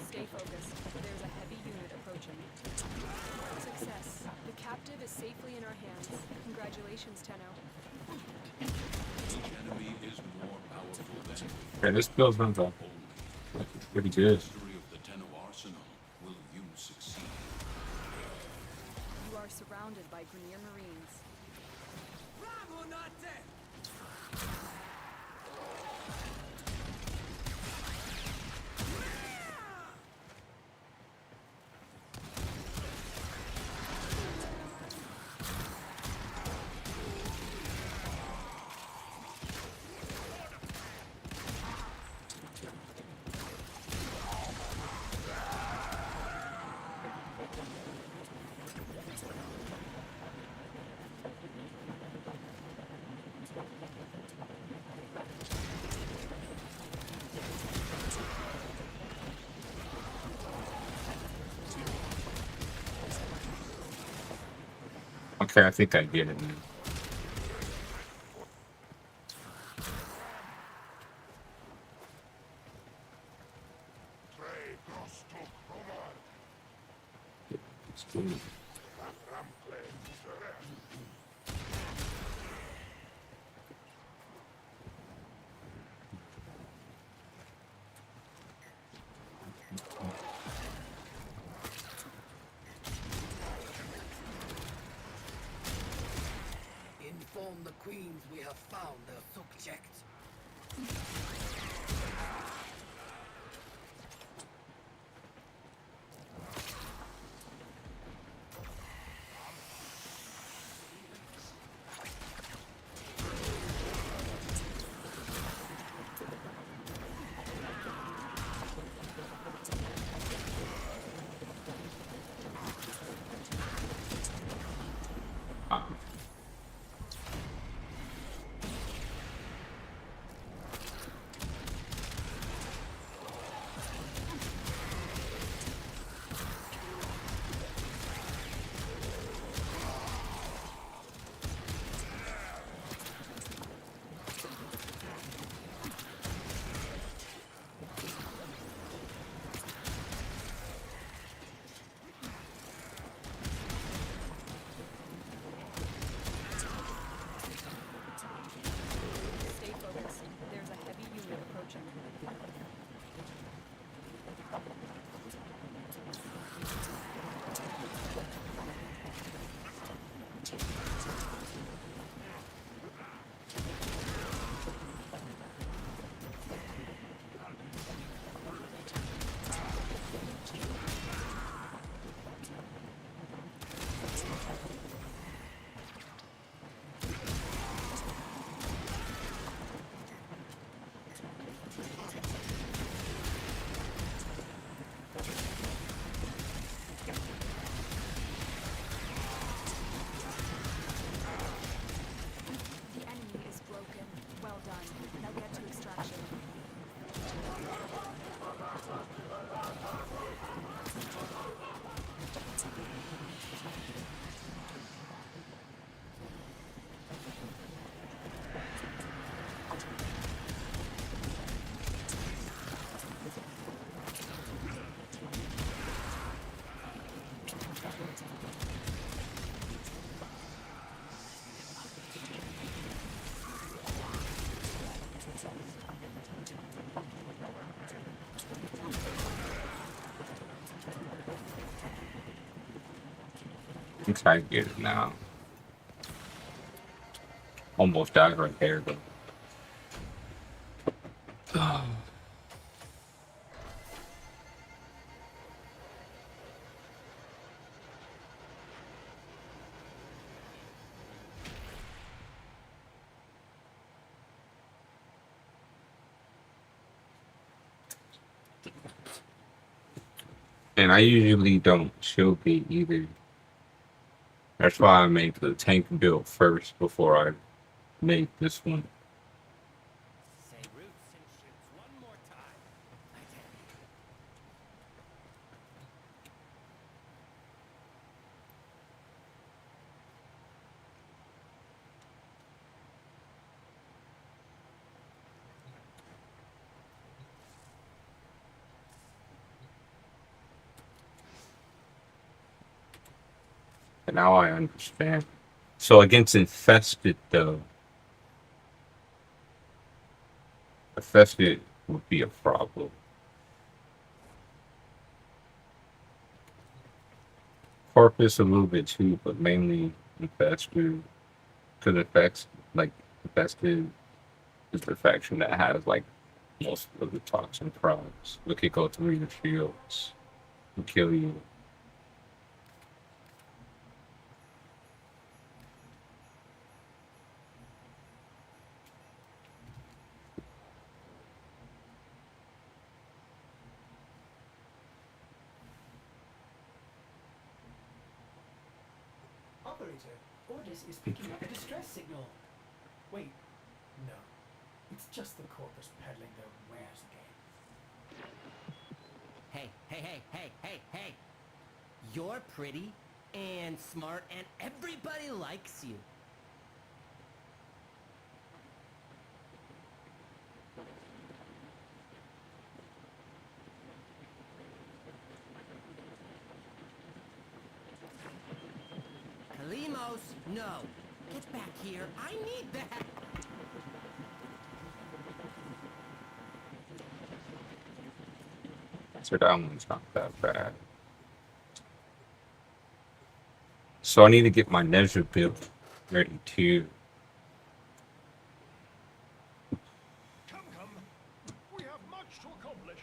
Stay focused. There's a heavy unit approaching. Success. The captive is safely in our hands. Congratulations, Tenno. Each enemy is more powerful than okay, this build's runs up. Pretty good. history of the Tenno arsenal. Will you succeed? You are surrounded by Grenier Marines. Bravo, not dead! Okay, I think I get it now. It's cool. Inform the queens we have found their subject. Ah. think I get it now. Almost died right there, though. And I usually don't shield bait either. That's why I make the tank build first before I make this one. Say roots and shoots one more time. I dare you. And now I understand. So against infested, though, infested would be a problem. Corpus a little bit too, but mainly infested. Because infested is the faction that has like most of the toxin problems. We could go through your shields and kill you. Operator, Ordis is picking up a distress signal. Wait, no. It's just the corpus peddling their wares again. Hey, hey, hey, hey, hey, hey. You're pretty and smart and everybody likes you. Kalimos, no. Get back here. I need that. So that one's not that bad. So I need to get my Nezha build ready too. Come, come. We have much to accomplish.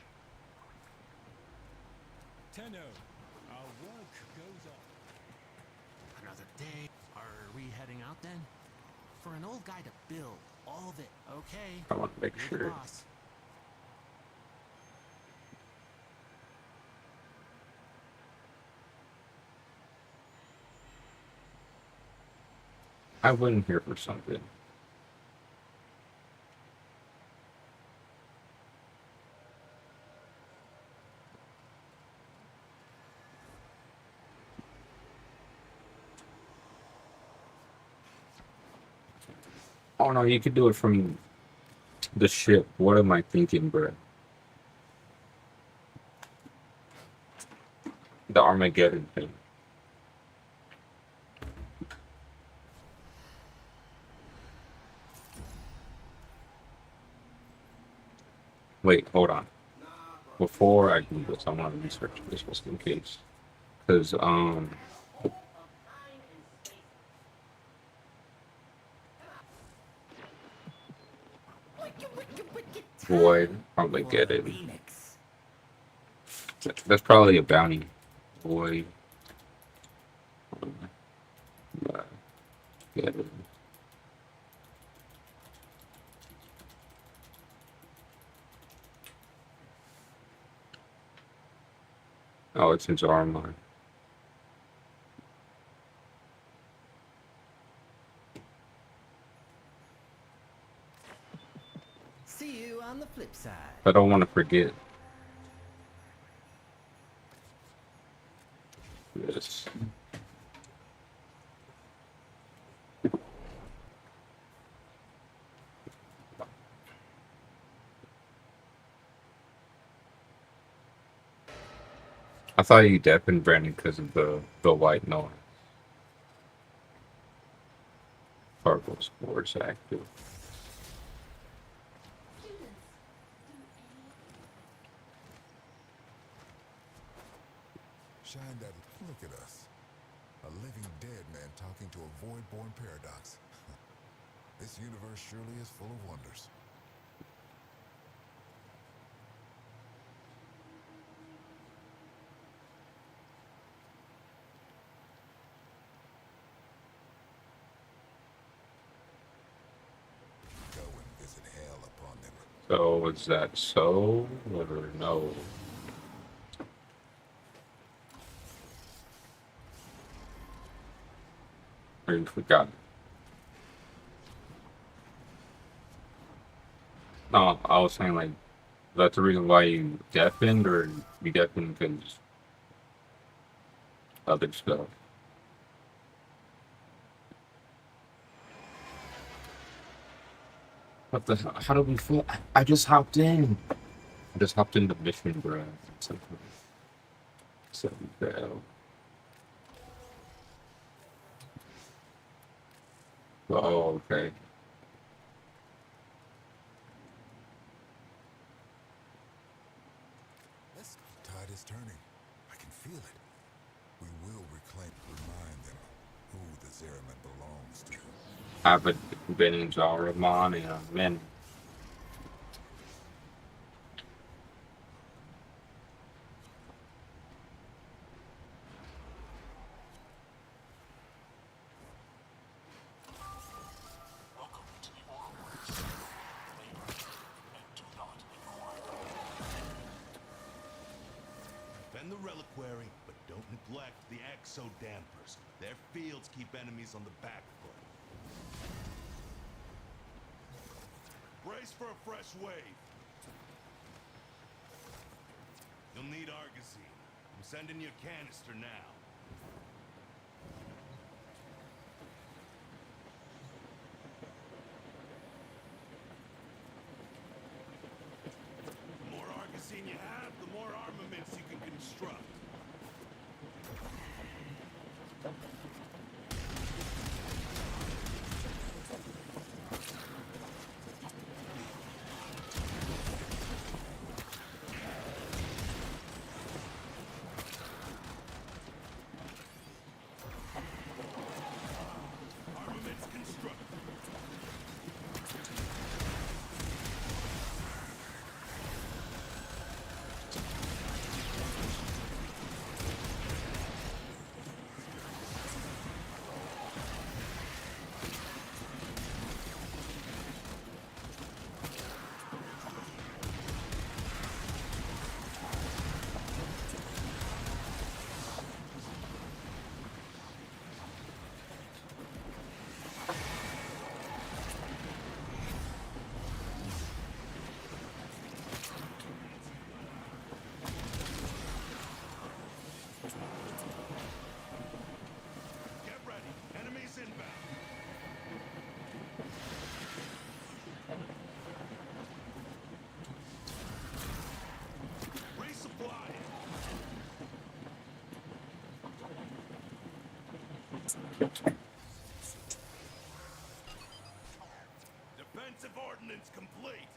Tenno, our work goes on. Another day. Are we heading out then? For an old guy to build all of it, okay. I want to make You're the sure. boss. I wasn't here for something. Oh no, you could do it from the ship. What am I thinking, bro? The Armageddon thing. Wait, hold on. Before I do this, I want to research this just in case. Because, Void, Armageddon. That's probably a bounty. Void. Armageddon. Oh, it's in Zarmon. See you on the flip side. I don't want to forget this. I thought you deafened Brandon because of the white noise. Fargo Sports active. Shine that. Look at us. A living dead man talking to a void-born paradox. This universe surely is full of wonders. Go and visit hell upon them. So is that so or no? Or you forgot? No, I was saying like that's the reason why you deafened, or you deafened because other stuff. What the hell? How do we feel? I just hopped in. I just hopped in the mission, bro. So fail. Oh, okay. This tide is turning. I can feel it. We will remind them who the Zeraman belongs to. I haven't been in Zaraman in a minute. Defend the reliquary, but don't neglect the exo-dampers. Their fields keep enemies on the back foot. Brace for a fresh wave. You'll need Argosine. I'm sending you a canister now. The more Argosine you have, the more armaments you can construct. Armaments constructed. Get ready. Enemies inbound. Resupply. Defensive ordnance complete.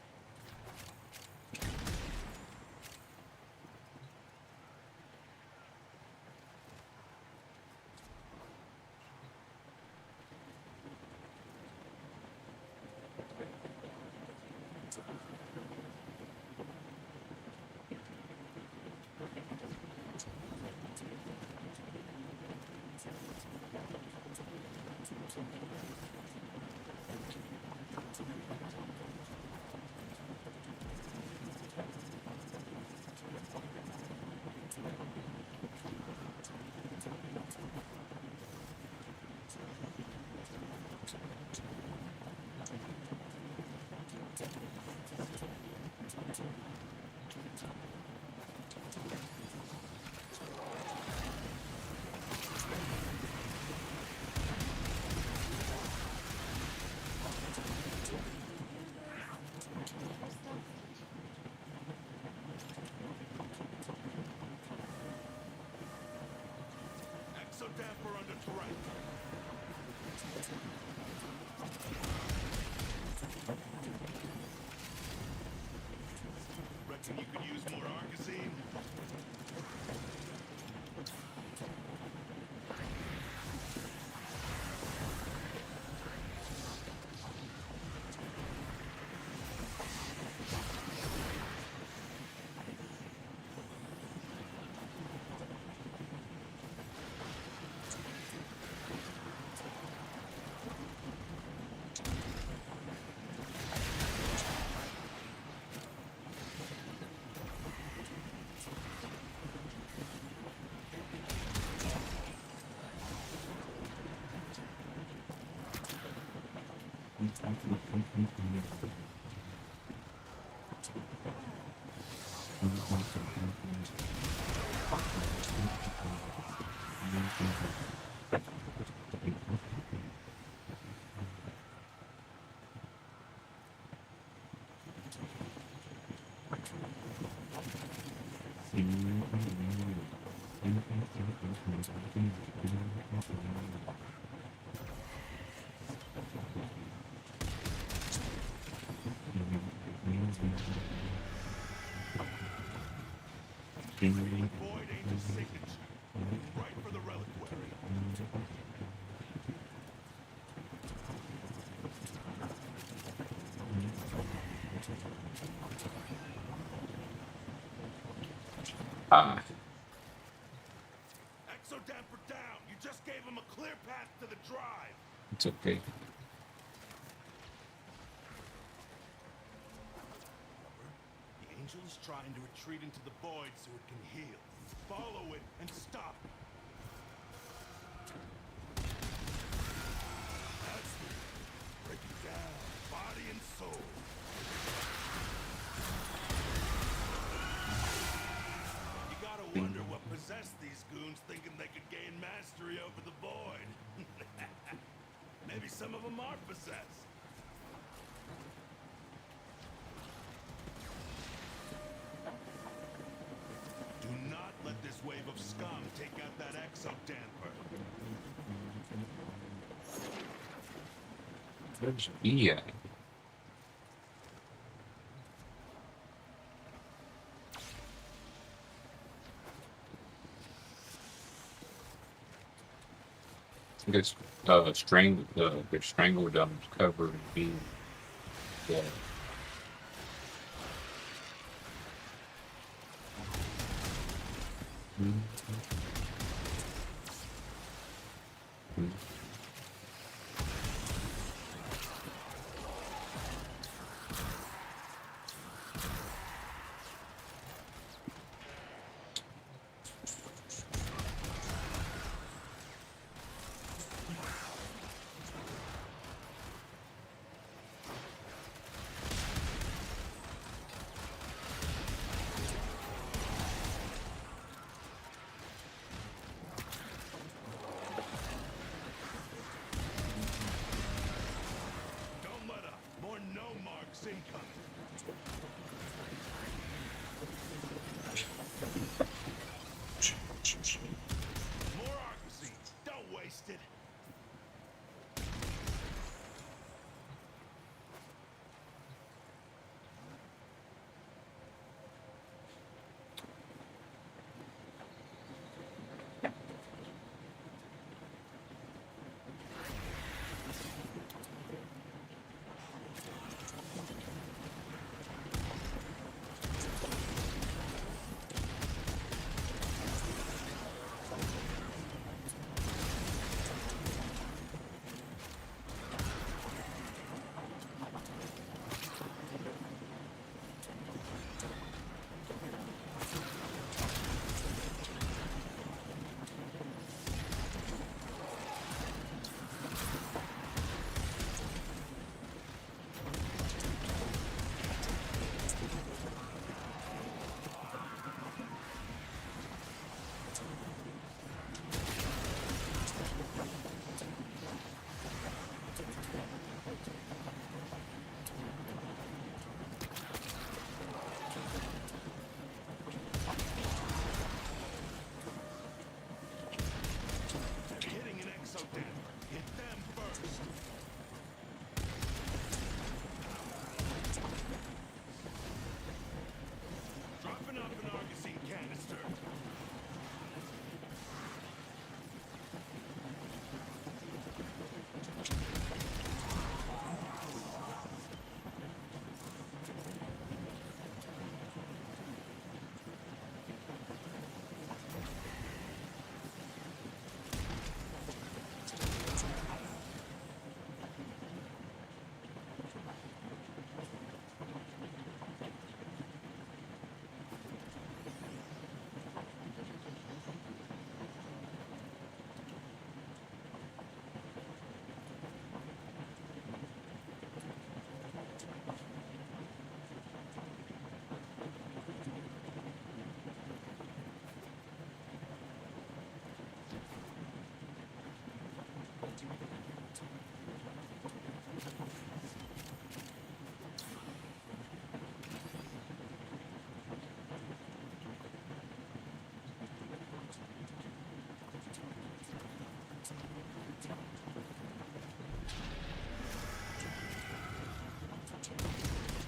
Exo-damper under threat. Reckon you could use more Argosine? Void Angel's signature. Right for the reliquary. Ah, Exodamper down. You just gave him a clear path to the drive. it's okay. The angel is trying to retreat into the void so it can heal. Follow it and stop it. That's it. Break it down, body and soul. You gotta wonder what possessed these goons thinking they could gain mastery over the void. Maybe some of them are possessed. Do not let this wave of scum take out that exodamper. Where's B at? I guess the strangled covered in B. Yeah. Don't let up. More no marks incoming. More argosy. Don't waste it.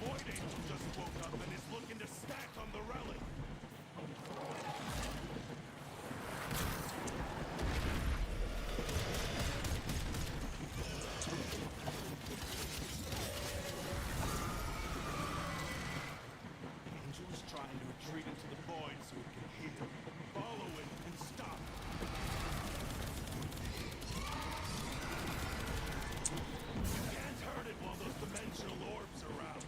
Void Angel just woke up and is looking to stack on the relic. Angel is trying to retreat into the void so it can heal. Follow it and stop it. You can't hurt it while those dimensional orbs are out.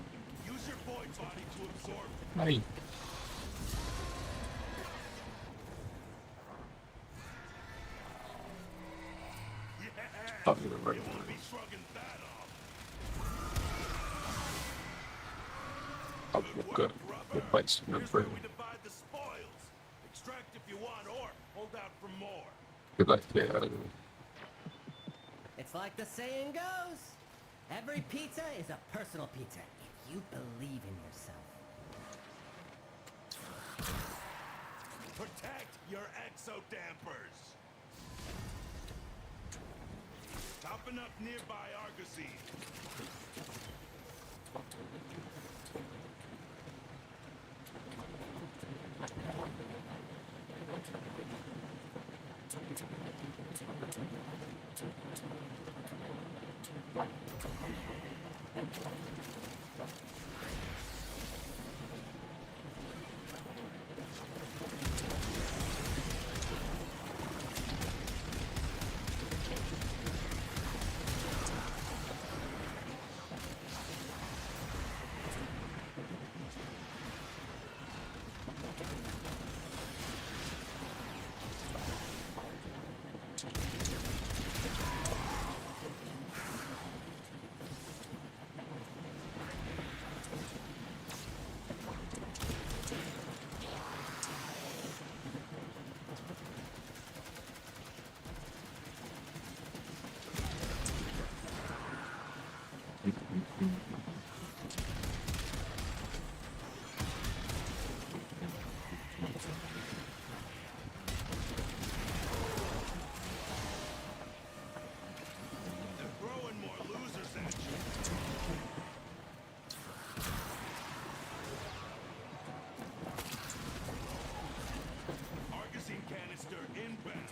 Use your void body to absorb it. Hey. Yeah! Oh, you're right. You want to be shrugging that off. Oh, good. Good place. Good Here's for where we divide the spoils. Extract if you want or hold out for more. good luck. Yeah. It's like the saying goes. Every pizza is a personal pizza if you believe in yourself. Protect your exodampers. Topping up nearby Argosy. They're throwing more losers at you. Argosine canister inbound.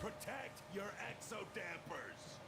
Protect your exodampers.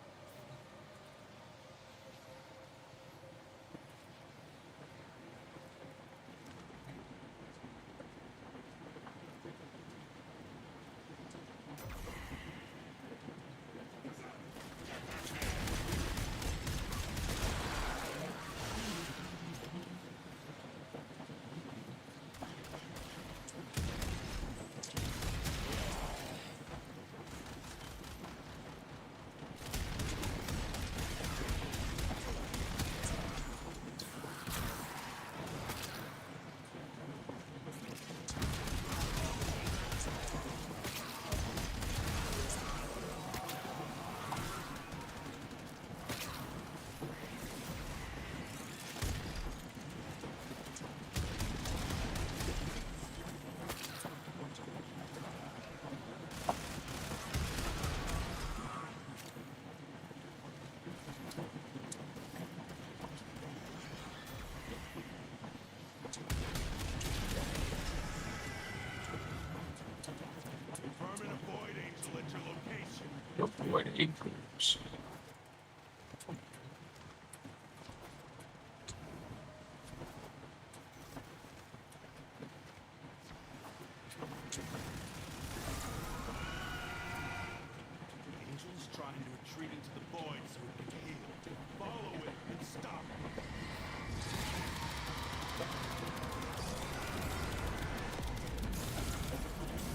Void Acres. Angel's trying to retreat into the void so it can heal. Follow it and stop it.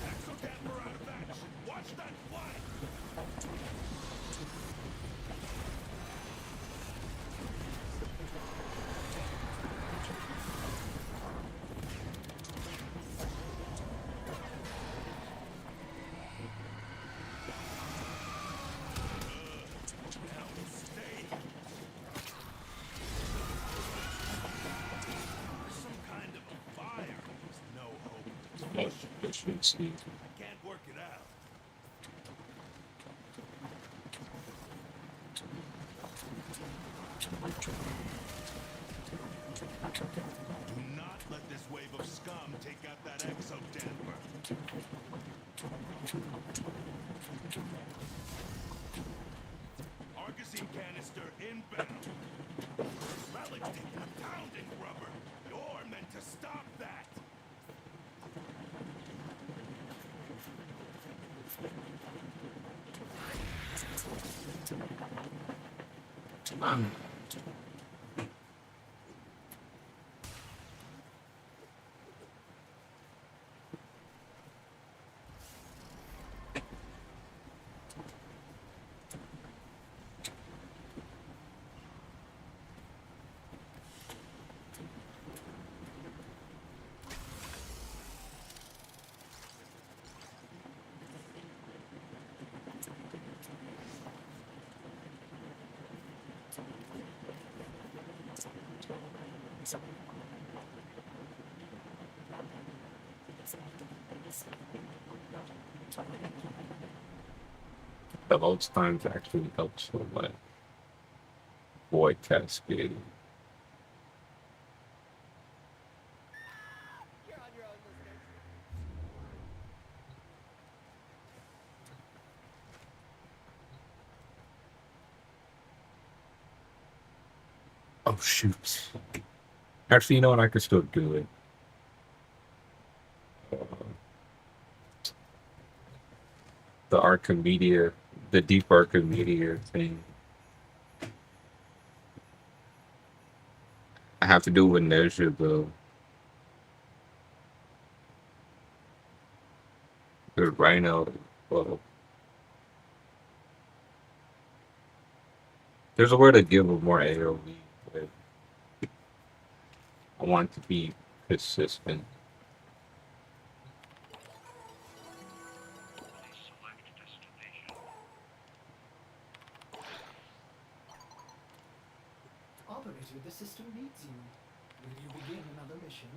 Exocamper out of action. Watch that flank. Some kind of a fire. There's no hope. I can't work it out. Do not let this wave of scum take out that exo damper. Argosine canister inbound. Relic taking a pounding rubber. You're meant to stop that. The load times actually helps with my void cascade. You're on your own, listeners. Oh shoot! Actually, you know what? I could still do it. The Archimedia, the deep Archimedia thing. I have to do with Nezha though. The Rhino. Well, there's a way to give him more AoE, but I want it to be consistent. Operator, the system needs you. Will you begin another mission?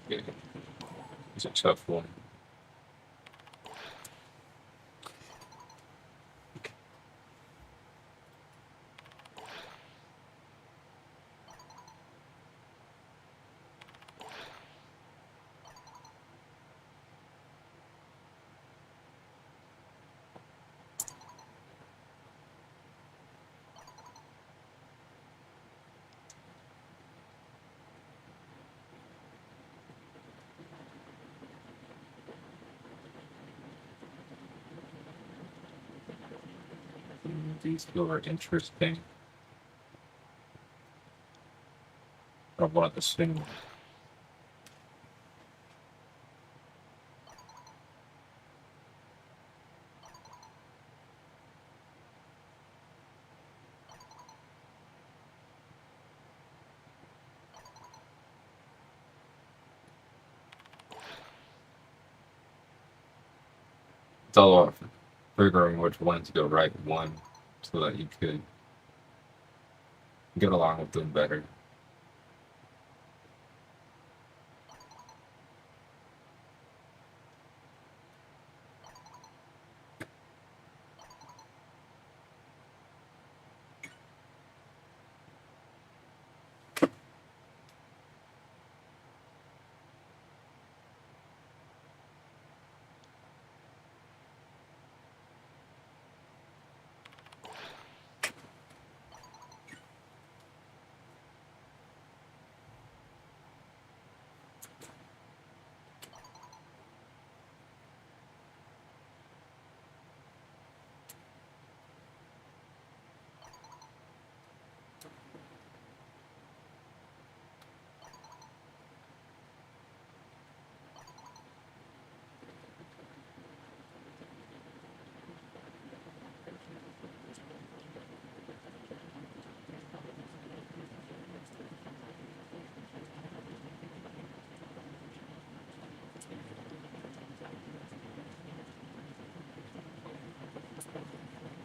Yeah. It's a tough one. These two are interesting. I want the same. It's all about figuring which one to go right one so that you could get along with them better.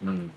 Mm.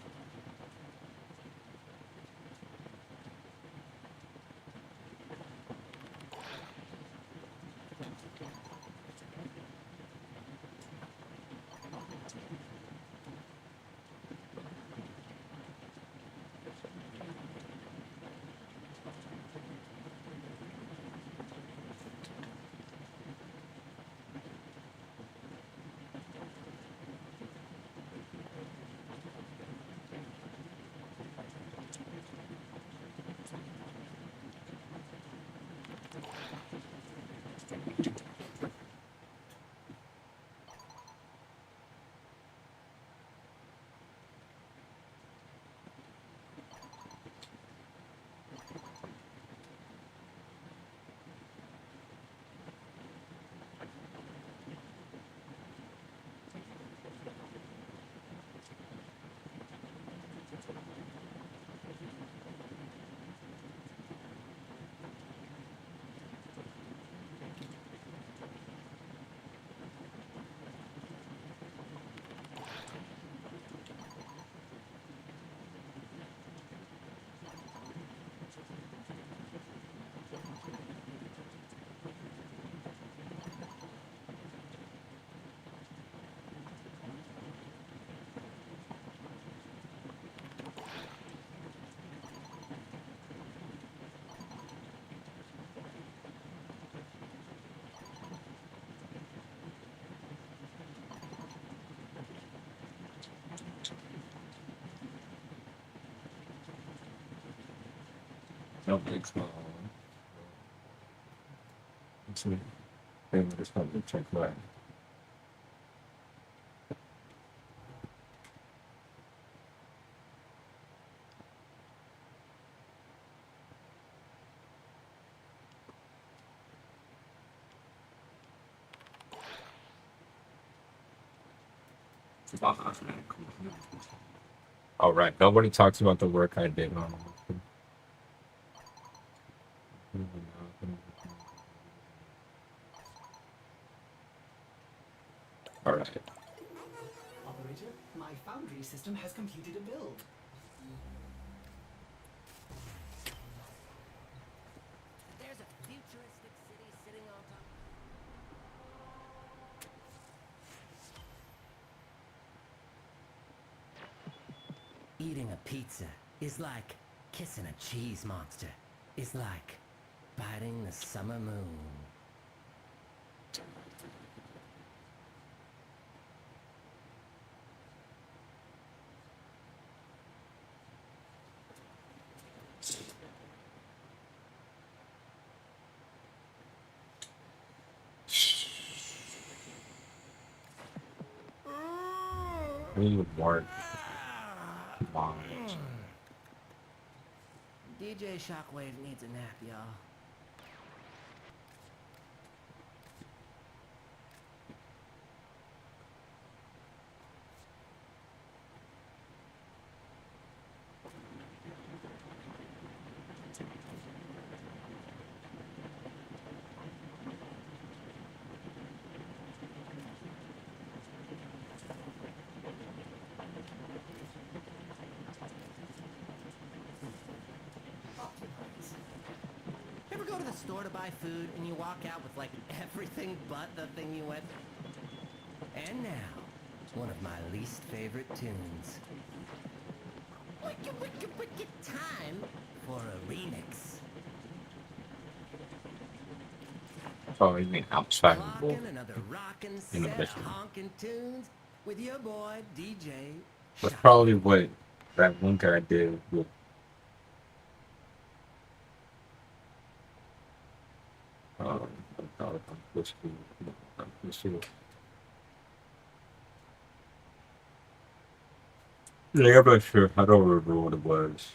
No big small. Let's see. Maybe just have to check that. All right. Nobody talks about the work I did on. All right. Operator, my foundry system has completed a build. There's a futuristic city sitting on top. Eating a pizza is like kissing a cheese monster. It's like biting the summer moon. We need more. Come on. DJ Shockwave needs a nap, y'all. store to buy food and you walk out with like everything but the thing you went. And now, one of my least favorite tunes. Wicked time for a remix. Oh, you mean outside of the Clocking another rockin' set of honkin' tunes with your boy DJ. That's probably what that one guy did with whiskey. Yeah, I'm not sure. I don't remember what it was.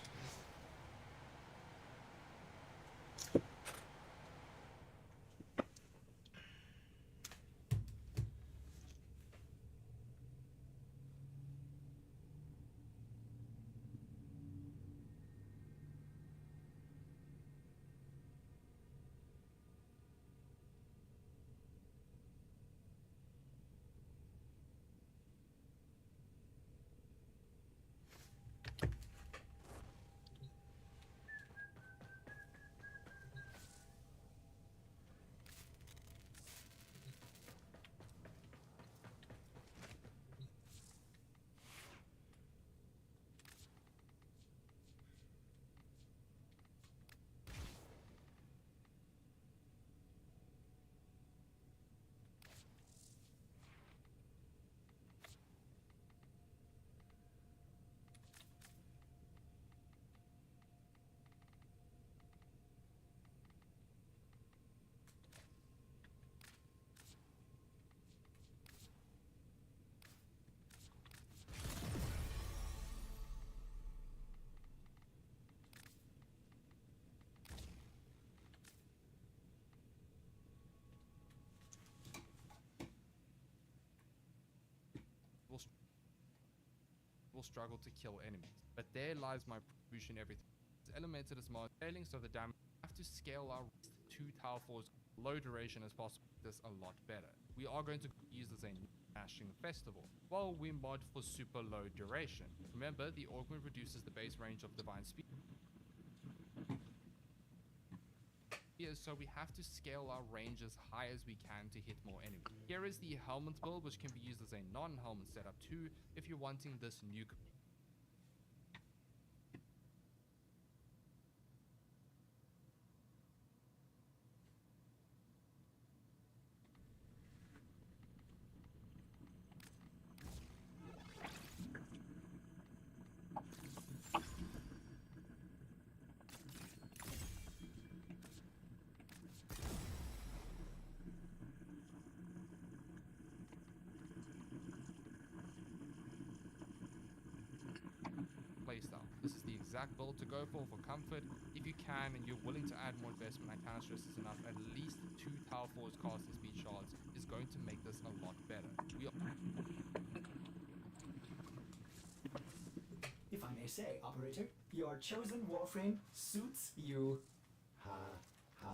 Will struggle to kill enemies, but there lies my contribution. Everything is elemented as more scaling, so the damage have to scale our to Tower 4's low duration as possible. This a lot better. We are going to use this as a mashing festival while we mod for super low duration. Remember, the augment reduces the base range of divine speed, so we have to scale our range as high as we can to hit more enemies. Here is the helmet build, which can be used as a non-helmet setup too if you're wanting this nuke. Playstyle. This is the exact build to go for comfort. If you can and you're willing to add more investment, I cannot stress this enough, at least 2 Tower 4's casting speed shards is going to make this a lot better. If I may say, operator, your chosen warframe suits you. Ha ha.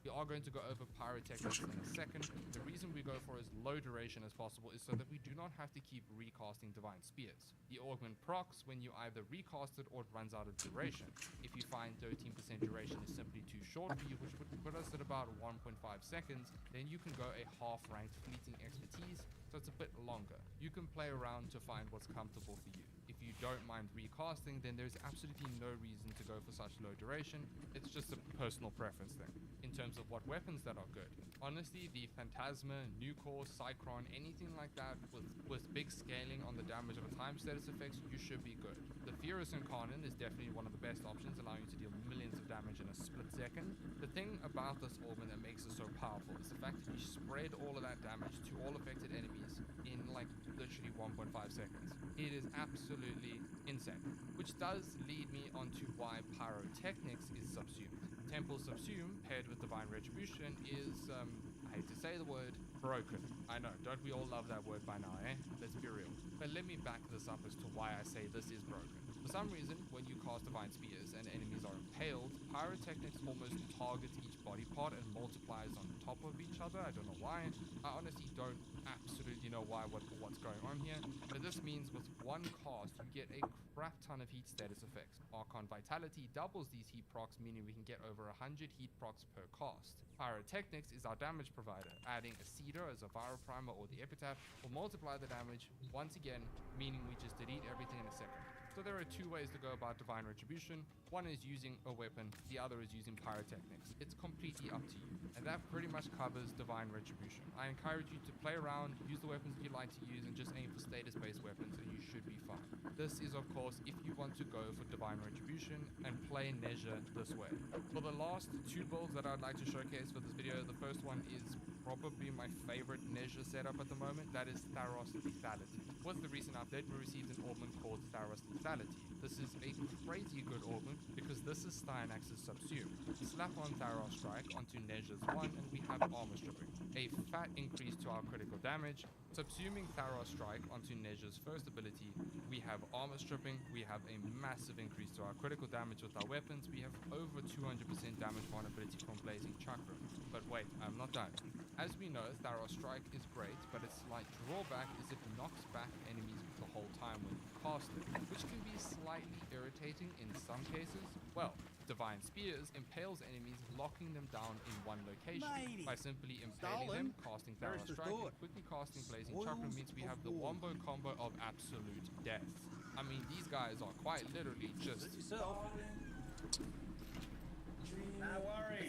We are going to go over pyrotechnics in a second. The reason we go for as low duration as possible is so that we do not have to keep recasting divine spears. The augment procs when you either recast it or it runs out of duration. If you find 13% duration is simply too short for you, which would put us at about 1.5 seconds, then you can go a half-ranked fleeting expertise, so it's a bit longer. You can play around to find what's comfortable for you. If you don't mind recasting, then there's absolutely no reason to go for such low duration. It's just a personal preference thing. In terms of what weapons that are good, honestly, the Phantasma, Nucor, Cycron, anything like that with big scaling on the damage of a time status effects, you should be good. The Furious Incarnate is definitely one of the best options, allowing you to deal millions of damage in a split second. The thing about this organ that makes it so powerful is the fact that you spread all of that damage to all affected enemies in like literally 1.5 seconds. It is absolutely insane, which does lead me onto why Pyrotechnics is subsumed. Temple Subsume paired with Divine Retribution is, I hate to say the word, broken. I know, don't we all love that word by now, eh? Let's be real. But let me back this up as to why I say this is broken. For some reason, when you cast Divine Spears and enemies are impaled, Pyrotechnics almost targets each body part and multiplies on top of each other. I don't know why. I honestly don't absolutely know what's going on here, but this means with one cast, you get a crap ton of heat status effects. Archon Vitality doubles these heat procs, meaning we can get over 100 heat procs per cast. Pyrotechnics is our damage provider. Adding a Cedar as a Viral Primer or the Epitaph will multiply the damage once again, meaning we just delete everything in a second. So there are two ways to go about Divine Retribution. One is using a weapon, the other is using Pyrotechnics. It's completely up to you. And that pretty much covers Divine Retribution. I encourage you to play around, use the weapons that you like to use, and just aim for status-based weapons, and you should be fine. This is, of course, if you want to go for Divine Retribution and play Nezha this way. For the last two builds that I'd like to showcase for this video, the first one is probably my favorite Nezha setup at the moment. That is Tharos Lethality. With the recent update, we received an augment called Tharos Lethality. This is a crazy good augment because this is Styanax's Subsume. Slap on Tharos Strike onto Nezha's 1 and we have Armor Stripping. A fat increase to our critical damage. Subsuming Tharos Strike onto Nezha's first ability, we have Armor Stripping, we have a massive increase to our critical damage with our weapons, we have over 200% damage vulnerability from Blazing Chakra. But wait, I'm not done. As we know, Tharos Strike is great, but its slight drawback is it knocks back enemies the whole time when you cast it, which can be slightly irritating in some cases. Well, Divine Spears impales enemies, locking them down in one location. By simply impaling them, casting Tharos Strike, and quickly casting Blazing Chakra means we have the wombo combo of absolute death. I mean, these guys are quite literally just... It's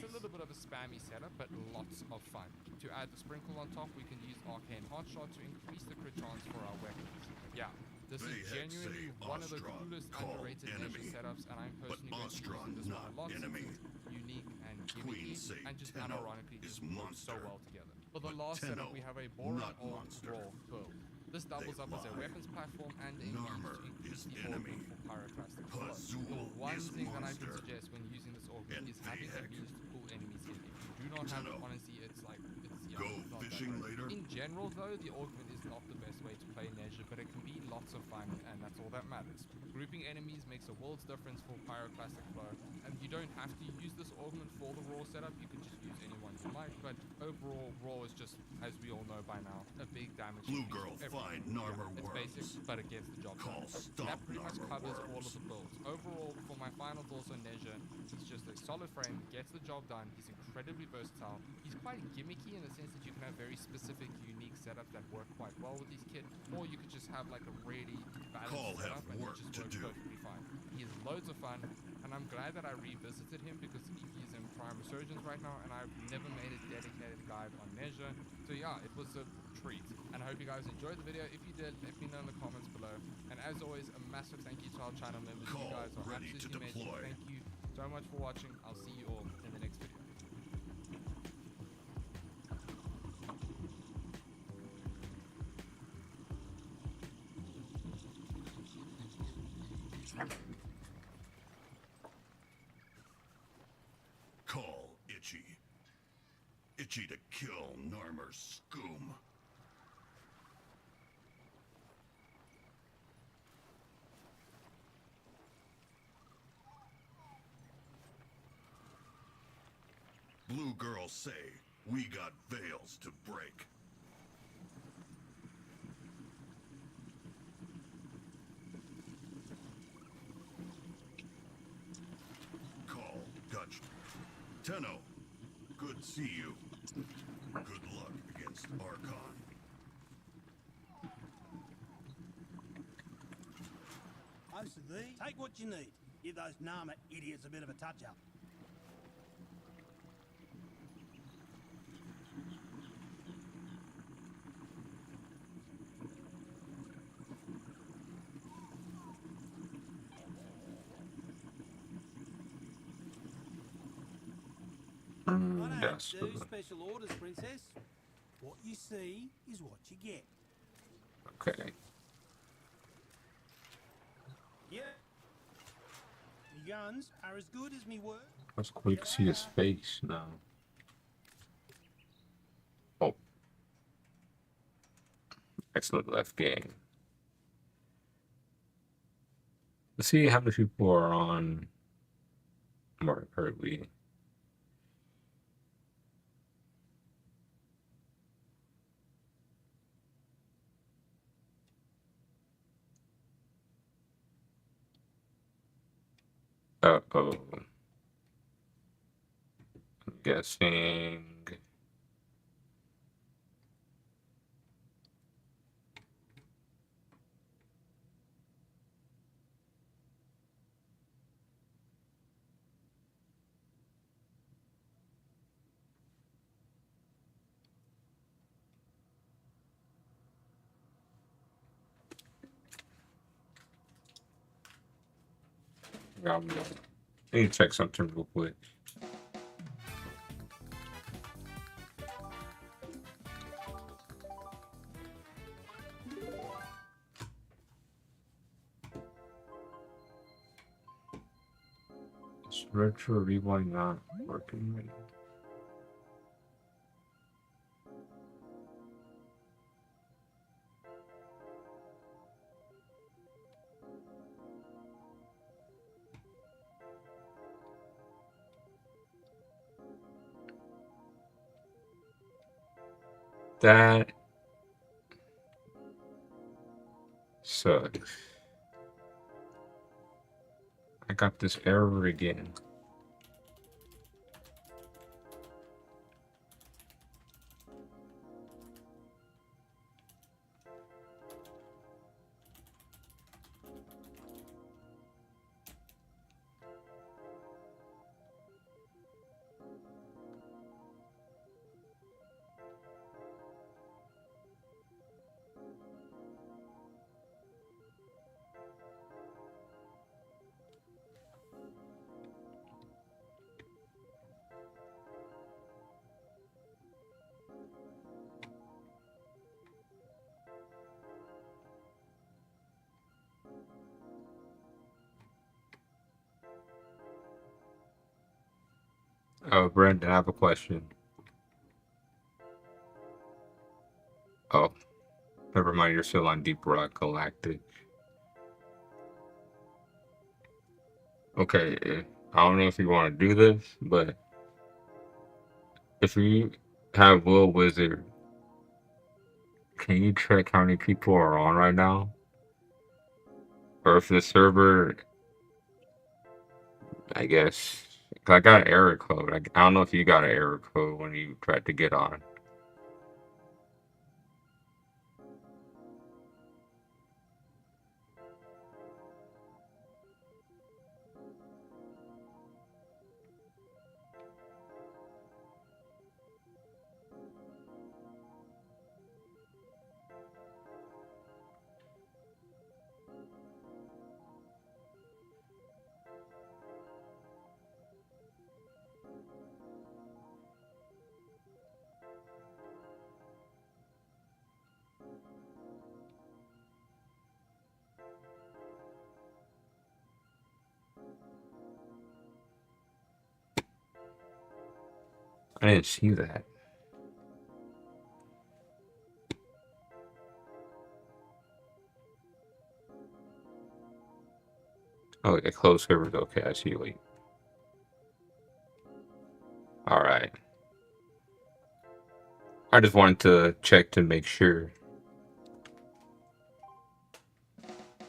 a little bit of a spammy setup, but lots of fun. To add the sprinkle on top, we can use Arcane Hotshot to increase the crit chance for our weapons. Yeah, this is genuinely one of the coolest underrated Nezha setups, and I'm personally going to be using this one a lot since it's unique and gimmicky, and just unironically just works so well together. For the last setup, we have a Boron Orb Raw build. This doubles up as a weapons platform and a means to increase the augment for Pyroclastic Flow. The one thing that I can suggest when using this augment is having a means to pull enemies in. If you do not have it, honestly, it's not that great. In general, though, the augment is not the best way to play Nezha, but it can be lots of fun, and that's all that matters. Grouping enemies makes a world's difference for Pyroclastic Flow, and you don't have to use this augment for the Raw setup. You can just use any one you like, but overall, Raw is just, as we all know by now, a big damage. Blue Girl, fine, Narmer it's basic, but it gets the job done. That pretty much covers all of the builds. Overall, for my final thoughts on Nezha, he's just a solid frame, gets the job done, he's incredibly versatile, he's quite gimmicky in the sense that you can have very specific, unique setups that work quite well with these kits, or you could just have like a really balanced setup and it just works perfectly fine. He is loads of fun, and I'm glad that I revisited him because he is in Prime Resurgence right now, and I've never made a dedicated guide on Nezha. So yeah, it was a treat, and I hope you guys enjoyed the video. If you did, let me know in the comments below. And as always, a massive thank you to our channel members. You guys are absolutely amazing. Thank you so much for watching. I'll see you all in the next video. Call Itchy. Itchy to kill Narmer's Scoom. Blue Girl say, we got veils to break. Call Dutch. Tenno, good see you. Good luck against Archon. these. Take what you need. Give those Nama idiots a bit of a touch-up. That's Do special orders, Princess. What you see is what you get. okay. Yeah. Me guns are as good as me word. Let's quick see his face now. Oh. Excellent left game. Let's see how many people are on more currently. Uh-oh. I'm guessing. I need to check something real quick. Is retro rewind not working right now? That sucks. I got this error again. Oh, Brendan, I have a question. Oh, never mind. You're still on Deep Rock Galactic. Okay, I don't know if you want to do this, but if you have Will Wizard, can you check how many people are on right now? Or if the server, I guess, 'cause I got an error code. I don't know if you got an error code when you tried to get on. I didn't see that. Oh, yeah, closed servers. Okay, I see. Wait. All right. I just wanted to check to make sure.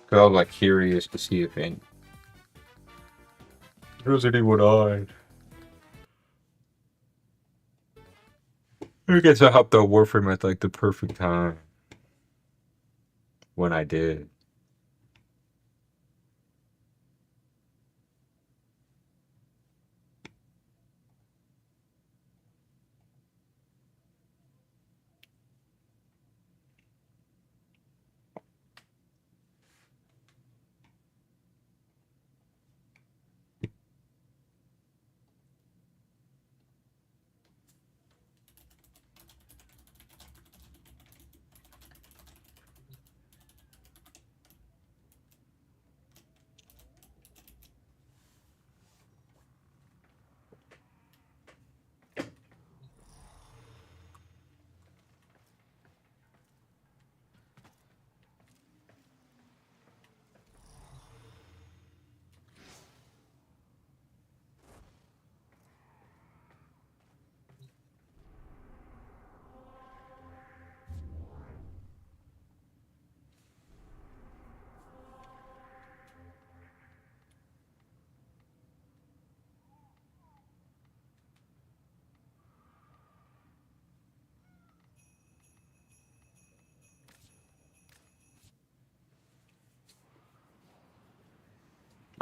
Cause I was like curious to see if there's anyone on. I guess I hopped on Warframe at like the perfect time. When I did.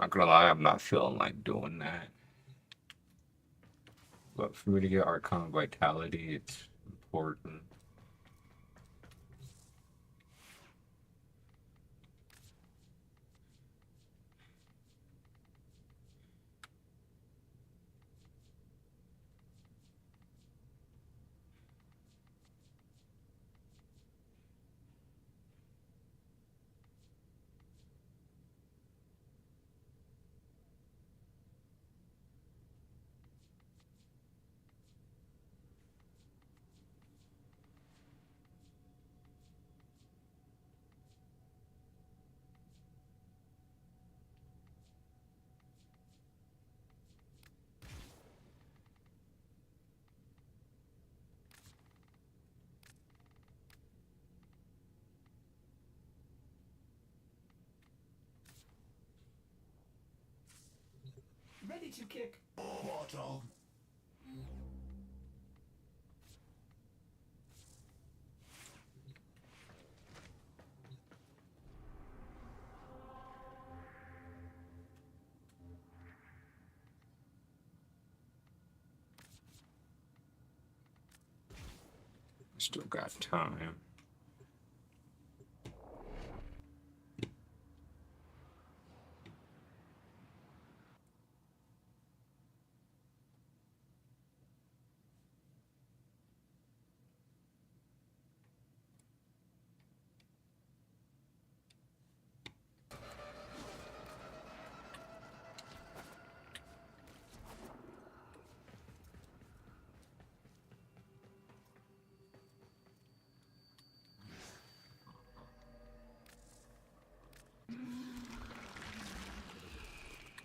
Not gonna lie, I'm not feeling like doing that. But for me to get Archon Vitality, it's important. Ready to kick. Mortal. Still got time.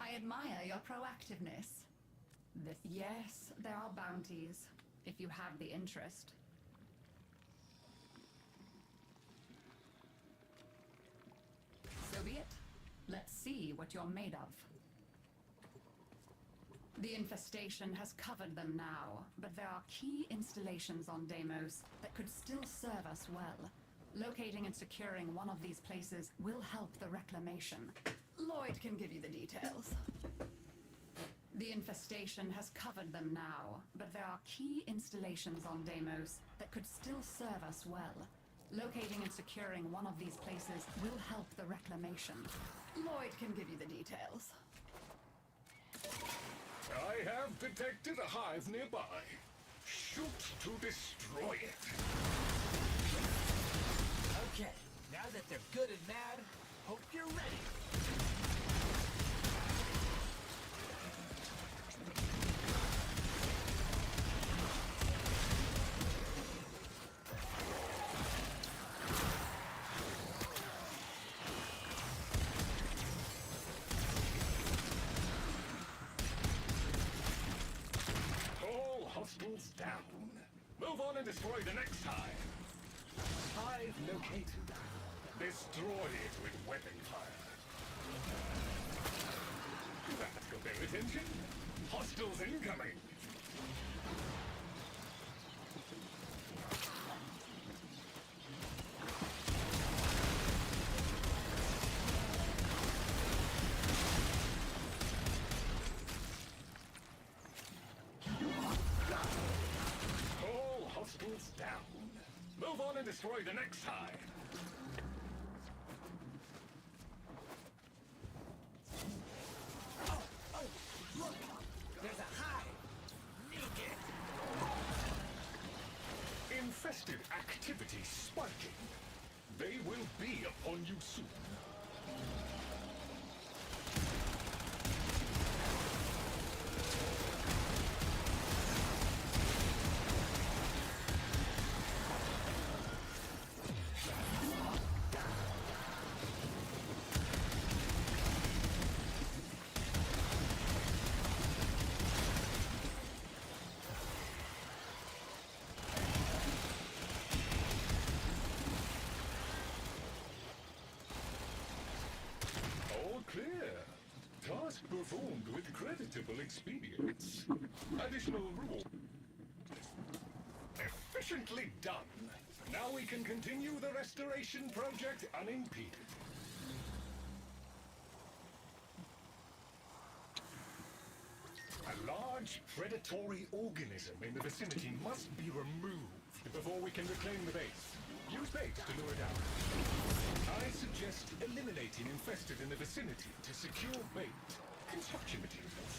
I admire your proactiveness. Yes, there are bounties, if you have the interest. So be it. Let's see what you're made of. The infestation has covered them now, but there are key installations on Deimos that could still serve us well. Locating and securing one of these places will help the reclamation. Lloyd can give you the details. The infestation has covered them now, but there are key installations on Deimos that could still serve us well. Locating and securing one of these places will help the reclamation. Lloyd can give you the details. I have detected a hive nearby. Shoot to destroy it. Okay, now that they're good and mad, hope you're ready. All hostiles down. Move on and destroy the next hive. Hive located. Destroy it with weapon fire. That got their attention. Hostiles incoming. All hostiles down. Move on and destroy the next hive. Look! There's a hive! Nuke it! Infested activity spiking. They will be upon you soon. All clear. Task performed with creditable experience. Additional reward. Efficiently done. Now we can continue the restoration project unimpeded. large predatory organism in the vicinity must be removed before we can reclaim the base. Use bait to lure it out. I suggest eliminating infested in the vicinity to secure bait. Construction materials.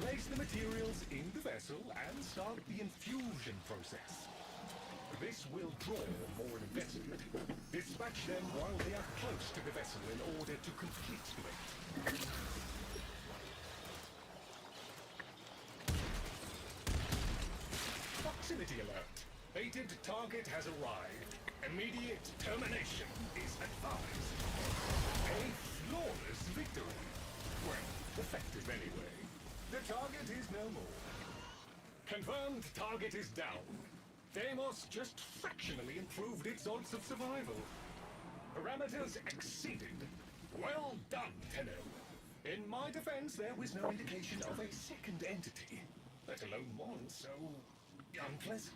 Place the materials in the vessel and start the infusion process. This will draw more investment. Dispatch them while they are close to the vessel in order to complete the bait. Proximity alert. Baited target has arrived. Immediate termination is advised. A flawless victory. Well, effective anyway. The target is no more. Confirmed target is down. Deimos just fractionally improved its odds of survival. Parameters exceeded. Well done, Tenno. In my defense, there was no indication of a second entity, let alone one so unpleasant.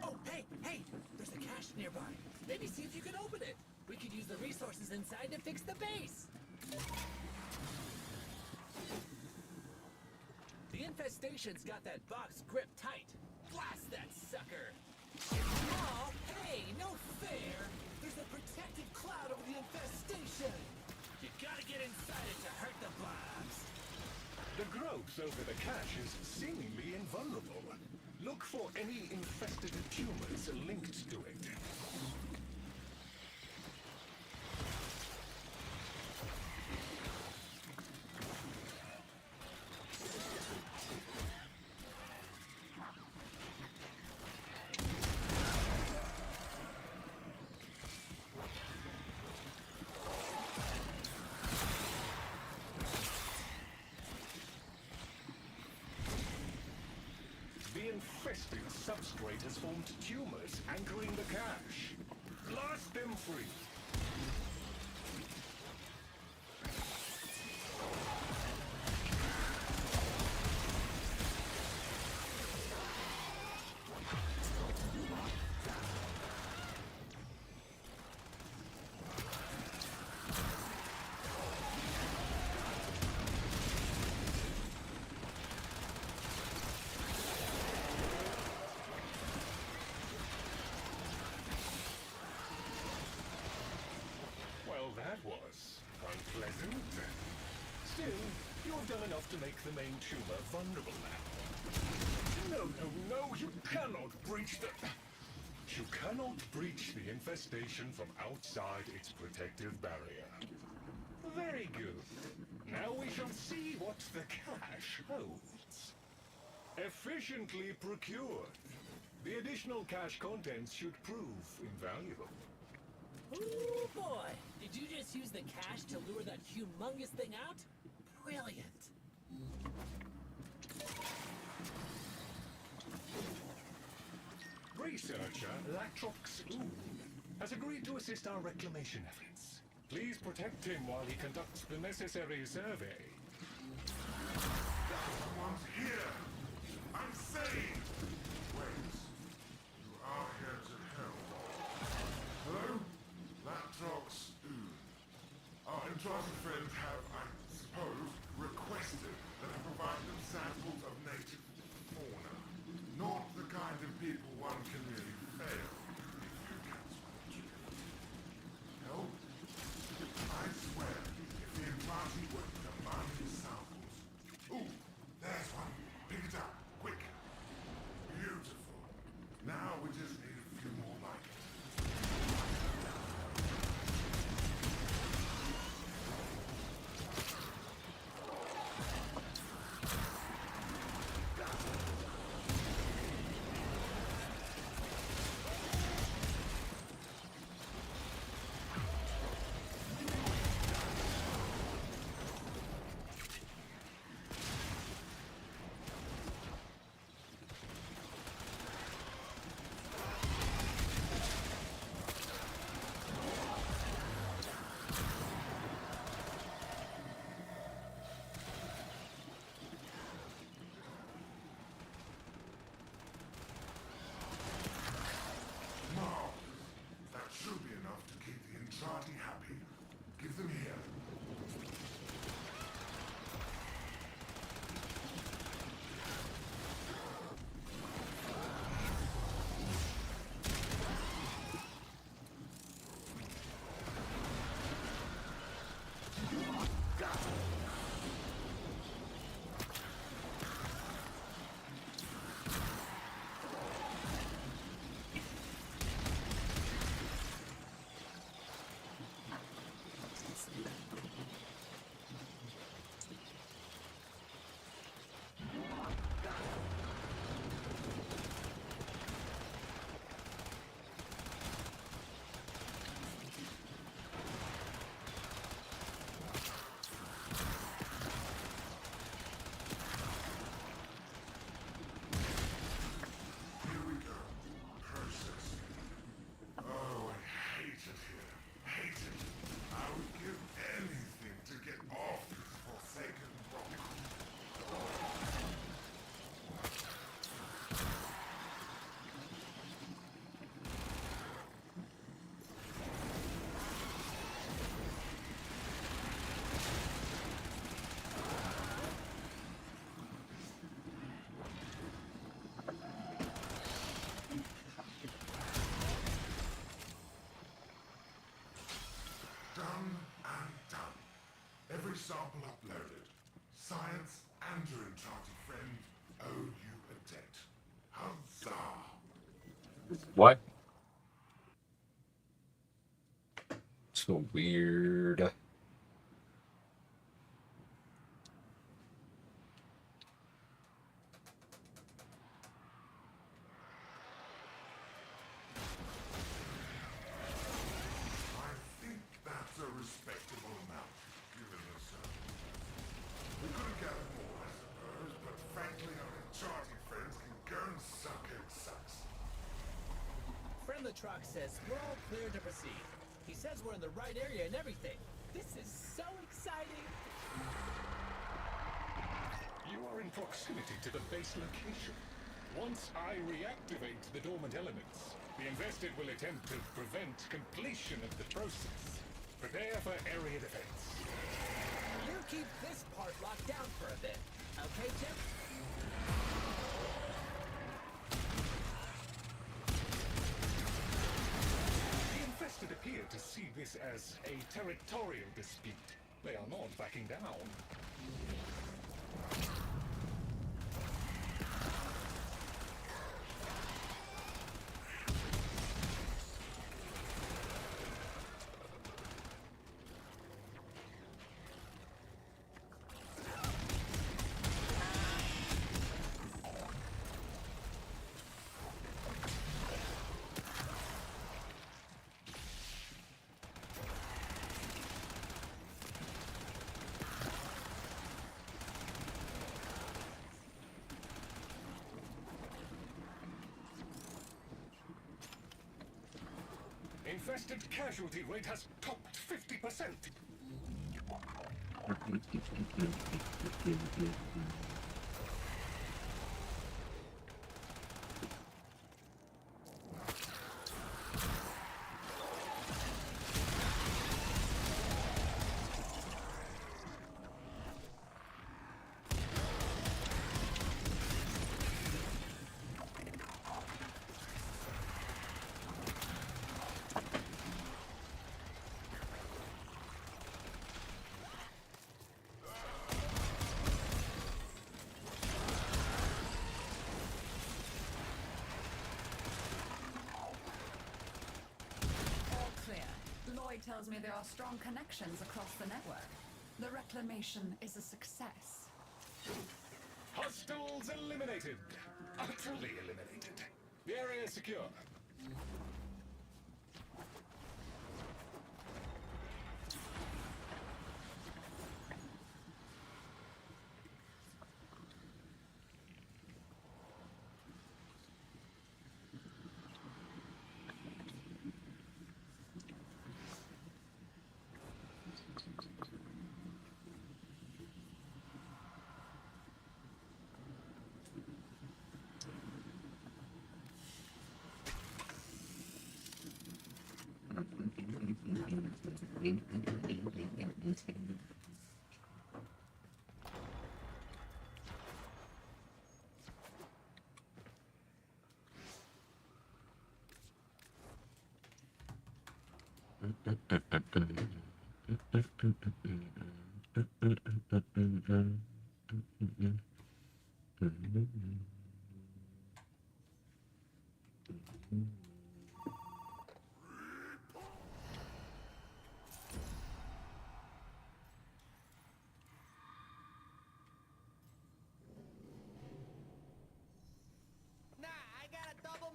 Oh, hey! There's a cache nearby. Maybe see if you can open it. We could use the resources inside to fix the base. The infestation's got that box gripped tight. Blast that sucker! Oh, hey, no fair! There's a protective cloud over the infestation! You gotta get inside it to hurt the blobs! The growth over the cache is seemingly invulnerable. Look for any infested tumors linked to it. The infested substrate has formed tumors anchoring the cache. Blast them free. Well, that was unpleasant. Still, you've done enough to make the main tumor vulnerable now. No, you cannot breach the... You cannot breach the infestation from outside its protective barrier. Very good. Now we shall see what the cache holds. Efficiently procured. The additional cache contents should prove invaluable. Ooh, boy! Did you just use the cache to lure that humongous thing out? Brilliant! Researcher Latrox has agreed to assist our reclamation efforts. Please protect him while he conducts the necessary survey. Someone's here! I'm saved! Wait. You are here to help. Hello? Latrox Our enchanted friends have, I suppose, requested that I provide them samples of native fauna. Not the kind of people one can really fail if you can spot you. Help? I swear, if the Imparti were to demand these samples... Ooh! sample uploaded. Science and your enchanted friend owe you a debt. Huzzah! What? So weird. I think that's a respectable amount, given the circumstances. We could have gathered more, I suppose, but frankly, our enchanted friends can go and suck egg sucks. Friend the truck says we're all clear to proceed. He says we're in the right area and everything. This is so exciting. You are in proximity to the base location. Once I reactivate the dormant elements, the invested will attempt to prevent completion of the process. Prepare for area defense. You keep this part locked down for a bit. Okay, Tim? The infested appear to see this as a territorial dispute. They are not backing down. Infested casualty rate has topped 50%. Tells me there are strong connections across the network. The reclamation is a success. Hostiles eliminated. Utterly eliminated. The area is secure.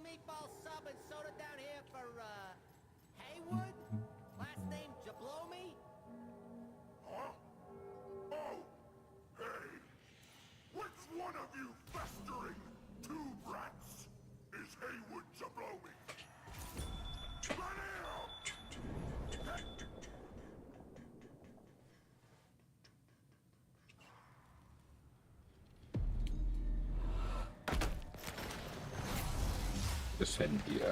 Meatball sub and soda down here for, Haywood? Last name Jablomi? Huh? Oh! Hey! Which one of you festering two brats is Haywood Jablomi? Let it out! India.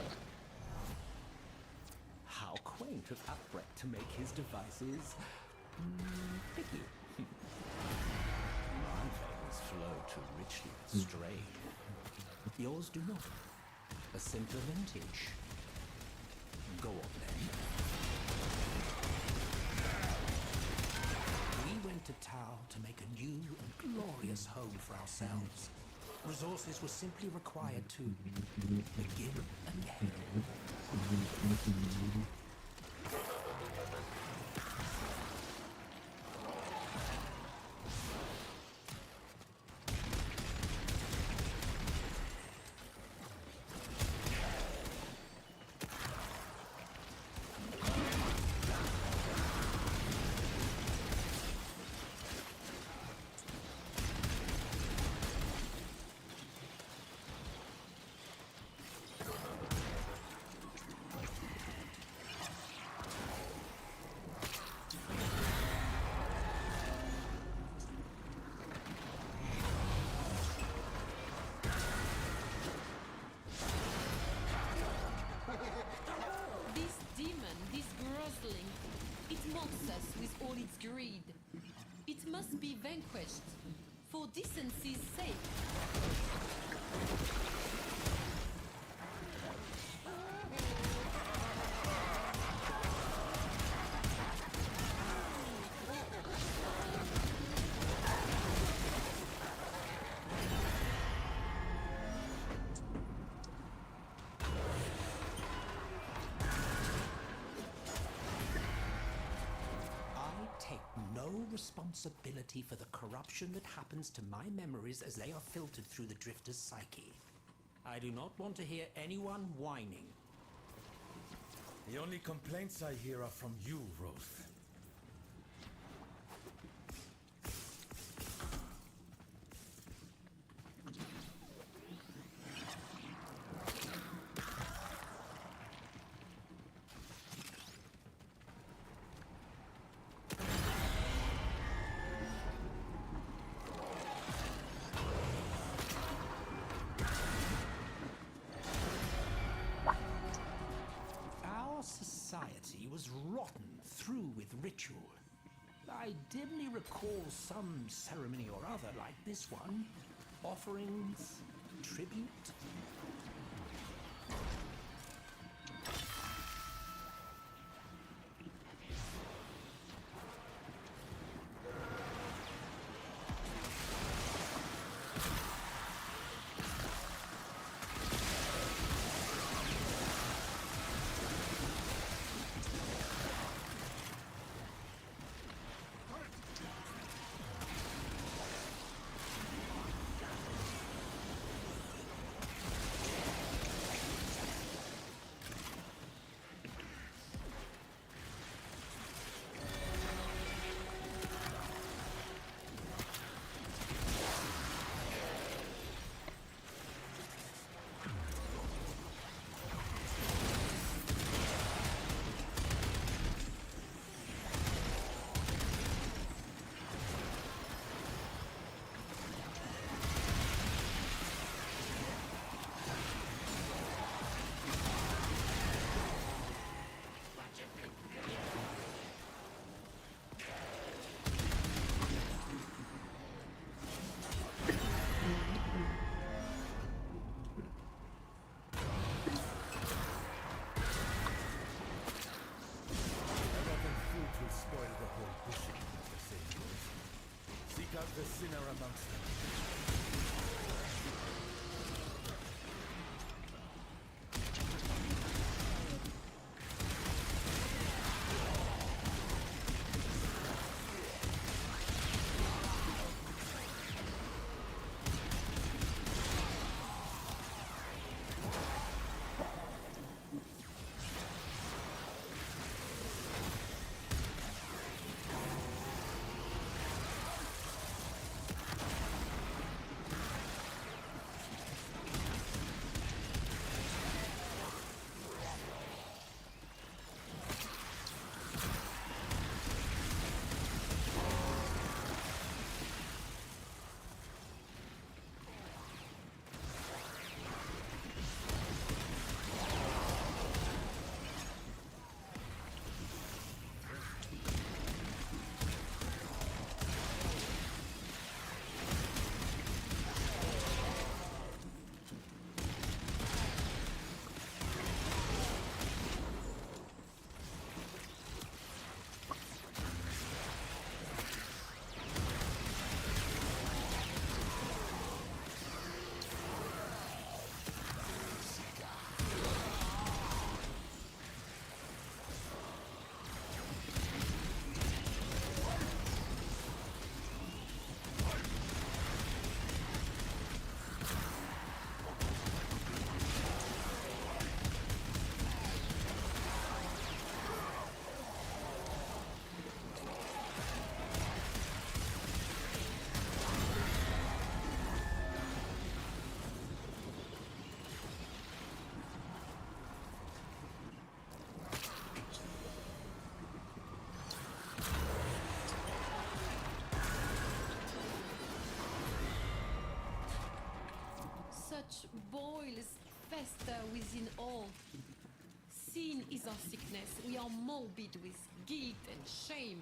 How quaint of Upbreak to make his devices picky. My veins flow too richly with strain. Yours do not. A simpler vintage. Go on then. We went to Tau to make a new and glorious home for ourselves. Resources were simply required to begin again. This demon, this grossling, it mocks us with all its greed. It must be vanquished, for decency's sake. Take no responsibility for the corruption that happens to my memories as they are filtered through the Drifter's psyche. I do not want to hear anyone whining. The only complaints I hear are from you, Roth. Our society was rotten through with ritual. I dimly recall some ceremony or other like this one. Offerings, tribute. The sinner amongst them. much boils fester within all. Sin is our sickness. We are morbid with guilt and shame.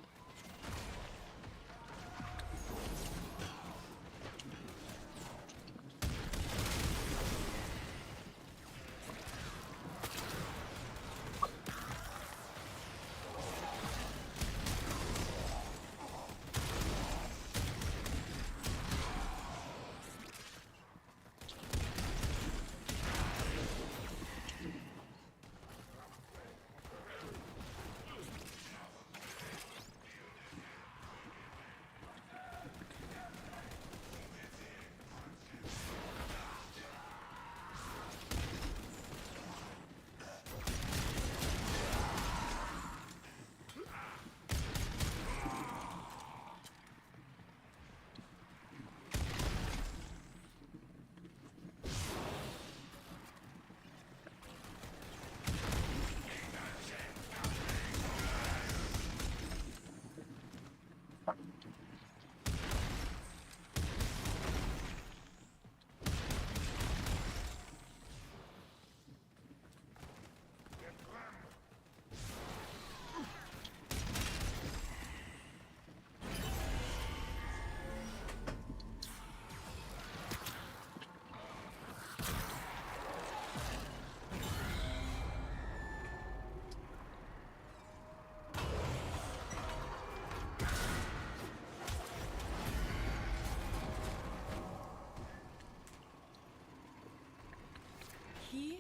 Here,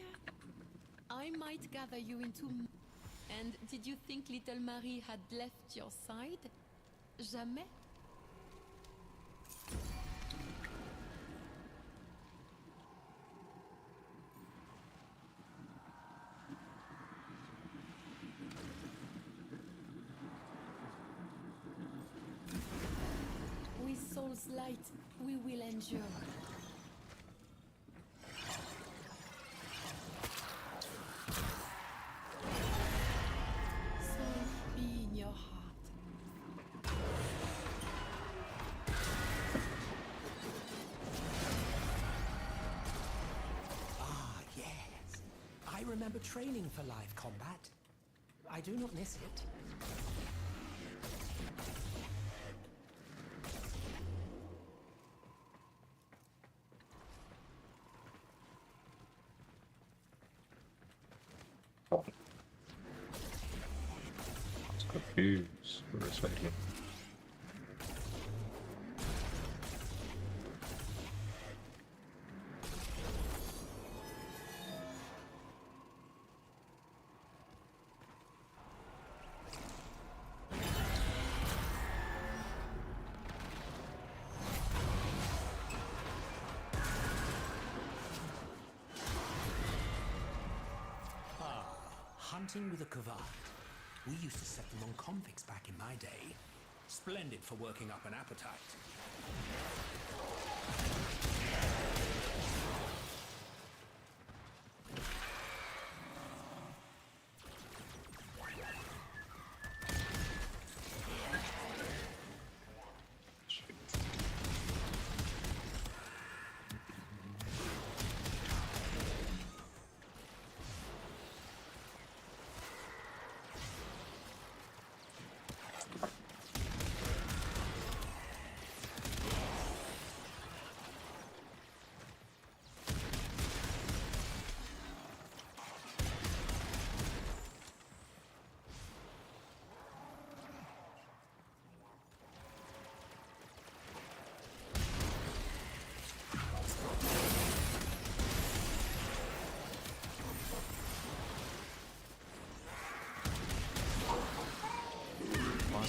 I might gather you into... And did you think little Marie had left your side? Jamais? With soul's light, we will endure. I remember training for live combat. I do not miss it. I was confused for a second. Hunting with a cavard. We used to set them on convicts back in my day. Splendid for working up an appetite.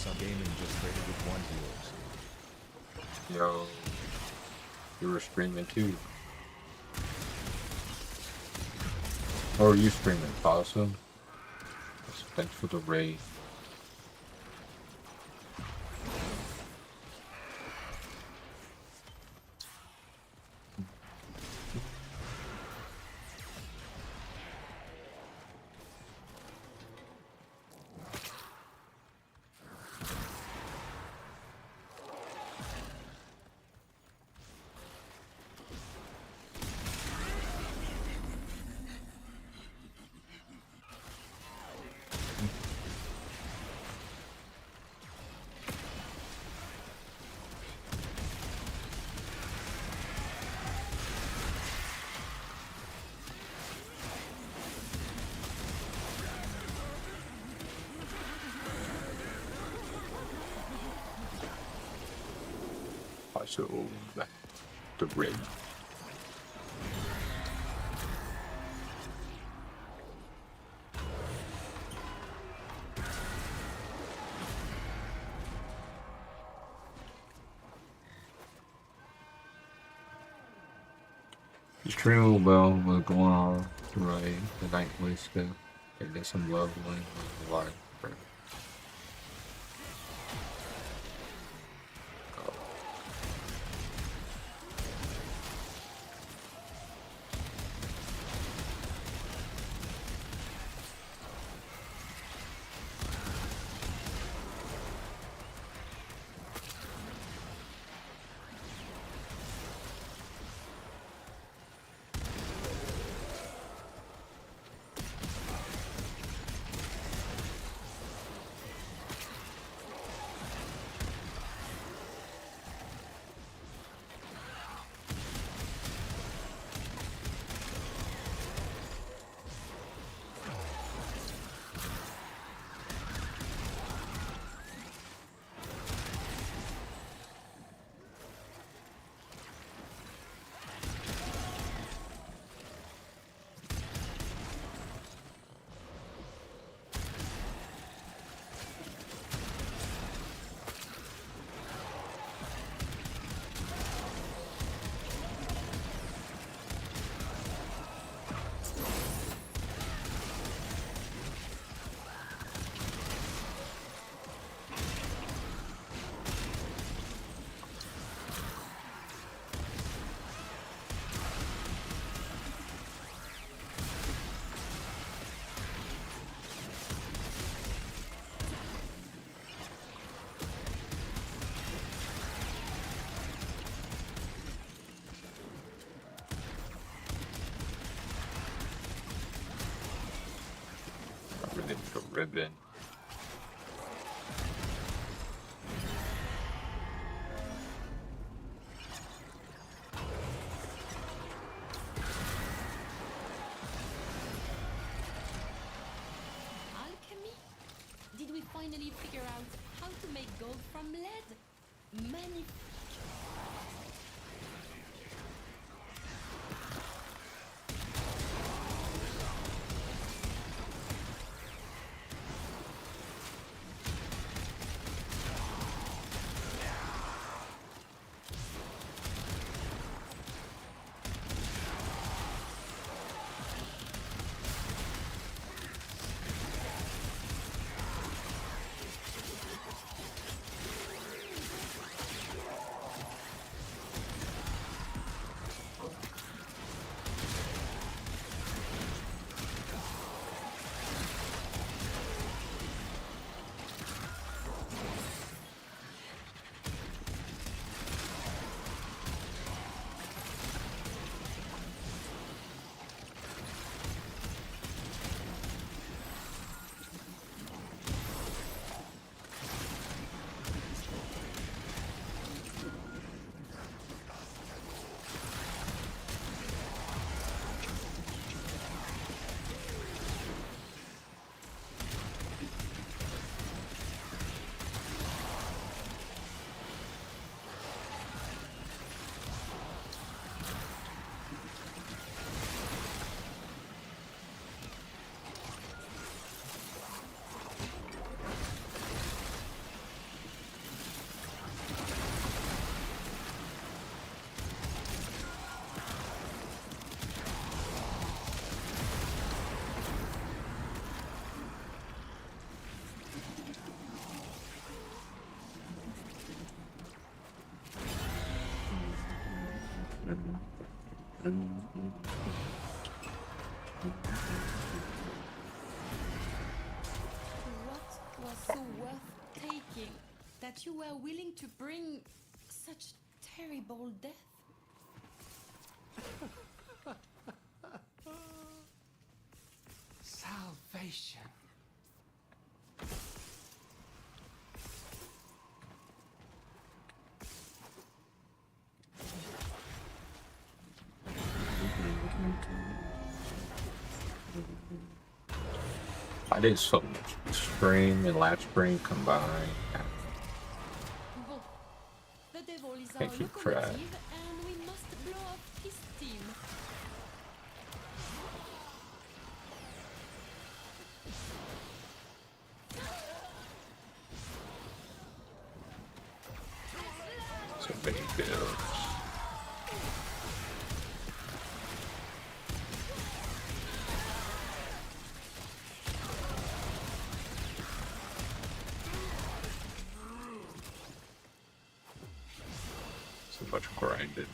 Our gaming just traded with one viewers. Yo, you were streaming too. Or are you streaming? Awesome. Thanks for the raid. Also, the rig. Extremely well was going on right the nightly stuff. And there's some leveling a lot. Ribbon. Alchemy? Did we finally figure out how to make gold from lead? Magnifique. What was so worth taking that you were willing to bring such terrible death? Salvation. I did so much. Spring and last spring combined. Bon. The devil is Can't keep track. locomotive and we must blow up his steam. So many bills. So much grinding.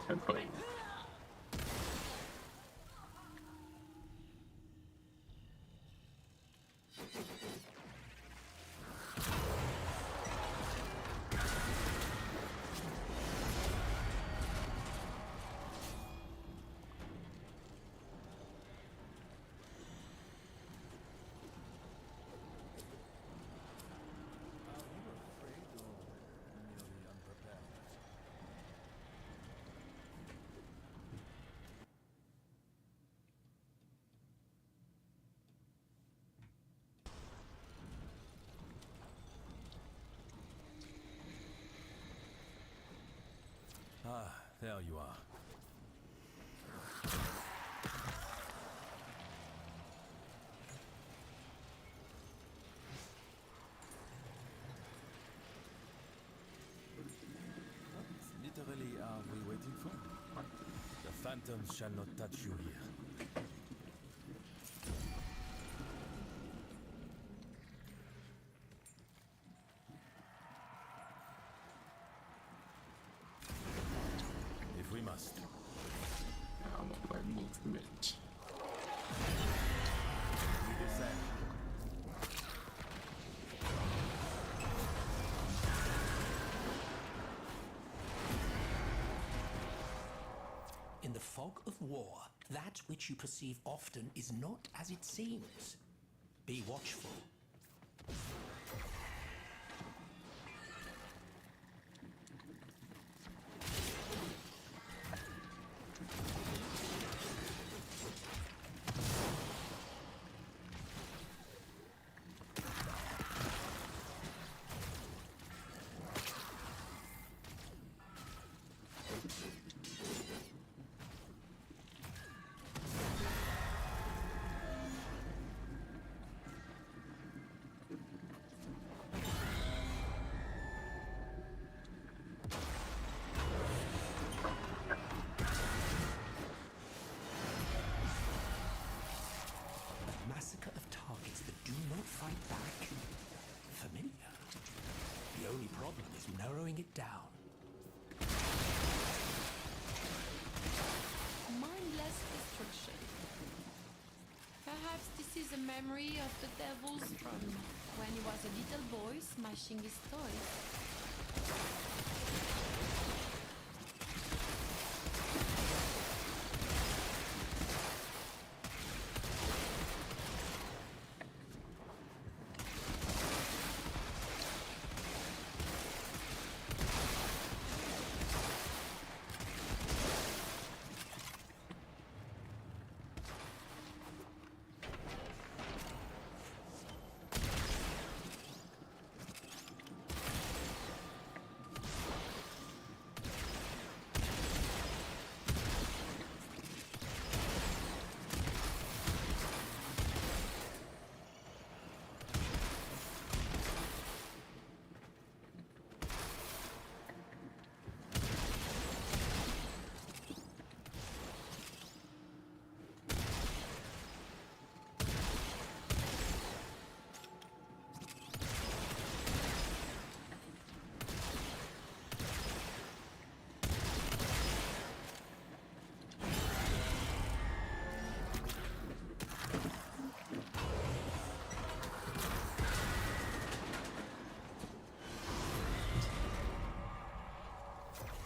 Tempo. Ah, there you are. What literally are we waiting for? The phantoms shall not touch you here. If we must. I'm on my movement. We descend. In the fog of war, that which you perceive often is not as it seems. Be watchful. it down. Mindless destruction. Perhaps this is a memory of the devils from when he was a little boy smashing his toys.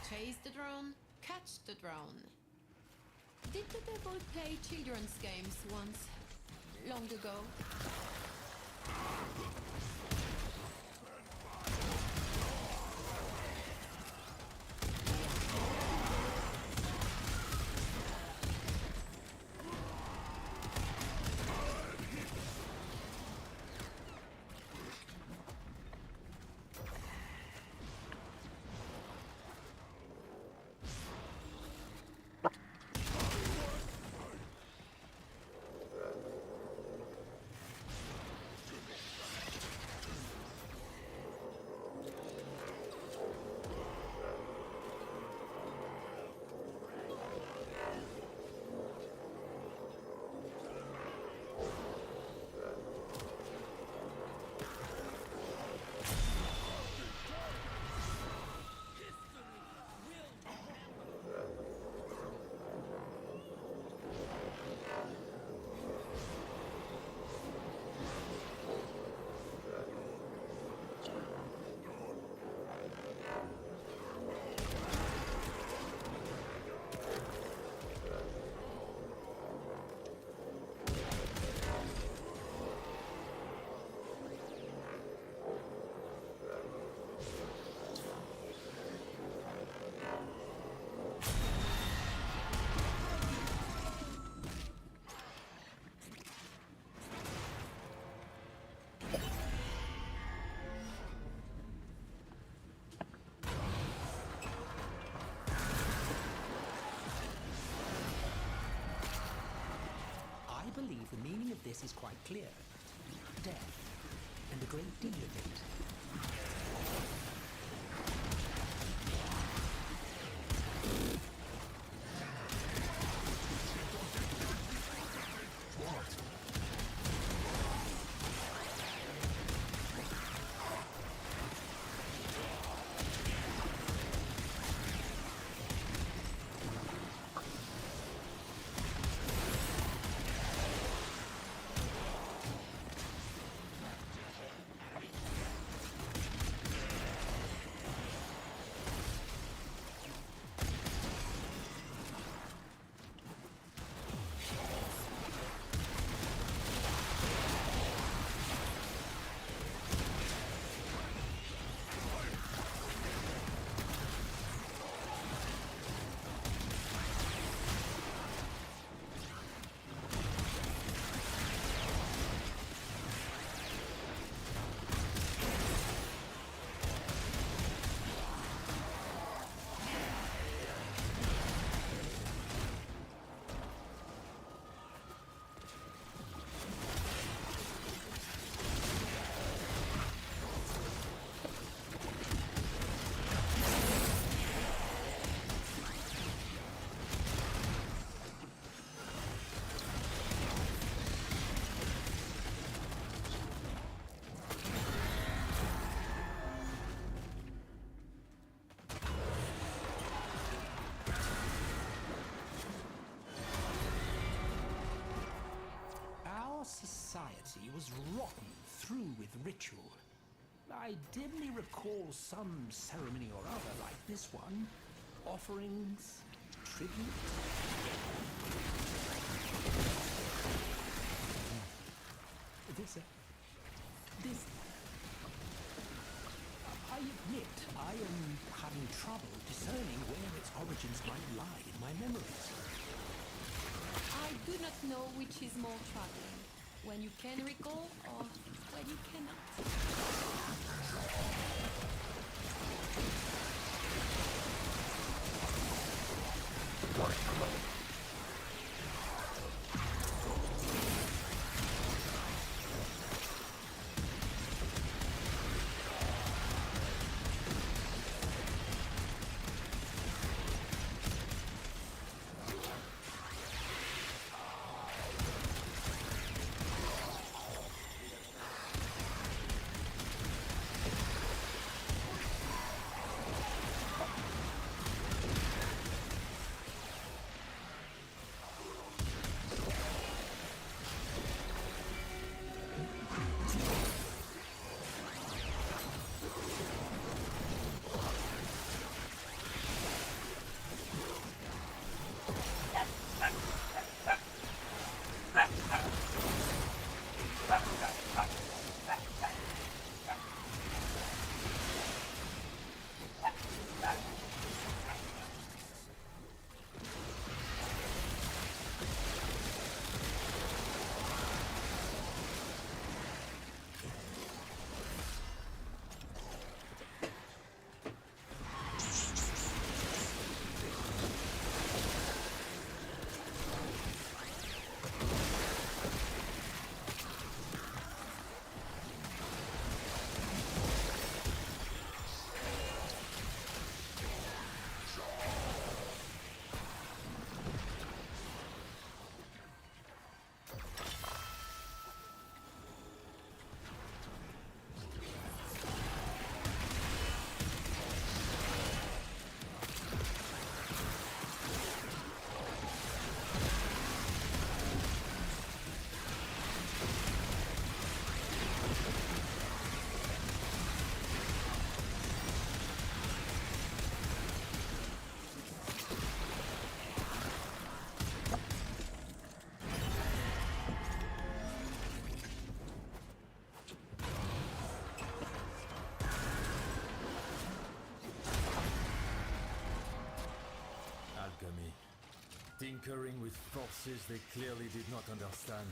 Chase the drone, catch the drone. Did the devil play children's games once, long ago? I believe the meaning of this is quite clear. Death, and a great deal of it. society was rotten through with ritual. I dimly recall some ceremony or other like this one. Offerings, tribute. This... I admit I am having trouble discerning where its origins might lie in my memories. I do not know which is more troubling, when you can recall or when you cannot. Alchemy. Tinkering with forces they clearly did not understand.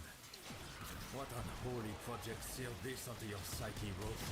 What unholy project sealed this onto your psyche, Rose?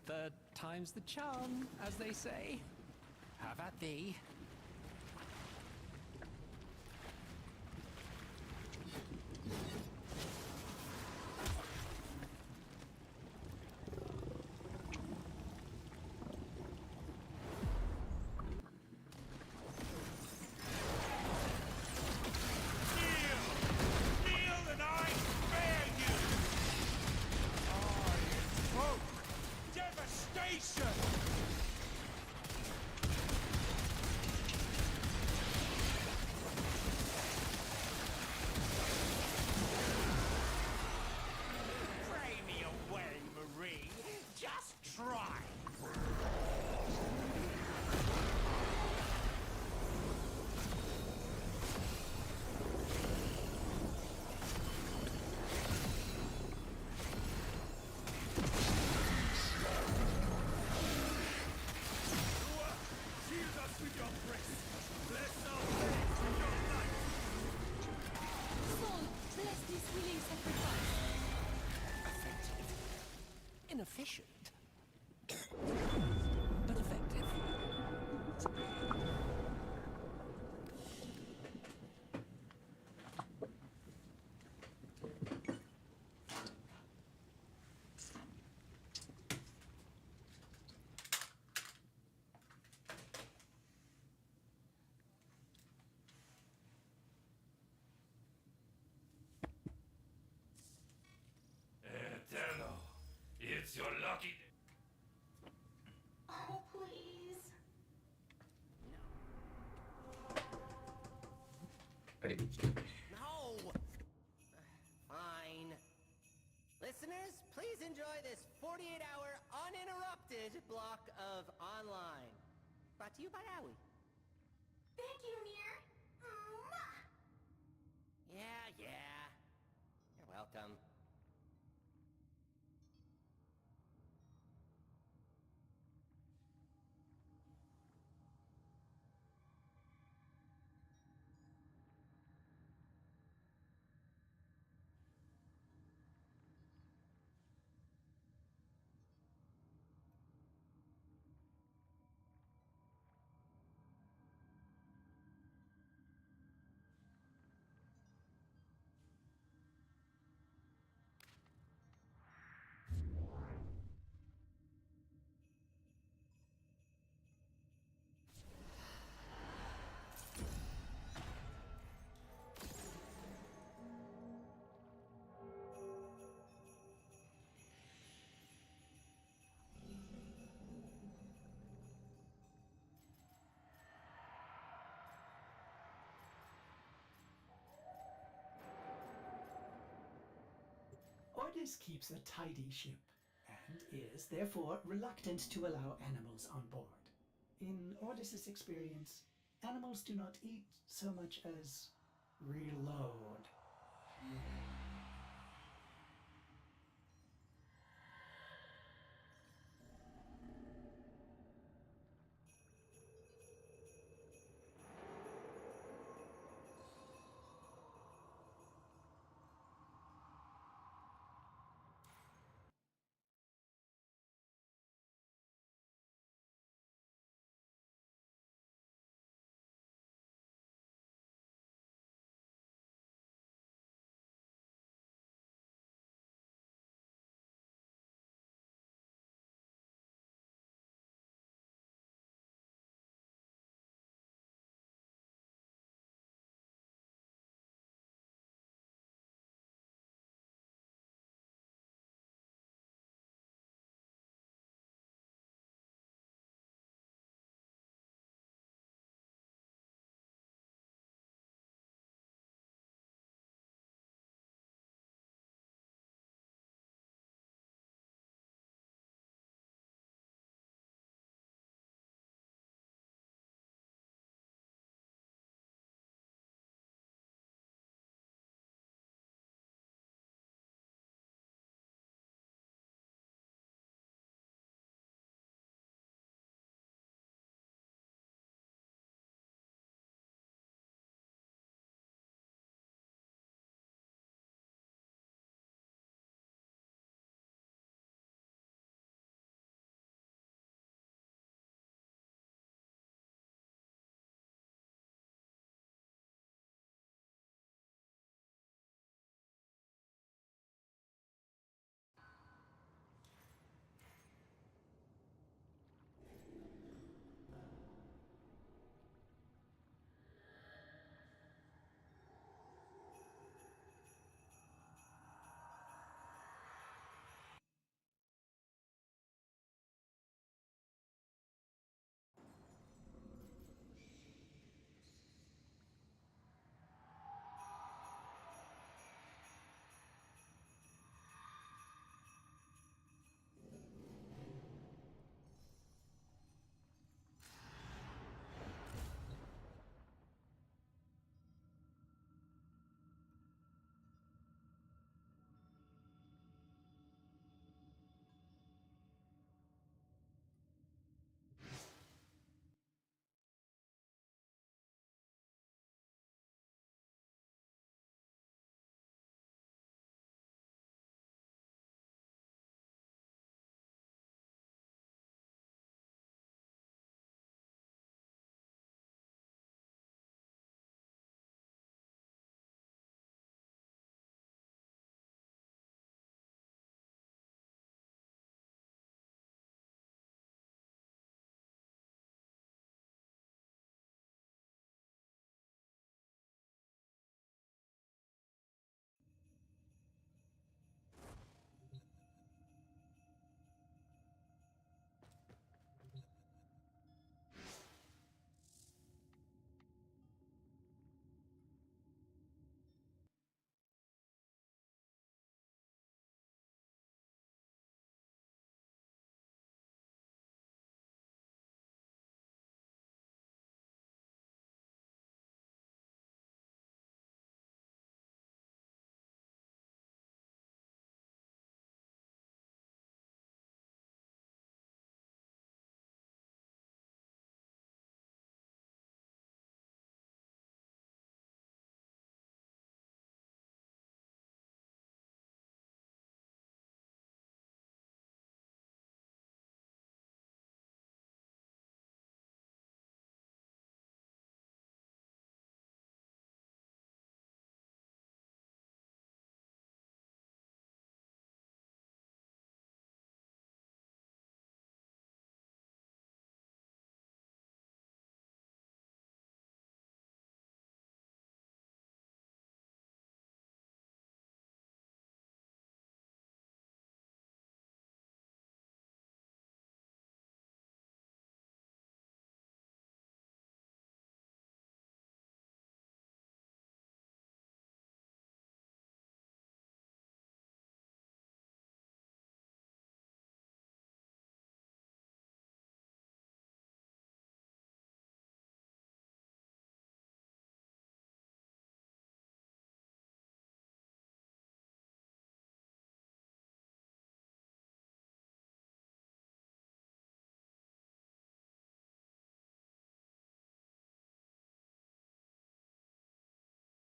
Third time's the charm, as they say. Have Have at thee. Kneel and I spare you! I invoke devastation! Pray me away, Marie. Just try. Shield us with your grace! Bless our faith with your light! Soul, bless this willing sacrifice. Effective. Inefficient. But effective. Eterno, it's your lucky day. Oh, please. No! Fine. Listeners, please enjoy this 48-hour uninterrupted block of online. Brought to you by Owie. Thank you, Nier. Yeah. You're welcome. Ordis keeps a tidy ship, and is therefore reluctant to allow animals on board. In Ordis's experience, animals do not eat so much as reload.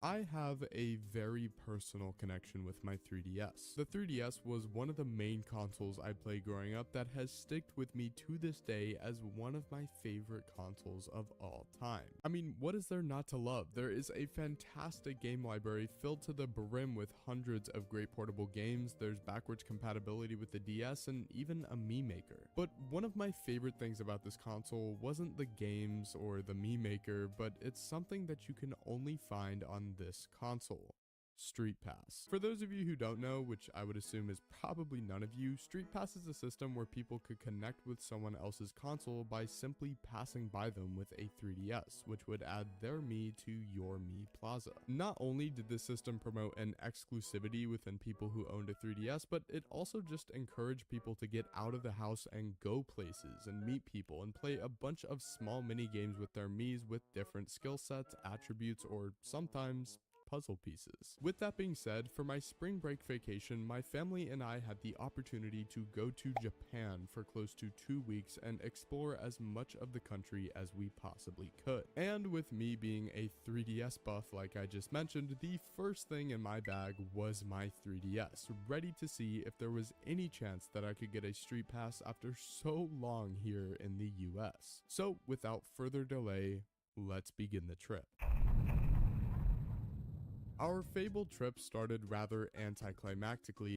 I have a very personal connection with my 3DS. The 3DS was one of the main consoles I played growing up that has sticked with me to this day as one of my favorite consoles of all time. I mean, what is there not to love? There is a fantastic game library filled to the brim with hundreds of great portable games, there's backwards compatibility with the DS, and even a meme maker. But one of my favorite things about this console wasn't the games or the meme maker, but it's something that you can only find on this console. Street Pass. For those of you who don't know, which I would assume is probably none of you, Street Pass is a system where people could connect with someone else's console by simply passing by them with a 3DS, which would add their Mii to your Mii Plaza. Not only did this system promote an exclusivity within people who owned a 3DS, but it also just encouraged people to get out of the house and go places and meet people and play a bunch of small mini games with their Miis with different skill sets, attributes, or sometimes puzzle pieces. With that being said, for my spring break vacation, my family and I had the opportunity to go to Japan for close to 2 weeks and explore as much of the country as we possibly could. And with me being a 3DS buff like I just mentioned, the first thing in my bag was my 3DS, ready to see if there was any chance that I could get a Street Pass after so long here in the US. So without further delay, let's begin the trip. Our fabled trip started rather anticlimactically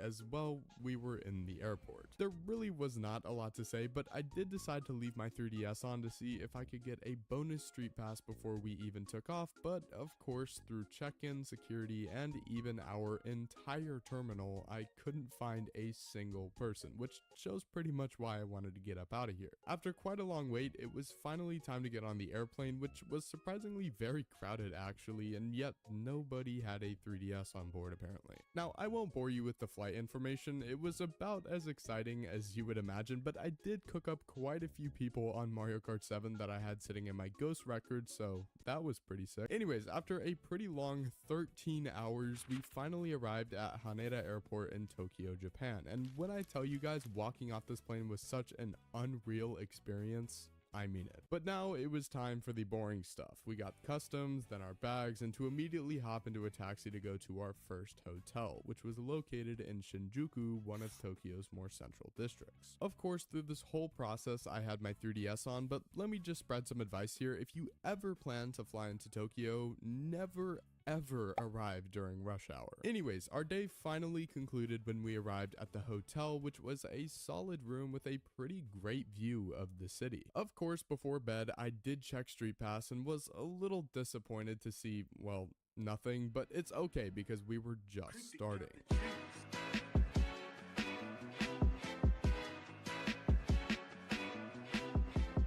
as well. We were in the airport. There really was not a lot to say, but I did decide to leave my 3DS on to see if I could get a bonus Street Pass before we even took off, but of course through check-in, security, and even our entire terminal, I couldn't find a single person, which shows pretty much why I wanted to get up out of here. After quite a long wait, it was finally time to get on the airplane, which was surprisingly very crowded actually, and yet nobody had a 3DS on board apparently. Now, I won't bore you with the flight information. It was about as exciting as you would imagine, but I did cook up quite a few people on Mario Kart 7 that I had sitting in my ghost record, so that was pretty sick. Anyways, after a pretty long 13 hours, we finally arrived at Haneda Airport in Tokyo, Japan. And when I tell you guys, walking off this plane was such an unreal experience, I mean it. But now it was time for the boring stuff. We got customs, then our bags, and to immediately hop into a taxi to go to our first hotel, which was located in Shinjuku, one of Tokyo's more central districts. Of course, through this whole process, I had my 3DS on, but let me just spread some advice here. If you ever plan to fly into Tokyo, never ever arrive during rush hour. Anyways, our day finally concluded when we arrived at the hotel, which was a solid room with a pretty great view of the city. Of course, before bed, I did check Street Pass and was a little disappointed to see, well, nothing, but it's okay because we were just starting.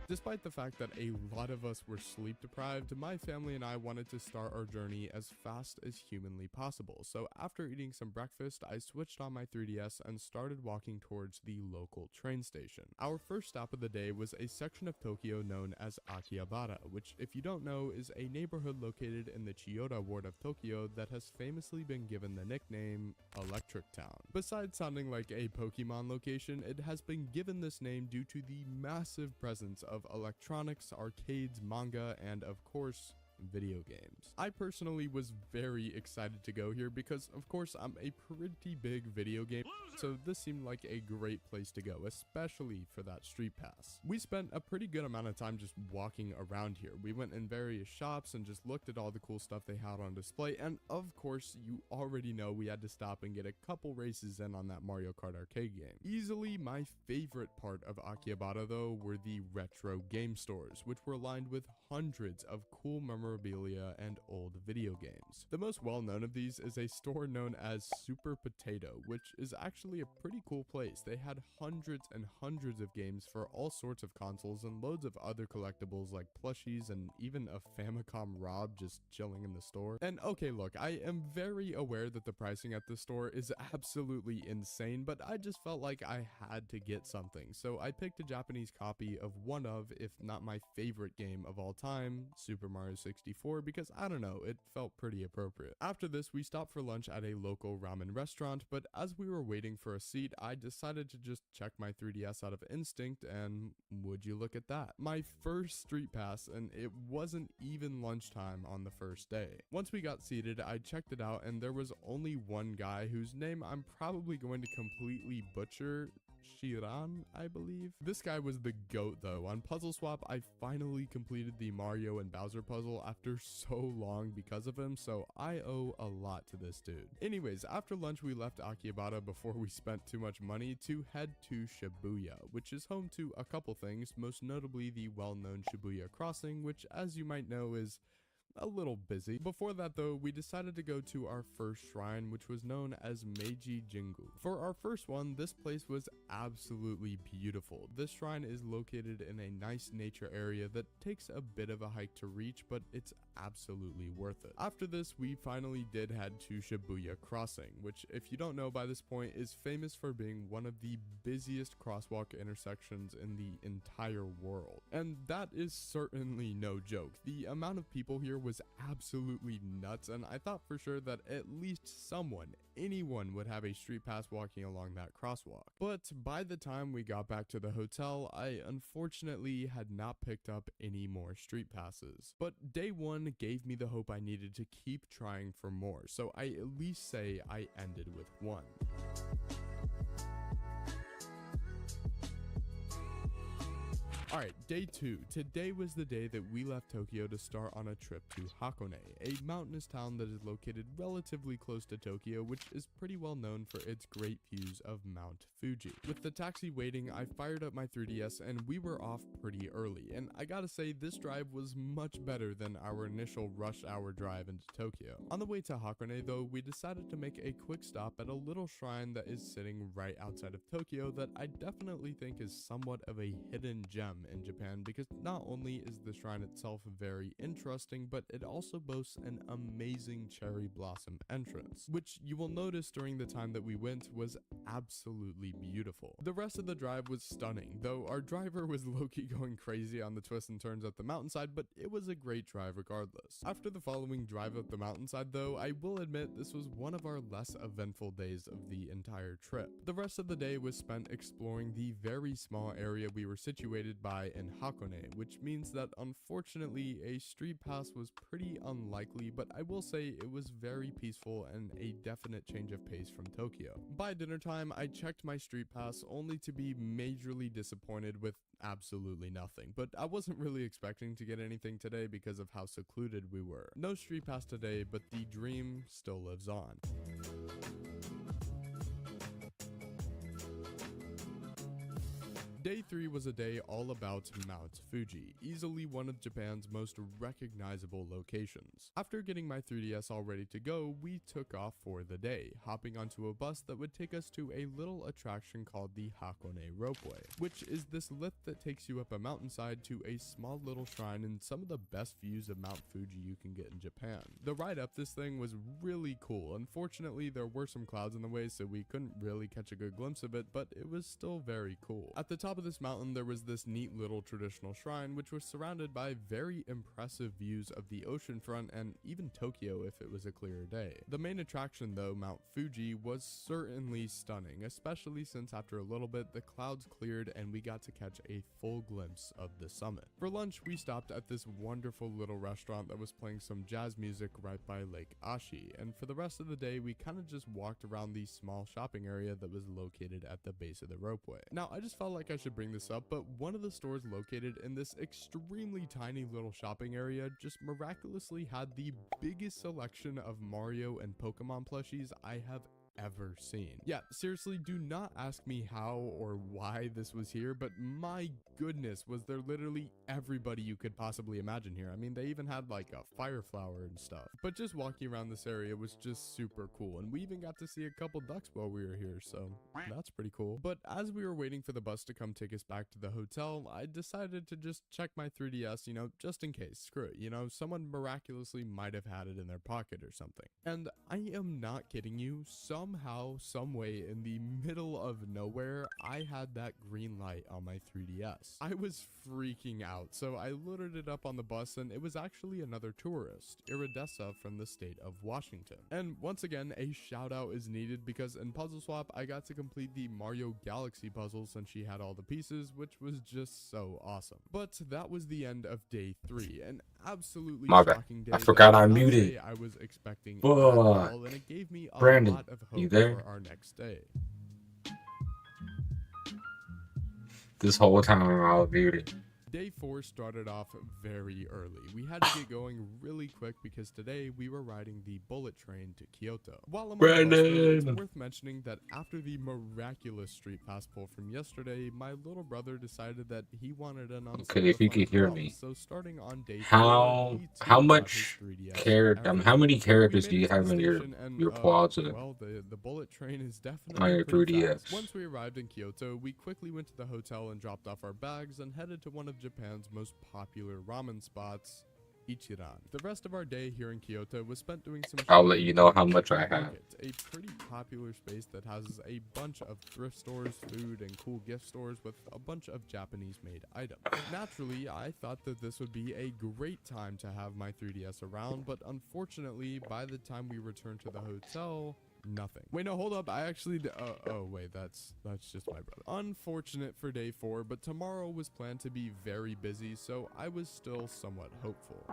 Despite the fact that a lot of us were sleep deprived, my family and I wanted to start our journey as fast as humanly possible. So after eating some breakfast, I switched on my 3DS and started walking towards the local train station. Our first stop of the day was a section of Tokyo known as Akihabara, which, if you don't know, is a neighborhood located in the Chiyoda ward of Tokyo that has famously been given the nickname Electric Town. Besides sounding like a Pokemon location, it has been given this name due to the massive presence of electronics, arcades, manga, and of course, video games. I personally was very excited to go here because of course I'm a pretty big video game, so this seemed like a great place to go, especially for that Street Pass. We spent a pretty good amount of time just walking around here. We went in various shops and just looked at all the cool stuff they had on display, and of course you already know we had to stop and get a couple races in on that Mario Kart arcade game. Easily my favorite part of Akihabara though were the retro game stores, which were lined with hundreds of cool memorabilia and old video games. The most well-known of these is a store known as Super Potato, which is actually a pretty cool place. They had hundreds and hundreds of games for all sorts of consoles and loads of other collectibles like plushies and even a Famicom Rob just chilling in the store. And okay, look, I am very aware that the pricing at this store is absolutely insane, but I just felt like I had to get something, so I picked a Japanese copy of one of, if not my favorite game of all time, Super Mario 64. 64 because I don't know, it felt pretty appropriate. After this, we stopped for lunch at a local ramen restaurant, but as we were waiting for a seat, I decided to just check my 3DS out of instinct, and would you look at that? My first street pass, and it wasn't even lunchtime on the first day. Once we got seated, I checked it out, and there was only one guy whose name I'm probably going to completely butcher. Shiran, I believe. This guy was the GOAT though. On Puzzle Swap, I finally completed the Mario and Bowser puzzle after so long because of him, so I owe a lot to this dude. Anyways, after lunch we left Akihabara before we spent too much money to head to Shibuya, which is home to a couple things, most notably the well-known Shibuya Crossing, which as you might know is a little busy. Before that though, we decided to go to our first shrine, which was known as Meiji Jingu. For our first one, this place was absolutely beautiful. This shrine is located in a nice nature area that takes a bit of a hike to reach, but it's absolutely worth it. After this, we finally did head to Shibuya Crossing, which if you don't know by this point is famous for being one of the busiest crosswalk intersections in the entire world. And that is certainly no joke. The amount of people here was absolutely nuts, and I thought for sure that at least anyone would have a street pass walking along that crosswalk. But by the time we got back to the hotel, I unfortunately had not picked up any more street passes. But day one gave me the hope I needed to keep trying for more, so I at least say I ended with one. Alright, day 2. Today was the day that we left Tokyo to start on a trip to Hakone, a mountainous town that is located relatively close to Tokyo, which is pretty well known for its great views of Mount Fuji. With the taxi waiting, I fired up my 3DS and we were off pretty early, and I gotta say this drive was much better than our initial rush hour drive into Tokyo. On the way to Hakone though, we decided to make a quick stop at a little shrine that is sitting right outside of Tokyo that I definitely think is somewhat of a hidden gem in Japan, because not only is the shrine itself very interesting, but it also boasts an amazing cherry blossom entrance, which you will notice during the time that we went was absolutely beautiful. The rest of the drive was stunning, though our driver was low-key going crazy on the twists and turns up the mountainside, but it was a great drive regardless. After the following drive up the mountainside though, I will admit this was one of our less eventful days of the entire trip. The rest of the day was spent exploring the very small area we were situated by in Hakone, which means that unfortunately a street pass was pretty unlikely, but I will say it was very peaceful and a definite change of pace from Tokyo. By dinner time, I checked my street pass only to be majorly disappointed with absolutely nothing, but I wasn't really expecting to get anything today because of how secluded we were. No street pass today, but the dream still lives on. Day 3 was a day all about Mount Fuji, easily one of Japan's most recognizable locations. After getting my 3DS all ready to go, we took off for the day, hopping onto a bus that would take us to a little attraction called the Hakone Ropeway, which is this lift that takes you up a mountainside to a small little shrine and some of the best views of Mount Fuji you can get in Japan. The ride up this thing was really cool. Unfortunately, there were some clouds in the way, so we couldn't really catch a good glimpse of it, but it was still very cool. At the top of this mountain, there was this neat little traditional shrine, which was surrounded by very impressive views of the ocean front and even Tokyo if it was a clear day. The main attraction though, Mount Fuji, was certainly stunning, especially since after a little bit the clouds cleared and we got to catch a full glimpse of the summit. For lunch, we stopped at this wonderful little restaurant that was playing some jazz music right by Lake Ashi, and for the rest of the day we kind of just walked around the small shopping area that was located at the base of the ropeway. Now I just felt like I should bring this up, but one of the stores located in this extremely tiny little shopping area just miraculously had the biggest selection of Mario and Pokemon plushies I have ever seen. Yeah, seriously, do not ask me how or why this was here, but my goodness, was there literally everybody you could possibly imagine here. I mean, they even had like a fire flower and stuff. But just walking around this area was just super cool, and we even got to see a couple ducks while we were here, so that's pretty cool. But as we were waiting for the bus to come take us back to the hotel, I decided to just check my 3DS, you know, just in case. Screw it, you know, someone miraculously might have had it in their pocket or something. And I am not kidding you, some somehow, someway, in the middle of nowhere, I had that green light on my 3DS. I was freaking out, so I loaded it up on the bus, and it was actually another tourist, Iridessa from the state of Washington. And once again, a shout out is needed because in Puzzle Swap, I got to complete the Mario Galaxy puzzle since she had all the pieces, which was just so awesome. But that was the end of day 3, an absolutely My bad. shocking day. I forgot that I I cannot muted. say I was expecting at Fuck. all, and it gave me a Brandon, lot of you hope there? for our next day. This whole time I was muted. Day 4 started off very early. We had to get going really quick because today we were riding the bullet train to Kyoto. While I'm on the bus, though, it's Brandon! worth mentioning that after the miraculous street pass pull from yesterday, my little brother decided that he wanted in on some Okay, of if the you fun could hear as well. me. So starting on day 4, How he too got his much 3DS how many So we characters made do you it to the have in your station and, Plaza well, the bullet train is on definitely your pretty 3DS? fast. Once we arrived in Kyoto, we quickly went to the hotel and dropped off our bags and headed to one of Japan's most popular ramen spots, Ichiran. The rest of our day here in Kyoto was spent doing some I'll let shopping you know in how the much I Ichiran have. Market, a pretty popular space that houses a bunch of thrift stores, food, and cool gift stores with a bunch of Japanese-made items. Naturally, I thought that this would be a great time to have my 3DS around, but unfortunately, by the time we returned to the hotel, nothing. Wait, no, hold up. I actually oh wait, that's just my brother. Unfortunate for day 4, but tomorrow was planned to be very busy, so I was still somewhat hopeful.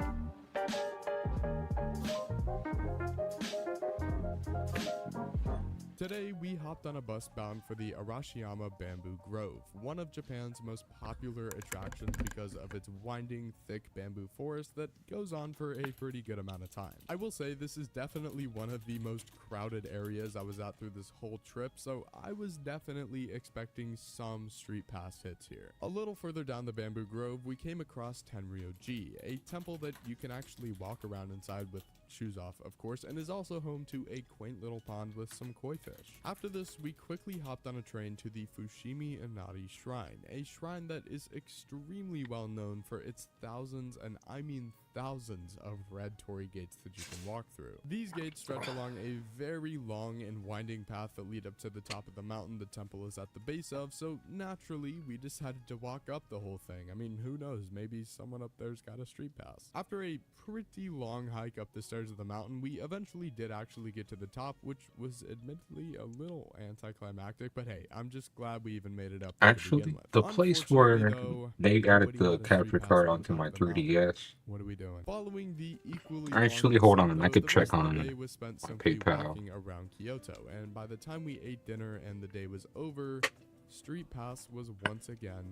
Today, we hopped on a bus bound for the Arashiyama Bamboo Grove, one of Japan's most popular attractions because of its winding, thick bamboo forest that goes on for a pretty good amount of time. I will say this is definitely one of the most crowded areas I was at through this whole trip, so I was definitely expecting some street pass hits here. A little further down the Bamboo Grove, we came across Tenryou-ji, a temple that you can actually walk around inside with shoes off, of course, and is also home to a quaint little pond with some koi fish. After this, we quickly hopped on a train to the Fushimi Inari Shrine, a shrine that is extremely well known for its thousands, and I mean thousands, of red torii gates that you can walk through. These gates stretch along a very long and winding path that lead up to the top of the mountain the temple is at the base of, so naturally we decided to walk up the whole thing. I mean, who knows, maybe someone up there's got a street pass. After a pretty long hike up the stairs of the mountain, we eventually did actually get to the top, which was admittedly a little anticlimactic, but hey, I'm just glad we even made it up there to begin Actually, with. the place where Though, they added nobody the got a capture street pass card to the onto top my of the mountain. 3DS. What are we doing? Following the equally Actually, long hold descent, on, I though, could the check rest of the on day was spent my simply PayPal. walking around Kyoto, and by the time we ate dinner and the day was over, Street Pass was once again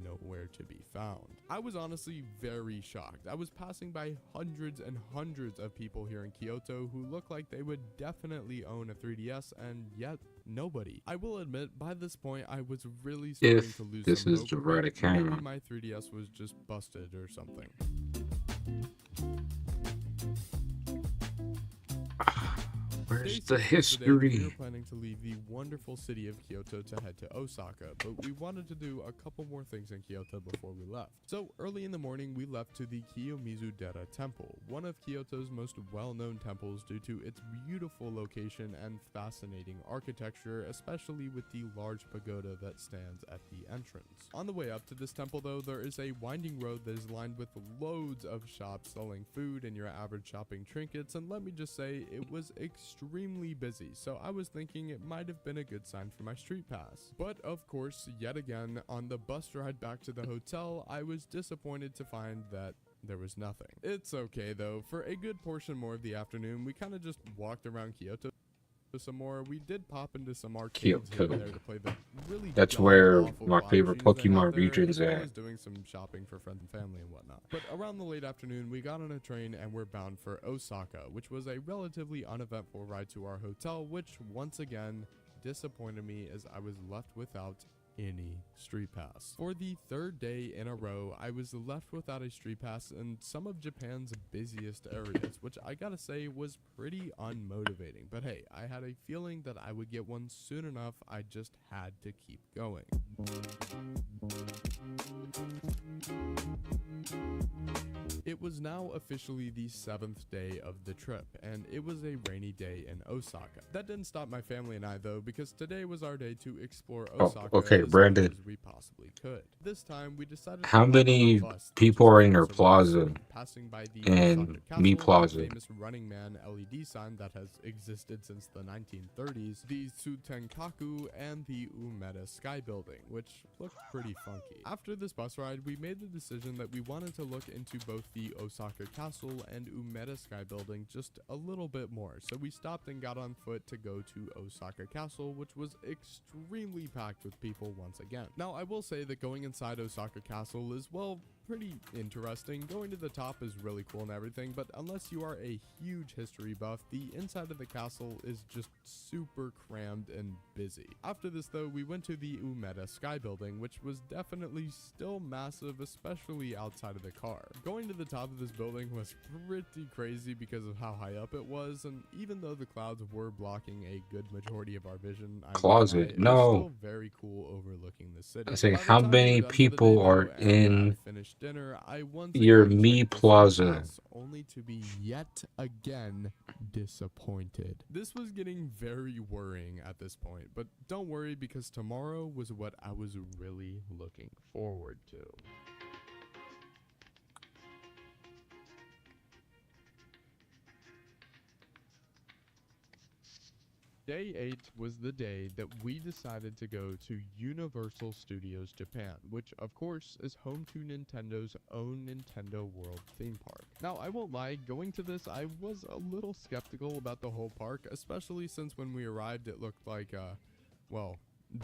nowhere to be found. I was honestly very shocked. I was passing by hundreds and hundreds of people here in Kyoto who looked like they would definitely own a 3DS, and yet nobody. I will admit, by this point, I was really starting If to lose this some is hope, the but right account. maybe my 3DS was just busted or something. Where's Day the 6 of the day, history? we were planning to leave the wonderful city of Kyoto to head to Osaka, but we wanted to do a couple more things in Kyoto before we left. So early in the morning, we left to the Kiyomizu-dera Temple, one of Kyoto's most well-known temples due to its beautiful location and fascinating architecture, especially with the large pagoda that stands at the entrance. On the way up to this temple, though, there is a winding road that is lined with loads of shops selling food and your average shopping trinkets, and let me just say, it was extremely busy, so I was thinking it might have been a good sign for my street pass. But of course, yet again, on the bus ride back to the hotel, I was disappointed to find that there was nothing. It's okay though, for a good portion more of the afternoon, we kind of just walked around Kyoto some more. We did pop into some arcades here and there to play the really That's where god-awful my fly favorite machines they have Pokemon there, region's as well at. as doing some shopping for friends and family and whatnot. But around the late afternoon, we got on a train and we're bound for Osaka, which was a relatively uneventful ride to our hotel, which once again disappointed me as I was left without any street pass. For the third day in a row, I was left without a street pass in some of Japan's busiest areas, which I gotta say was pretty unmotivating. But hey, I had a feeling that I would get one soon enough. I just had to keep going. It was now officially the 7th day of the trip, and it was a rainy day in Osaka. That didn't stop my family and I though, because today was our day to explore Osaka okay, as Brandon. much as we possibly could. This time we decided How to hop on a many bus that people just are in took your us around the plaza city, passing by the and Osaka me Castle, plaza? the famous Running Man LED sign that has existed since the 1930s, the Tsutenkaku, and the Umeda Sky Building, which looked pretty funky. After this bus ride, we made the decision that we wanted to look into both the Osaka Castle and Umeda Sky Building just a little bit more, so we stopped and got on foot to go to Osaka Castle, which was extremely packed with people once again. Now, I will say that going inside Osaka Castle is, well, pretty interesting. Going to the top is really cool and everything, but unless you are a huge history buff, the inside of the castle is just super crammed and busy. After this though, we went to the Umeda Sky Building, which was definitely still massive, especially outside of the car. Going to the top of this building was pretty crazy because of how high up it was, and even though the clouds were blocking a good majority of our vision, Closet. it was No. still very cool overlooking the city. I say, By the how time we were many done for the day, people though, are and in I finished dinner, I once your again me checked the plaza? pass, only to be yet again disappointed. This was getting very worrying at this point, but don't worry, because tomorrow was what I was really looking forward to. Day 8 was the day that we decided to go to Universal Studios Japan, which of course is home to Nintendo's own Nintendo World theme park. Now, I won't lie, going to this I was a little skeptical about the whole park, especially since when we arrived it looked like, well,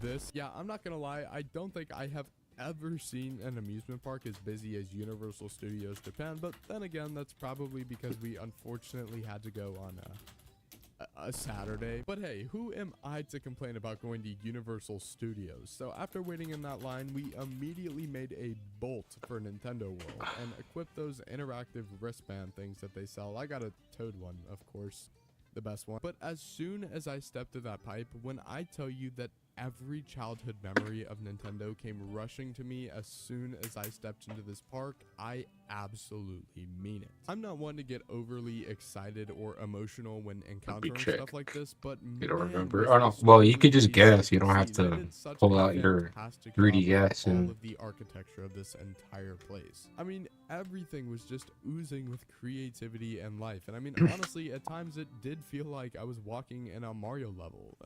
this. Yeah, I'm not gonna lie, I don't think I have ever seen an amusement park as busy as Universal Studios Japan, but then again, that's probably because we unfortunately had to go on a Saturday. But hey, who am I to complain about going to Universal Studios? So after waiting in that line, we immediately made a bolt for Nintendo World and equipped those interactive wristband things that they sell. I got a Toad one, of course, the best one. But as soon as I stepped to that pipe, when I tell you that every childhood memory of Nintendo came rushing to me as soon as I stepped into this park, I absolutely mean it. I'm not one to get overly excited or emotional when encountering stuff like this, but You don't man, remember? was Oh no. this Well, you could truly just a guess. sight You don't have see. to They did such pull a out your fantastic 3D job with guess all and of the architecture of this entire place. I mean, everything was just oozing with creativity and life. And I mean, honestly, at times it did feel like I was walking in a Mario level.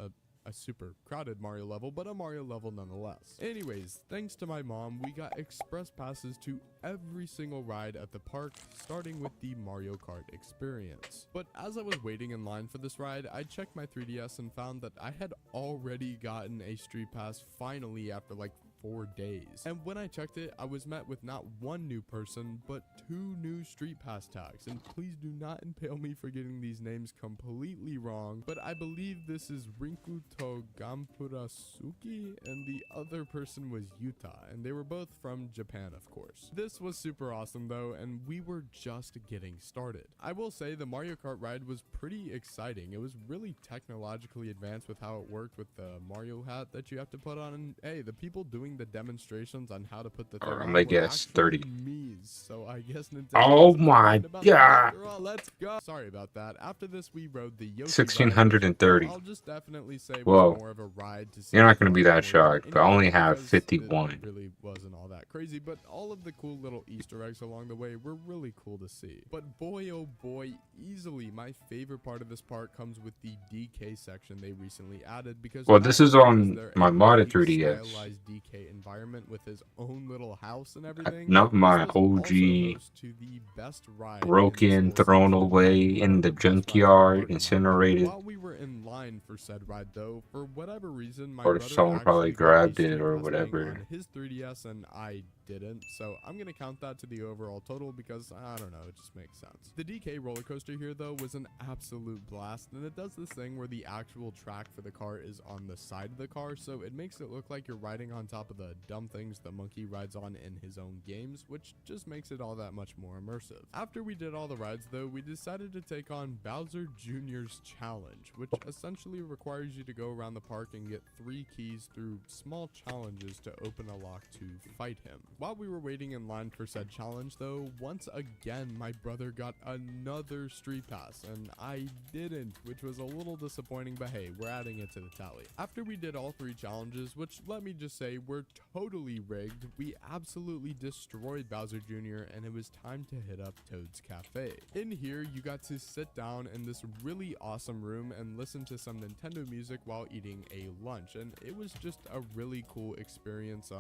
A super crowded Mario level, but a Mario level nonetheless. Anyways, thanks to my mom, we got express passes to every single ride at the park, starting with the Mario Kart experience. But as I was waiting in line for this ride, I checked my 3DS and found that I had already gotten a street pass finally after like 4 days. And when I checked it, I was met with not one new person, but 2 new street pass tags. And please do not impale me for getting these names completely wrong, but I believe this is Rinku to Gampurasuki, and the other person was Yuta, and they were both from Japan, of course. This was super awesome though, and we were just getting started. I will say the Mario Kart ride was pretty exciting. It was really technologically advanced with how it worked with the Mario hat that you have to put on, and hey, the people doing the demonstrations on how to put the thing or on I'm gonna were guess actually 30. me's, so I guess Nintendo Oh wasn't my complaining about that god. after all. Let's go. Sorry about that. After this, we rode the Yoshi ride, which, 1630. I'll just definitely say was Whoa. more of a ride to see You're not the gonna be park that more than shocked, but I only anything, have because 51. it really wasn't all that crazy, but all of the cool little Easter eggs along the way were really cool to see. But boy oh boy, easily my favorite part of this park comes with the DK section they recently added, because Well, not this is only is on there my a modded really 3DS. stylized DK environment with his own little house and everything, Not this my was also OG host to the best ride broken, in this whole thrown section, away one in of the best rides in the junkyard, park, in my opinion. incinerated. While we were in line for said ride though, for whatever reason, my Or brother someone probably actually got a grabbed it street or pass thing whatever. on his 3DS and I didn't, so I'm gonna count that to the overall total because I don't know, it just makes sense. The DK roller coaster here though was an absolute blast, and it does this thing where the actual track for the car is on the side of the car, so it makes it look like you're riding on top of the dumb things the monkey rides on in his own games, which just makes it all that much more immersive. After we did all the rides though, we decided to take on Bowser Jr.'s Challenge, which essentially requires you to go around the park and get 3 keys through small challenges to open a lock to fight him. While we were waiting in line for said challenge though, once again my brother got another street pass and I didn't, which was a little disappointing, but hey, we're adding it to the tally. After we did all 3 challenges, which let me just say were totally rigged, we absolutely destroyed Bowser Jr. and it was time to hit up Toad's Cafe. In here, you got to sit down in this really awesome room and listen to some Nintendo music while eating a lunch, and it was just a really cool experience.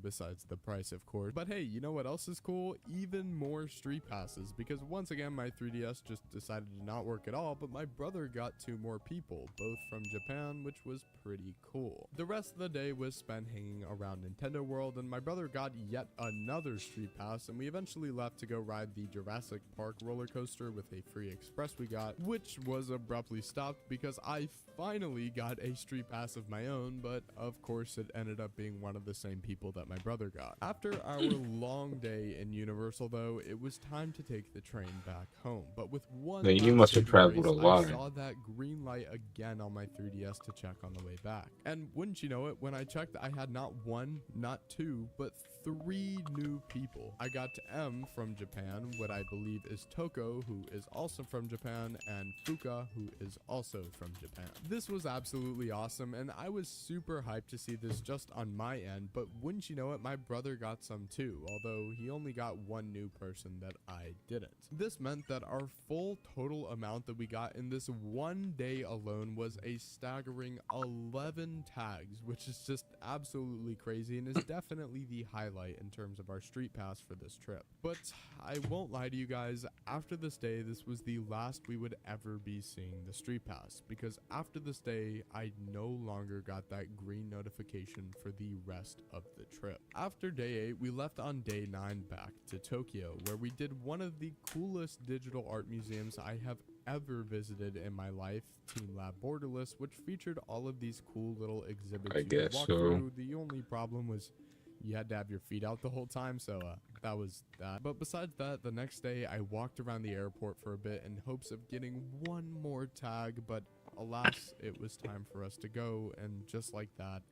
Besides the price, of course. But hey, you know what else is cool? Even more street passes, because once again my 3DS just decided to not work at all, but my brother got 2 more people, both from Japan, which was pretty cool. The rest of the day was spent hanging around Nintendo World, and my brother got yet another street pass, and we eventually left to go ride the Jurassic Park roller coaster with a free express we got, which was abruptly stopped because I finally got a street pass of my own, but of course it ended up being one of the same people that my brother got. After our long day in Universal though, it was time to take the train back home, but with one Man, you last must have saving traveled grace, a lot. I saw that green light again on my 3DS to check on the way back. And wouldn't you know it, when I checked, I had not 1, not 2, but 3 new people. I got M from Japan, what I believe is Toko, who is also from Japan, and Fuka, who is also from Japan. This was absolutely awesome, and I was super hyped to see this just on my end, but wouldn't you know it, my brother got some too, although he only got 1 new person that I didn't. This meant that our full total amount that we got in this one day alone was a staggering 11 tags, which is just absolutely crazy and is definitely the highlight in terms of our street pass for this trip. But I won't lie to you guys, after this day, this was the last we would ever be seeing the street pass, because after this day, I no longer got that green notification for the rest of the trip. After day 8, we left on day 9 back to Tokyo, where we did one of the coolest digital art museums I have ever visited in my life, Team Lab Borderless, which featured all of these cool little exhibits I you could guess walk so. through. The only problem was you had to have your feet out the whole time, so that was that. But besides that, the next day I walked around the airport for a bit in hopes of getting 1 more tag, but alas, it was time for us to go, and just like that,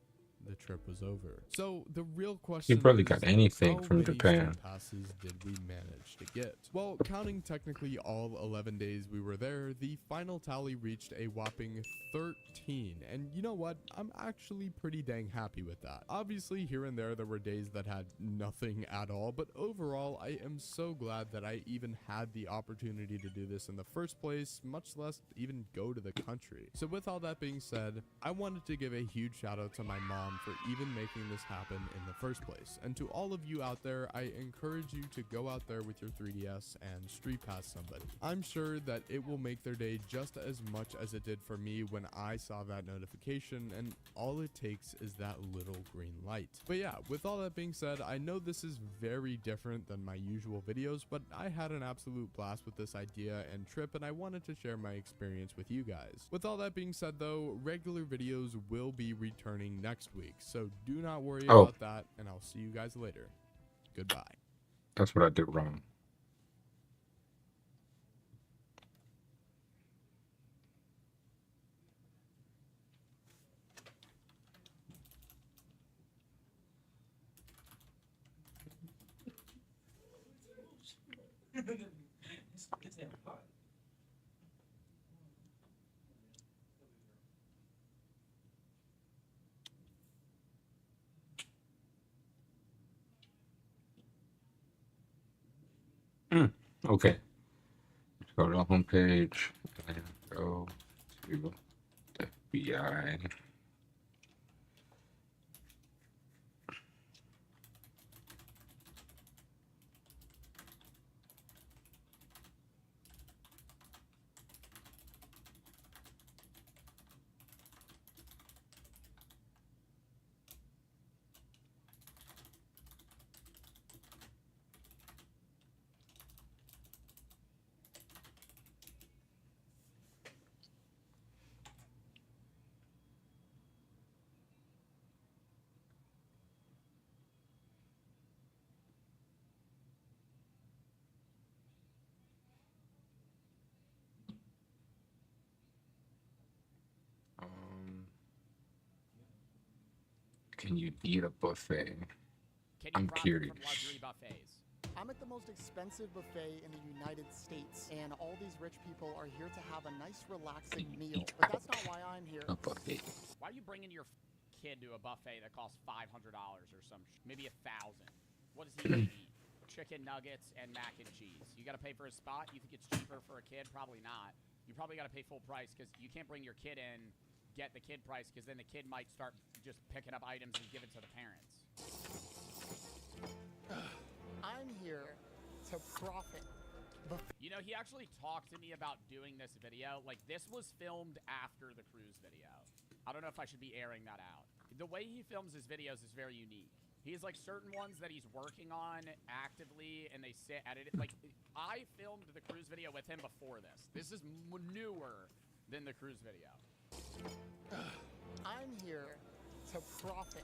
the trip was over. So the real question probably is, got anything how from many Japan. street passes did we manage to get? Well, counting technically all 11 days we were there, the final tally reached a whopping 13, and you know what? I'm actually pretty dang happy with that. Obviously, here and there were days that had nothing at all, but overall, I am so glad that I even had the opportunity to do this in the first place, much less even go to the country. So with all that being said, I wanted to give a huge shout out to my mom for even making this happen in the first place. And to all of you out there, I encourage you to go out there with your 3DS and street pass somebody. I'm sure that it will make their day just as much as it did for me when I saw that notification, and all it takes is that little green light. But yeah, with all that being said, I know this is very different than my usual videos, but I had an absolute blast with this idea and trip, and I wanted to share my experience with you guys. With all that being said though, regular videos will be returning next week, so do not worry about that, and I'll see you guys later. Goodbye. That's what I did wrong. Okay. Go to the homepage and go to FBI. Can you eat a buffet? Can you I'm profit curious. from luxury buffets? I'm at the most expensive buffet in the United States, and all these rich people are here to have a nice, relaxing meal. But that's not why I'm here. Why are you bringing your kid to a buffet that costs $500 or maybe $1,000? What does he eat? Chicken nuggets and mac and cheese. You got to pay for a spot. You think it's cheaper for a kid? Probably not. You probably got to pay full price because you can't bring your kid in, get the kid price, because then the kid might start just picking up items and give it to the parents. I'm here to profit. You know, he actually talked to me about doing this video. Like, this was filmed after the cruise video. I don't know if I should be airing that out. The way he films his videos is very unique. He has, like, certain ones that he's working on actively, and they sit edit it. Like, I filmed the cruise video with him before this. This is newer than the cruise video. I'm here to profit.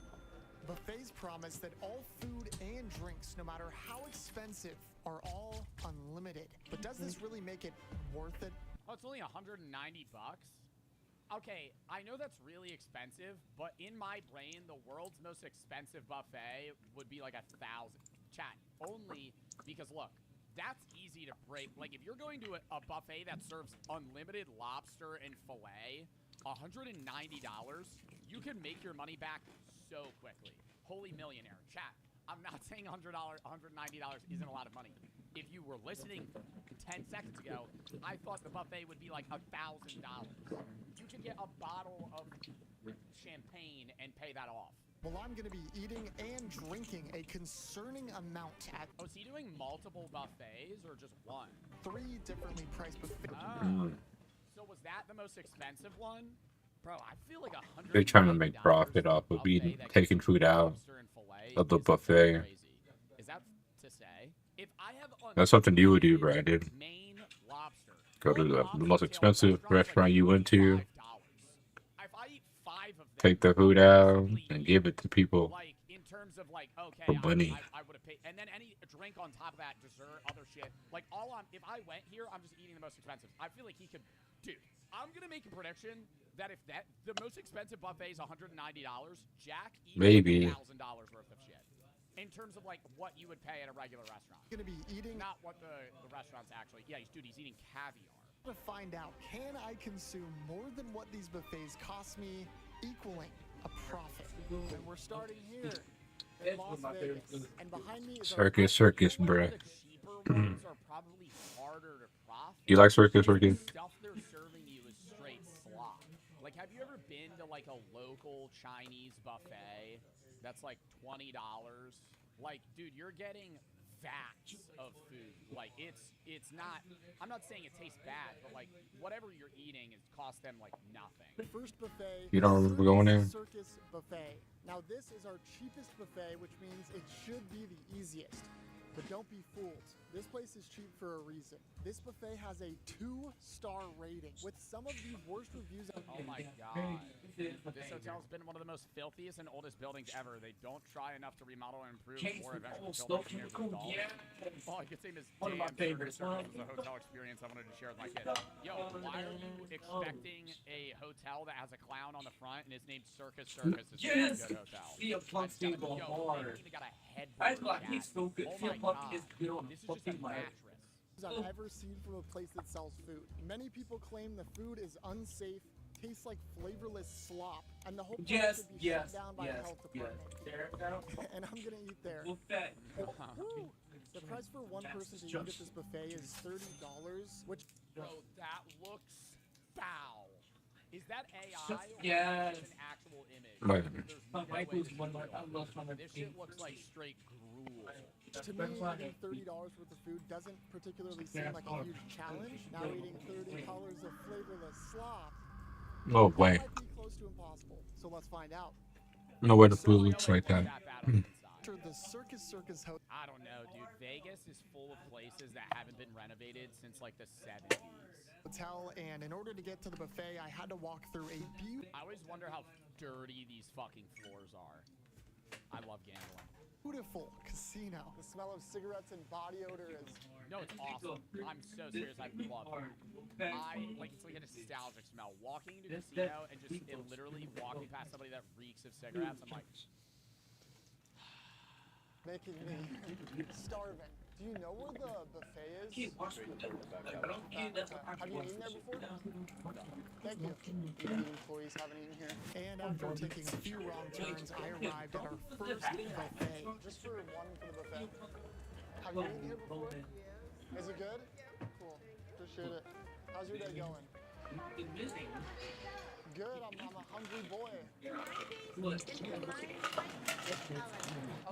Buffets promise that all food and drinks, no matter how expensive, are all unlimited. But does this really make it worth it? Oh, it's only $190 bucks? Okay, I know that's really expensive, but in my brain, the world's most expensive buffet would be like $1,000. Chat, only because look, that's easy to break. Like, if you're going to a buffet that serves unlimited lobster and filet, $190, you can make your money back so quickly. Holy millionaire. Chat, I'm not saying $190 isn't a lot of money. If you were listening 10 seconds ago, I thought the buffet would be like $1,000. You could get a bottle of champagne and pay that off. Well, I'm going to be eating and drinking a concerning amount at... Oh, is he doing multiple buffets or just one? 3 differently priced buffets. Oh. So was that the most expensive one? Bro, I feel like They're trying to make profit off of eating, taking food out of the buffet. Is that to say? If I have That's something you would do, Brandon. Go to the most expensive restaurant you went to, take the food out, and give it to people like in terms of like, okay, for money. I would have paid, and then any drink on top of that, dessert, other shit. Like if I went here, I'm just eating the most expensive. I feel like he could, dude. I'm gonna make a prediction that if the most expensive buffet is $190, Jack eats $1,000 worth of shit. In terms of like what you would pay at a regular restaurant. Gonna be eating, not what the restaurant's actually. Yeah, he's eating caviar. To find out, can I consume more than what these buffets cost me, equaling a profit? And we're starting here in Las Vegas. And behind me is Circus, bruh. Are probably harder to profit. You like circus? Stuff they're serving you is straight slop. Like, have you ever been to like a local Chinese buffet that's like $20? Like, dude, you're getting vats of food. Like, it's not, I'm not saying it tastes bad, but like whatever you're eating, it costs them like nothing. The first buffet, you don't remember going in? Circus buffet. Now this is our cheapest buffet, which means it should be the easiest. But don't be fooled. This place is cheap for a reason. This buffet has a 2-star rating with some of the worst reviews. Oh my god. This hotel's been one of the most filthiest and oldest buildings ever. They don't try enough to remodel and improve or eventually build it near the All I could say is one of my favorites. This is a hotel experience I wanted to share with my kid. Yo, why are you expecting a hotel that has a clown on the front and it's named Circus? Yes! Is a good hotel. Feel comfortable hard. Even got a headboard. That's why he's so good. Oh Feel my comfy is god. good on This is just a mattress. I've ever seen from a place that sells food. Many people claim the food is unsafe, tastes like flavorless slop, and the whole place should be shut down by the health department. There we go. And I'm gonna eat there. Buffet. Woo! The price for one person to eat at this buffet is $30, which... Bro, that looks foul. Is that AI or yes. is it an actual image? My wife was one of my This shit looks like straight gruel. To me, eating $30 worth of food doesn't particularly seem like a huge challenge. Now eating $30 of flavorless slop No way. might be close to impossible. So let's find out. No way the food looks like that. The Circus Hotel. I don't know, dude. Vegas is full of places that haven't been renovated since like the 70s. And in order to get to the buffet, I had to walk through a I always wonder how dirty these fucking floors are. I love gambling. Beautiful casino. The smell of cigarettes and body odor is... No, it's awesome. I'm so serious. I love it. It's like a nostalgic smell. Walking into a casino and just literally walking past somebody that reeks of cigarettes, I'm like... making me starving. Do you know where the buffet is? Okay. Have you eaten there before? Thank you. The employees haven't eaten here. And after taking a few wrong turns, I arrived at our first buffet. Just for one for the buffet. Have you eaten here before? Is it good? Cool. Appreciate it. How's your day going? Good. I'm a hungry boy.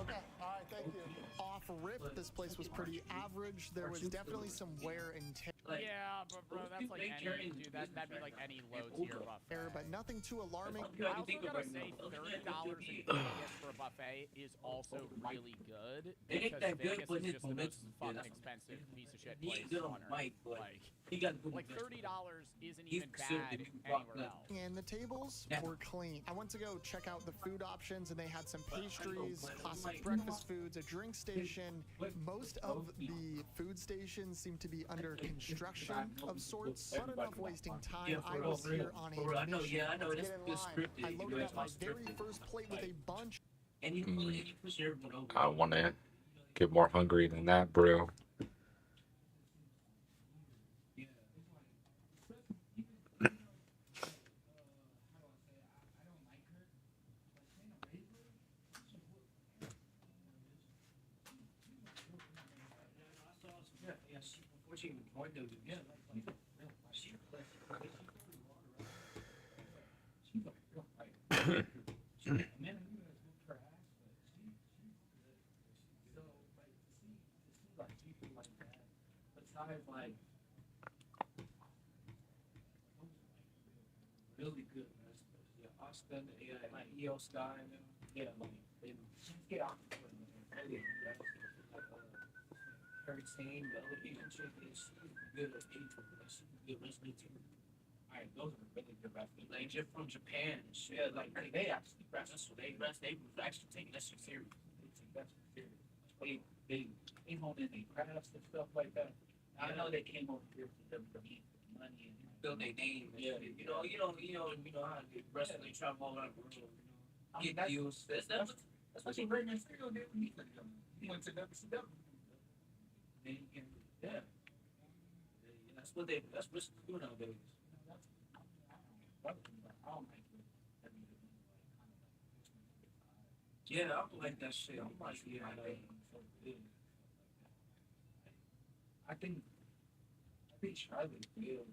Okay. All right. Thank you. Off rip, this place was pretty average. There was definitely some wear and tear. Yeah, but bro, that's like any dude. That'd be like any low tier buffet. But nothing too alarming. I also gotta say, $30 in Vegas for a buffet is also really good because Vegas is just the most fucking expensive piece of shit place on earth. Like $30 isn't even bad anywhere else. And the tables were clean. I went to go check out the food options, and they had some pastries, classic breakfast foods, a drink station. Most of the food stations seem to be under construction of sorts. But enough wasting time, I was here on a mission to get in line. I loaded up my very first plate with a bunch. I want to get more hungry than that, bro. Really good. Yeah, Oscar, like EO Sky, yeah, like they get off the Hurricane, the other Asian chick is good at Asian, she's good listening to. Alright, those are really good rappers. Like just from Japan and shit, like they actually rap. That's what they rap. They was actually taking that shit serious. They take that shit serious. They came home and they crafts and stuff like that. I know they came over here for WWE money and build their name. Yeah, you know how the wrestling they travel all around the world. Get views. That's what you bring in Stereo did when he went to WCW. Yeah. That's what what's doing nowadays. Yeah, I don't like that shit. I'm like, yeah, I think Charlie feel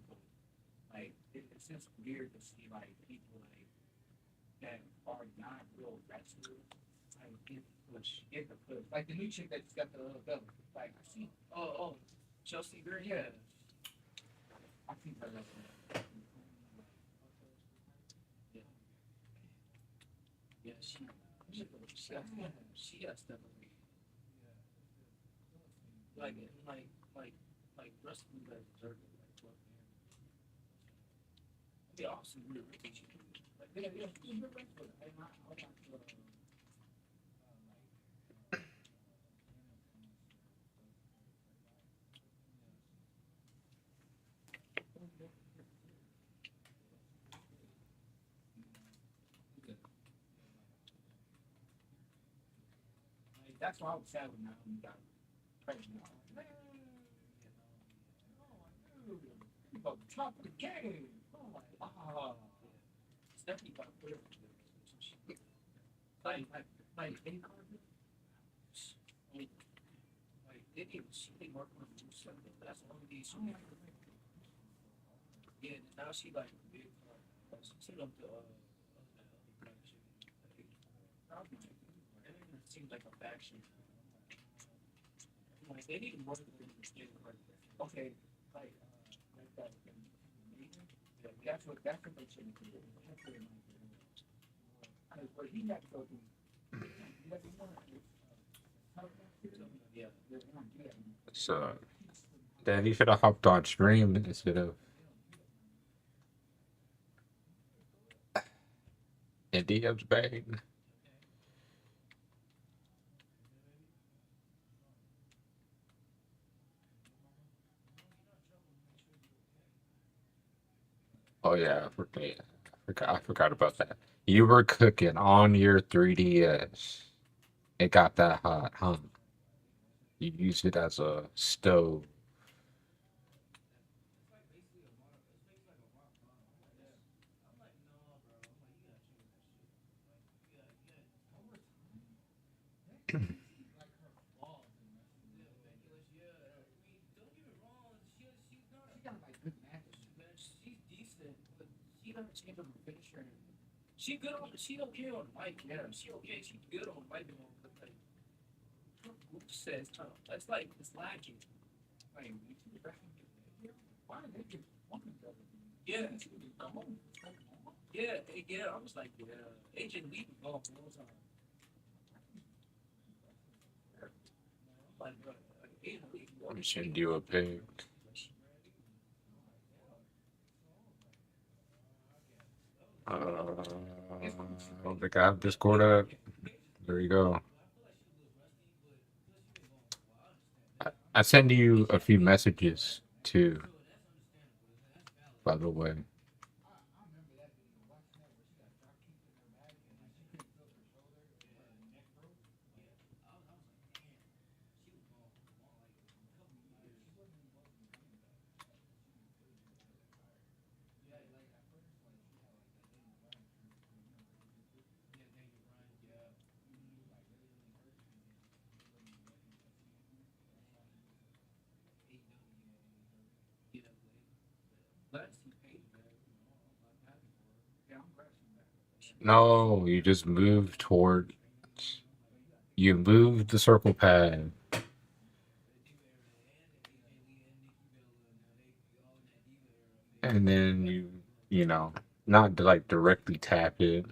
like it's just weird to see like people like that are not real wrestlers. Like get the push. Like the new chick that just got the belt. Like I see Chelsea Green, yeah. I think her wrestling. Yeah, she has definitely like wrestling that deserve it. They also really teach you. Like they good wrestler. I like that's why I was sad when I got pregnant. About the top of the game. Oh my god. Stephanie got clear. Like any card. Like they didn't she didn't work on the stuff. That's the only thing she made. Yeah, now she like big she set up the it seems like a faction. Like they need more than okay, like that. Yeah, that's what they should do. But he got to go through. So, Dad, you should have hopped on stream instead of India's bang. Oh yeah, I forgot about that. You were cooking on your 3DS. it got that hot, huh? You use it as a stove. She's decent, but she doesn't change up her finisher. She good on. She okay on mic. Yeah, she okay. She good on mic. But like, her group says, it's like it's lacking. Like, why did they get woman together? Yeah, come on. Yeah, yeah. I was like, yeah, Agent Lee was off all the time. Like, Agent Lee. Let me send you a pic. I don't think I have Discord up. There you go. I send you a few messages too, by the way. No, you just move toward. You move the circle pad, and then you know, not to, like directly tap it.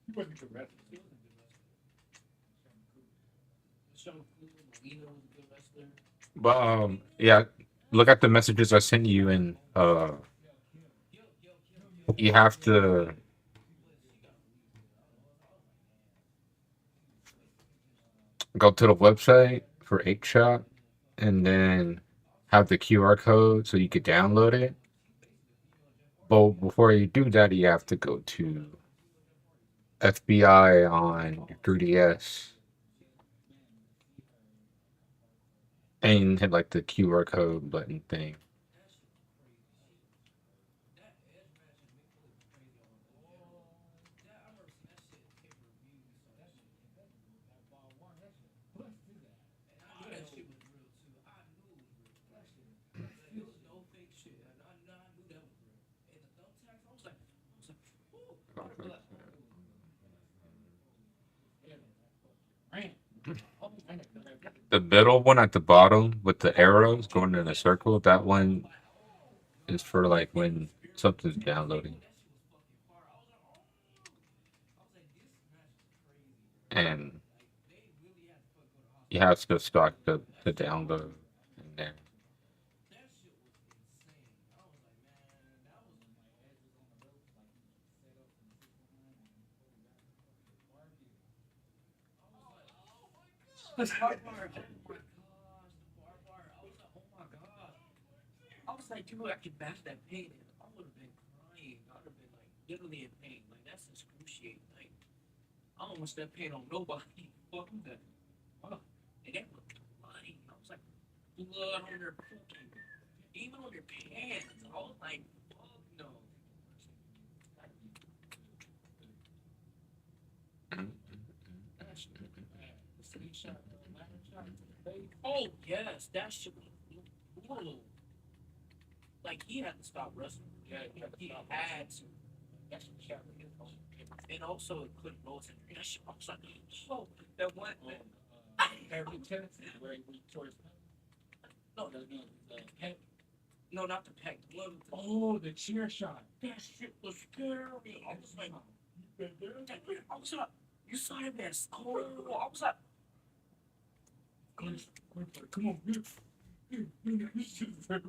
He wasn't good wrestler. Molina was a good wrestler. But yeah, look at the messages I sent you, and you have to go to the website for 8shot, and then have the QR code so you could download it. But before you do that, you have to go to FBI on your 3DS and hit like the QR code button thing. The middle one at the bottom with the arrows going in a circle, that one is for like when something's downloading. And you have to start the download in there. The barbed wire. Oh my gosh, the barbed wire. I was like, oh my gosh. I was like, dude, I could match that pain. I would have been crying. I would have been like literally in pain. Like that's excruciating. Like I don't want that pain on nobody. Fuck that. Oh, and that was bloody. I was like, blood on your fucking, even on your pants. I was like, fuck no. Oh yes, that shit was brutal. Like he had to stop wrestling. Yeah, he had to. That shit was shocking. And also it couldn't roll to that shit. I was like, oh, that one. Every tennis where he tore his. No, no, not the peg. Oh, the chair shot. That shit was scary. I was like, you saw him as cold. I was like, come on, that shit was out.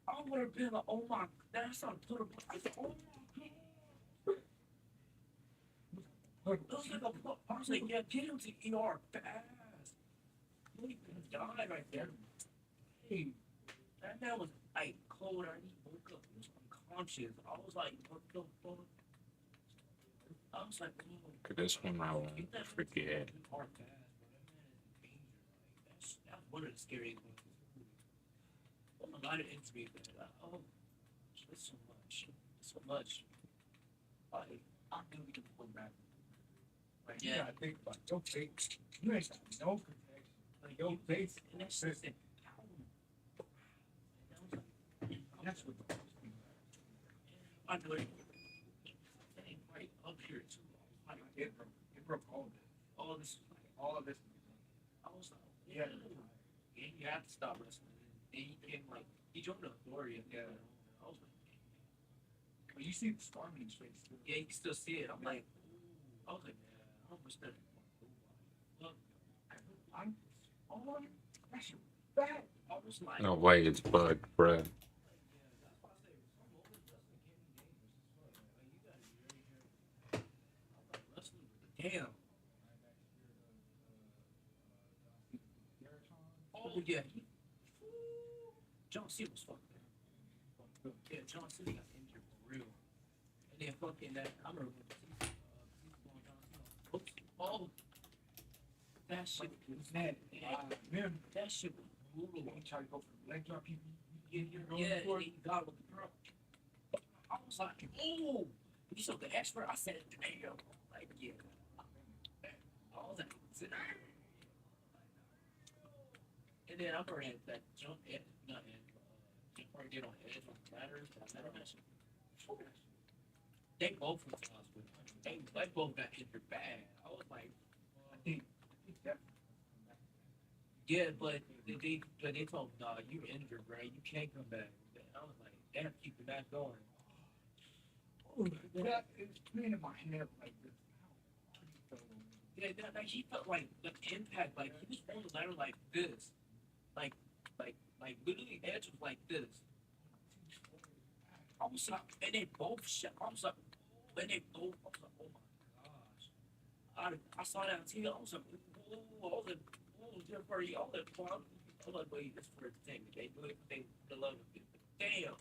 I would have been like, oh my, that's not put him. I said, oh my god. I was like, yeah, get him to ER fast. He gonna die right there. Hey, that man was like cold. He woke up. He was unconscious. I was like, what the fuck? I was like, oh, This one I won't forget. That's one of the scariest ones. A lot of injuries, like, oh, there's so much. So much. Like, I knew we could pull back. Like, yeah, I think about your face. You ain't got no protection. Like, your face, and that's just it. That's what the I know it. Right up here, too. Like, it broke all this. All of this. I was like, yeah, you have to stop wrestling. And he came, like, he joined the authority. Yeah. I was like, but you see the storm in his face, too. Yeah, you can still see it. I'm like, I was like, I don't understand. Look, I'm, oh, that's bad. I was like, No way, it's bug, bruh. damn. Oh, yeah. John Cena was fucked up. Yeah, John Cena got injured for real. And then fucking that, I remember oh, that shit was mad. Man, that shit was brutal. He tried to go for the leg drop. Yeah, and he got with the girl. I was like, oh, you saw the expert. I said, damn. Like, yeah. I was like, and then I remember that jump, not jump or get on edge on ladders. That shit. They both went to hospital. They both got injured bad. I was like, I think that. Yeah, but they told him, nah, you're injured, bro. You can't come back. And I was like, damn, keep the back going. Oh, that it's playing in my head like this. Yeah, like he felt like the impact, like he was on the ladder like this, like literally edge was like this. I was like, and they both shot. I was like, and they both. I was like, oh my gosh. I saw that on TV. I was like, oh, I was like, oh, Jeff Hardy. I was like, wait, this for entertainment. They do it. They love it. Damn.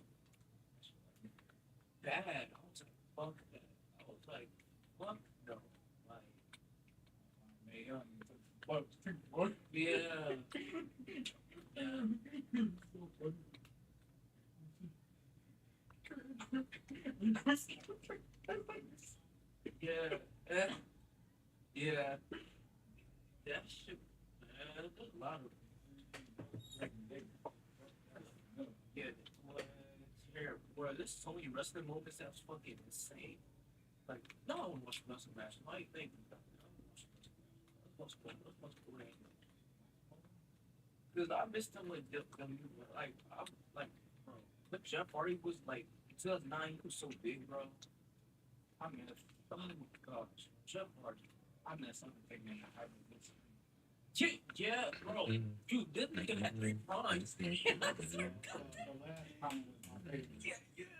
Bad. I was like, fuck that. I was like, fuck no. Like, man, what? Yeah. Yeah. Yeah. That shit, man, there's a lot of yeah, terrible. Bro, there's so many wrestling moments that's fucking insane. Like, no, I want to watch a wrestling match. Why do you think? Let's watch Korean. Because I missed him with like, I'm like, bro, but Jeff Hardy was like, 2009, he was so big, bro. I mean, oh my gosh, Jeff Hardy. I missed something, man. I haven't missed him. Yeah, bro. Dude, this nigga had 3 primes. The last time was my favorite. Yeah. This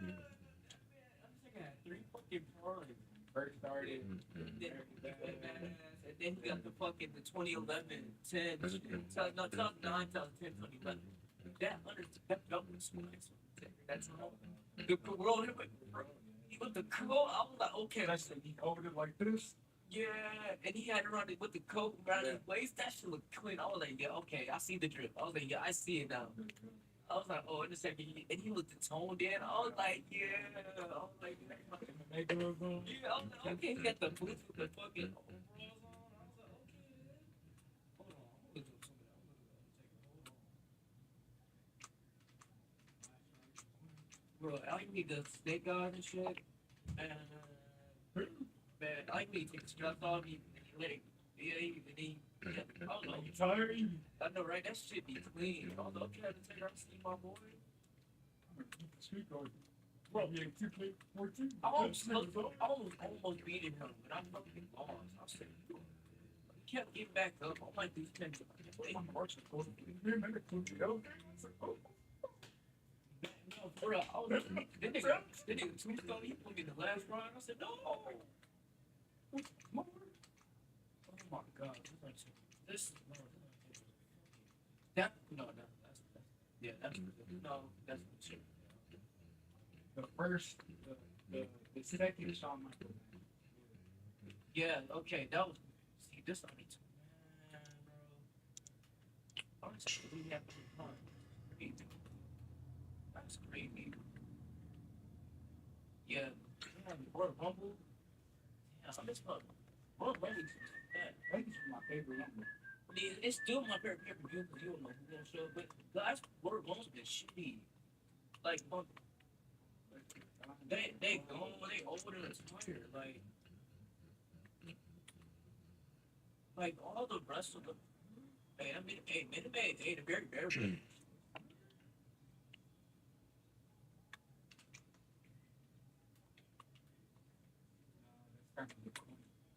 nigga had 3 fucking primes. First started, and then he got the fucking the 2011, 10, no, 2009, 2010, 2011. That under kept up with Smiles. That's all. The world, with the coat, I was like, okay. I said he covered it like this. Yeah, and he had it around it with the coat around his waist. That shit looked clean. I was like, yeah, okay, I see the drip. I was like, yeah, I see it now. I was like, oh, in a second, and he looked toned in. I was like, yeah. I was like, yeah, I was like, okay, he got the boots with the fucking overalls on. I was like, okay. Hold on, I'm gonna do something. Bro, I like me the snake guard and shit. Man, I like me take the stress off. He let it. Yeah, I don't know. You tired? I know, right? That shit be clean. I don't know. You had to take out and see my boy. Bro, yeah, 2K14. I almost beating him, but I fucking lost. I said, he kept getting back up. I'm like, these things. My march is going to be remember 2K. No, for real. I was like, this nigga Tombstone, he put me in the last round. I said, no. my god. This that no that's yeah that's no that's the first the second song. Yeah, okay, that was see this on it. Man, bro. Honestly, we have to be that's crazy. Yeah, Royal Rumble. Yeah, I miss Royal Rumble. Yeah, Rumble is my favorite number. It's still my favorite pay-per-view because you don't know who's gonna show up. But guys, Royal Rumble's been shitty. Like, they gone, they over and retired. Like all the rest of the. Hey, I mean, hey, the very good.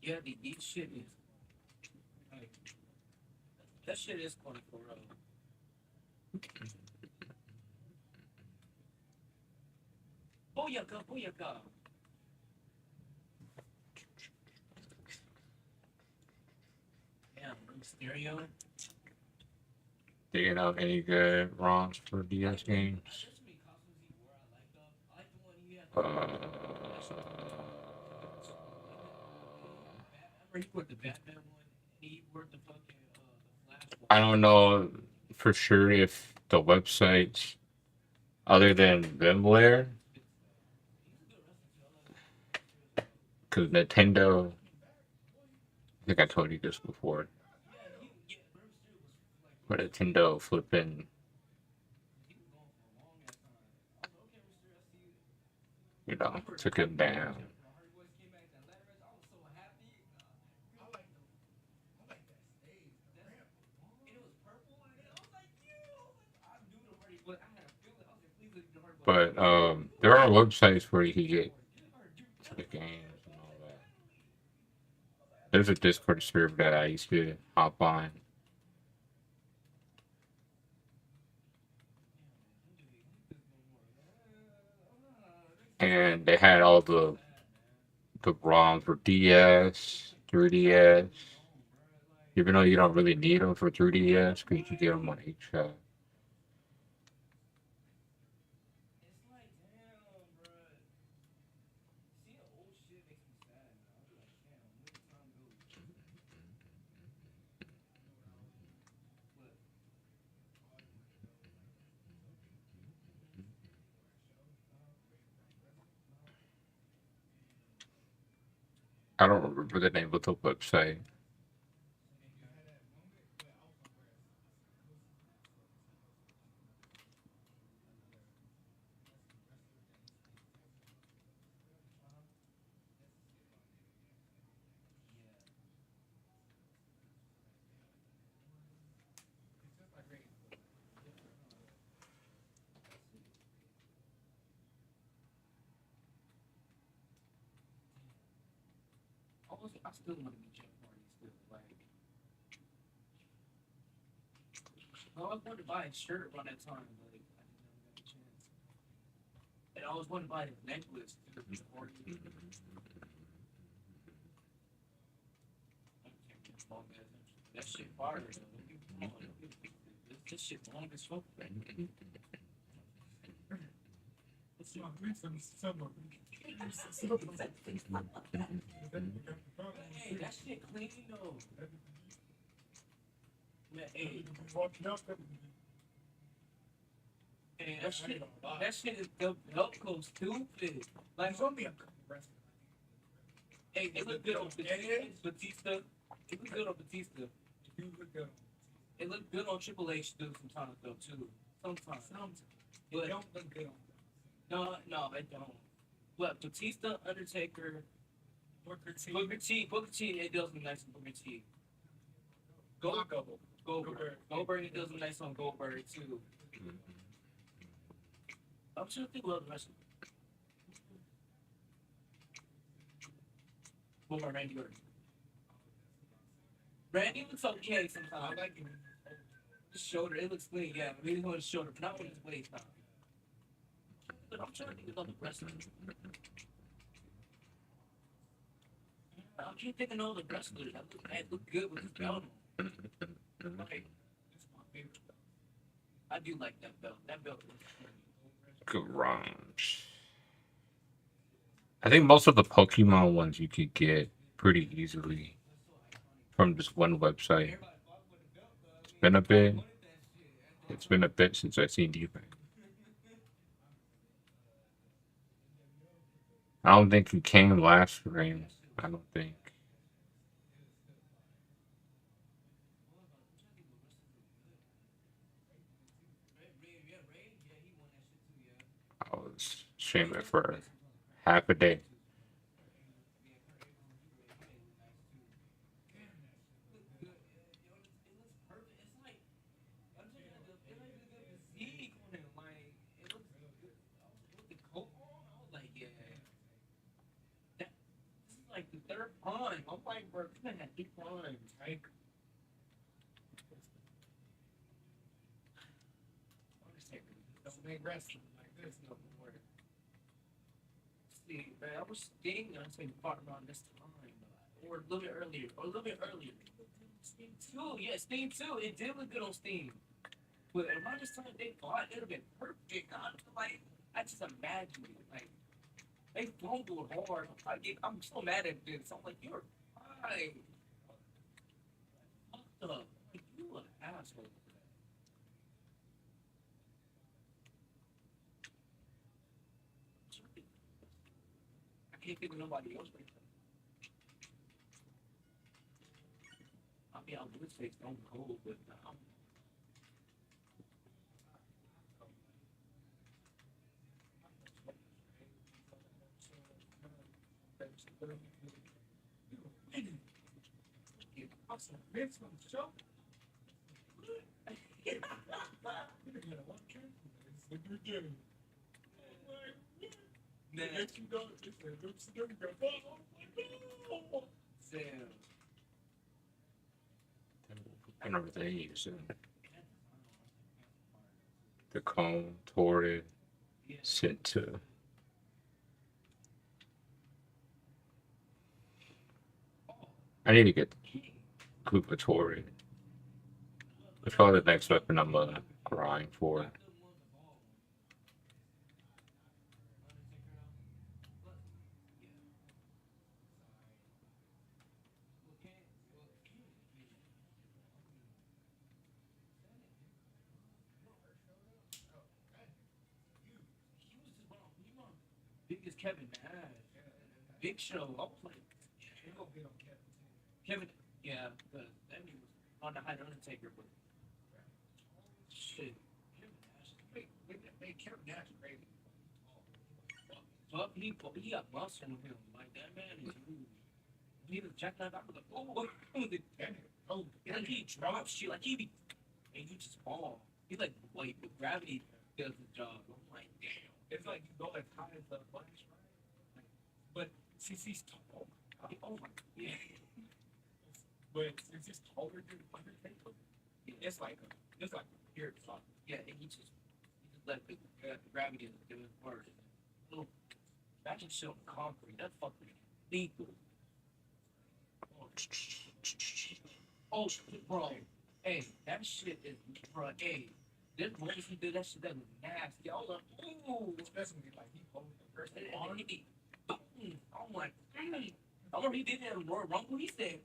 Yeah, the shit is like that shit is funny for real. Booyaka, booyaka. Yeah, stereo. Do you know any good ROMs for DS games? I don't know for sure if the websites other than VMware, because Nintendo, I think I told you this before, but Nintendo flipping, took him down. But there are websites where you can get the games and all that. There's a Discord server that I used to hop on, and they had all the ROMs for DS, 3DS. Even though you don't really need them for 3DS, because you can get them on HShot. I don't remember the name of the website. I still want to be Jeff Hardy still. Like, I always wanted to buy his shirt around that time. Like, I didn't never got a chance. And I always wanted to buy his necklace too. That shit fire though. This shit long as fuck. It's my grandson. Hey, that shit clean though. Man, hey, hey, that shit is the Velcro stupid. Like, hey, it look good on Batista. It look good on Batista. It look good on Triple H too sometimes though too. Sometimes. But it don't look good on. No, it don't. What Batista, Undertaker, Booker T, it does look nice on Booker T. Goldberg, it does look nice on Goldberg too. I'm sure people love the rest of them. What about Randy Orton? Randy looks okay sometimes. I like him. His shoulder, it looks clean, yeah. Maybe on his shoulder, but not on his waist now. But I'm trying to think about the rest of them. I can't think of no other wrestler that look good with his belt on. Like, it's my favorite belt. I do like that belt. That belt looks good. Garage. I think most of the Pokemon ones you could get pretty easily from just one website. It's been a bit. It's been a bit since I've seen eBay. I don't think you came last stream. I don't think. I was streaming for half a day. This is like the third prime. I'm like, bro, this man had 3 primes, right? Don't make wrestling like this no more. See, man, I was Sting. I was saying fought around this time, or a little bit earlier, Sting 2, yeah, Sting 2. It did look good on Steam. But around this time they fought, it would have been perfect. I just imagine it. Like, they fumbled hard. I'm so mad at this. I'm like, you're fine. What the? Like, you an asshole. I can't think of nobody else like that. I mean, I would say Stone Cold, but I'm. Awesome. Vince on the show. I remember they used it. The cone, Torrid, Senta. I need to get Koopa Torrid. That's probably the next weapon I'm gonna grind for. Big as Kevin Nash. Big Show. I was like, Kevin. Yeah, but that dude was on the high Undertaker, but shit. Kevin Nash. Wait, Kevin Nash is crazy. But he got muscle with him. Like, that man is huge. He was checking out. I was like, oh, like he drops shit. Like he be, and you just fall. He's like, wait, but gravity does the job. I'm like, damn. It's like you go as high as the bunch, right? Like, but since he's tall, oh my, yeah. But since he's taller than Undertaker, it's like here, yeah, and he just let the gravity do his work. Oh, imagine showing concrete. That's fucking lethal. Oh, bro. Hey, that shit is, bro. Hey, this boy, he did that shit that was nasty. I was like, ooh. Especially like he hold the person on. I'm like, I remember he did that in Royal Rumble. He said,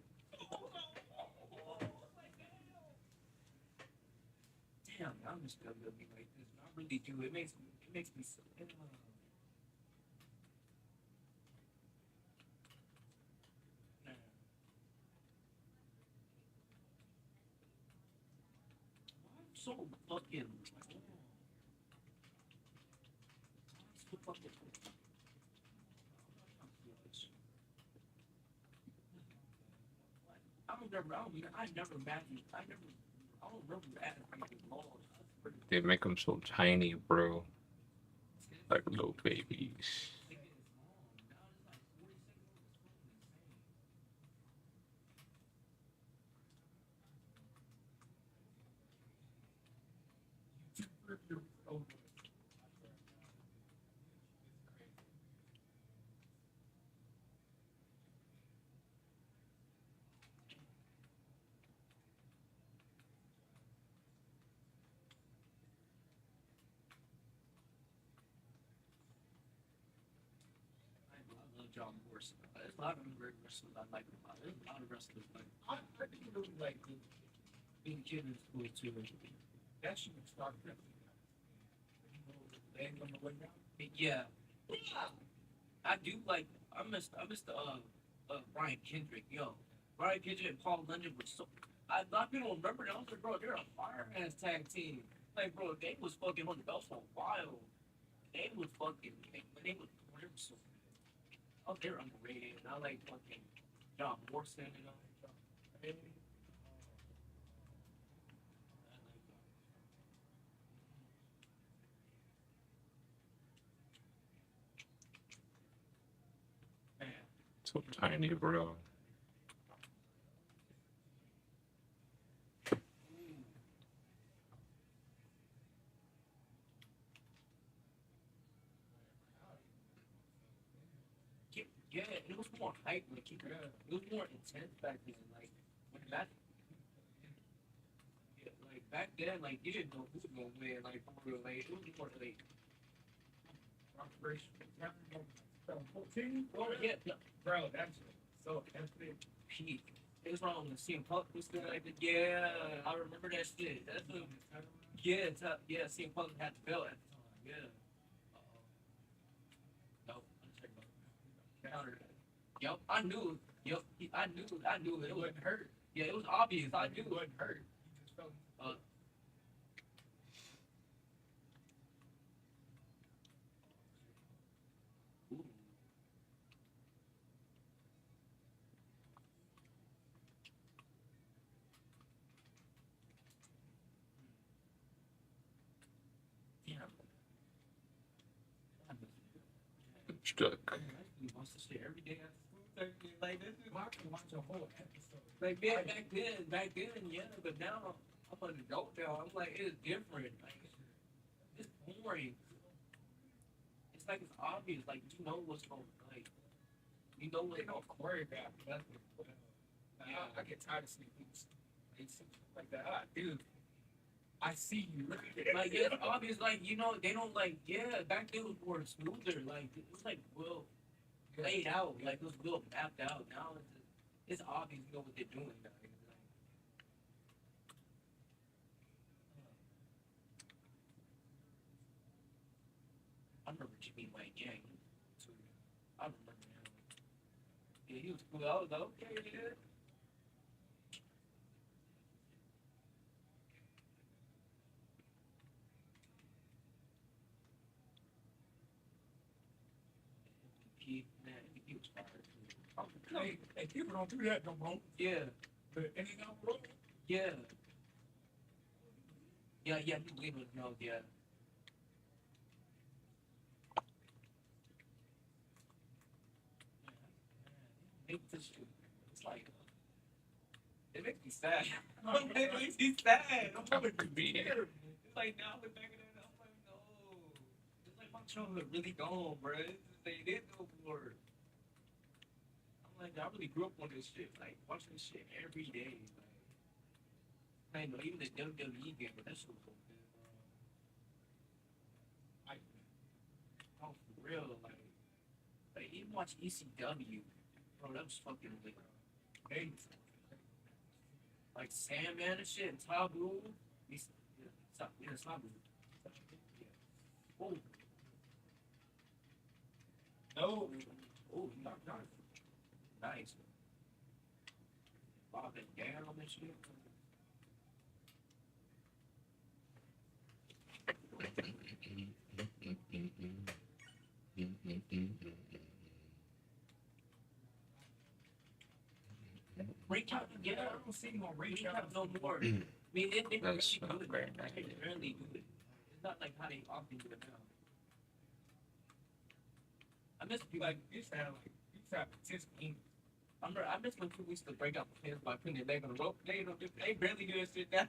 damn, I'm just gonna be like this. I really do. It makes me so. So fucking. So fucking. I never imagined. I don't remember that. They make them so tiny, bro. Like little babies. John Morrison. There's a lot of great wrestlers I like a lot. There's a lot of wrestlers like I do really like being kid in school too. That should start wrestling. You know, laying on the way down. Yeah. I do like I missed Brian Kendrick, yo. Brian Kendrick and Paul London were so a lot of people don't remember that. I was like, bro, they're a fireman's tag team. Like, bro, they was fucking on the belts for a while. They was fucking when they was so oh, they're underrated. I like fucking John Morrison and all that. So tiny, bro. Yeah, it was more hype, like it was more intense back then. Like when back, yeah, like back then, like you didn't know who was gonna win. Like for real, like it was more like first 14. Oh yeah, bro, that's so that's big peak. It was wrong when CM Punk was still like, yeah, I remember that shit. That's a yeah, CM Punk had the belt at the time. Yeah. No, counter. Yup, I knew. Yup, I knew it wasn't hurt. Yeah, it was obvious. I knew it wasn't hurt. He just felt. Ooh. Damn. I'm stuck. He wants to shit every day after school. Like this is I can watch a whole episode. Like back then, yeah, but now I'm an adult now. I'm like, it's different. Like it's boring. It's like it's obvious. Like you know what's going like you know what they don't choreograph. That's what I get tired of seeing people like that. Dude, I see you. Like yeah, it's obvious. Like you know they don't like yeah. Back then it was more smoother. Like it was like well laid out. Like it was well mapped out. Now it's obvious. You know what they're doing. Now. I remember Jimmy Wayne Yang. I remember him. Yeah, he was cool. I was like, okay, yeah. Man, he was fired. Hey, people don't do that no more. Yeah. But any number yeah. Yeah, you leave it no, yeah. It's like it makes me sad. It makes me sad. I'm going to be here. It's like now we're back in it. I'm like, no. It's like my childhood really gone, bro. They did no more. I'm like, I really grew up on this shit. Like watching this shit every day. Like, I know even the WWE game, but that shit was so good. Like, oh, for real, like even watch ECW, bro, that was fucking like amazing. Like Sandman and shit, and Taboo. It's Taboo. Oh. No. Oh, nice. Bobbing down and shit. Recap, yeah, I don't see more recap no more. I mean, they really do it. They really do it. It's not like how they often do it now. I miss like used to have 10 I miss when people used to break out the pins by putting their leg on the rope. They barely do that shit now.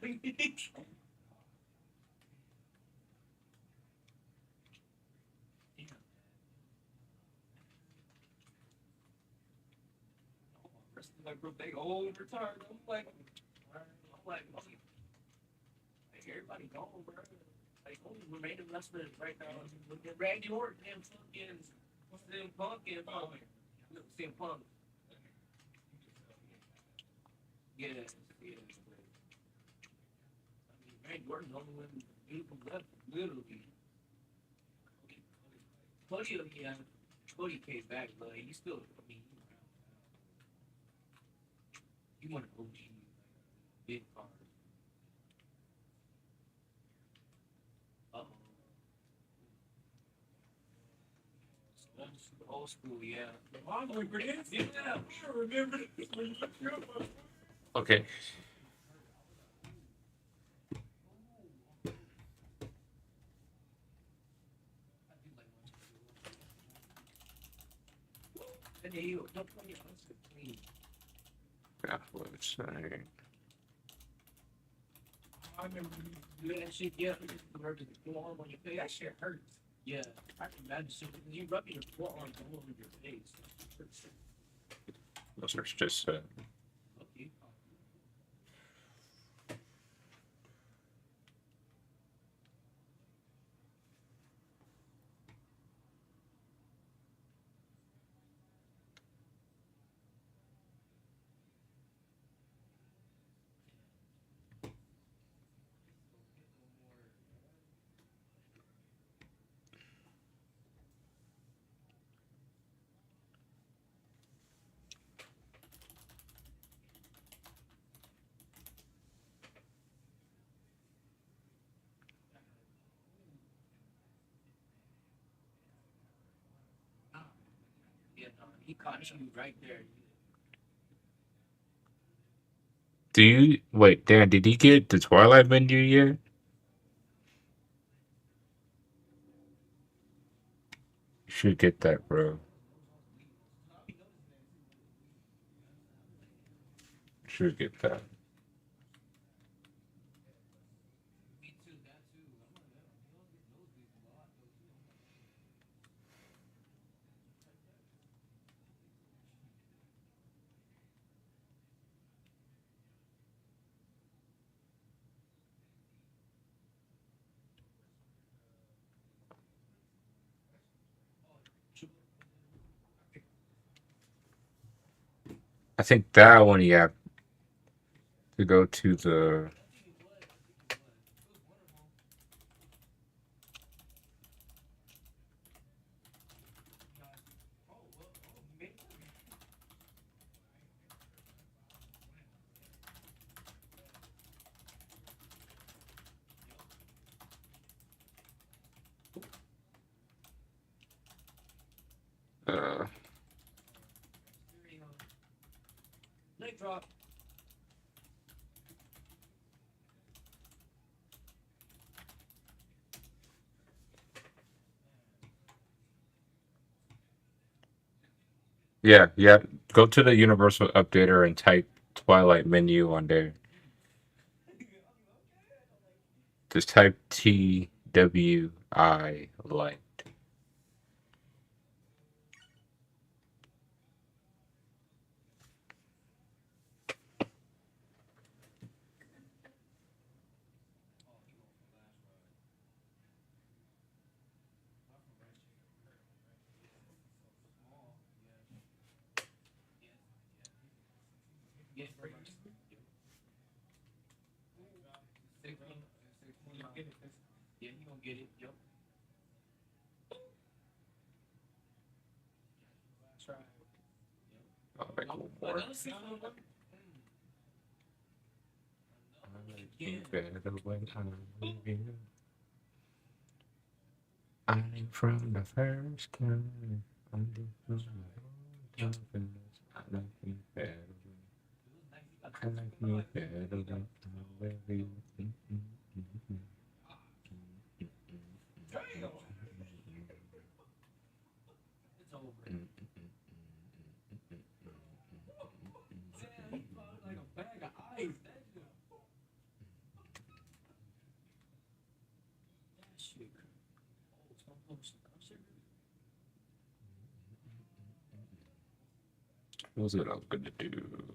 Like, bro, they old retired. I'm like, everybody gone, bro. Like, only remaining wrestlers right now. Randy Orton and fucking Punk and Look, CM Punk. Yeah, yeah. I mean, Randy Orton's the only one who left, literally. Cody, yeah, Cody came back, but he still, I mean, he won an OG, big card. Uh-oh. Old school, yeah. I remember this. Yeah, I remember this. Okay. And then you don't play it. Clean. Yeah, website. I remember you do that shit. Yeah, you hurt the forearm on your face. That shit hurts. Yeah, I can imagine. So you rubbing your forearm all over your face. Those are just Okay. Yeah, no, he caught you right there. Do you wait, Dan, did he get the Twilight menu yet? You should get that, bro. You should get that. I think that one you have to go to the Leg drop. yeah, yeah. Go to the Universal Updater and type Twilight menu on there. Just type TWI light. Yeah, right. Yeah, you gonna get it. Yep. That's right. I'll make one more. Another 611. I'm from the first time. I'm from the I like you better. I like you better than you. It's over. Like a bag of ice. That shit. Oh, it's gonna post some concert. What was it I was gonna do?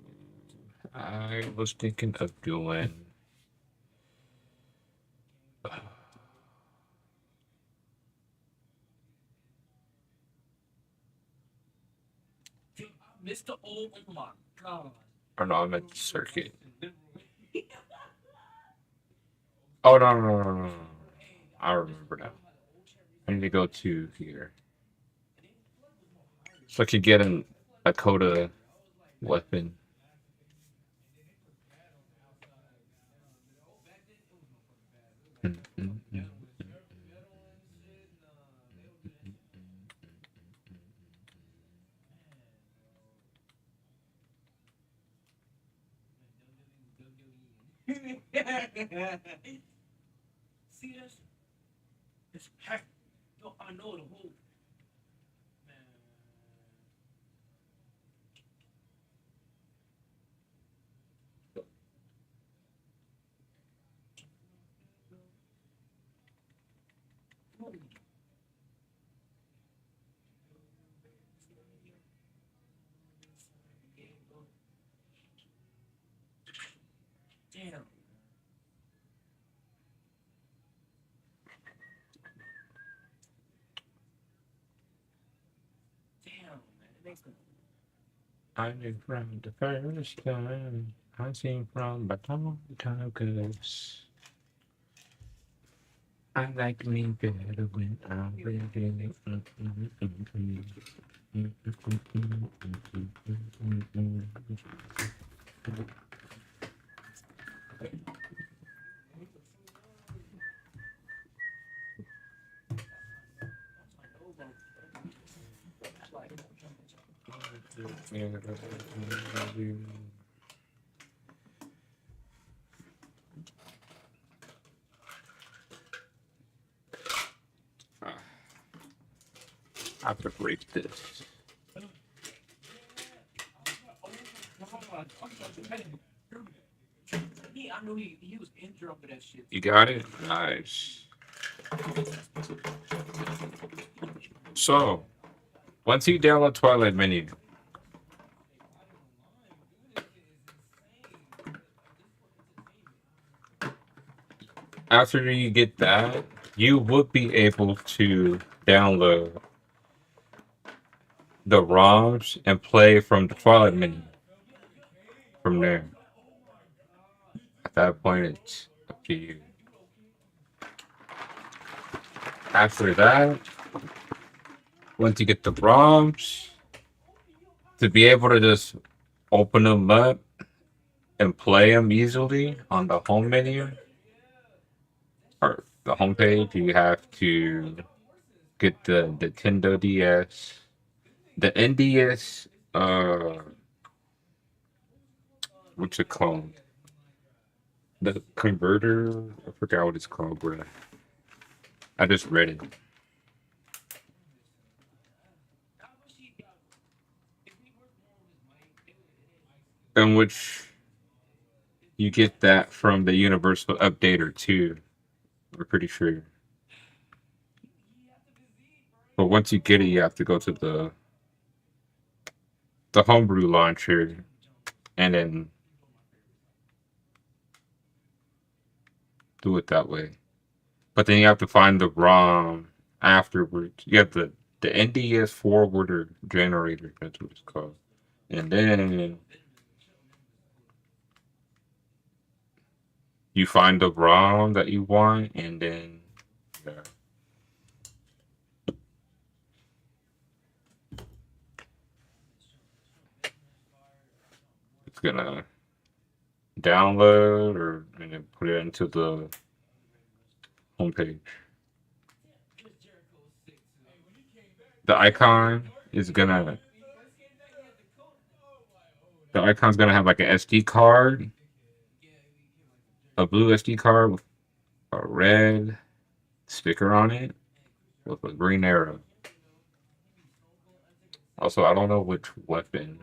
I was thinking of doing. Mr. Oh my god. Or no, I meant the circuit. Oh no. I remember now. I need to go to here. So I could get a Coda weapon. See this? It's packed. Yo, I know the whole. Damn. Damn, man. It makes me. I knew from the first time I seen from the time cause I like me better when I'm ready. I have to break this. I knew he was injured over that shit. You got it? Nice. So, once you download Twilight Menu, after you get that, you would be able to download the ROMs and play from the Twilight Menu from there. At that point, it's up to you. After that, once you get the ROMs, to be able to just open them up and play them easily on the home menu or the home page, you have to get the Nintendo DS, the NDS, what's it called? The converter? I forgot what it's called, bro. I just read it. In which you get that from the Universal Updater too. I'm pretty sure. But once you get it, you have to go to the homebrew launcher and then do it that way. But then you have to find the ROM afterwards. You have the NDS forwarder generator. That's what it's called. And then you find the ROM that you want, and then yeah. It's gonna download or and then put it into the homepage. The icon is gonna the icon's gonna have like an SD card, a blue SD card with a red sticker on it with a green arrow. Also, I don't know which weapon.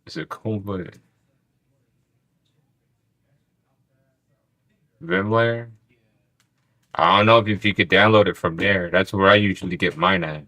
Is it Cold-Blooded? Vimlayer? I don't know if you could download it from there. That's where I usually get mine at.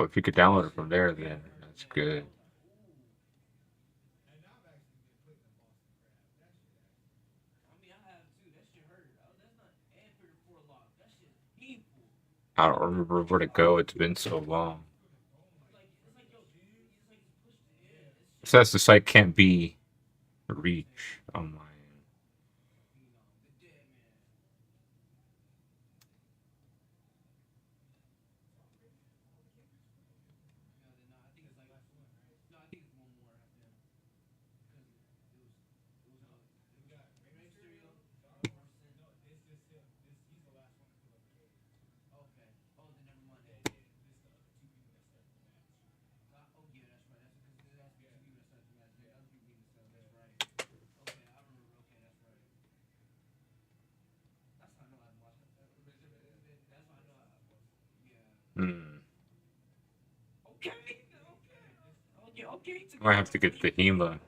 Well, if you could download it from there, then that's good. I don't remember where to go. It's been so long. It says the site can't be reached on my end. Hmm. I might have to get the HEMA.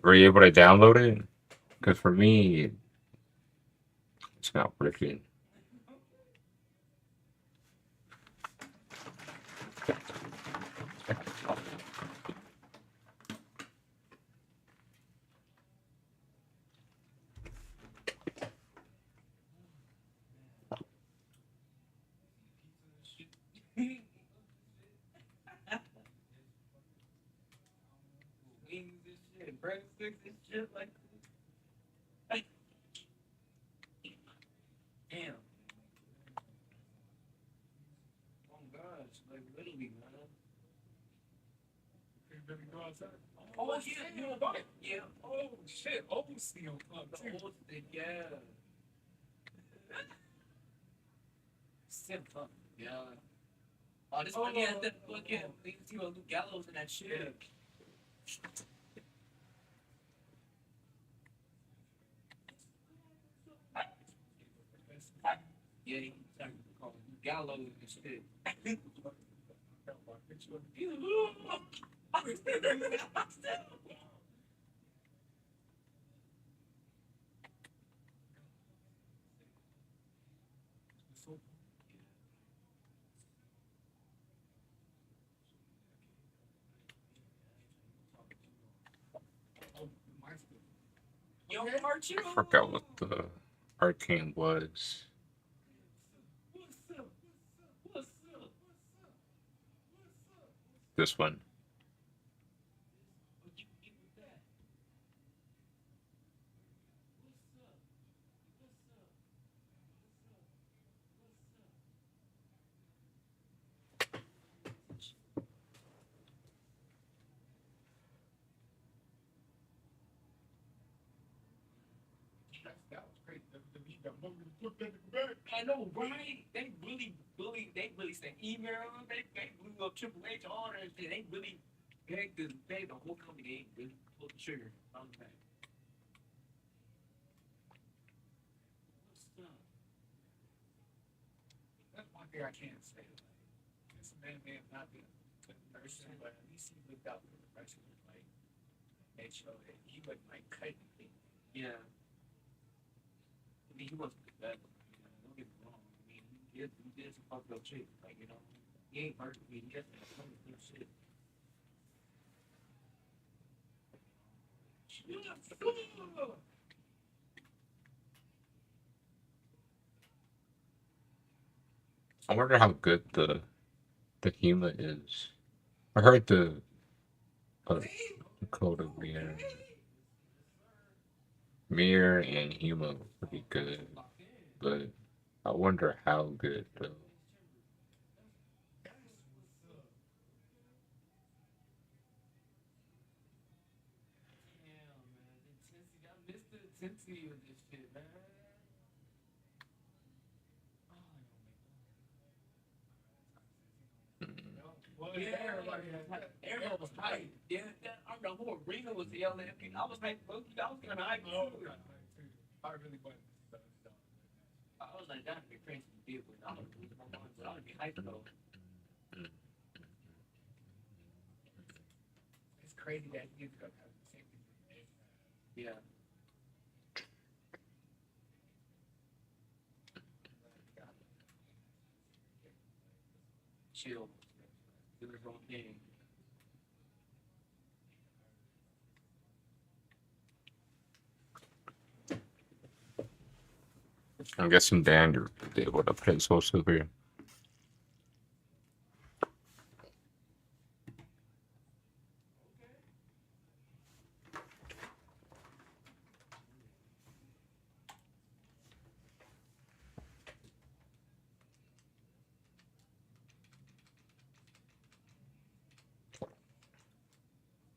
Were you able to download it? Because for me, it's not working. Wings and shit, breadsticks and shit like damn. Oh gosh, like literally, man. Oh yeah, you know what? Yeah. Oh shit, Overseal Club too. Yeah. Simple. Yeah. Oh, this one yeah, that fucking things you Luke Gallows and that shit. Yeah, he started calling Luke Gallows and shit. Yo, aren't you? I forgot what the arcane was. This one. That was crazy. I know, right? They really sent emails. They blew up Triple H on and shit. They really begged the whole company. They really pulled the trigger on that. That's one thing I can't say. This man may have not been a good person, but at least he looked out for the person. Like, made sure that he wasn't like cutting things. Yeah. I mean, he wasn't the best. Don't get me wrong. I mean, he did some fucked up shit. Like, you know, he ain't perfect. He just some good shit. I wonder how good the HEMA is. I heard the Dakota Mirror and HEMA were pretty good, but I wonder how good though. Intensity of this shit, man. Well, yeah, everybody was hyped. Yeah, I remember the whole arena was yelling at me. I was hyped. I was kind of hyped too. I really wasn't. I was like, that'd be crazy to deal with. I would lose my mind, but I would be hyped though. crazy that you could have the same thing. Yeah. Chill. Do his own thing. I'm guessing Dan did what up his also here.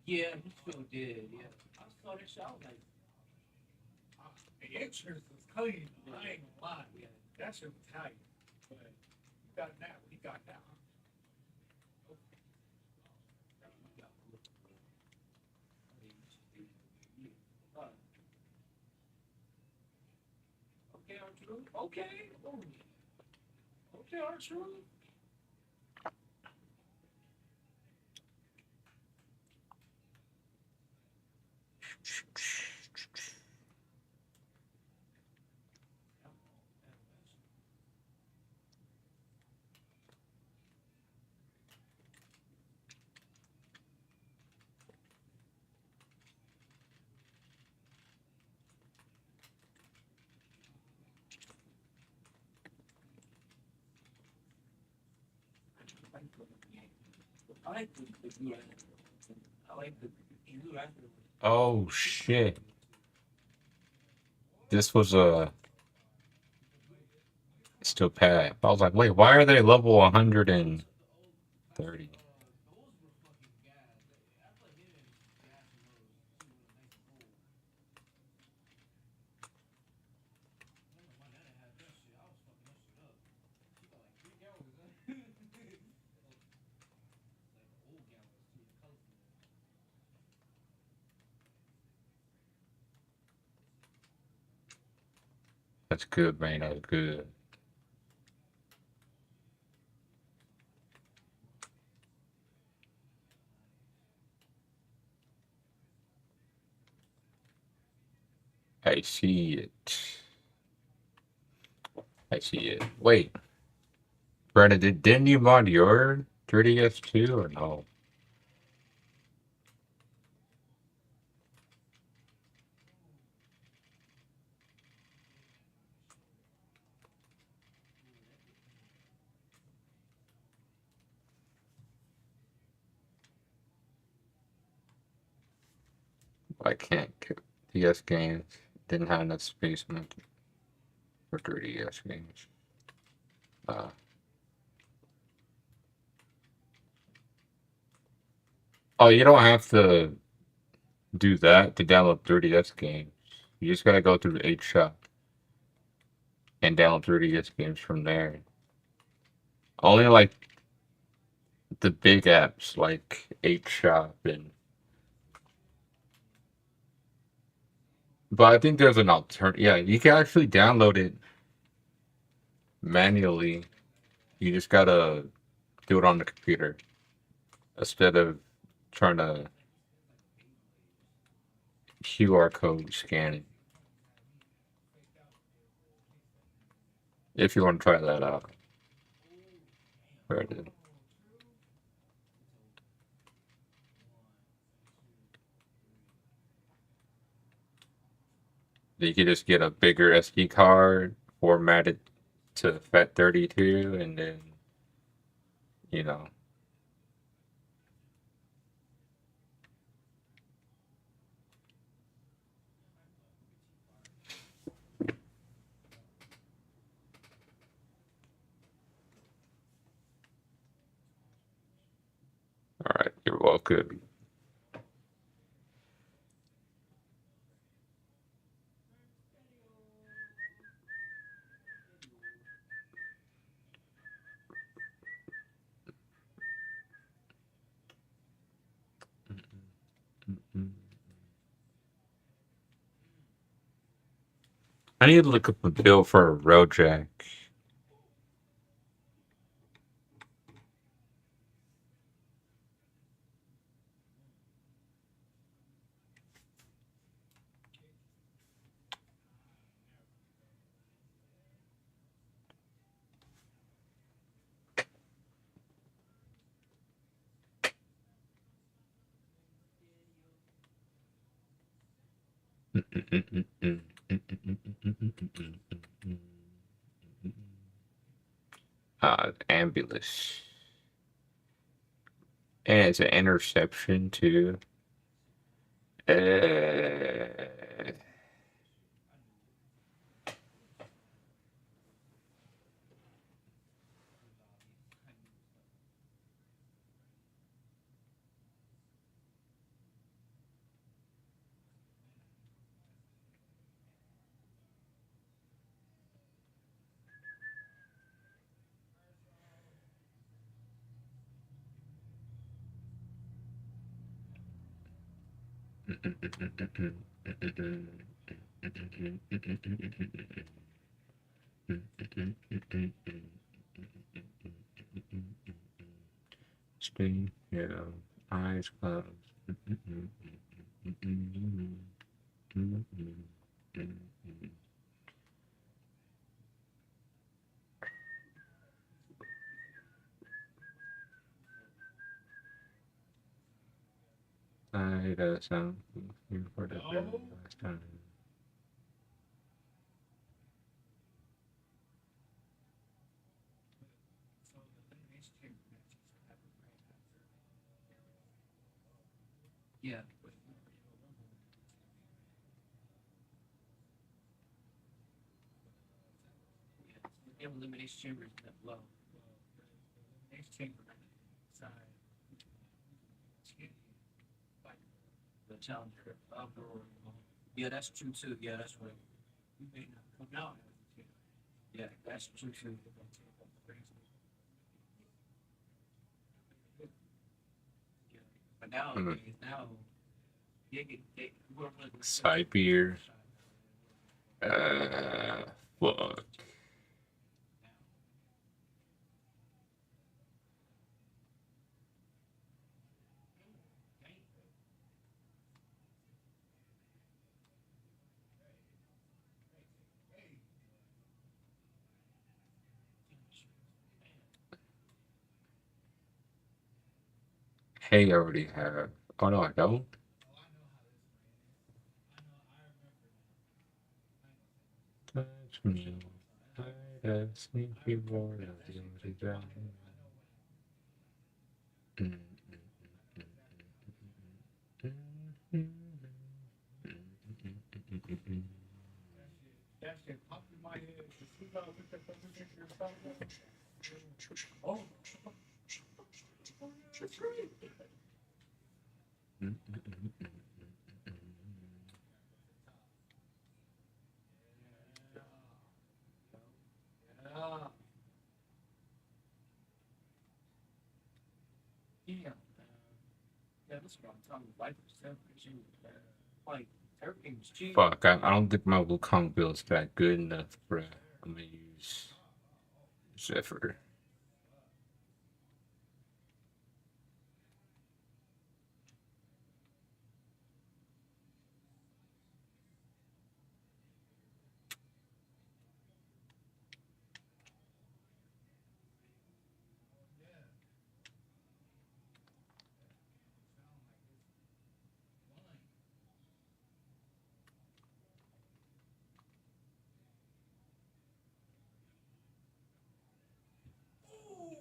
Yeah, he sure did. Yeah, I saw that shit. I was like, the entrance was clean. I ain't gonna lie. Yeah, that shit was tight. But he got that. He got that. Okay, Arturo. Okay. Oh, okay, Arturo. I like the blue. I like the blue after. Oh shit. This was a still Pat. I was like, wait, why are they level 130? That's good, man. That's good. I see it. I see it. Wait, Brandon, didn't you mod your 3DS too, or no? I can't. DS games didn't have enough space for 3DS games. Oh, you don't have to do that to download 3DS games. You just gotta go through the 8 shop and download 3DS games from there. Only like the big apps like 8 shop and. But I think there's an alternative. Yeah, you can actually download it manually. You just gotta do it on the computer instead of trying to QR code scan it. If you want to try that out. Right then. You could just get a bigger SD card, format it to FAT32, and then, you know. All right, you're welcome. I need to look up a bill for a road jack. Ambulance. And it's an interception too. Stay, yeah, eyes closed. I sound here for the very last time. Yeah. The elimination chamber is that low. Next chamber side. Like the challenger. Yeah, that's true too. Yeah, that's right. You may not come out. Yeah, that's true too. But now, now, Side beer. Fuck. Hey, I already have. Oh no, I don't. Touch me. I have sneaky boy. Oh. Yeah. Yeah, that's what I'm talking about. Like, everything's cheap. Fuck, I don't think my Wukong build's that good enough, bruh. I'm gonna use Zephyr.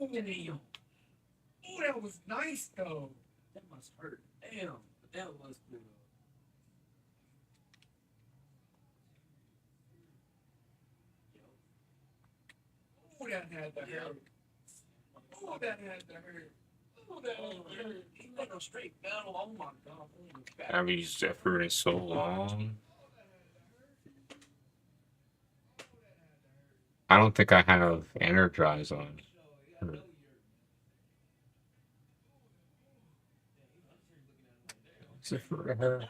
Ooh, damn. Ooh, that was nice though. That must hurt. Damn, but that was good. Ooh, that had to hurt. Ooh, that had to hurt. Ooh, that had to hurt. He went a straight battle. Oh my god. I haven't used Zephyr in so long. I don't think I have Energize on. Zephyr her.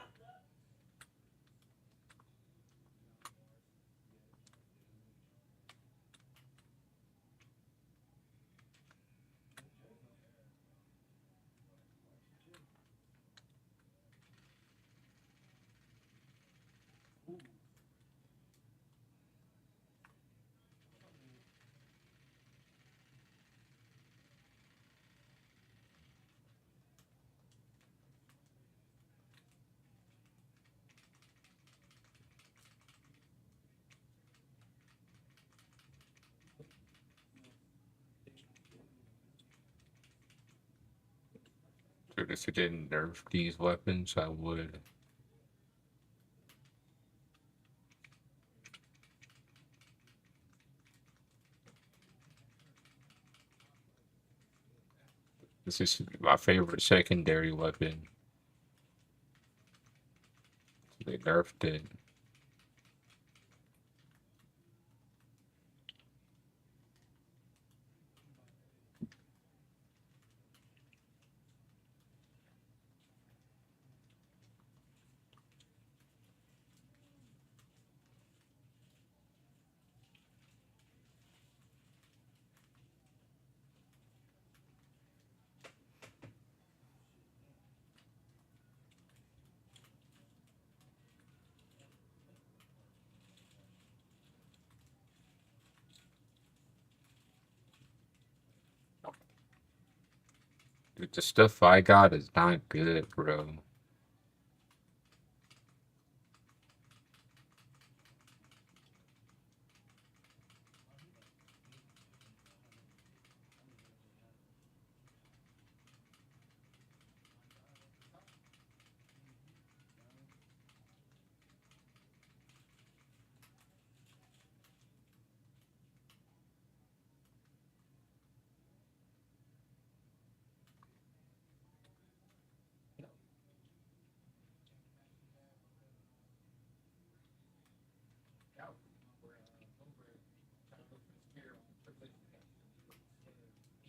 noticed it didn't nerf these weapons, I would. This is my favorite secondary weapon. They nerfed it. Dude, the stuff I got is not good, bro.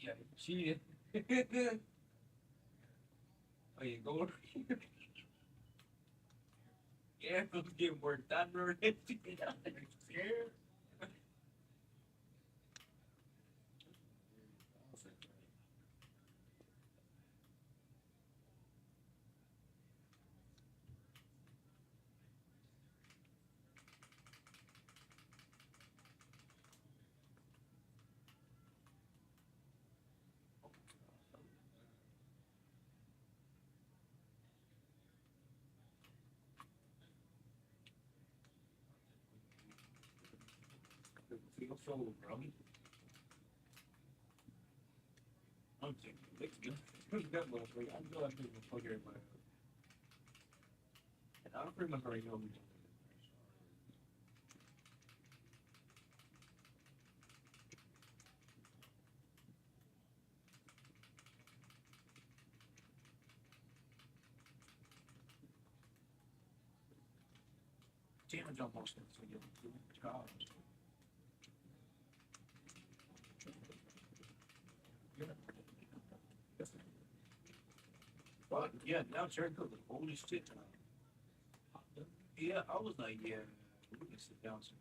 Yeah, cheated. Oh, you go. Yeah, I'm getting more thunder. Yeah. Feel so, bro. I'm taking it. That motherfucker. I know I think motherfucker in my. And I don't pretty much already know me. Damage almost so you do job. But yeah, now it's very good. Holy shit. Yeah, I was like, yeah, we can sit down some.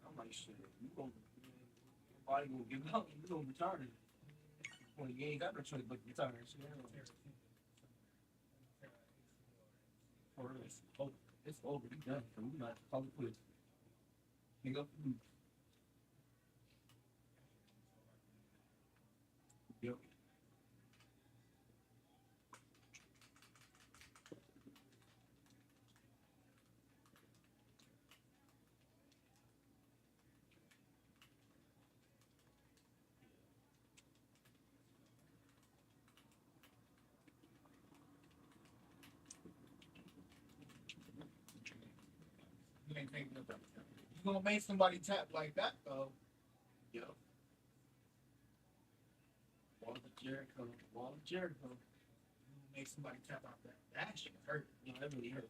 I'm like, shit, you gonna, your body gonna give out, you gonna retard it. Well, you ain't got no choice but retard it. For real, it's over. It's over. You done. We not call it quits. Hang up. Yep. You ain't thinking about that. You gonna make somebody tap like that though? Yep. Wall of Jericho. Wall of Jericho. You gonna make somebody tap out that. That shit hurt. You know, that really hurt.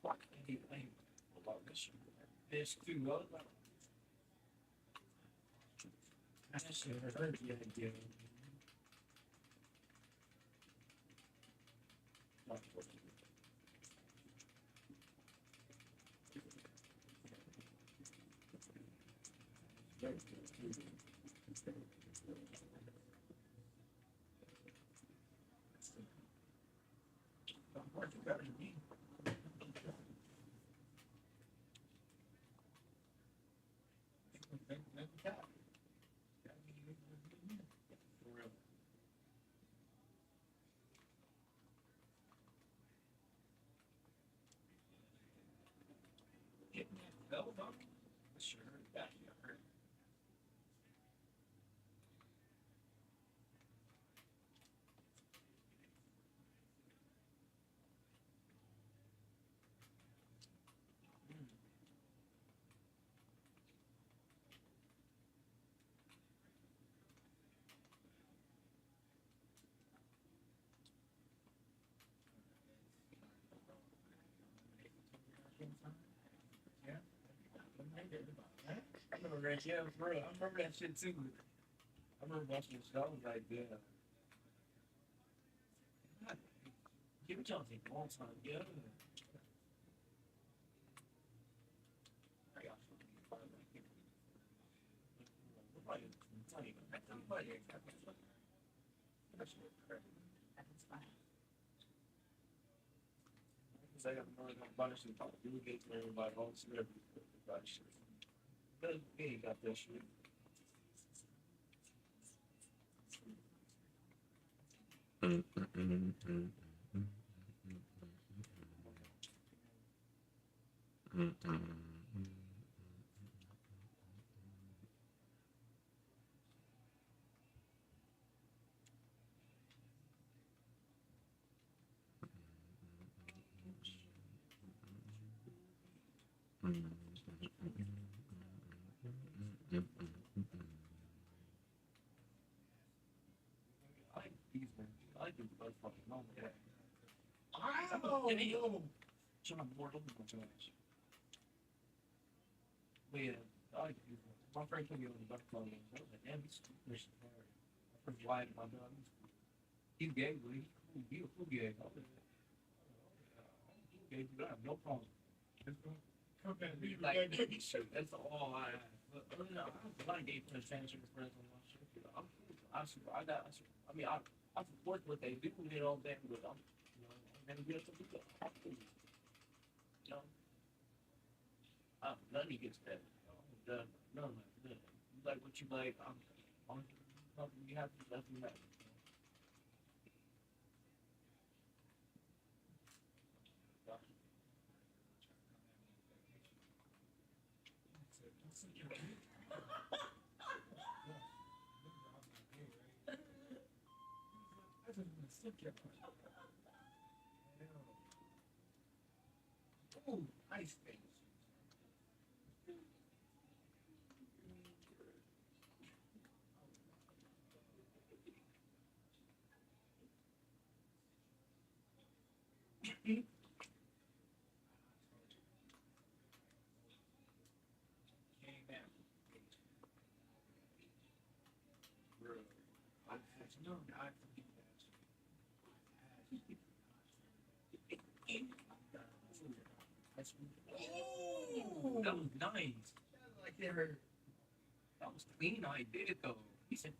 Fuck, I hate about this shit. This too, bro. That shit hurt. Yeah, yeah. Working better than me. For real. getting that belt up. I sure heard that. You heard. Yeah. I remember that, yeah, for real. I remember that shit too. I remember watching the show. I was like, yeah. Give it y'all take a long time. Yeah. I got because I got a bunch of stuff. You get to everybody else, everybody shit. But he got that shit. I like these men. I like these motherfuckers. No, yeah. Oh, no. Trying to board up my trash. But yeah, I like these men. My friend told me on the butterfly game. I was like, damn, he's stupid. My friend's lying to my dog. He's gay, but he's cool. Beautiful gay. I was like, he's gay, but I have no problem. Like, that's all I have. But other than that, I have a lot of gay friends, transgender friends on my shit. I'm cool. I mean, I support what they do, you know, but I'm, you know, I'm gonna get some people. You know, none of you gets better. You know, none of that. You like what you like. I'm nothing you have to, nothing matters. Ooh, nice things. Oh, that was nice. Like that was clean. I did it though. He said,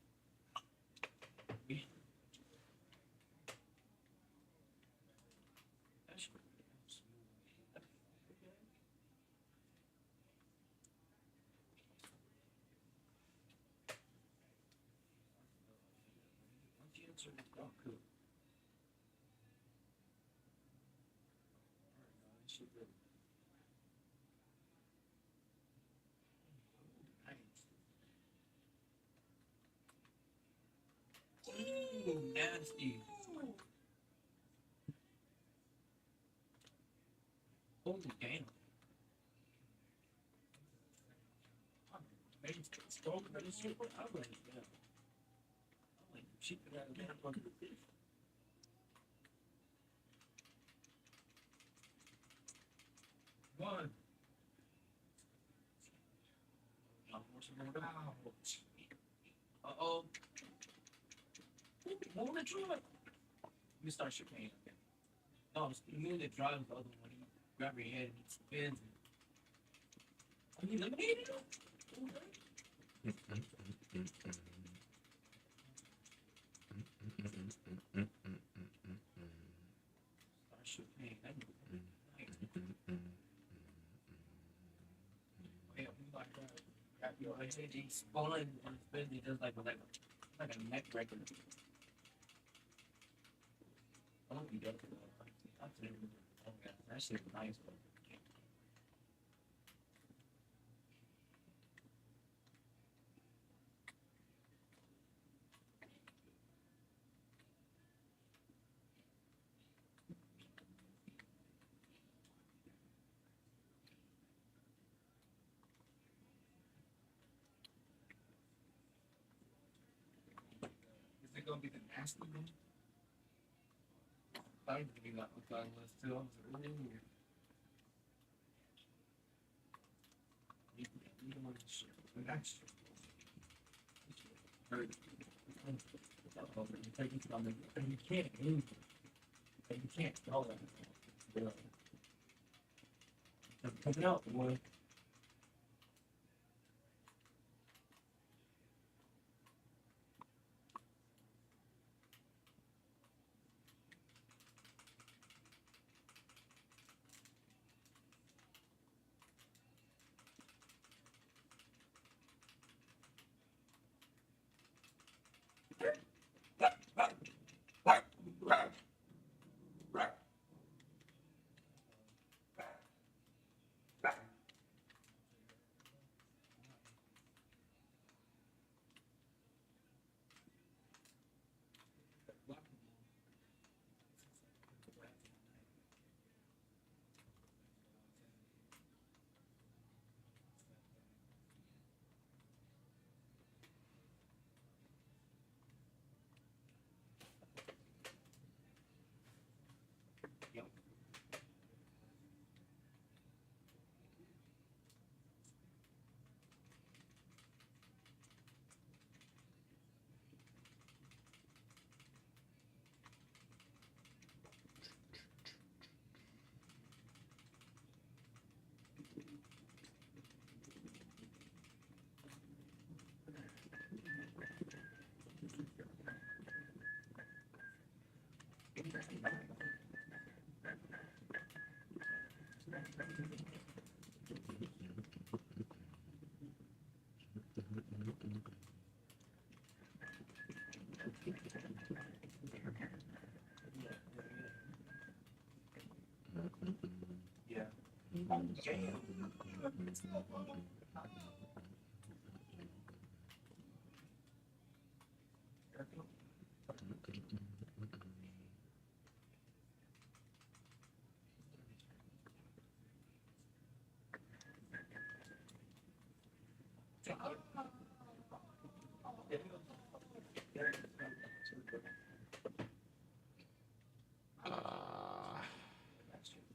"That's ooh, nasty. Holy damn. Maybe it's stronger than a super. I was like, yeah. I'm like, cheap it out of that fucking fish. One. Uh-oh. Move the truck. You start your pain. No, you move the drive the other one. You grab your head and it spins. Are you eliminating him? Start your pain. Your head spun and spins. It does like a neck record. I don't think that's that shit's nice. gonna be the nasty one. I would be like what I was too. I was like, ooh. You don't want to share. But that's very. You take it from it, and you can't aim it. And you can't tell them. You know. Pick it up, boy. Yeah.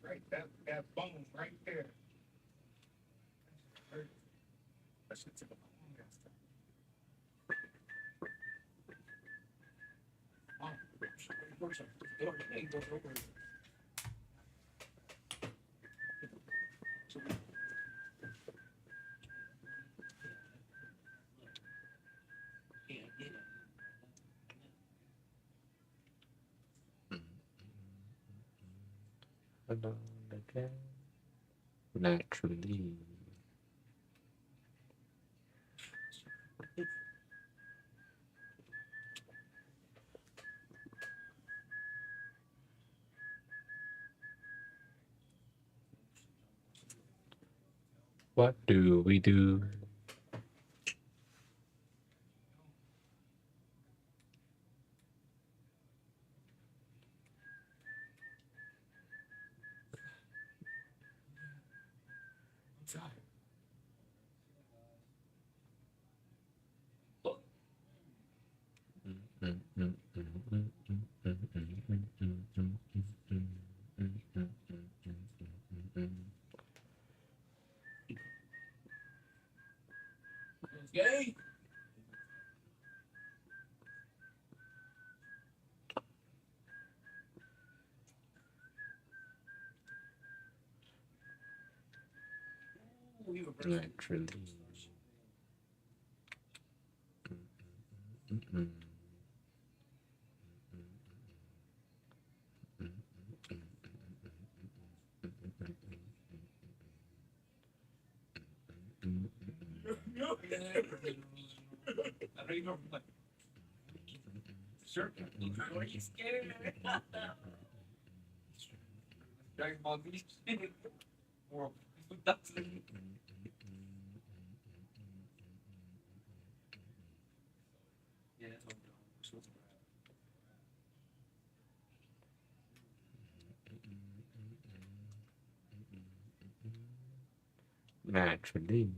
Right, that bone right there. That's it. Alone again. Naturally. What do we do? Yay! Naturally. I know you know, like, sure. Are you scared? Dragon Ball Z. Or yeah, that's what Naturally.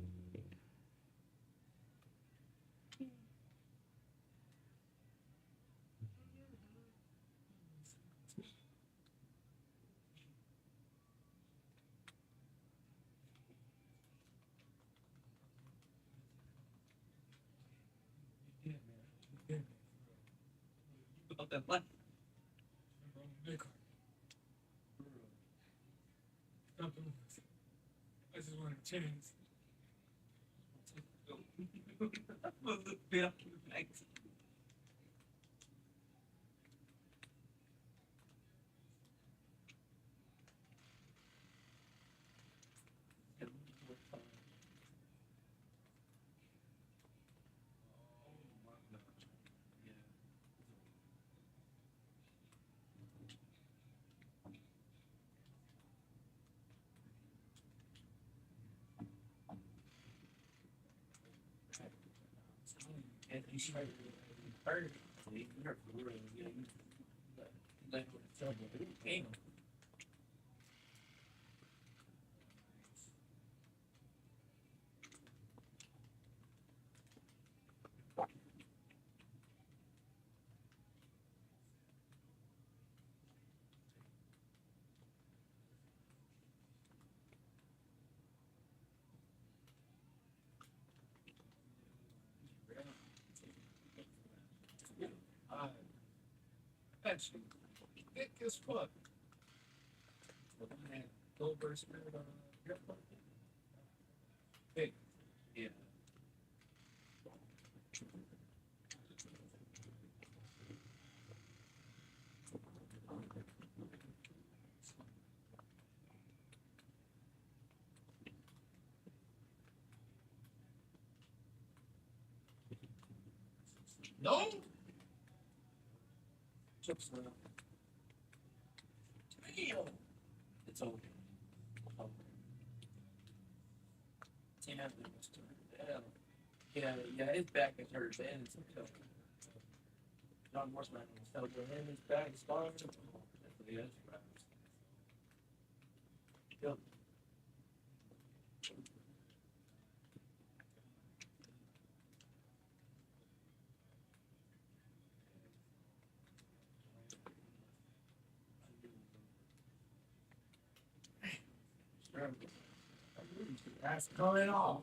What the fuck? I just want a chance. And you try to hurt me, you're really good. Like, damn. Actually, thick as fuck. Goldberg spirit on your part. Thick. Yeah. No. Chips now. Damn. It's over. Damn, it was turned. Yeah, his back is hurt, and it's okay. John Morseman was fell to him, his back is fine. Yeah, that's right. Yep. That's going off.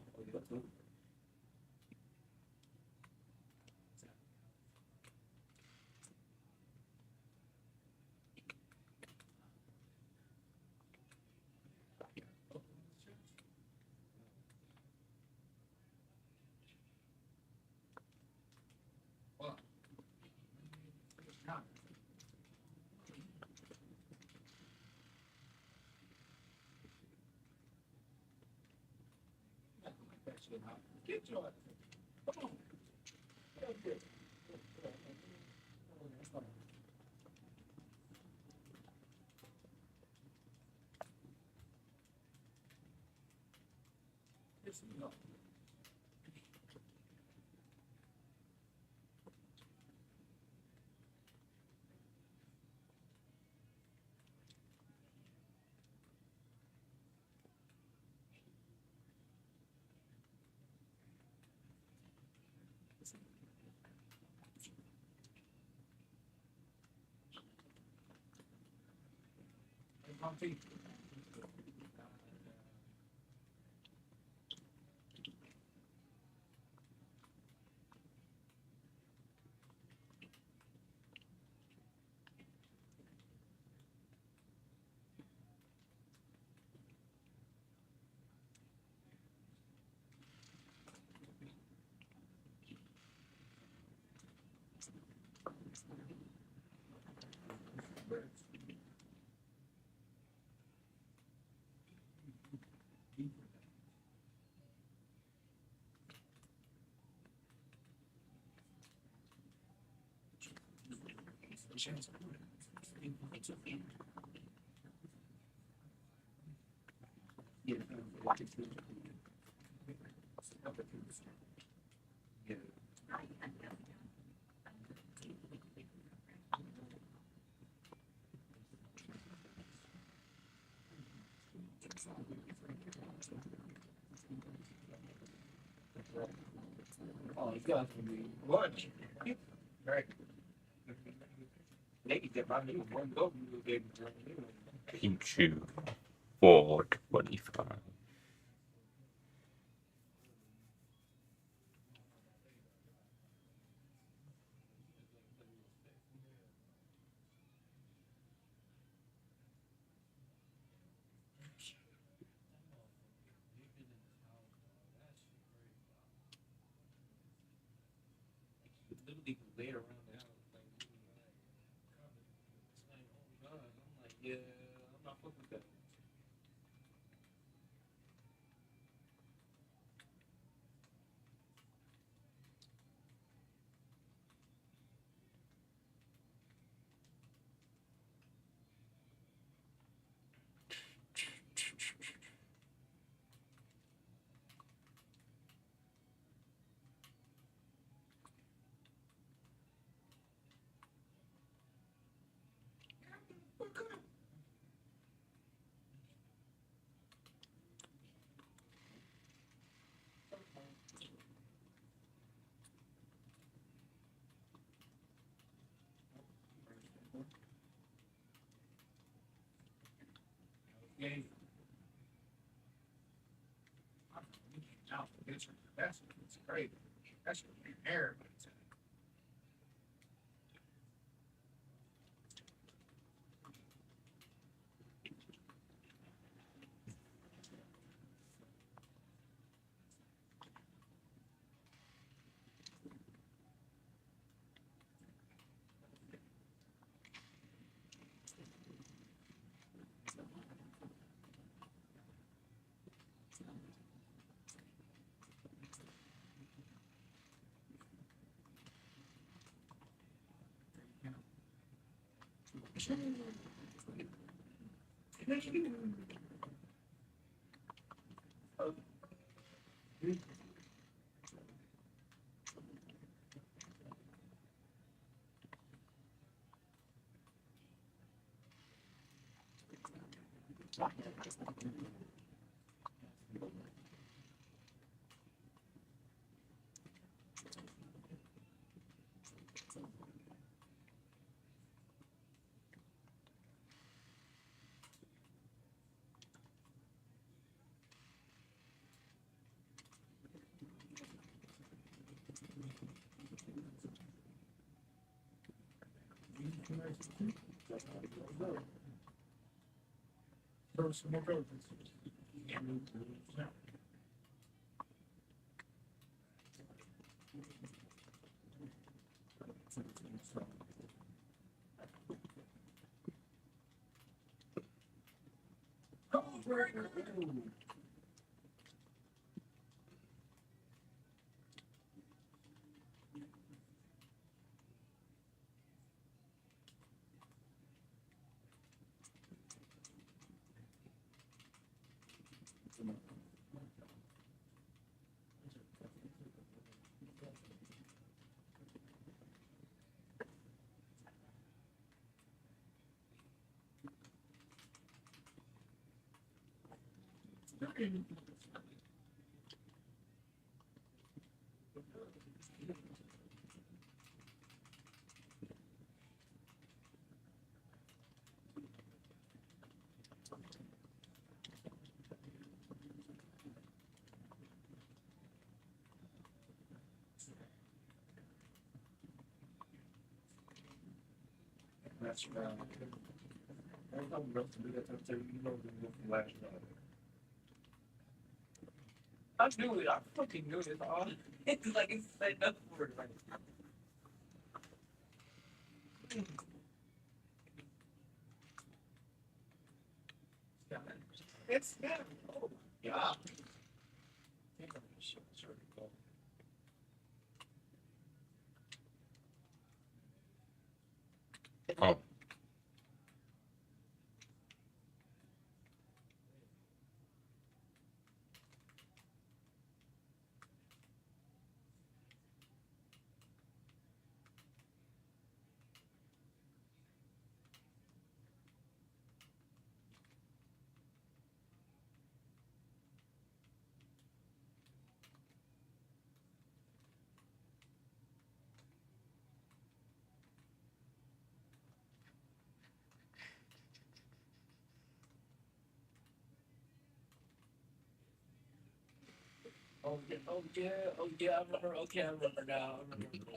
Get your ass. Come on. That's good. Listen up. Comfy. Oh, it's got to be lunch. Right. They can get my new one go. Pichu 425. literally laid around the house, like, kind of saying, "Oh God," I'm like, yeah, I'm not fucking with that. Game. Now, it's great. That's your hair. Throw some more goats. That's right. There's no else to do that. You know the last night. I knew it. I fucking knew it. All it's like it's set up for it. Like, it's yeah. Oh yeah. Oh. Oh yeah, oh yeah, oh yeah, I remember. Okay, I remember now. I remember.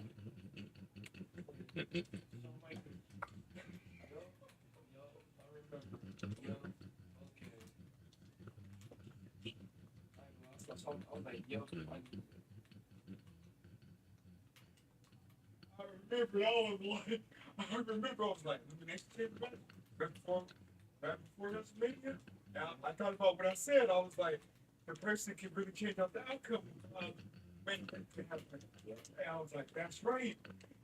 I was like, yo, like, I was like, elimination chamber match right before WrestleMania. Now I thought about what I said. I was like, the person can really change out the outcome. When I was like, that's right.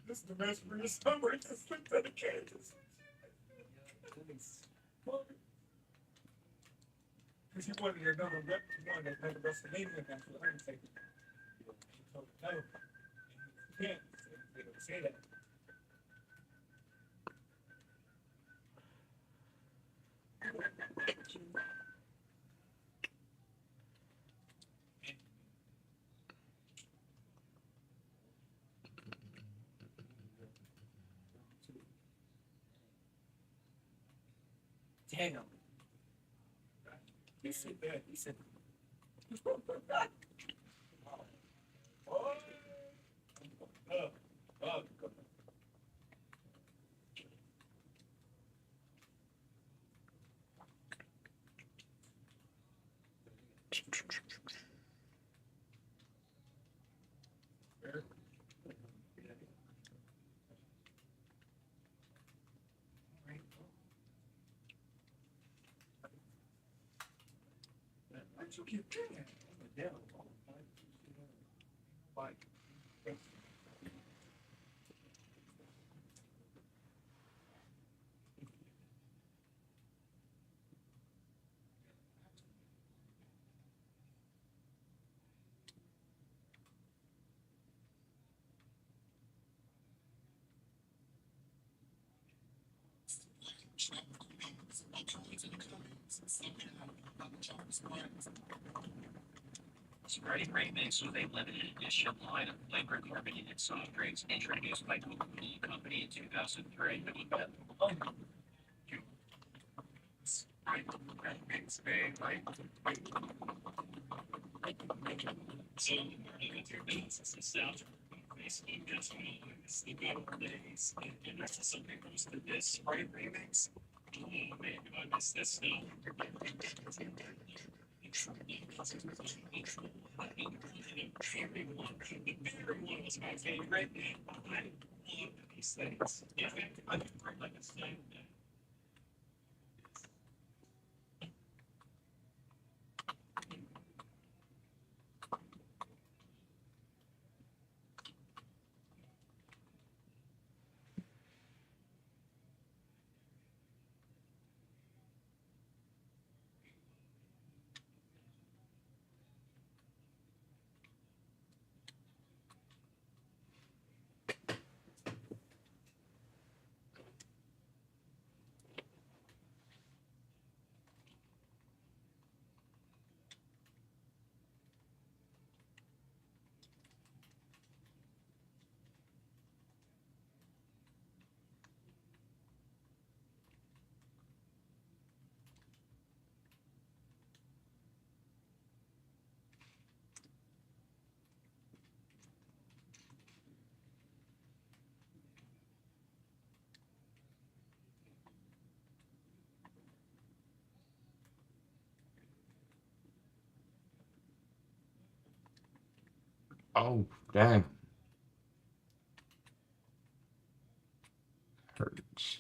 This is the match for your summer. Just slipped out of Kansas. Because he wanted another WrestleMania match with Undertaker. He told him no. He can't say that. Damn. He said that. He said. You keep doing it. Damn. Like. Sprite Remix with a limited edition line of flavored carbonated soft drinks introduced by Coca-Cola Company in 2003. Sprite Remix, babe. So, with your business nostalgia, basically just it's the good old days. And there's just something close to this Sprite Remix. Oh man, do I miss this stuff. Cherry one was my favorite. I love these things. In fact, I can bring like a thing. Oh, damn. Hurts.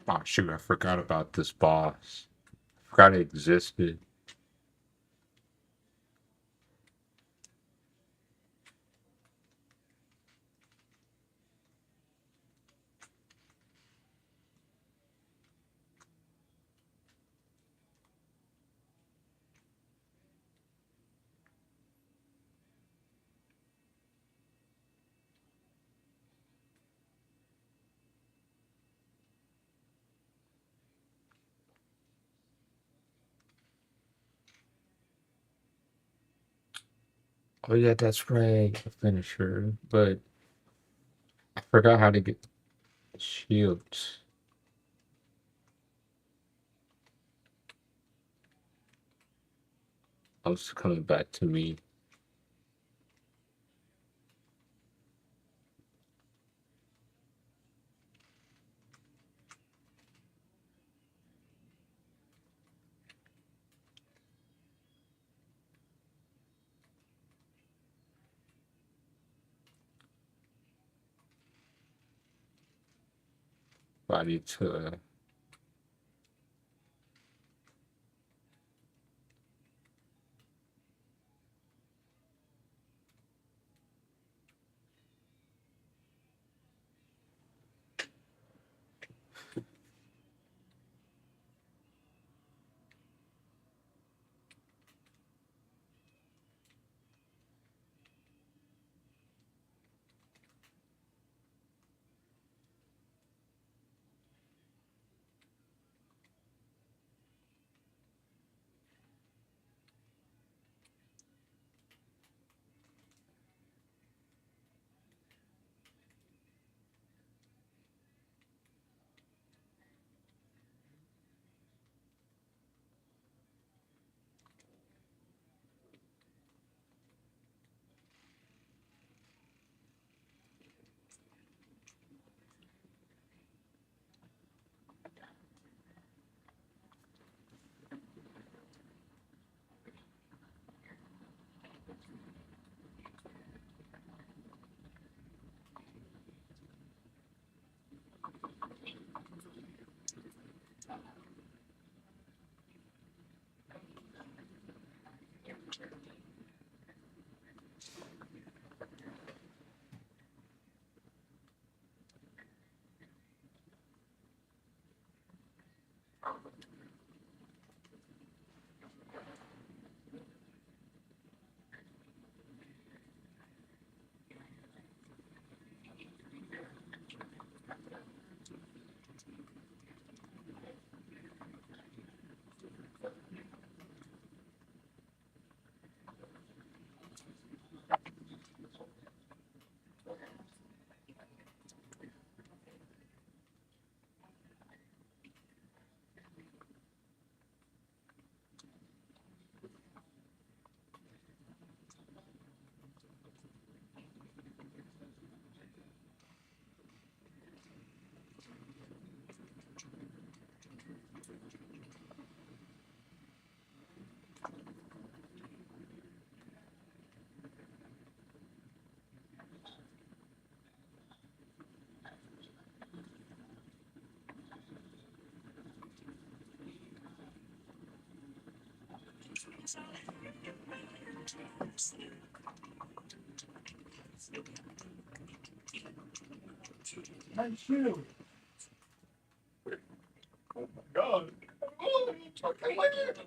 Oh shoot, I forgot about this boss. Forgot it existed. Oh yeah, that's right. The finisher. But I forgot how to get shields. Oh, it's coming back to me. I need to. Thank you. Oh my god. Oh, talking like it.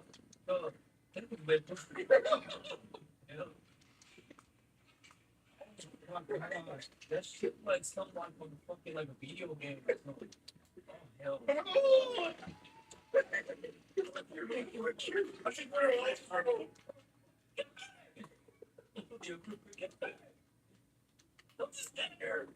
That shit like something like from fucking like a video game or something. Oh hell. You're making a cute. I should wear a life turtle. Get back. Don't just stand there.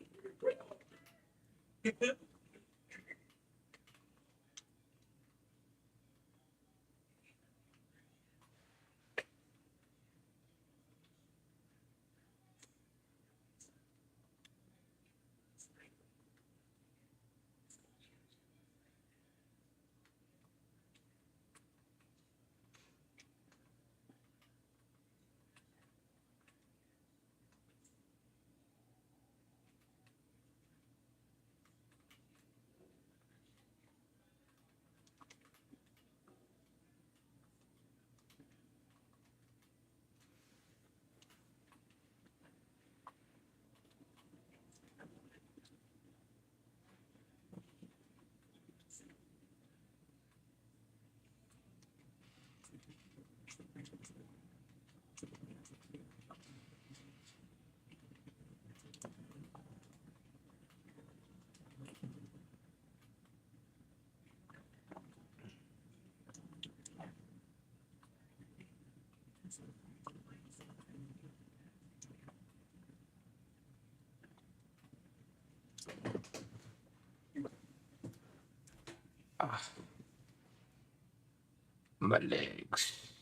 Ah, my legs.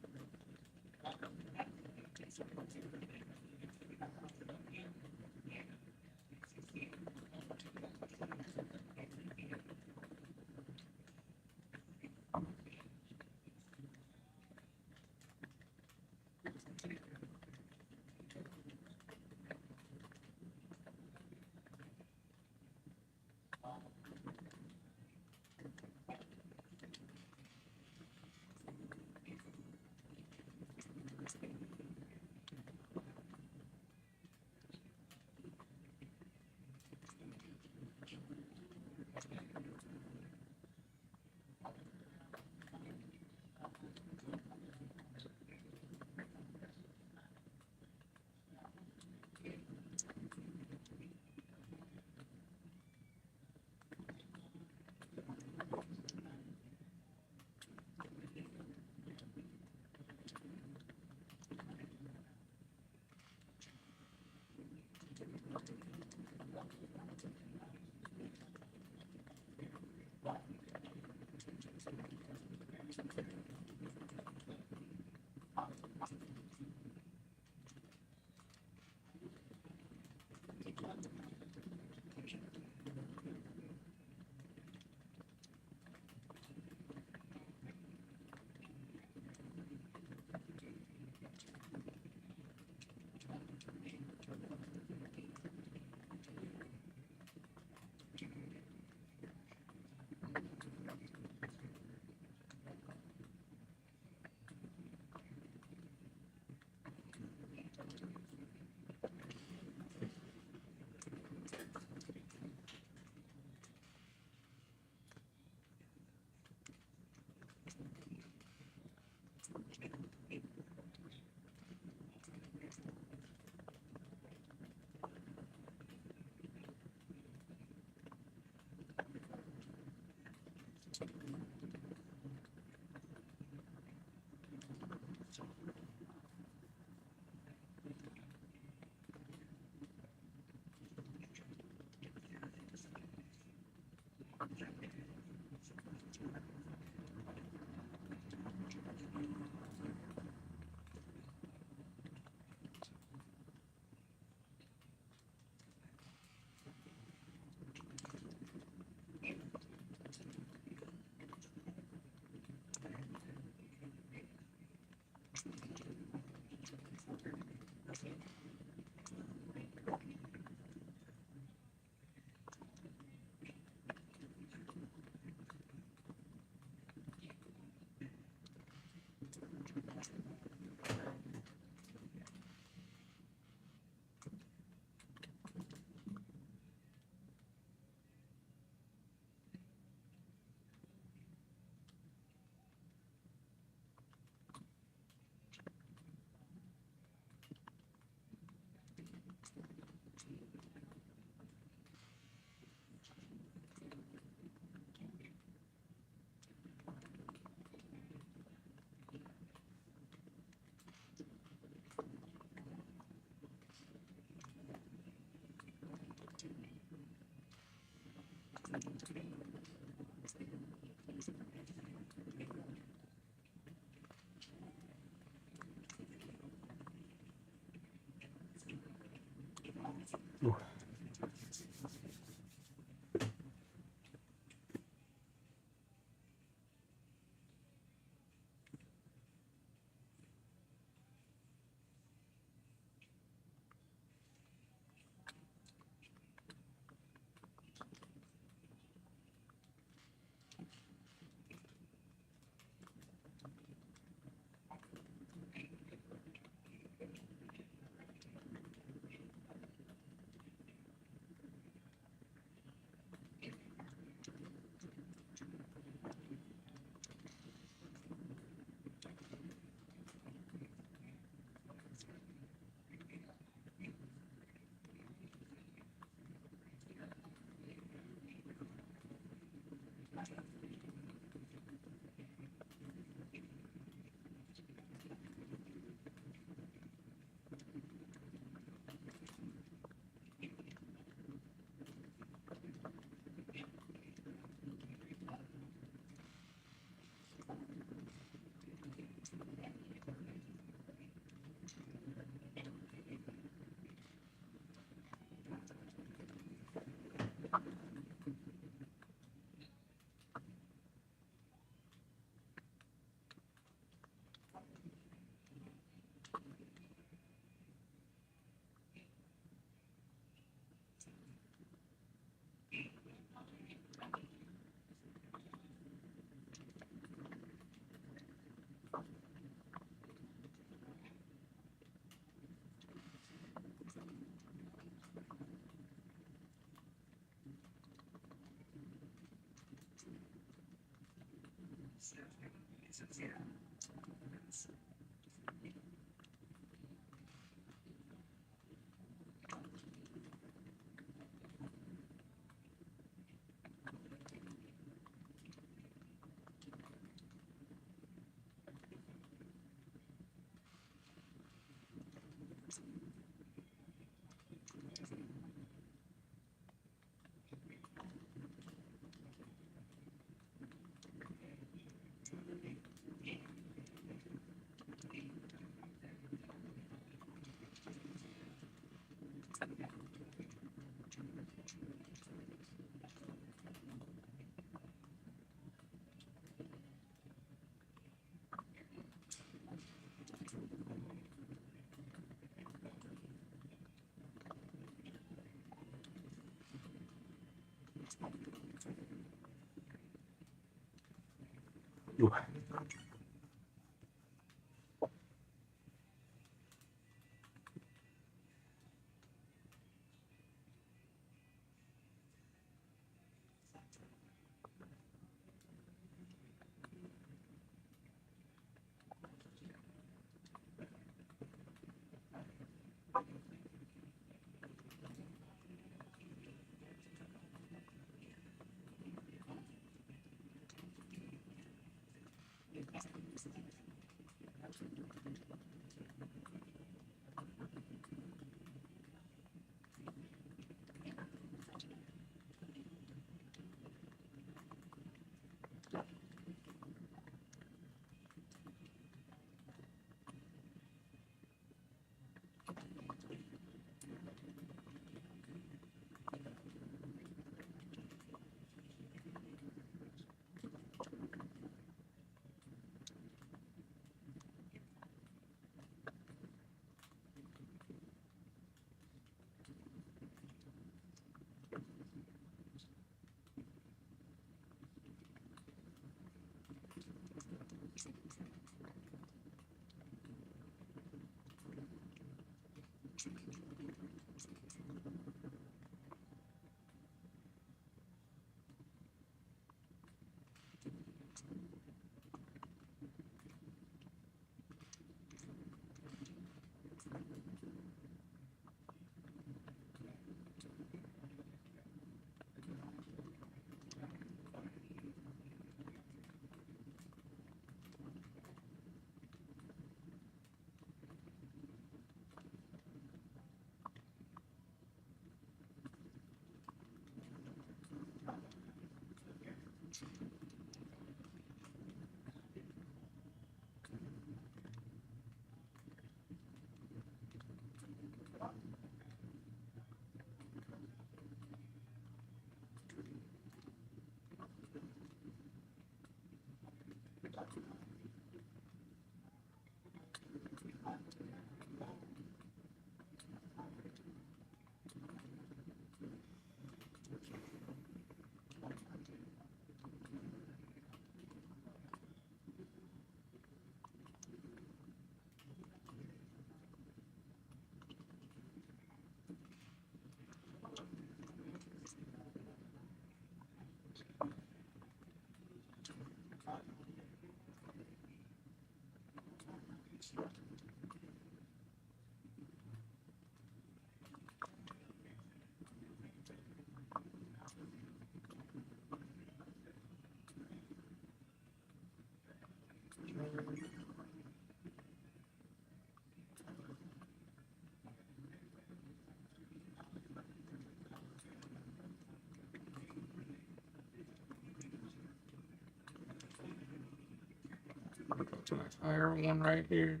I'll go to my fire one right here.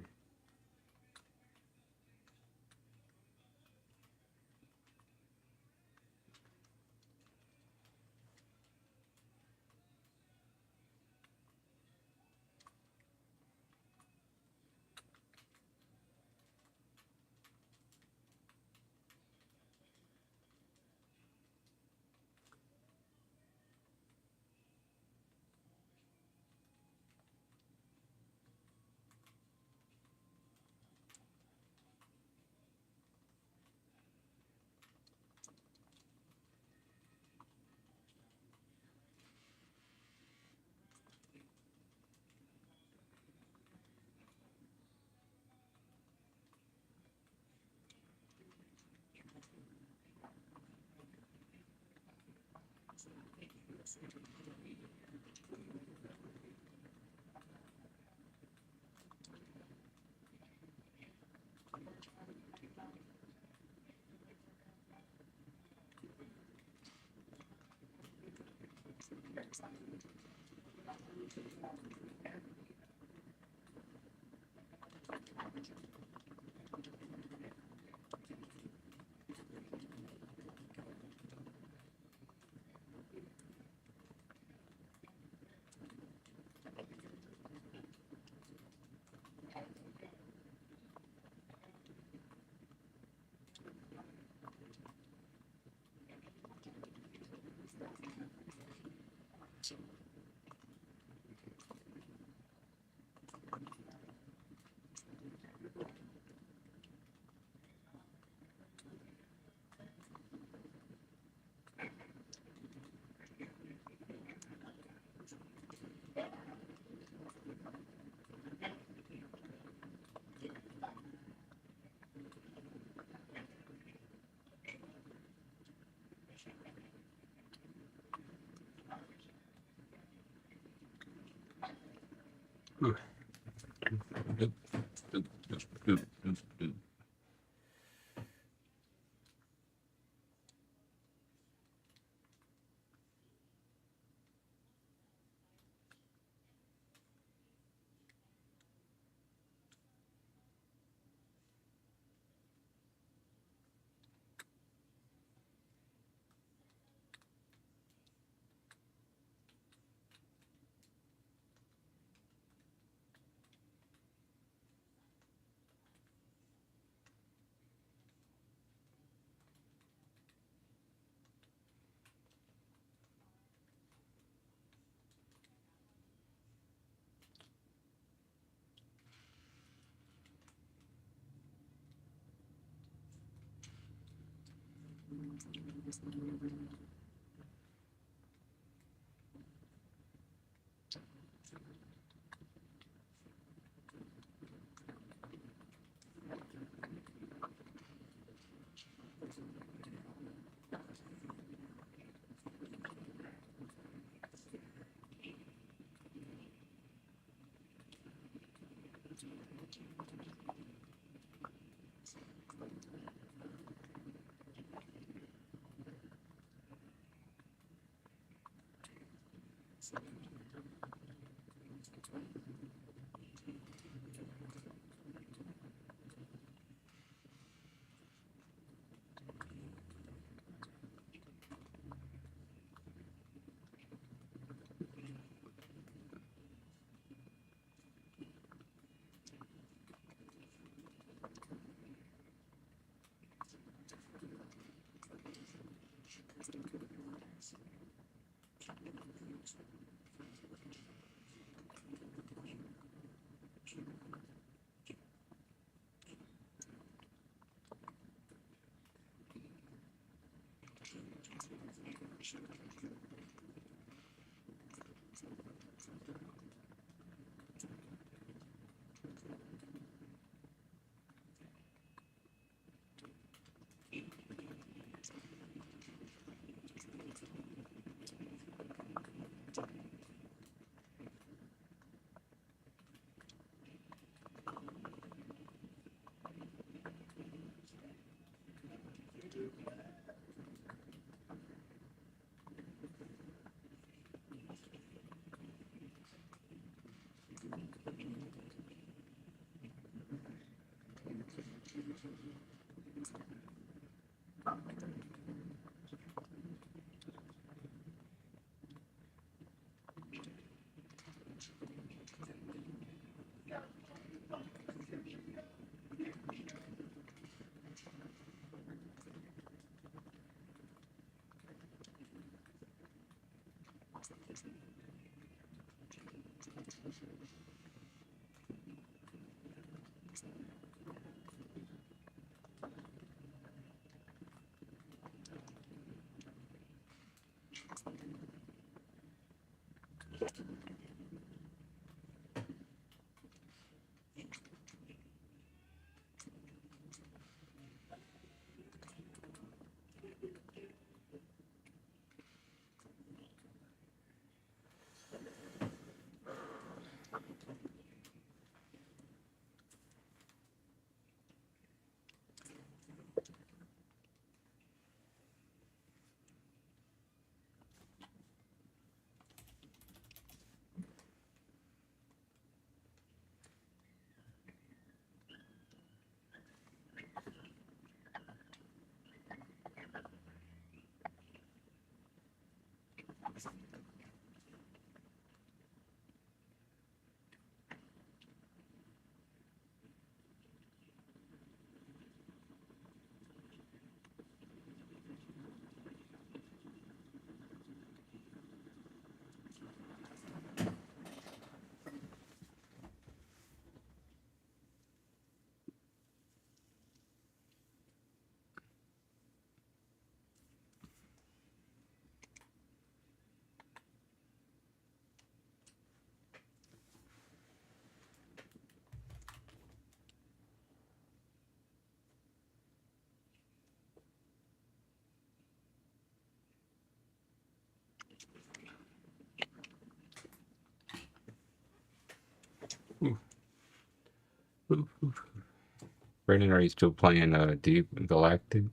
Brandon, are you still playing Deep Galactic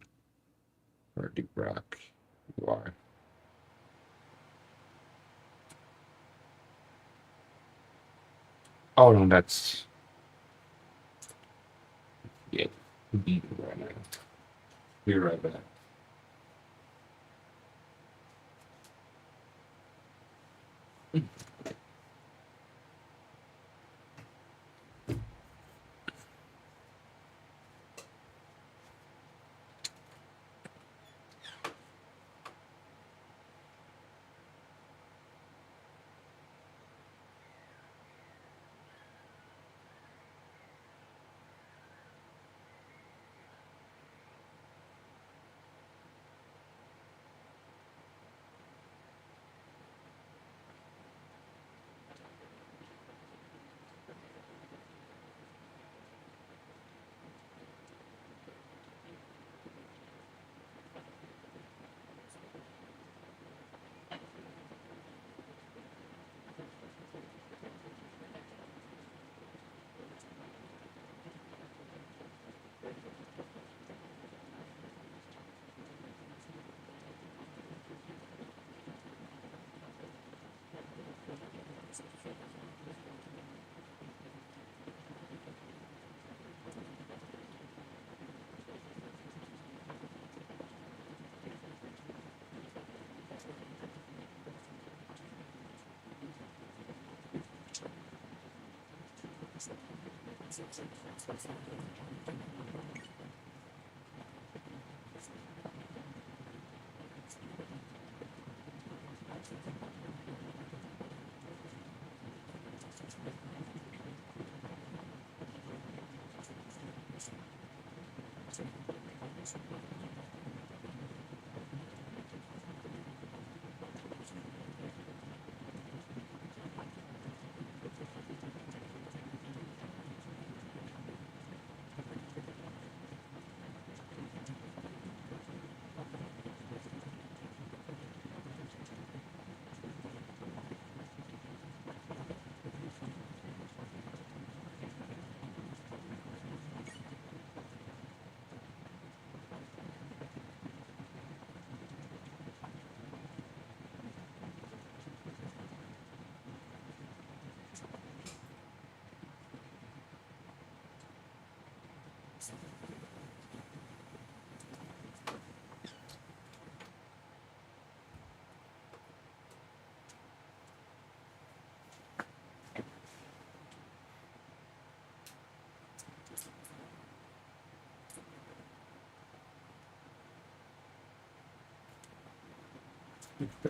or Deep Rock? You are. Oh no, that's yeah. Beat it right now. Be right back.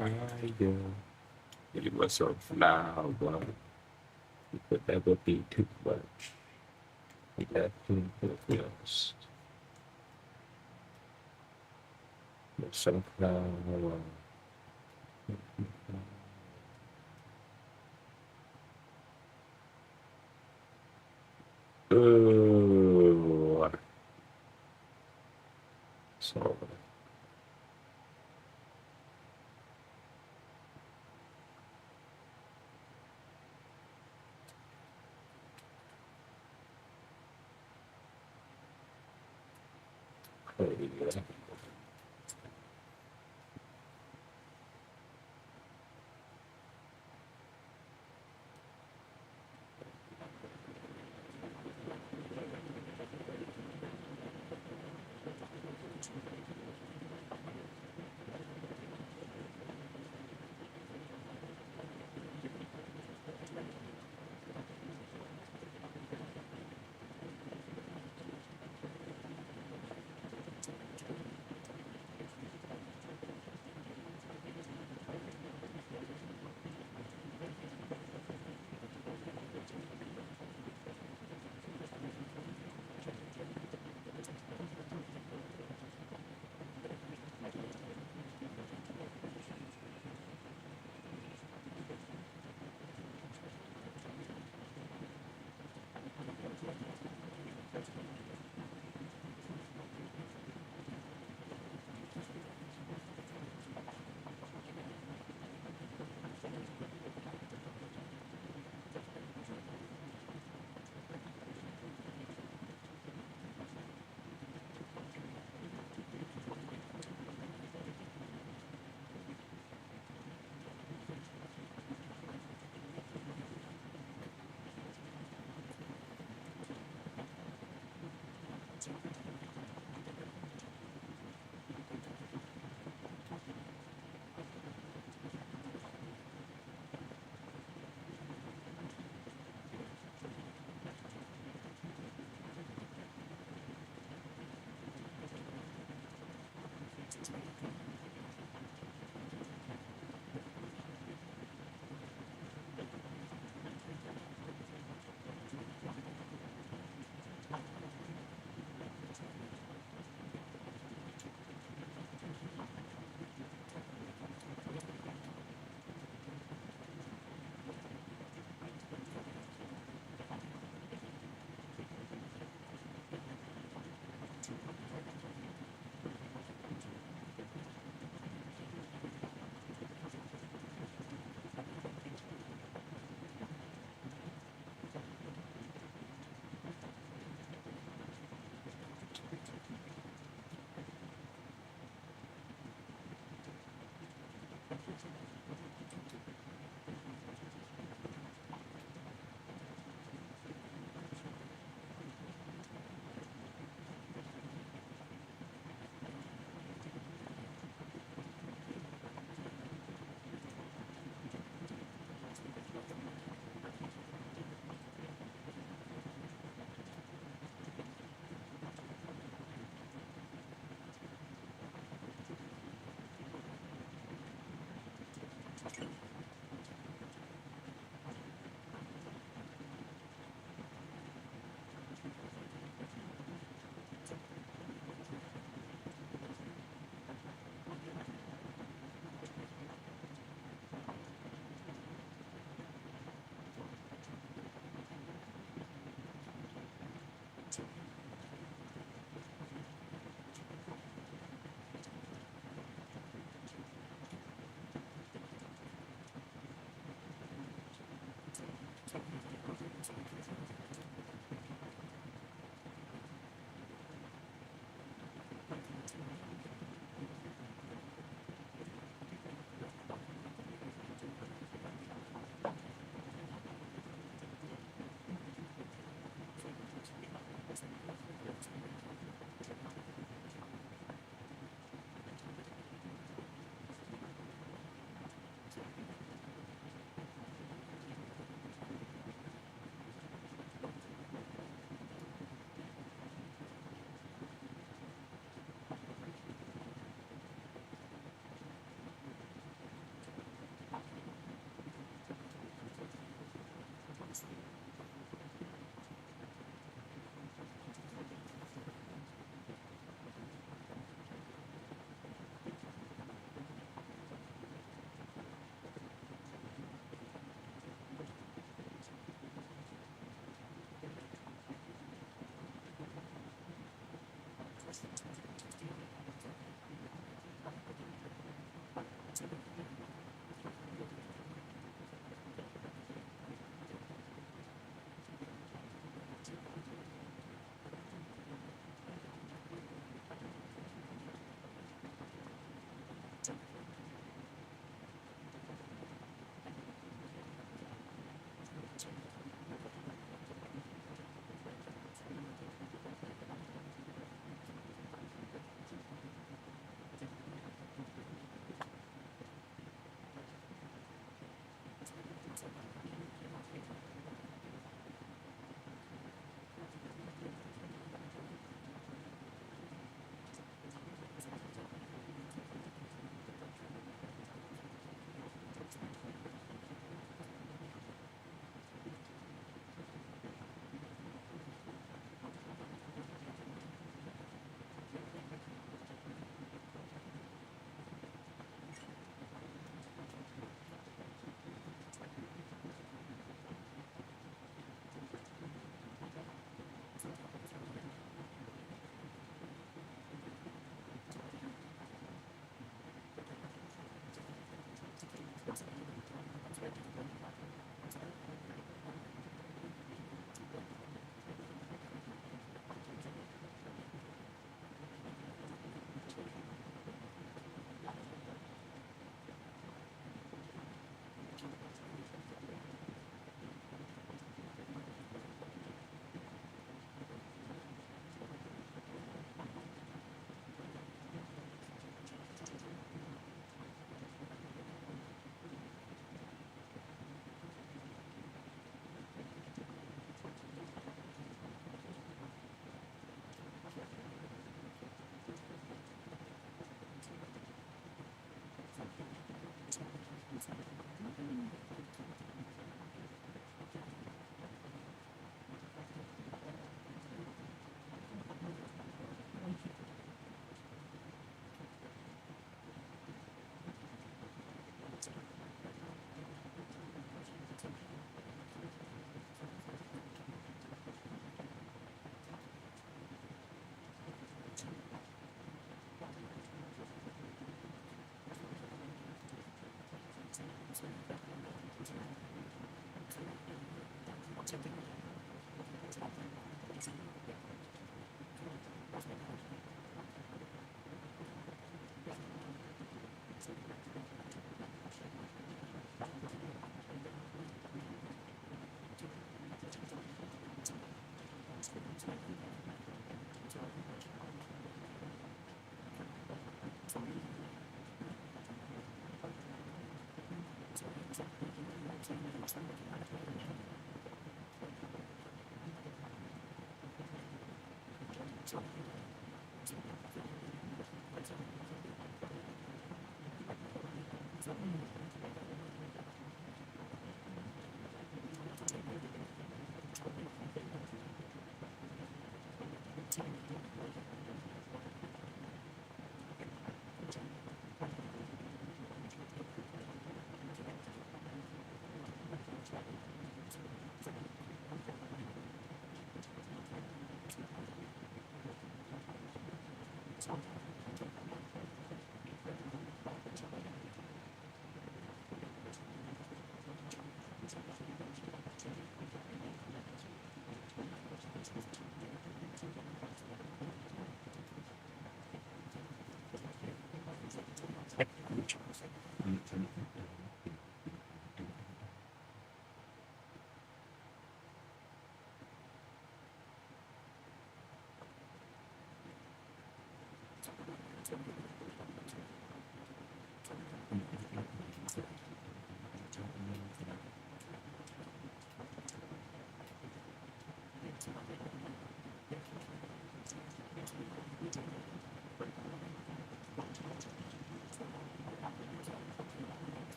I do. You were so flower. You could never be too much. You left me confused. You're so flower. Ooh. So. Yeah.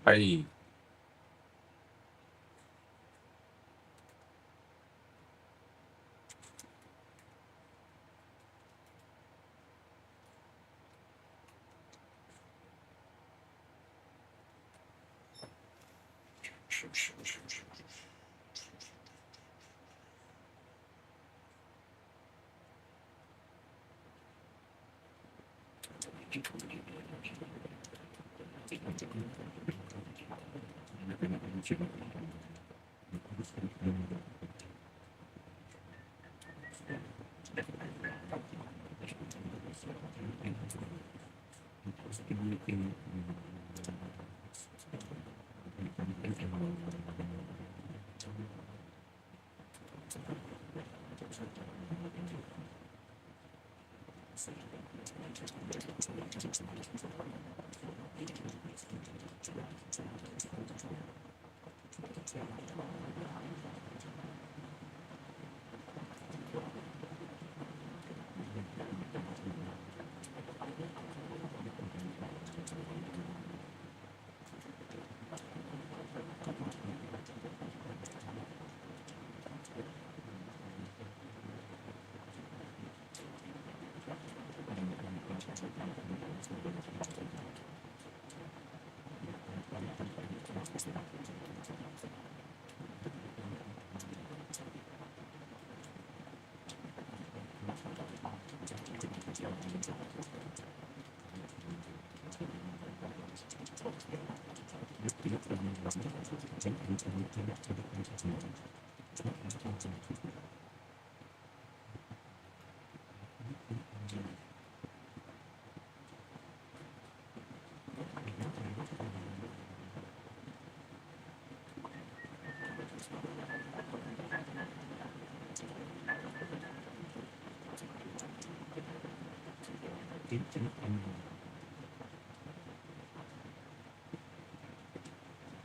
Hey.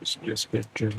It's just picture.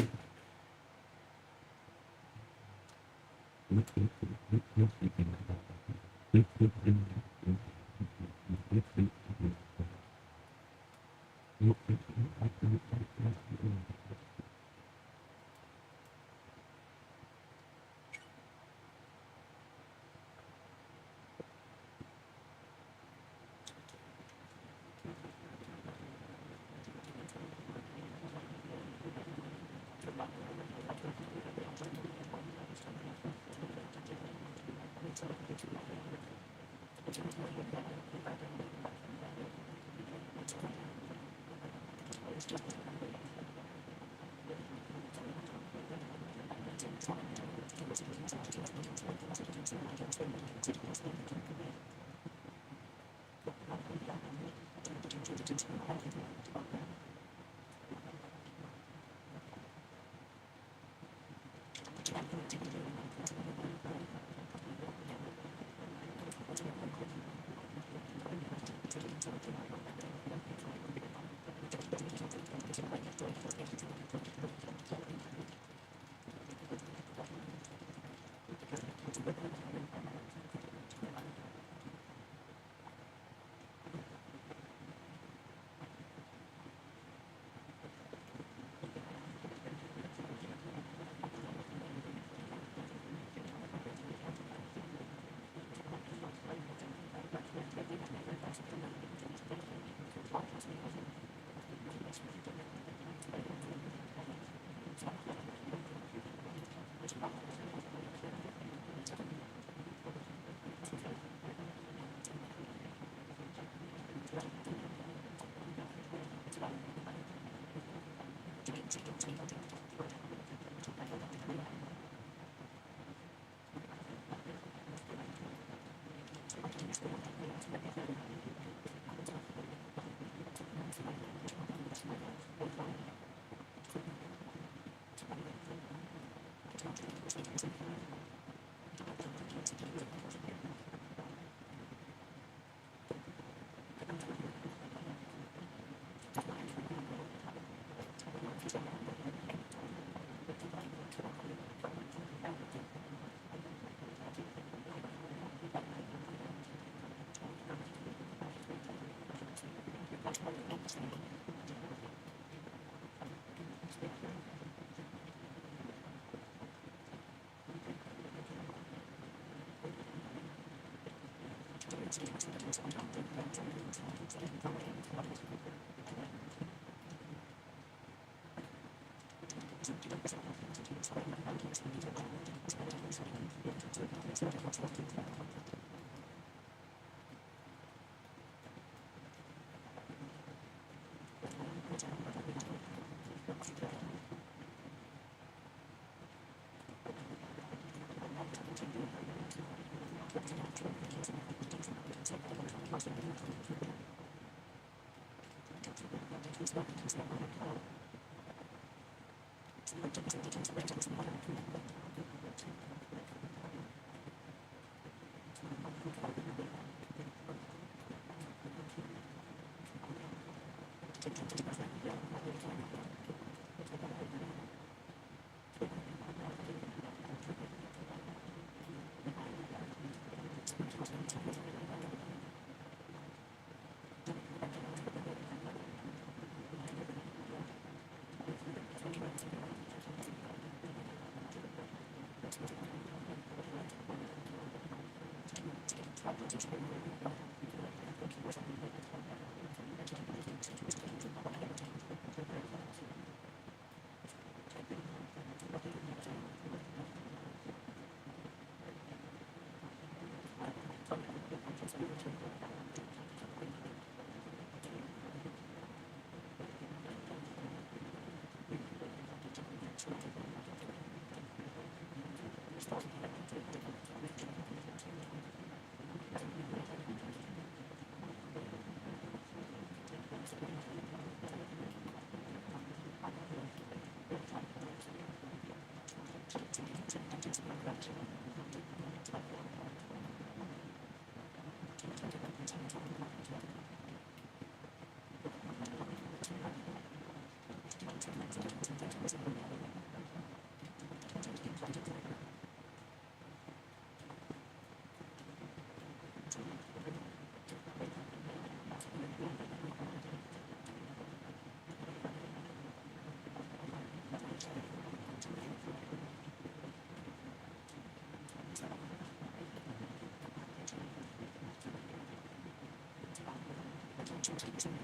Okay.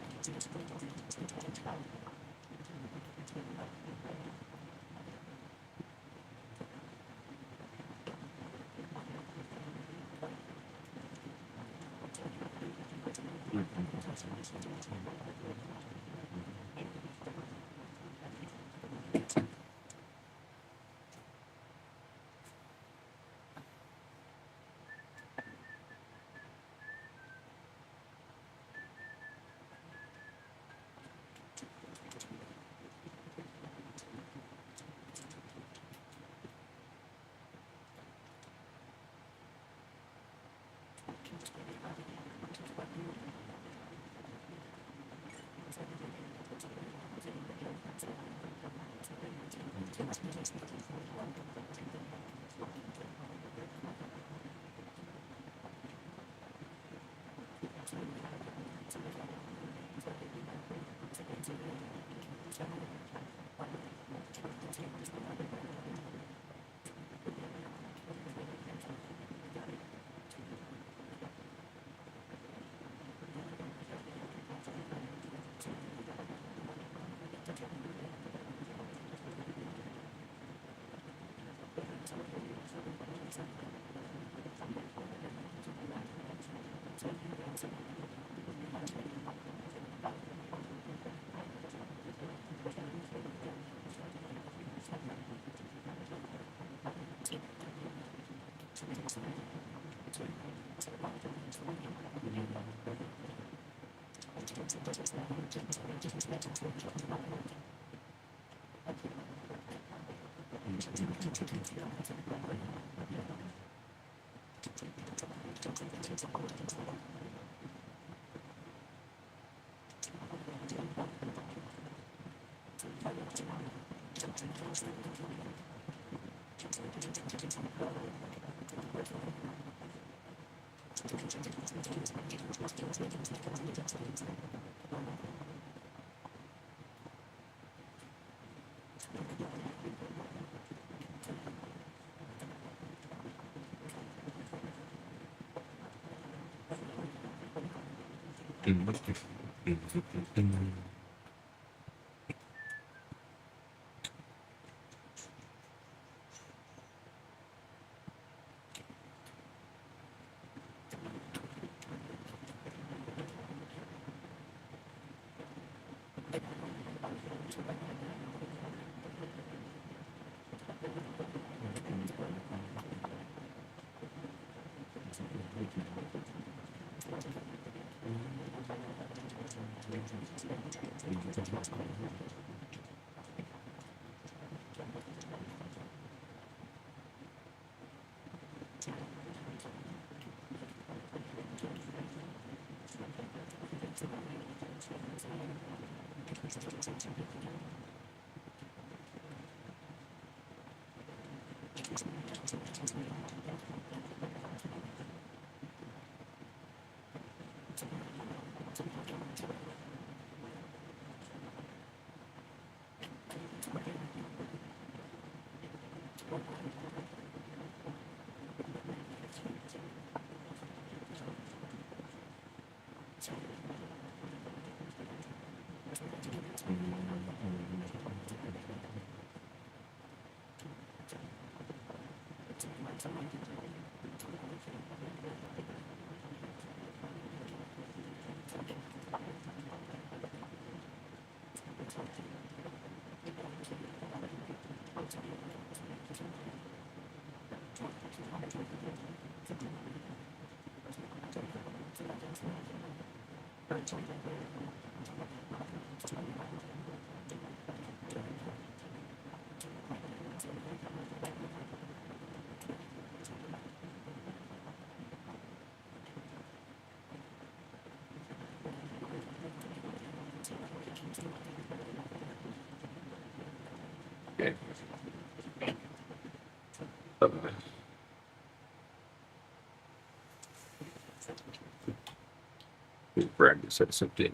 Brandon said something.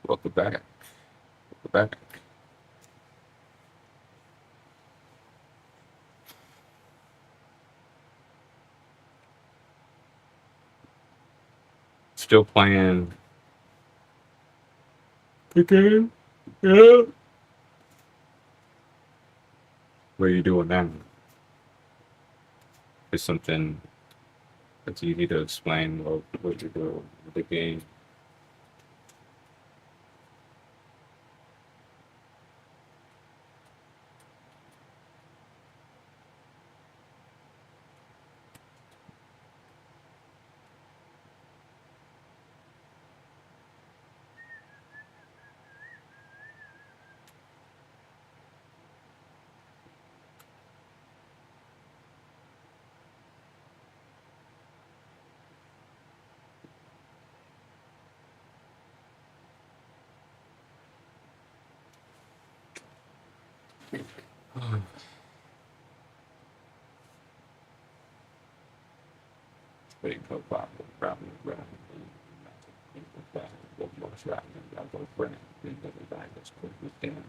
Welcome back. Welcome back. Still playing Okay. Yeah. What are you doing now? It's something that's easy to explain what you're doing with the game. Big problem, problem. What more traffic? I'll go friend. And then the guy that's quick with them.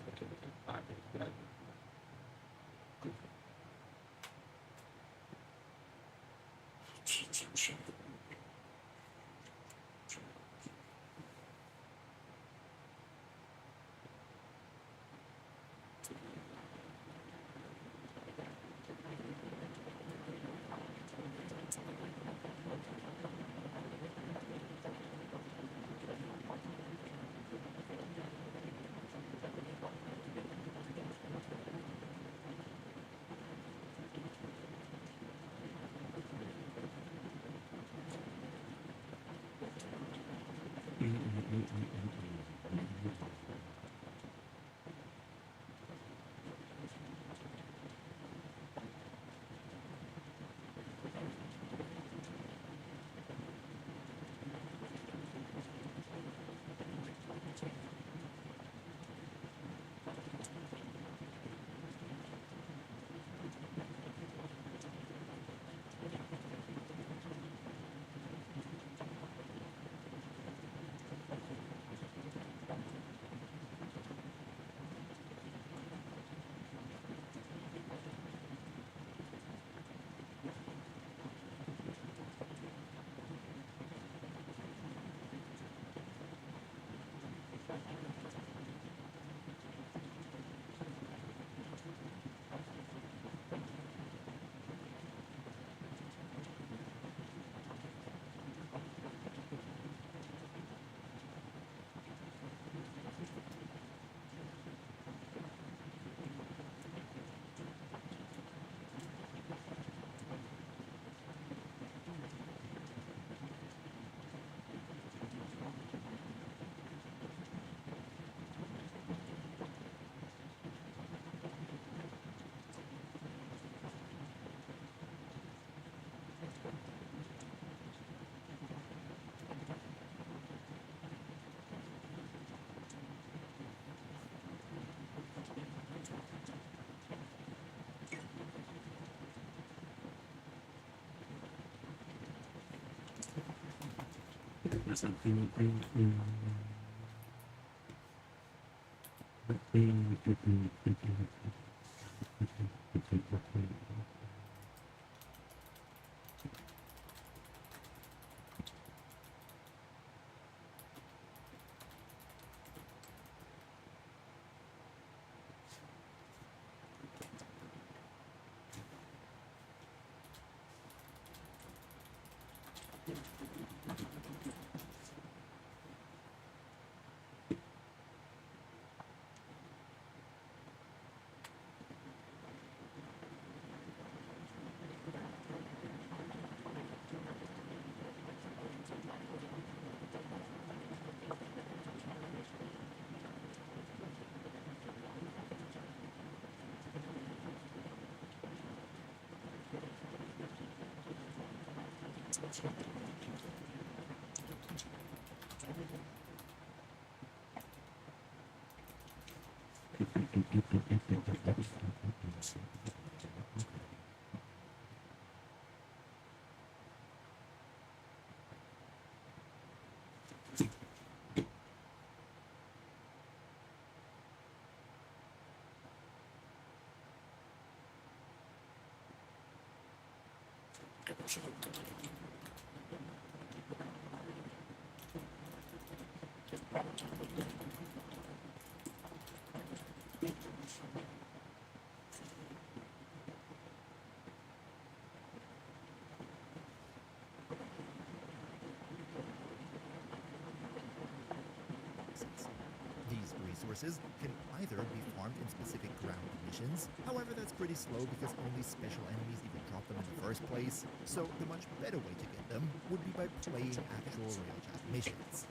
resources can either be farmed in specific ground missions, however that's pretty slow because only special enemies even drop them in the first place, so the much better way to get them would be by playing actual Railjack missions.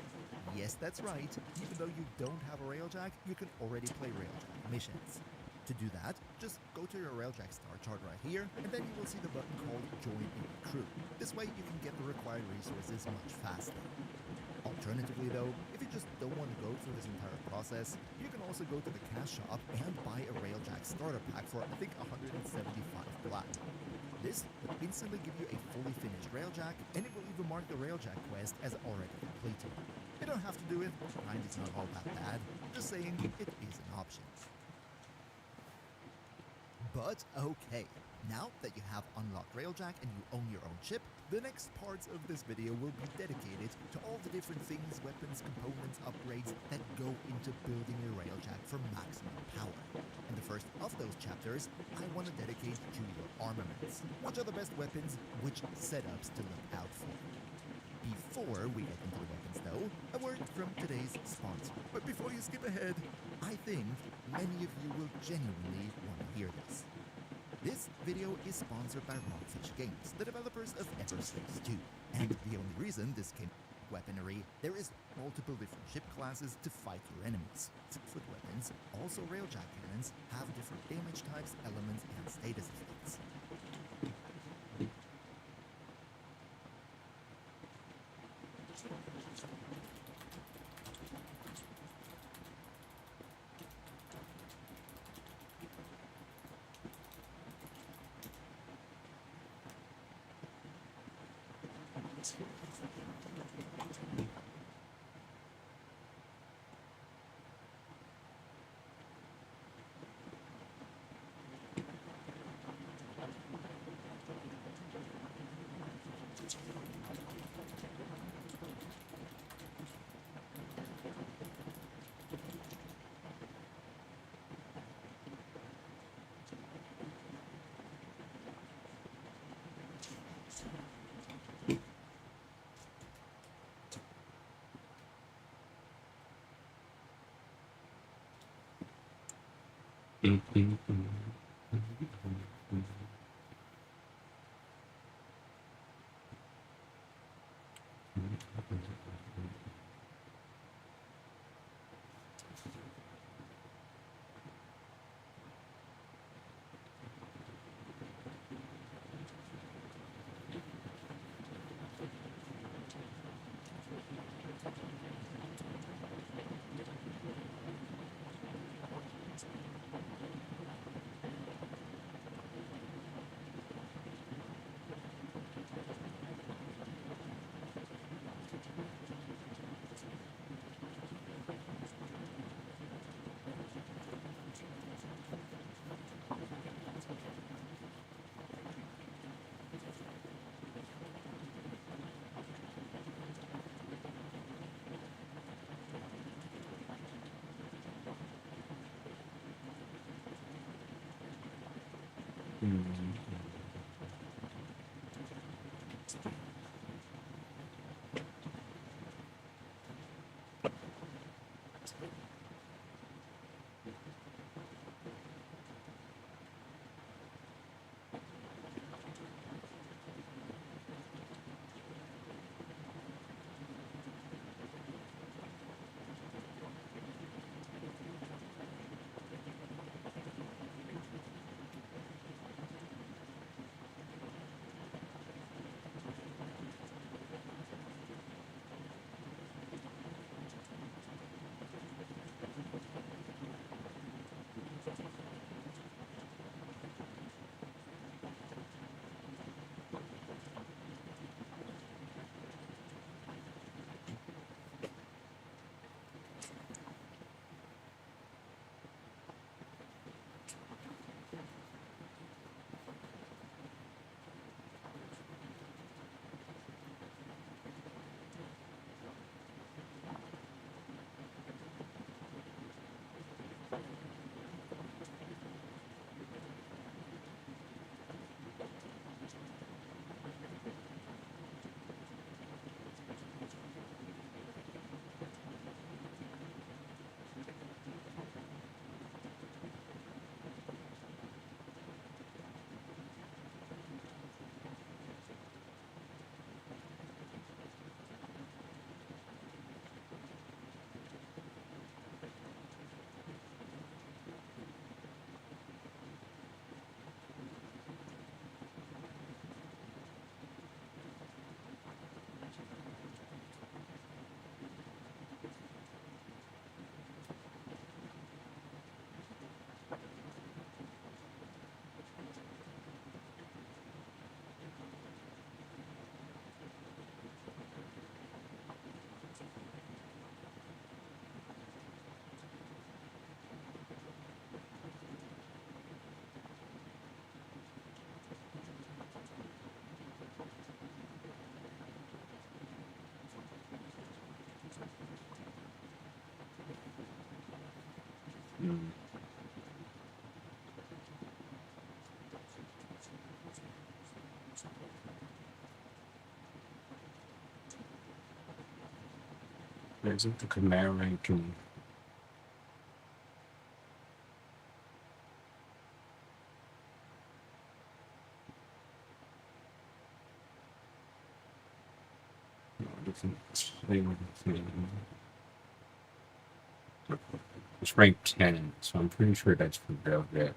Yes, that's right, even though you don't have a Railjack, you can already play Railjack missions. To do that, just go to your Railjack star chart right here, and then you will see the button called Join in Crew. This way you can get the required resources much faster. Alternatively though, if you just don't want to go through this entire process, you can also go to the cash shop and buy a Railjack starter pack for I think 175 black. This will instantly give you a fully finished Railjack, and it will even mark the Railjack quest as already completed. You don't have to do it, grind is not all that bad, just saying it is an option. But okay, now that you have unlocked Railjack and you own your own ship, the next parts of this video will be dedicated to all the different things, weapons, components, upgrades that go into building a Railjack for maximum power. And the first of those chapters I want to dedicate to your armaments. Which are the best weapons, which setups to look out for. Before we get into the weapons though, a word from today's sponsor. But before you skip ahead, I think many of you will genuinely want to hear this. This video is sponsored by Rockfish Games, the developers of Everspace 2. And the only reason this came with weaponry, there is multiple different ship classes to fight your enemies. Foot weapons, also Railjack cannons, have different damage types, elements, and status effects. Mm. Isn't the command ranking? No, it doesn't say what it's saying. It's ranked 10, so I'm pretty sure that's for Railjet.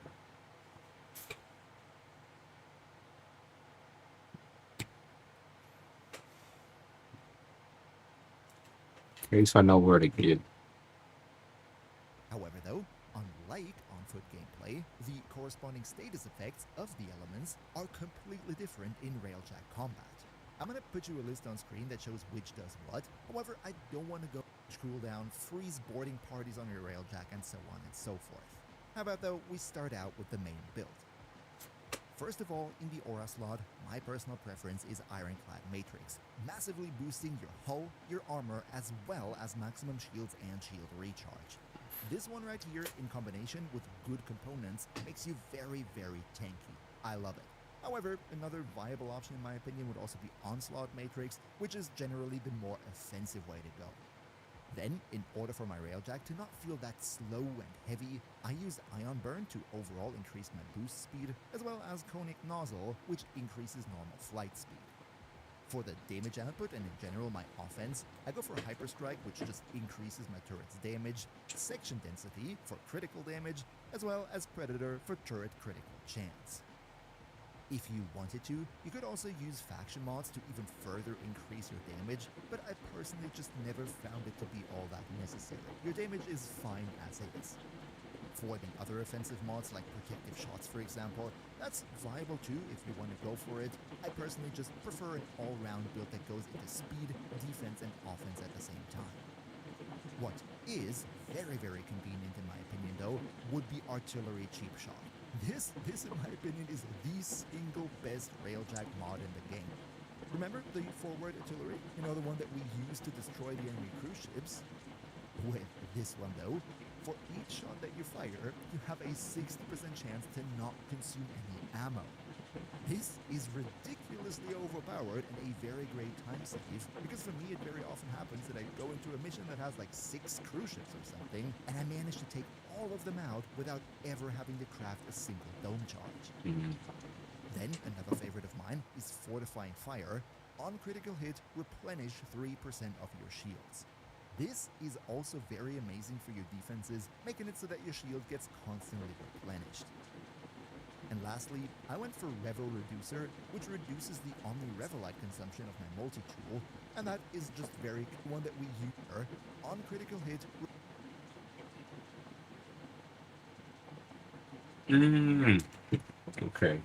In case I know where to get. However, though, unlike on-foot gameplay, the corresponding status effects of the elements are completely different in Railjack combat. I'm gonna put you a list on screen that shows which does what. However, I don't want to go cooldown, freeze boarding parties on your Railjack, and so on and so forth. How about, though, we start out with the main build. First of all, in the Aura slot, my personal preference is Ironclad Matrix, massively boosting your hull, your armor, as well as maximum shields and shield recharge. This one right here, in combination with good components, makes you very, very tanky. I love it. However, another viable option in my opinion would also be Onslaught Matrix, which is generally the more offensive way to go. Then, in order for my Railjack to not feel that slow and heavy, I used Ion Burn to overall increase my boost speed, as well as Conic Nozzle, which increases normal flight speed. For the damage output and in general my offense, I go for Hyper Strike, which just increases my turret's damage, Section Density for critical damage, as well as Predator for turret critical chance. If you wanted to, you could also use faction mods to even further increase your damage, but I personally just never found it to be all that necessary. Your damage is fine as is. For the other offensive mods like Protective Shots, for example, that's viable too if you want to go for it. I personally just prefer an all-round build that goes into speed, defense, and offense at the same time. What is very, very convenient in my opinion though, would be Artillery Cheap Shot. This in my opinion is the single best Railjack mod in the game. Remember the forward artillery? You know, the one that we use to destroy the enemy cruise ships? With this one though, for each shot that you fire, you have a 60% chance to not consume any ammo. This is ridiculously overpowered and a very great time save, because for me it very often happens that I go into a mission that has like 6 cruise ships or something, and I manage to take all of them out without ever having to craft a single dome charge. Then, another favorite of mine is Fortifying Fire. On critical hit, replenish 3% of your shields. This is also very amazing for your defenses, making it so that your shield gets constantly replenished. And lastly, I went for Revel Reducer, which reduces the Omni-Revelite consumption of my multi-tool, and that is just very one that we use here. On critical hit. Okay.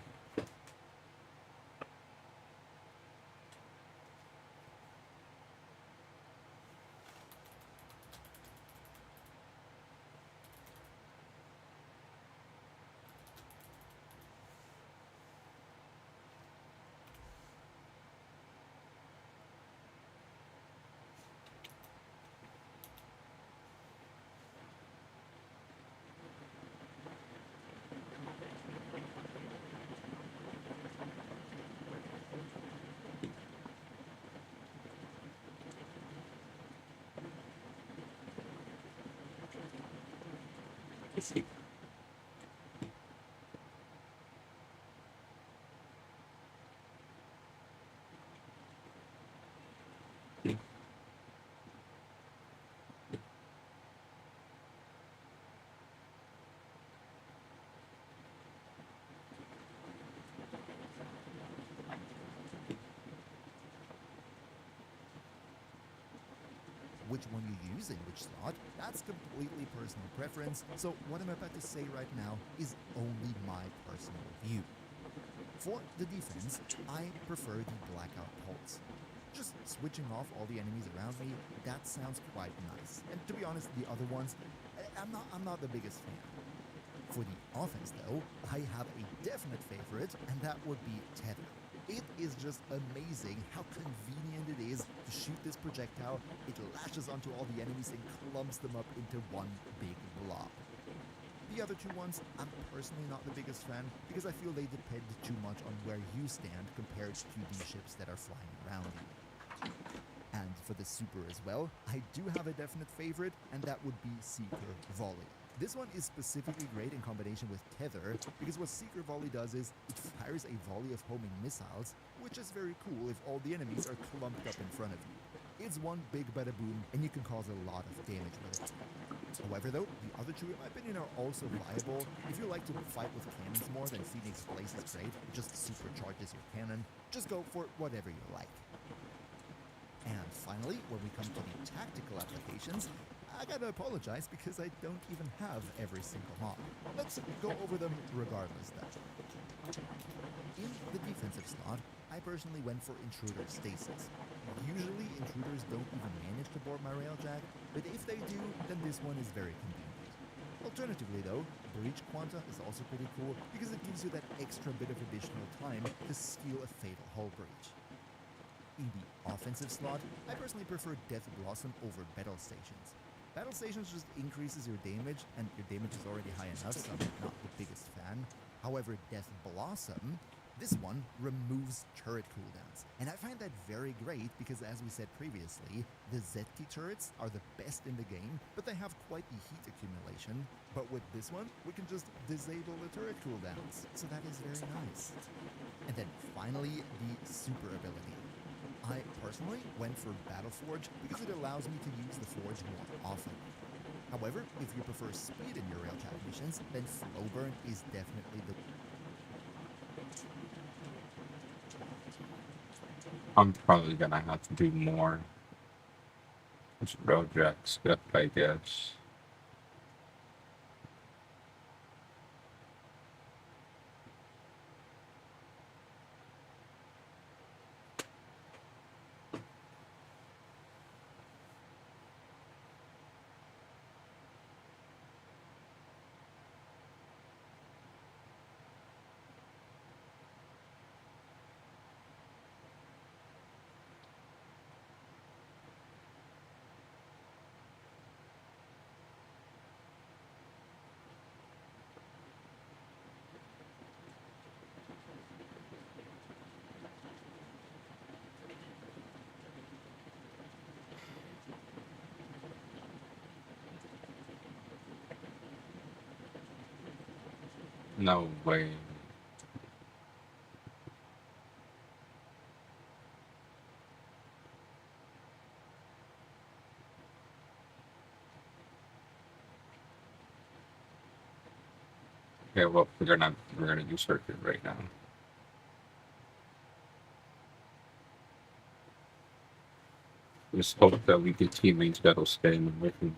Let's see. Which one you use in which slot, that's completely personal preference, so what I'm about to say right now is only my personal view. For the defense, I prefer the Blackout Pulse. Just switching off all the enemies around me, that sounds quite nice. And to be honest, the other ones, I'm not the biggest fan. For the offense though, I have a definite favorite, and that would be Tether. It is just amazing how convenient it is to shoot this projectile. It lashes onto all the enemies and clumps them up into one big blob. The other two ones, I'm personally not the biggest fan because I feel they depend too much on where you stand compared to the ships that are flying around you. And for the super as well, I do have a definite favorite, and that would be Seeker Volley. This one is specifically great in combination with Tether, because what Seeker Volley does is it fires a volley of homing missiles, which is very cool if all the enemies are clumped up in front of you. It's one big bada boom, and you can cause a lot of damage with it. However though, the other two in my opinion are also viable. If you like to fight with cannons more, then Phoenix Blaze is great, it just supercharges your cannon. Just go for whatever you like. And finally, when we come to the tactical applications, I gotta apologize because I don't even have every single mod. Let's go over them regardless though. In the defensive slot, I personally went for Intruder Stasis. Usually, intruders don't even manage to board my railjack, but if they do, then this one is very convenient. Alternatively though, Breach Quanta is also pretty cool because it gives you that extra bit of additional time to steal a fatal hull breach. In the offensive slot, I personally prefer Death Blossom over Battle Stations. Battle Stations just increases your damage, and your damage is already high enough, so I'm not the biggest fan. However, Death Blossom, this one removes turret cooldowns. And I find that very great because, as we said previously, the Zetki turrets are the best in the game, but they have quite the heat accumulation. But with this one, we can just disable the turret cooldowns, so that is very nice. And then finally, the super ability. I personally went for Battle Forge because it allows me to use the Forge more often. However, if you prefer speed in your railjack missions, then Flow Burn is definitely the... I'm probably gonna have to do more railjack stuff, I guess. No way. Okay, well, we're gonna do circuit right now. Just hope that we get teammates that'll stay in the mission.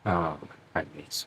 Oh, I miss.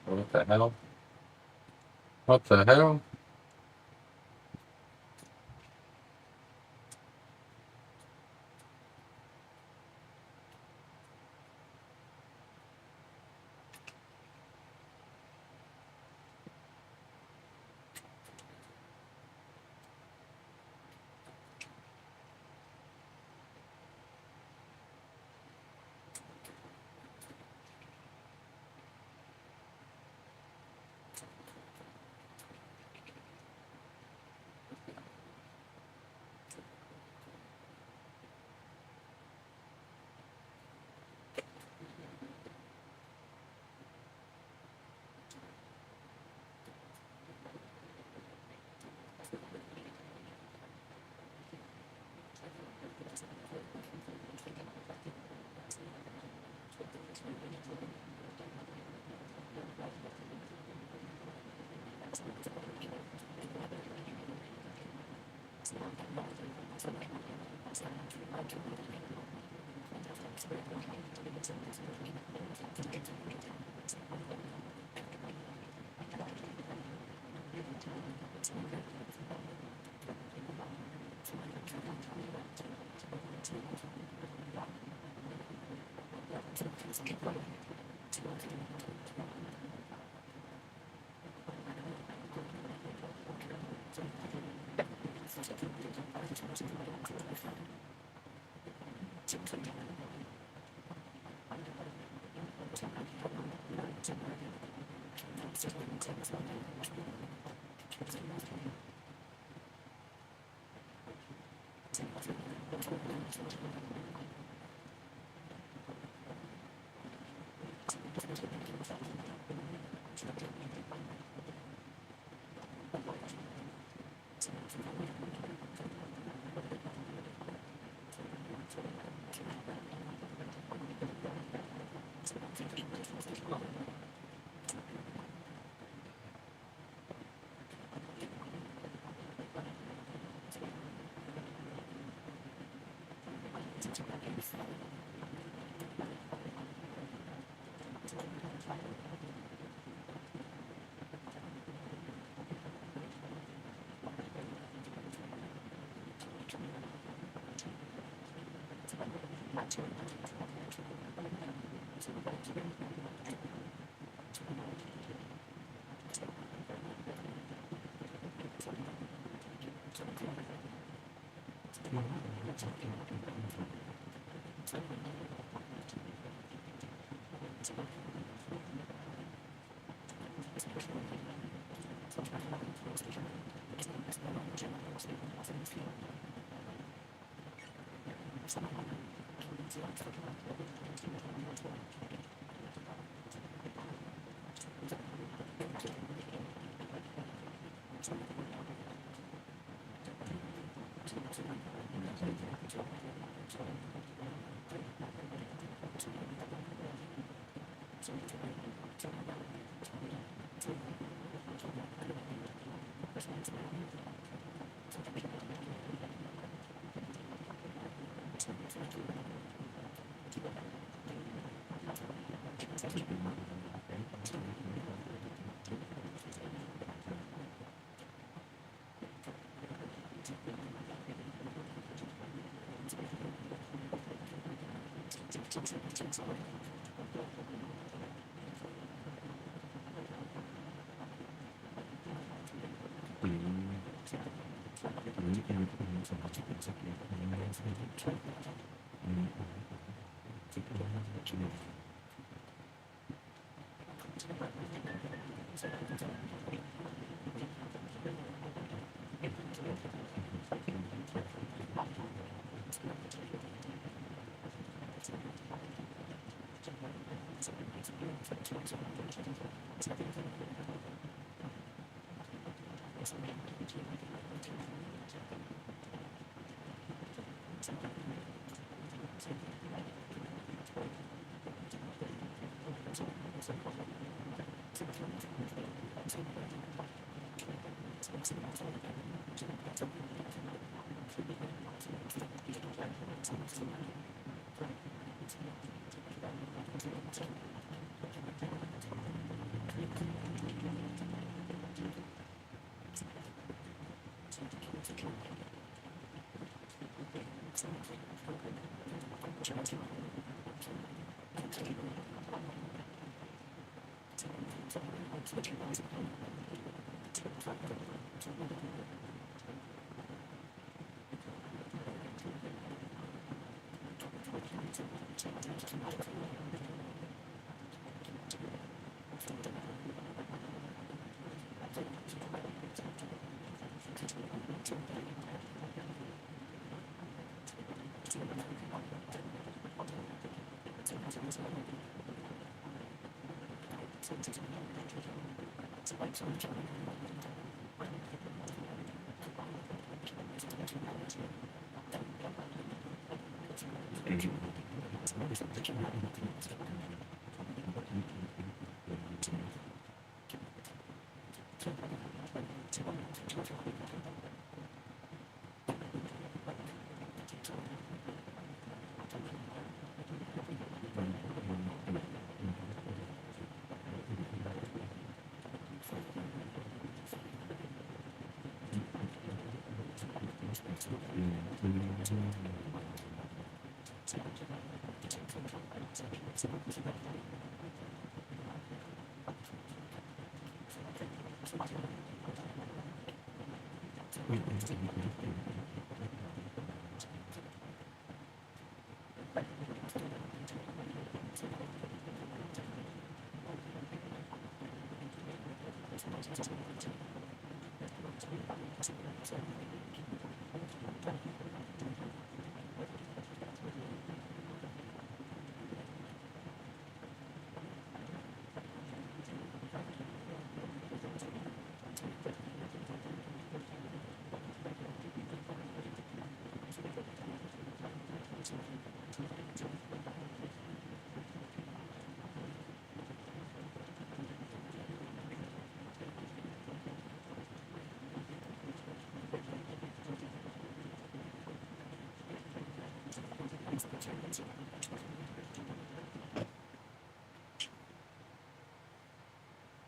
What the hell? What the hell?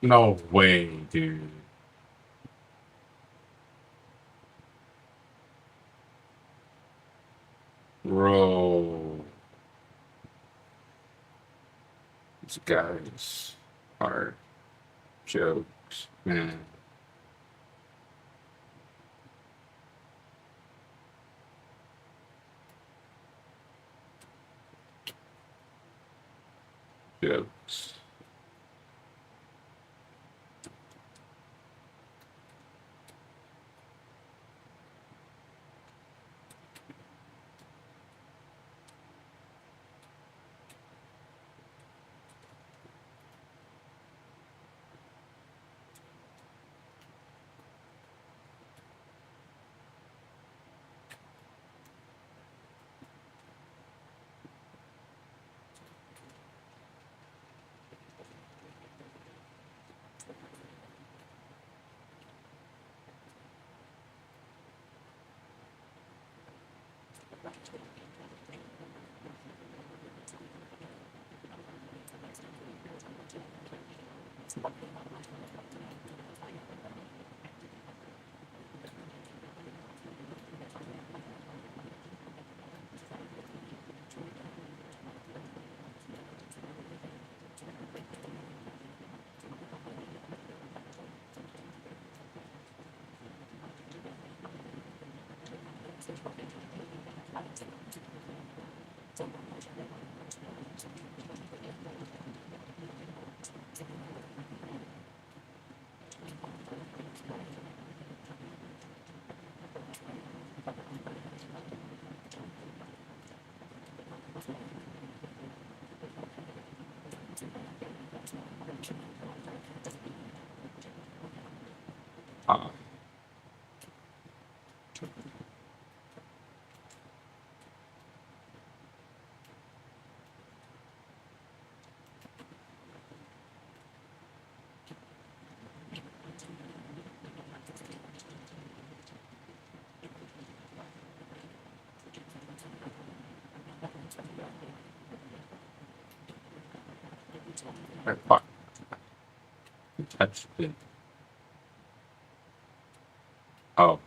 No way, dude. Bro. These guys are jokes, man. Jokes. Fuck. Touched it. Oh.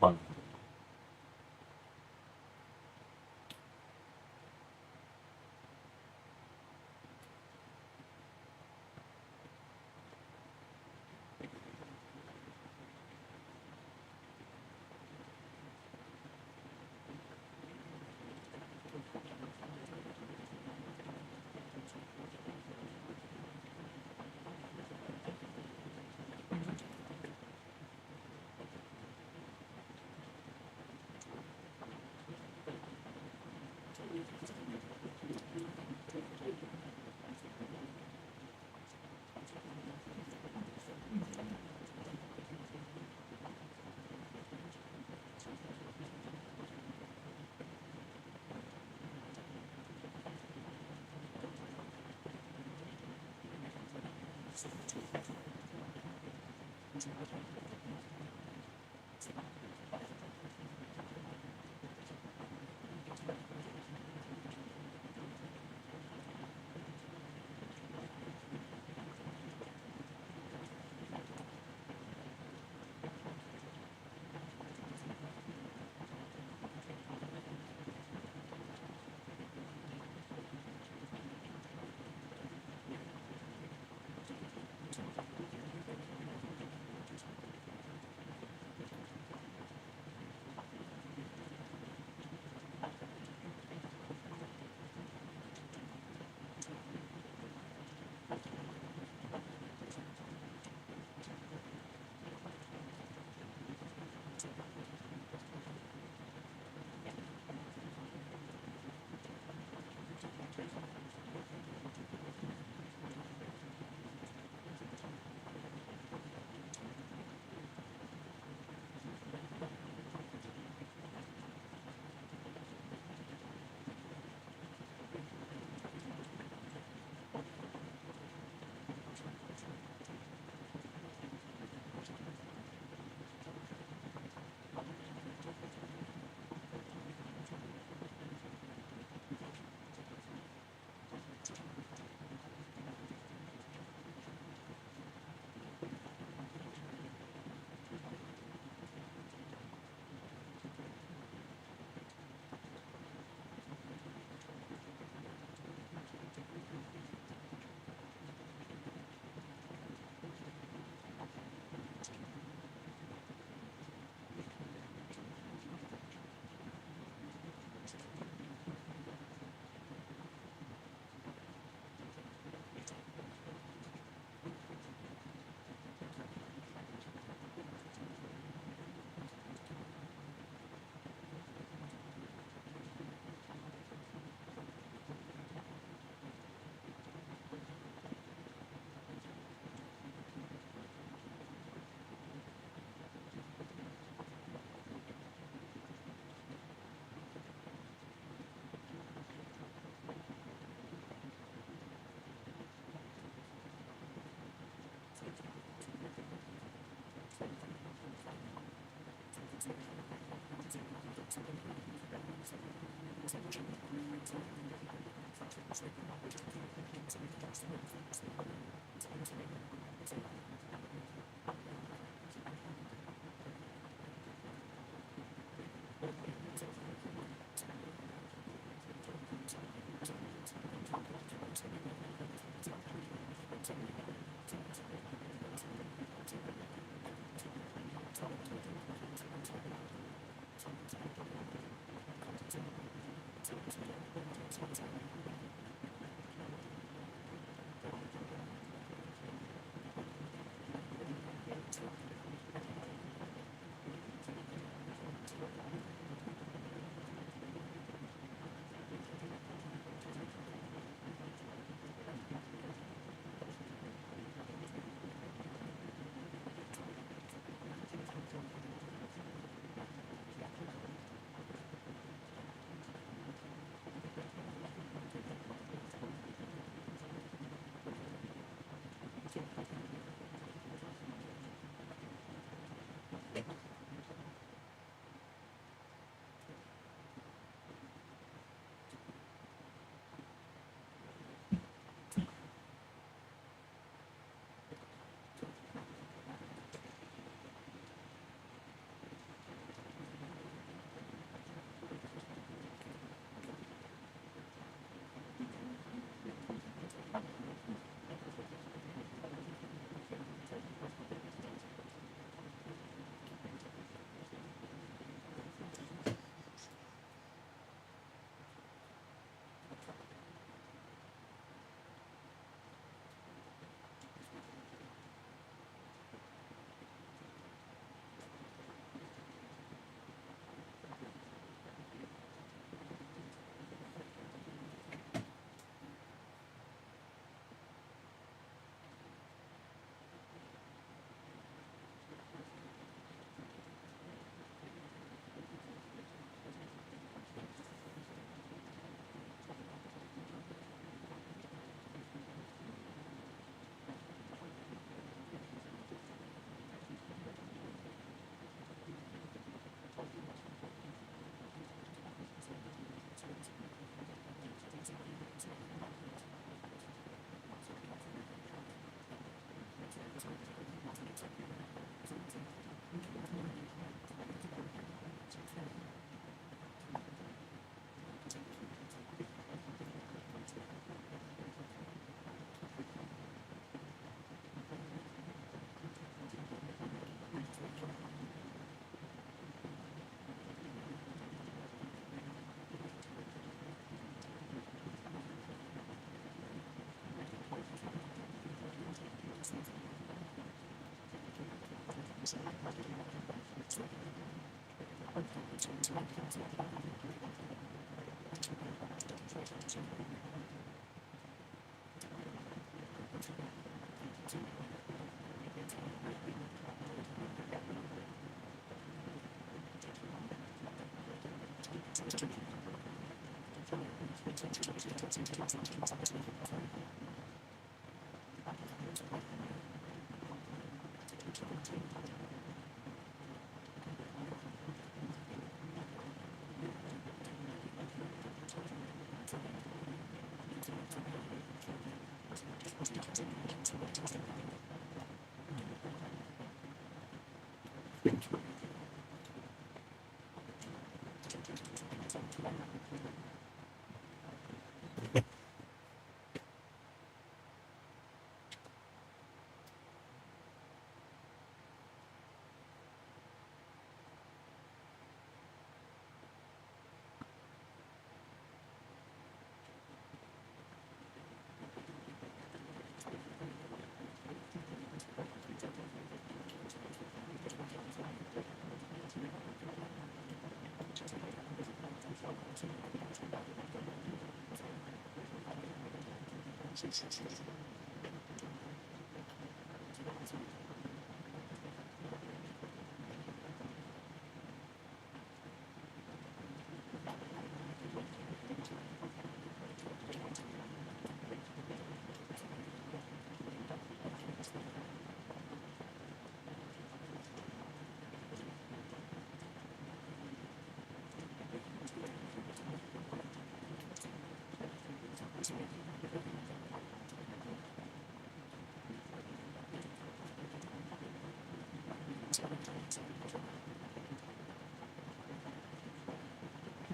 Fun.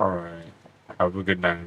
Alright. Have a good night.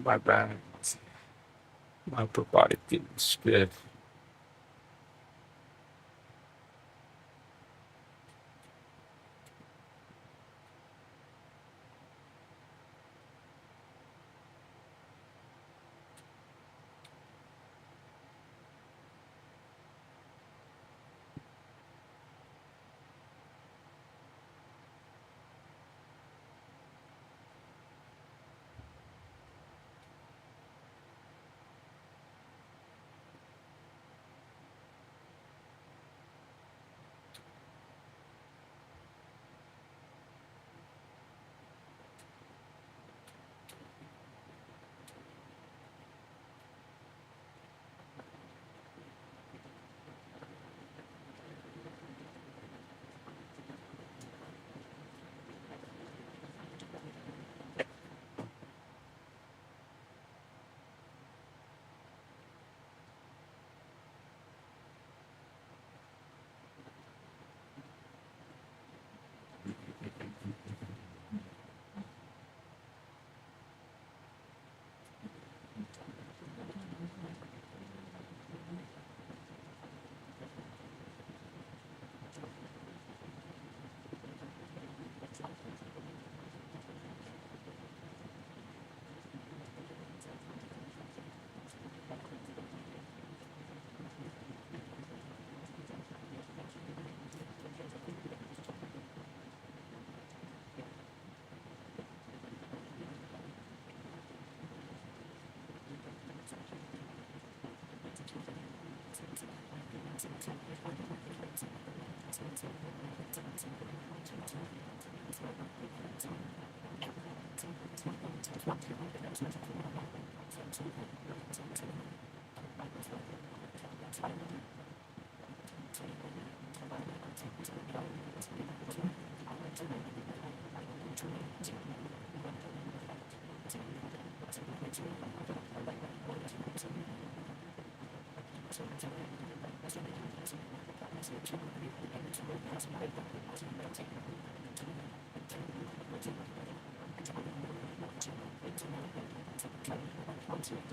My back, my upper body getting stiff.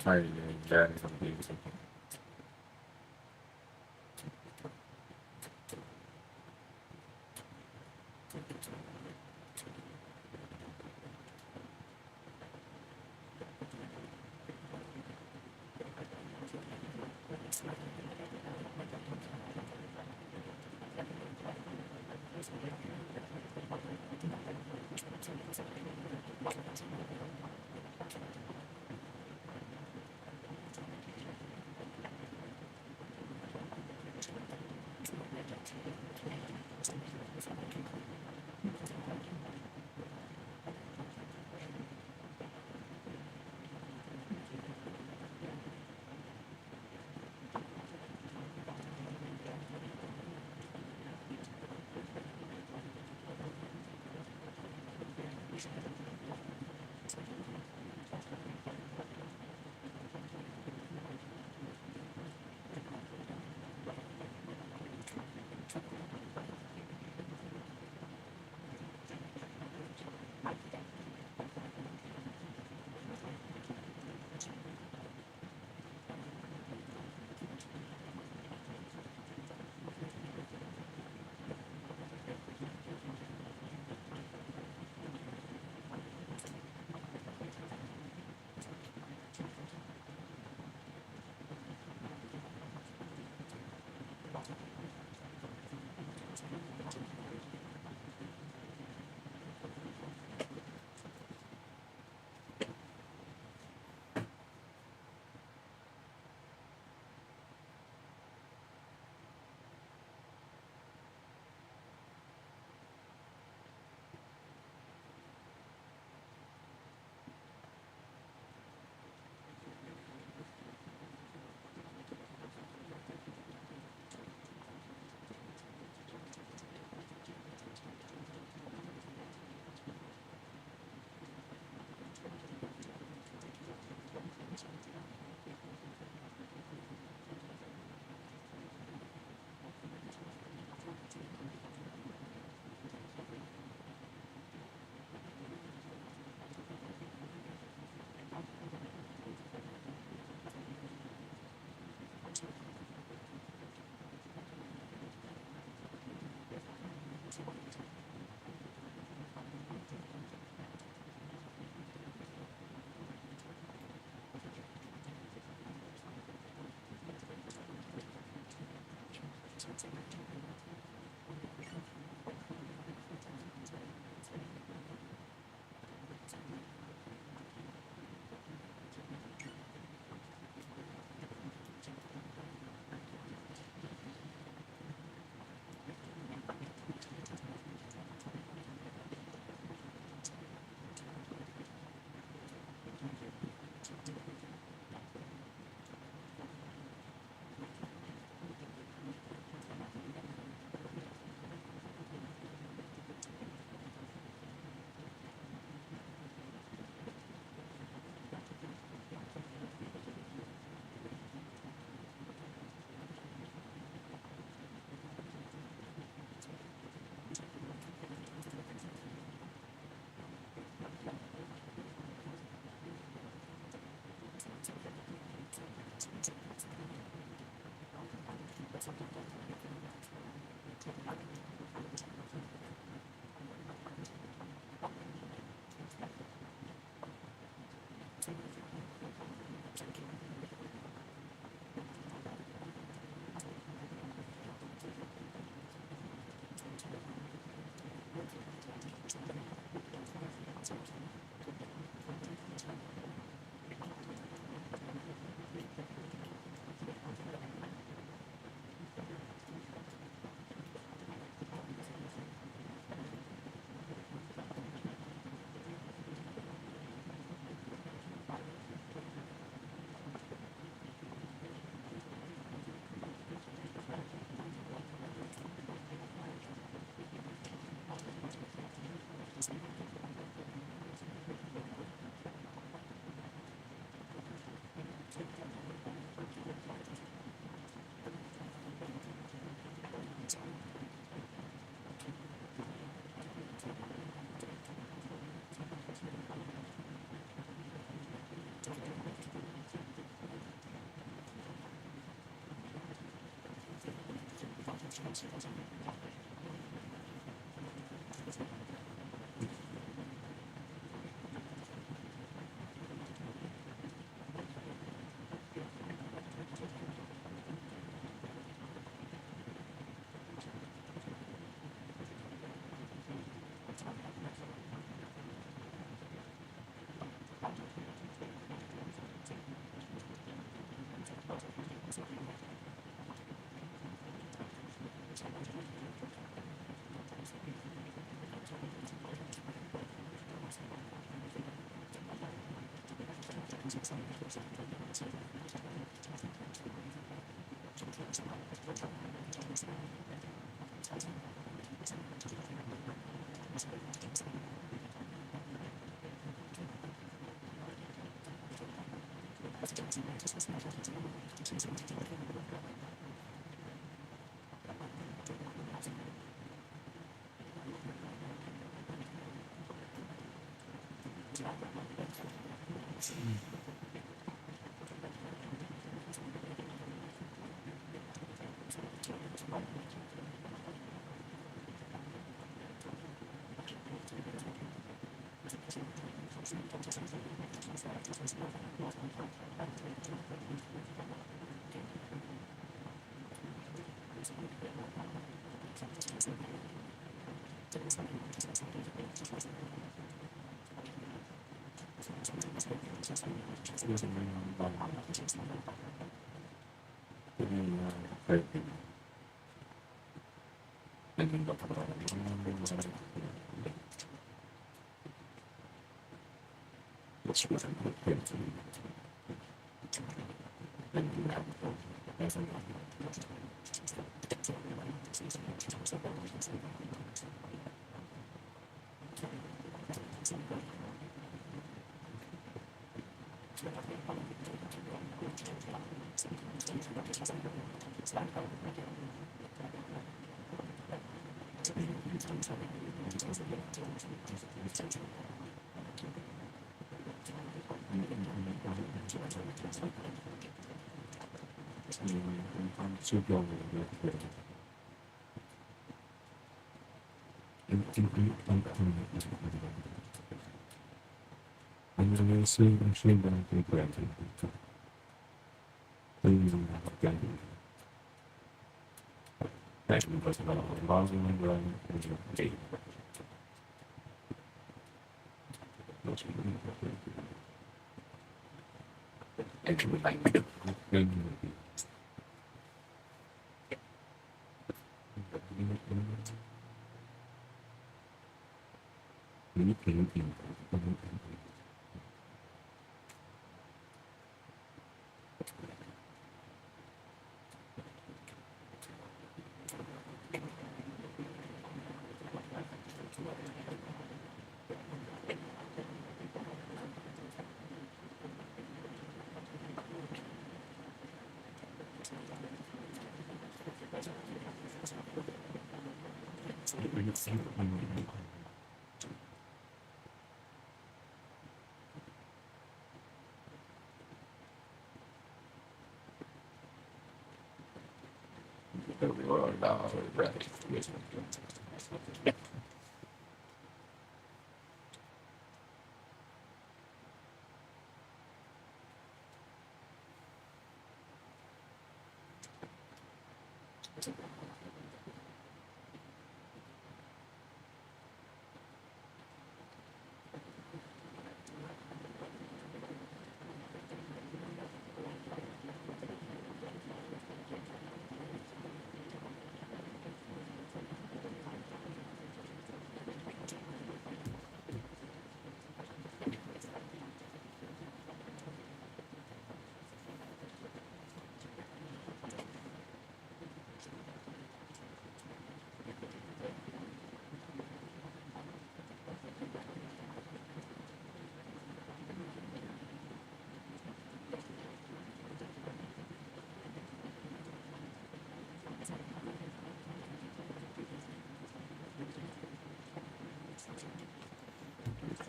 I that is amazing.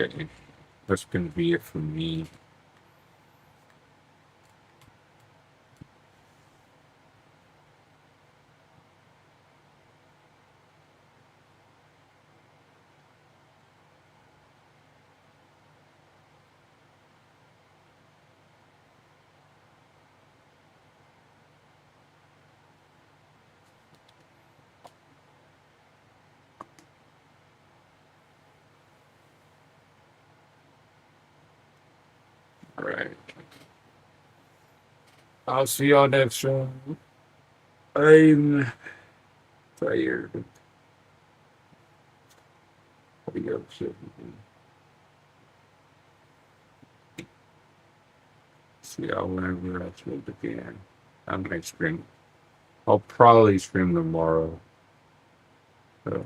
Okay, that's gonna be it for me. All right. I'll see y'all next show. I'm tired. See y'all whenever I stream again. I might stream. I'll probably stream tomorrow. So.